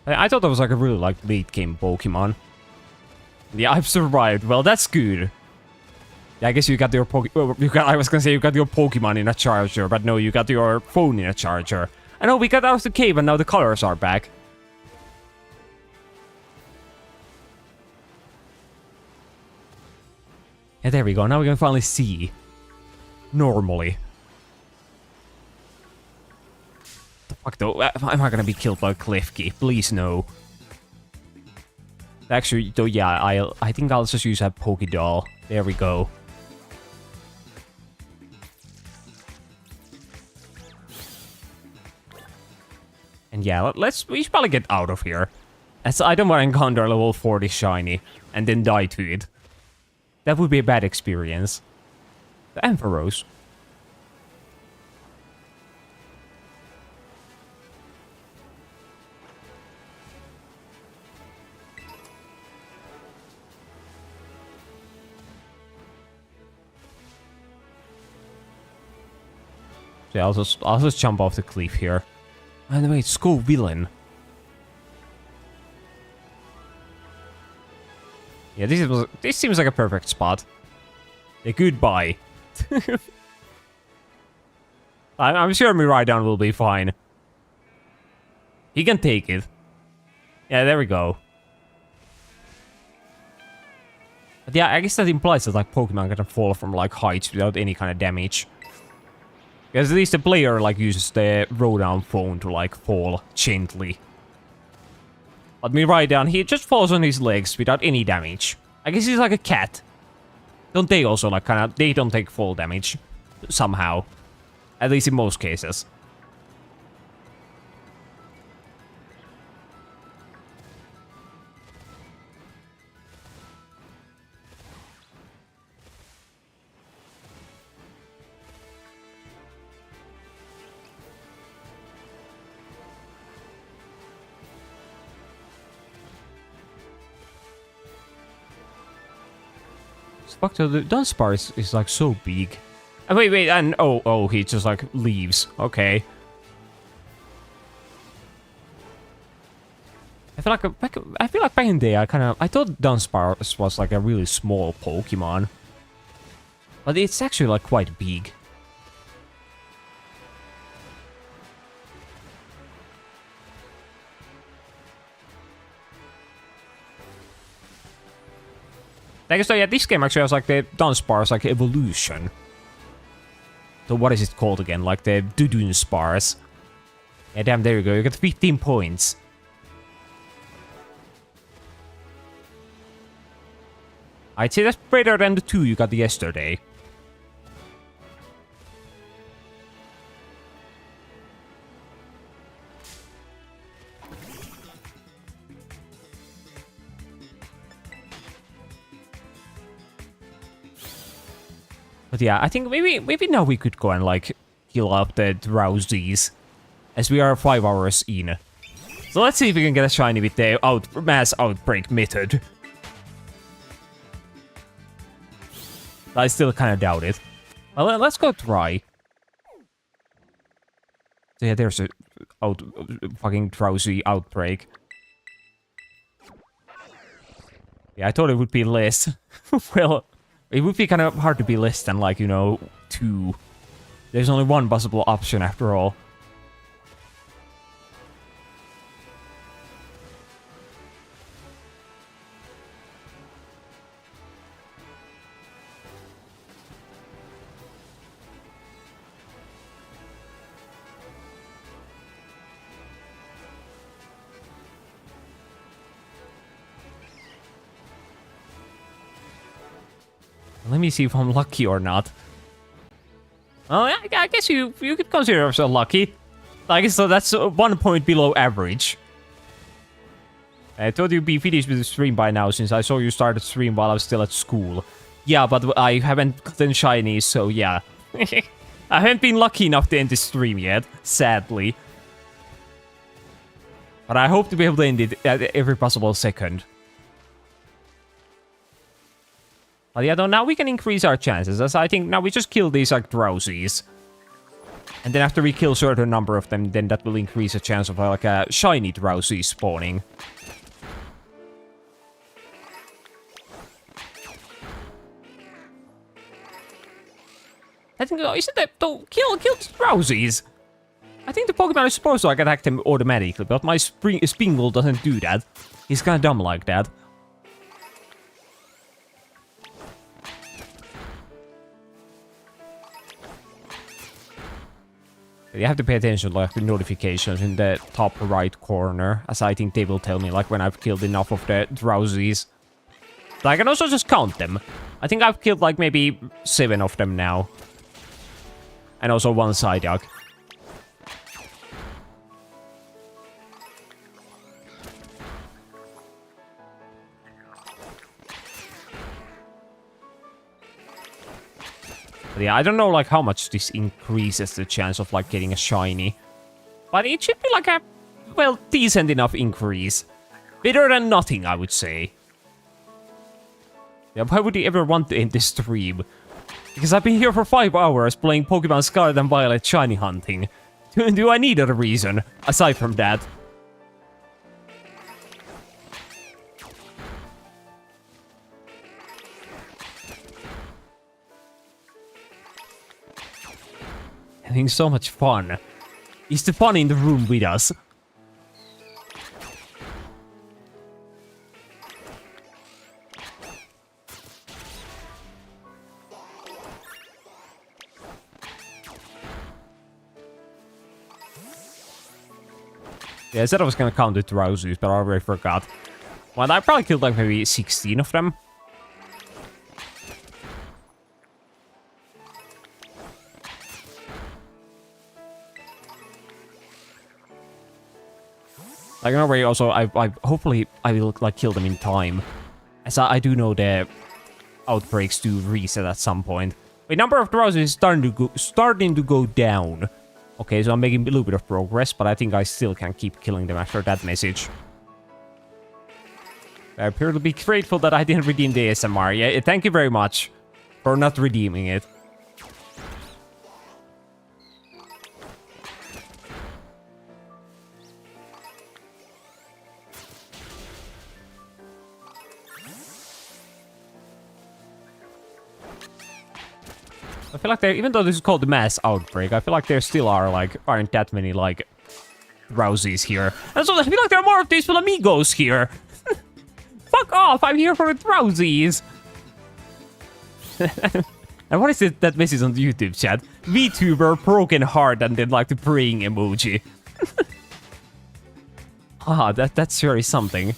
[SPEAKER 1] I thought that was like a really like late game Pokemon. Yeah, I've survived. Well, that's good. Yeah, I guess you got your I was gonna say you got your Pokemon in a charger, but no, you got your phone in a charger. I know, we got out of the cave and now the colors are back. Yeah, there we go. Now we can finally see. Normally. The fuck though? Am I gonna be killed by Klefki? Please no. Actually, though, yeah, I think I'll just use that Pokédoll. There we go. And yeah, we should probably get out of here. As I don't want to encounter level 40 shiny and then die to it. That would be a bad experience. The Ampharos. So yeah, I'll just jump off the cliff here. And wait, Skull Villain. Yeah, this seems like a perfect spot. Yeah, goodbye. I'm sure Miraidon will be fine. He can take it. Yeah, there we go. But yeah, I guess that implies that like Pokemon can fall from like heights without any kind of damage. Because at least the player like uses the Rodan phone to like fall gently. Let me write down, he just falls on his legs without any damage. I guess he's like a cat. Don't they also like kind of, they don't take fall damage somehow. At least in most cases. Fuck, the Dunsparce is like so big. Wait, and oh, he just like leaves. Okay. I feel like back in the day, I thought Dunsparce was like a really small Pokemon, but it's actually like quite big. So yeah, this game actually has like the Dunsparce like evolution. So what is it called again? Like the Dunsparce. Yeah, damn, there you go. You get 15 points. I'd say that's better than the 2 you got yesterday. But yeah, I think maybe now we could go and like heal up the Drowsies, as we are 5 hours in. So let's see if we can get a shiny with the mass outbreak method. I still kind of doubt it. Well, let's go try. So yeah, there's a fucking Drowsy outbreak. Yeah, I thought it would be less. Well, it would be kind of hard to be less than, like, you know, 2. There's only one possible option after all. Let me see if I'm lucky or not. Oh, I guess you could consider yourself lucky. Like, so that's 1 point below average. I thought you'd be finished with the stream by now, since I saw you start the stream while I was still at school. Yeah, but I haven't gotten shinies, so yeah. I haven't been lucky enough to end the stream yet, sadly. But I hope to be able to end it at every possible second. But yeah, though now we can increase our chances, as I think now we just kill these like Drowsies. And then after we kill a certain number of them, then that will increase the chance of like a shiny Drowsy spawning. I think, isn't that, though, kill the Drowsies? I think the Pokemon is supposed to like attack them automatically, but my Spingle doesn't do that. He's kinda dumb like that. You have to pay attention to like the notifications in the top right corner, as I think they will tell me like when I've killed enough of the Drowsies. But I can also just count them. I think I've killed like maybe 7 of them now. And also 1 Psyduck. But yeah, I don't know like how much this increases the chance of like getting a shiny. But it should be like a, well, decent enough increase. Better than nothing, I would say. Yeah, why would you ever want to end this stream? Because I've been here for 5 hours playing Pokemon Scarlet and Violet shiny hunting. Do I need a reason, aside from that? Having so much fun. Is the fun in the room with us? Yeah, I said I was gonna count the drowsies, but I already forgot. Well, I probably killed like maybe 16 of them. Like, in a way, also, I hopefully I will like kill them in time, as I do know the outbreaks do reset at some point. The number of drowsies is starting to go down. Okay, so I'm making a little bit of progress, but I think I still can keep killing them after that message. I appear to be grateful that I didn't redeem the ASMR. Yeah, thank you very much for not redeeming it. I feel like there, even though this is called the mass outbreak, I feel like there still aren't that many, like, drowsies here. And so I feel like there are more of these flamingos here. Fuck off, I'm here for the drowsies. And what is it that message on the YouTube chat? Vtuber, broken heart, and then, like, the praying emoji. That's very something.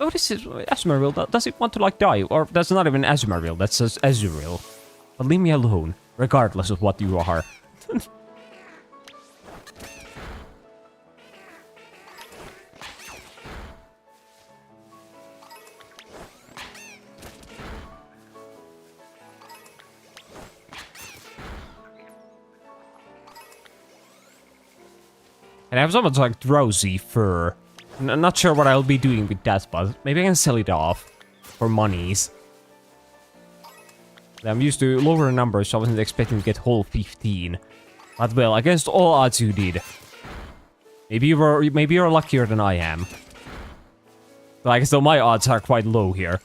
[SPEAKER 1] Oh, this is Azumarill. Does it want to, like, die? Or that's not even Azumarill, that's just Azurill. But leave me alone, regardless of what you are. And I have so much, like, drowsy fur. I'm not sure what I'll be doing with that, but maybe I can sell it off for monies. I'm used to lower numbers, so I wasn't expecting to get whole 15. But well, against all odds you did. Maybe you're luckier than I am. Like, so my odds are quite low here.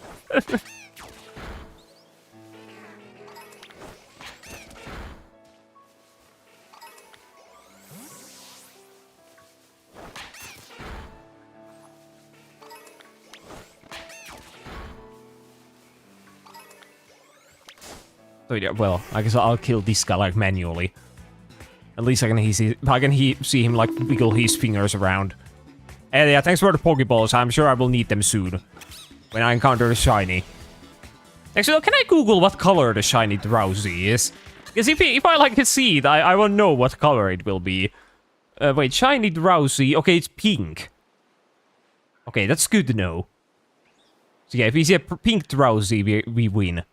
[SPEAKER 1] So yeah, well, I guess I'll kill this guy, like, manually. At least I can see him, like, wiggle his fingers around. And yeah, thanks for the Pokeballs. I'm sure I will need them soon. When I encounter the shiny. Actually, can I Google what color the shiny drowsy is? Because if I, like, see it, I won't know what color it will be. Wait, shiny drowsy. Okay, it's pink. Okay, that's good to know. So yeah, if we see a pink drowsy, we win.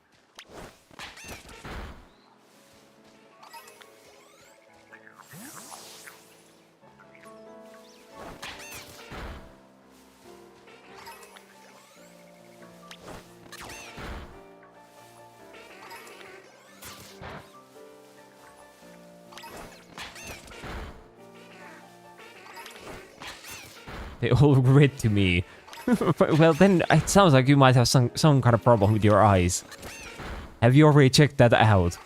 [SPEAKER 1] They all look red to me. Well, then it sounds like you might have some kind of problem with your eyes. Have you already checked that out?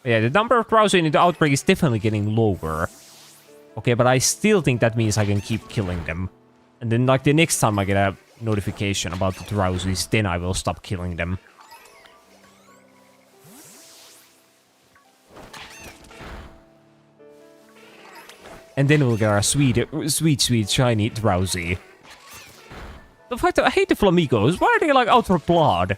[SPEAKER 1] Yeah, the number of drowsy in the outbreak is definitely getting lower. Okay, but I still think that means I can keep killing them. And then, like, the next time I get a notification about the drowsies, then I will stop killing them. And then we'll get our sweet, shiny drowsy. The fact that I hate the flamingos. Why are they, like, out for blood?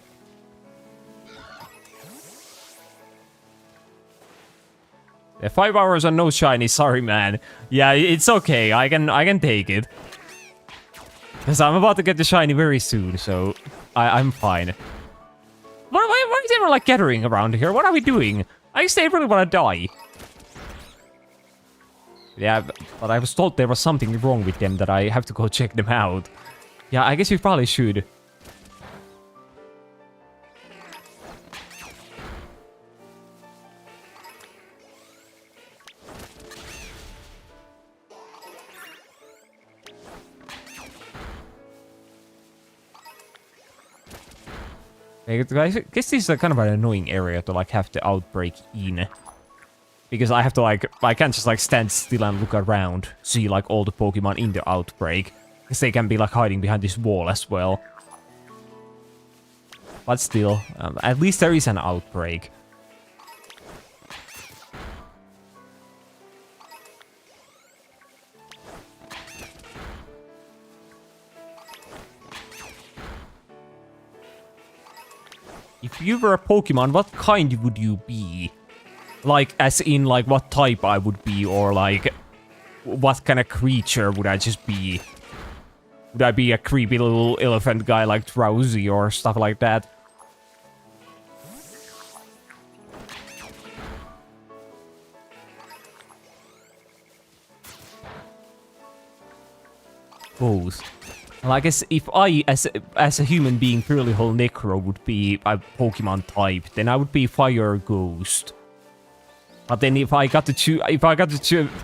[SPEAKER 1] Yeah, 5 hours and no shiny. Sorry, man. Yeah, it's okay. I can take it. Because I'm about to get the shiny very soon, so I'm fine. Why is everyone, like, gathering around here? What are we doing? I guess they really want to die. Yeah, but I was told there was something wrong with them that I have to go check them out. Yeah, I guess you probably should. I guess this is a kind of an annoying area to like have the outbreak in. Because I have to like, I can't just like stand still and look around, see like all the Pokemon in the outbreak. Because they can be like hiding behind this wall as well. But still, at least there is an outbreak. If you were a Pokemon, what kind would you be? Like, as in, like, what type I would be, or, like, what kind of creature would I just be? Would I be a creepy little elephant guy like Drowsy or stuff like that? Both. Well, I guess if I, as a human being, purely Holnecro would be a Pokemon type, then I would be Fire Ghost. But then if I got the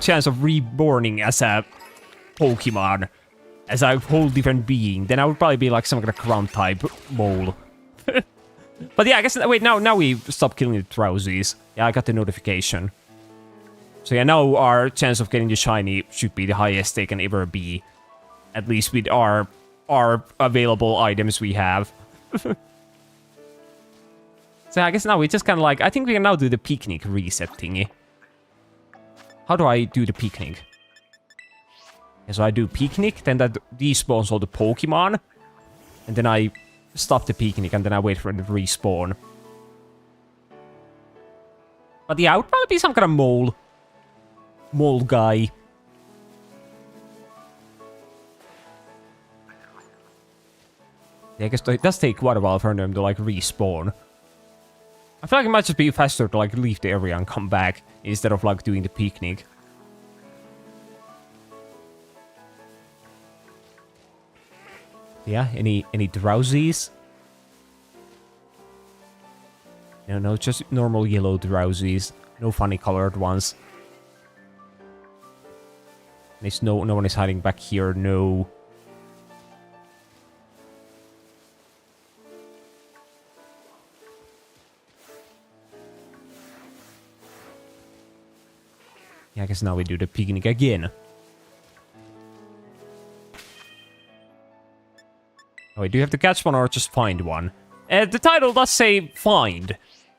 [SPEAKER 1] chance of reborning as a Pokemon, as a whole different being, then I would probably be like some kind of ground type mole. But yeah, I guess wait, now we stop killing the Drowsies. Yeah, I got the notification. So yeah, now our chance of getting the shiny should be the highest they can ever be. At least with our available items we have. So I guess now we just kind of like, I think we can now do the picnic reset thingy. How do I do the picnic? Okay, so I do picnic, then that despawns all the Pokemon. And then I stop the picnic and then I wait for it to respawn. But yeah, I would probably be some kind of mole guy. Yeah, I guess it does take quite a while for them to, like, respawn. I feel like it might just be faster to, like, leave the area and come back instead of, like, doing the picnic. Yeah, any Drowsies? No, just normal yellow Drowsies. No funny colored ones. There's no one is hiding back here, no. Yeah, I guess now we do the picnic again. Oh, wait, do you have to catch one or just find one? The title does say find.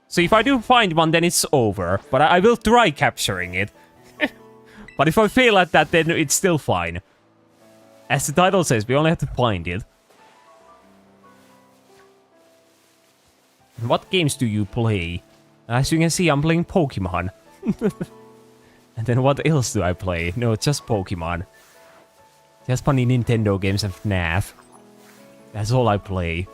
[SPEAKER 1] So if I do find one, then it's over. But I will try capturing it. But if I fail at that, then it's still fine. As the title says, we only have to find it. What games do you play? As you can see, I'm playing Pokemon. And then what else do I play? No, just Pokemon. Just funny Nintendo games and FNAF. That's all I play.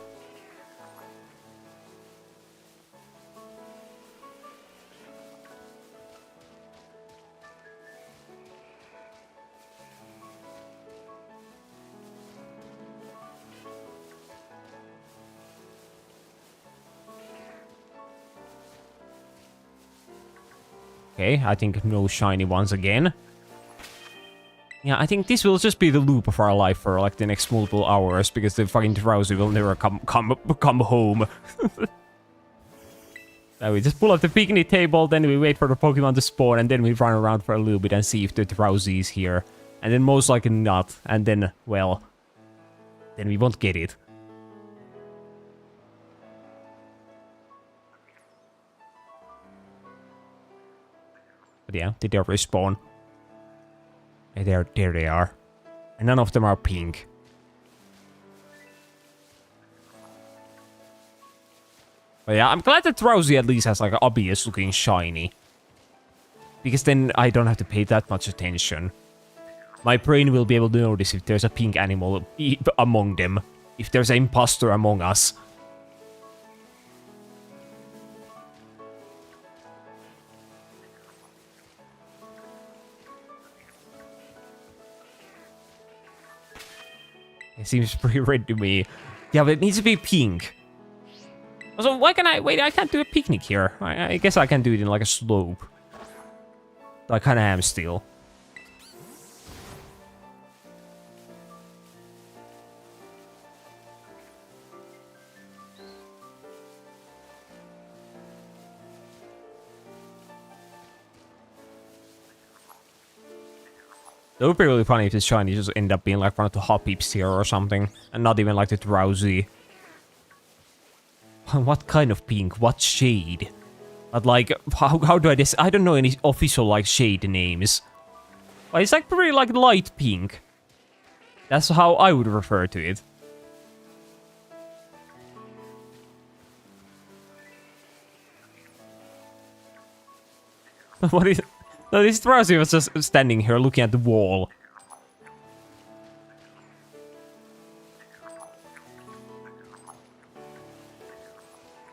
[SPEAKER 1] Okay, I think no shiny ones again. Yeah, I think this will just be the loop of our life for like the next multiple hours because the fucking Drowsy will never come home. So we just pull up the picnic table, then we wait for the Pokemon to spawn, and then we run around for a little bit and see if the Drowsy is here. And then most likely not, and then, well, then we won't get it. But yeah, did they respawn? There they are. And none of them are pink. But yeah, I'm glad that Drowsy at least has like an obvious looking shiny. Because then I don't have to pay that much attention. My brain will be able to notice if there's a pink animal among them. If there's an imposter among us. It seems pretty red to me. Yeah, but it needs to be pink. So why can I... Wait, I can't do a picnic here. I guess I can do it in like a slope. I kind of am still. It would be really funny if this shiny just end up being like one of the Hoppips here or something, and not even like the Drowsy. What kind of pink? What shade? But like, how do I don't know any official like shade names. But it's like pretty like light pink. That's how I would refer to it. What is... No, this Drowsy was just standing here looking at the wall.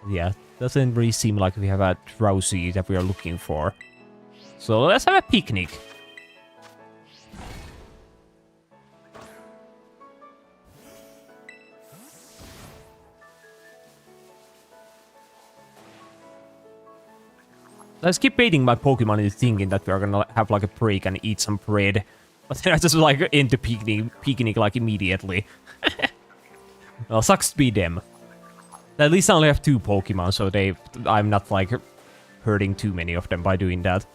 [SPEAKER 1] Yeah, doesn't really seem like we have a Drowsy that we are looking for. So let's have a picnic. Let's keep baiting my Pokemon into thinking that we're gonna have like a break and eat some bread. But then I just like end the picnic like immediately. Well, sucks to be them. At least I only have 2 Pokemon, so I'm not like hurting too many of them by doing that.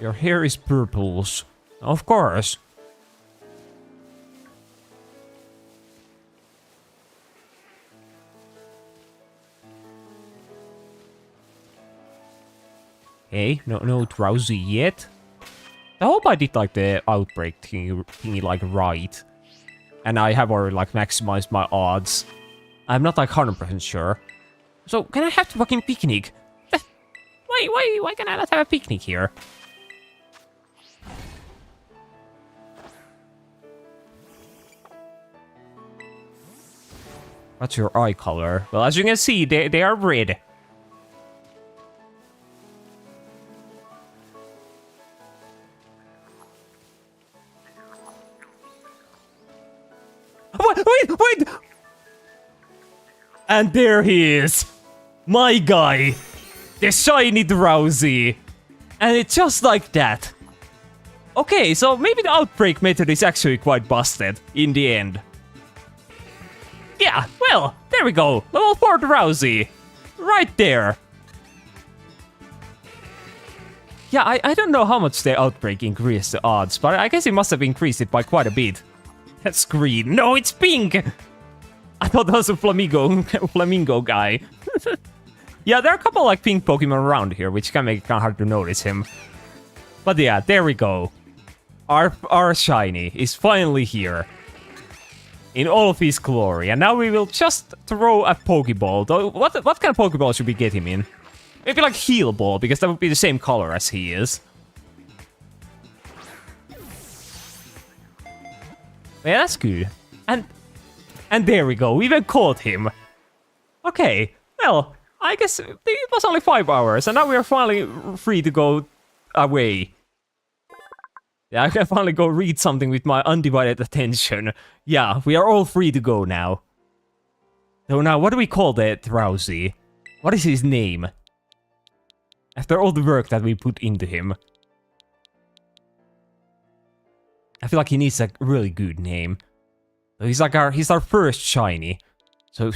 [SPEAKER 1] Your hair is purples. Of course. Hey, no Drowsy yet. I hope I did like the outbreak thingy like right. And I have already like maximized my odds. I'm not like 100% sure. So can I have the fucking picnic? Why can I not have a picnic here? What's your eye color? Well, as you can see, they are red. Wait! And there he is! My guy! The shiny Drowsy! And it's just like that. Okay, so maybe the outbreak method is actually quite busted in the end. Yeah, well, there we go. Level 4 Drowsy. Right there. Yeah, I don't know how much the outbreak increased the odds, but I guess it must have increased it by quite a bit. That's green. No, it's pink! I thought that was a flamingo guy. Yeah, there are a couple like pink Pokemon around here, which can make it kind of hard to notice him. But yeah, there we go. Our shiny is finally here. In all of his glory. And now we will just throw a Pokeball. Though, what kind of Pokeball should we get him in? Maybe like Heal Ball, because that would be the same color as he is. Yeah, that's good. And there we go. We even caught him. Okay. Well, I guess it was only 5 hours, and now we are finally free to go away. Yeah, I can finally go read something with my undivided attention. Yeah, we are all free to go now. So now, what do we call the Drowsy? What is his name? After all the work that we put into him. I feel like he needs a really good name. So he's like he's our first shiny. So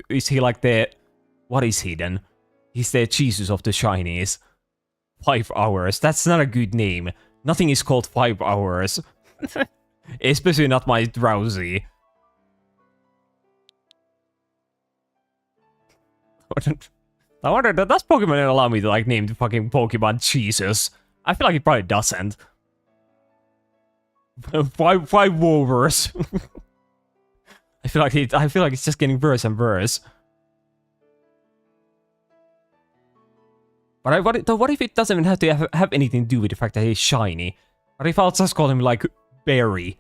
[SPEAKER 1] is he like the... What is he then? He's the Jesus of the shinies. 5 hours. That's not a good name. Nothing is called 5 hours. Especially not my Drowsy. I wonder, does Pokemon allow me to like name the fucking Pokemon Jesus? I feel like it probably doesn't. 5 Wovers. I feel like it's just getting worse and worse. But what if it doesn't even have to have anything to do with the fact that he's shiny? What if I'll just call him like Berry?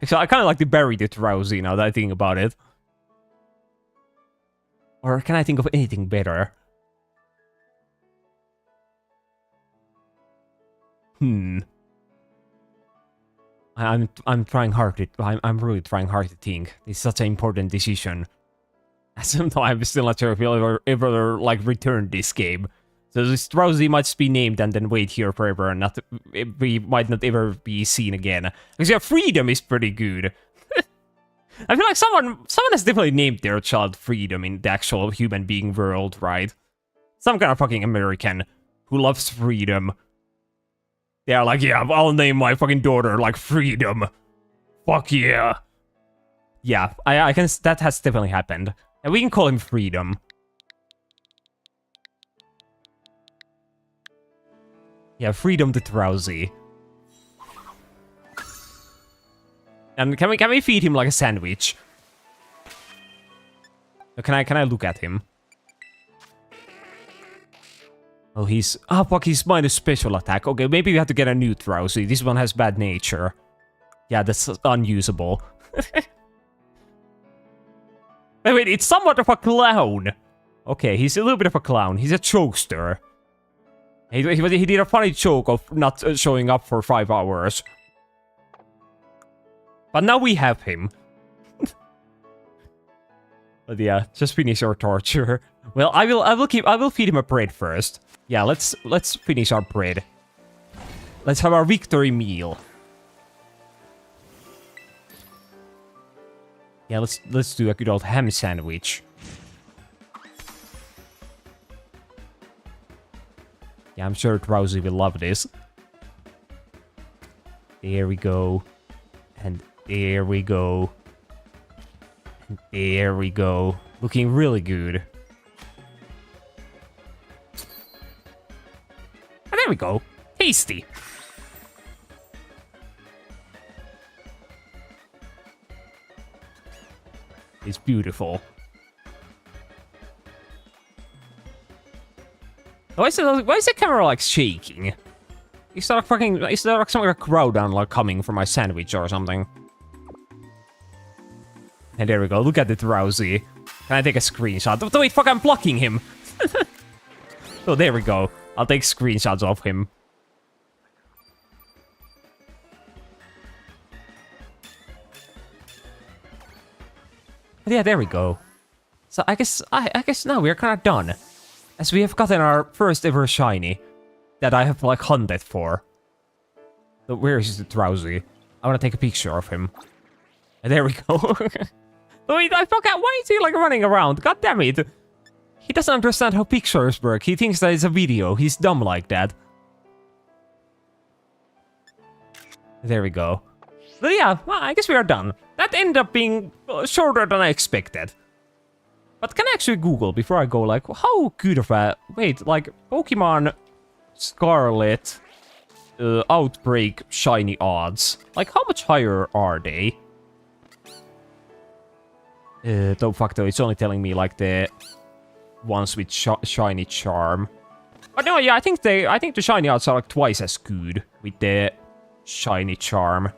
[SPEAKER 1] Actually, I kind of like the Berry the Drowsy now that I think about it. Or can I think of anything better? I'm trying hard to... I'm really trying hard to think. It's such an important decision. I'm still not sure if we'll ever like return this game. So this Drowsy might just be named and then wait here forever and we might not ever be seen again. Because yeah, Freedom is pretty good. I feel like someone has definitely named their child Freedom in the actual human being world, right? Some kind of fucking American who loves freedom. They are like, yeah, I'll name my fucking daughter like Freedom. Fuck yeah. Yeah, I can. That has definitely happened, and we can call him Freedom. Yeah, Freedom the Drowsy. And can we feed him like a sandwich? Can I look at him? Oh, he's... Oh, fuck, he's minus special attack. Okay, maybe we have to get a new Drowsy. This one has bad nature. Yeah, that's unusable. Wait, it's somewhat of a clown. Okay, he's a little bit of a clown. He's a jokester. He did a funny joke of not showing up for 5 hours. But now we have him. But yeah, just finish our torture. Well, I will feed him a bread first. Yeah, let's finish our bread. Let's have our victory meal. Yeah, let's do a good old ham sandwich. Yeah, I'm sure Drowsy will love this. There we go. And there we go. And there we go. Looking really good. And there we go. Tasty. It's beautiful. Why is the camera like shaking? Is there like some like crowd down like coming for my sandwich or something? And there we go. Look at the Drowsy. Can I take a screenshot? Oh, wait, fuck! I'm blocking him. Oh, there we go. I'll take screenshots of him. But yeah, there we go. So I guess now we're kind of done. As we have gotten our first ever shiny that I have like hunted for. So where is the Drowsy? I want to take a picture of him. And there we go. Wait, I forgot. Why is he like running around? God damn it. He doesn't understand how pictures work. He thinks that it's a video. He's dumb like that. There we go. But yeah, well, I guess we are done. That ended up being shorter than I expected. But can I actually Google before I go, like, how good of a... Wait, like, Pokemon Scarlet Outbreak shiny odds. Like, how much higher are they? Though, fuck though, it's only telling me, like, the ones with shiny charm. But no, yeah, I think the shiny odds are, like, twice as good with the shiny charm.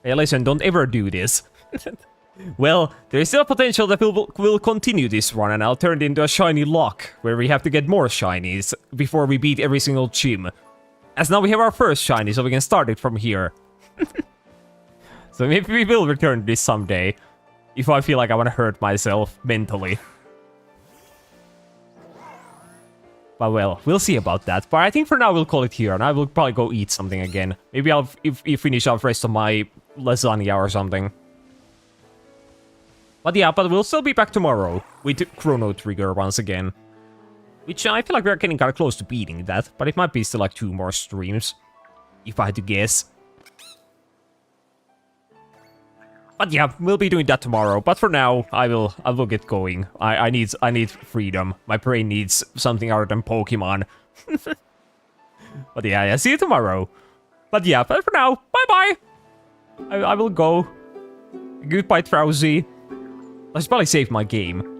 [SPEAKER 1] Hey, listen, don't ever do this. Well, there is still potential that we'll continue this run, and I'll turn it into a shiny lock, where we have to get more shinies before we beat every single gym. As now we have our first shiny, so we can start it from here. So maybe we will return to this someday, if I feel like I want to hurt myself mentally. But well, we'll see about that. But I think for now we'll call it here, and I will probably go eat something again. Maybe I'll finish off the rest of my lasagna or something. But yeah, but we'll still be back tomorrow with Chrono Trigger once again. Which I feel like we're getting kind of close to beating that, but it might be still like 2 more streams, if I had to guess. But yeah, we'll be doing that tomorrow. But for now, I will get going. I need freedom. My brain needs something other than Pokemon. But yeah, see you tomorrow. But yeah, but for now, bye-bye. I will go. Goodbye, Drowsy. I should probably save my game.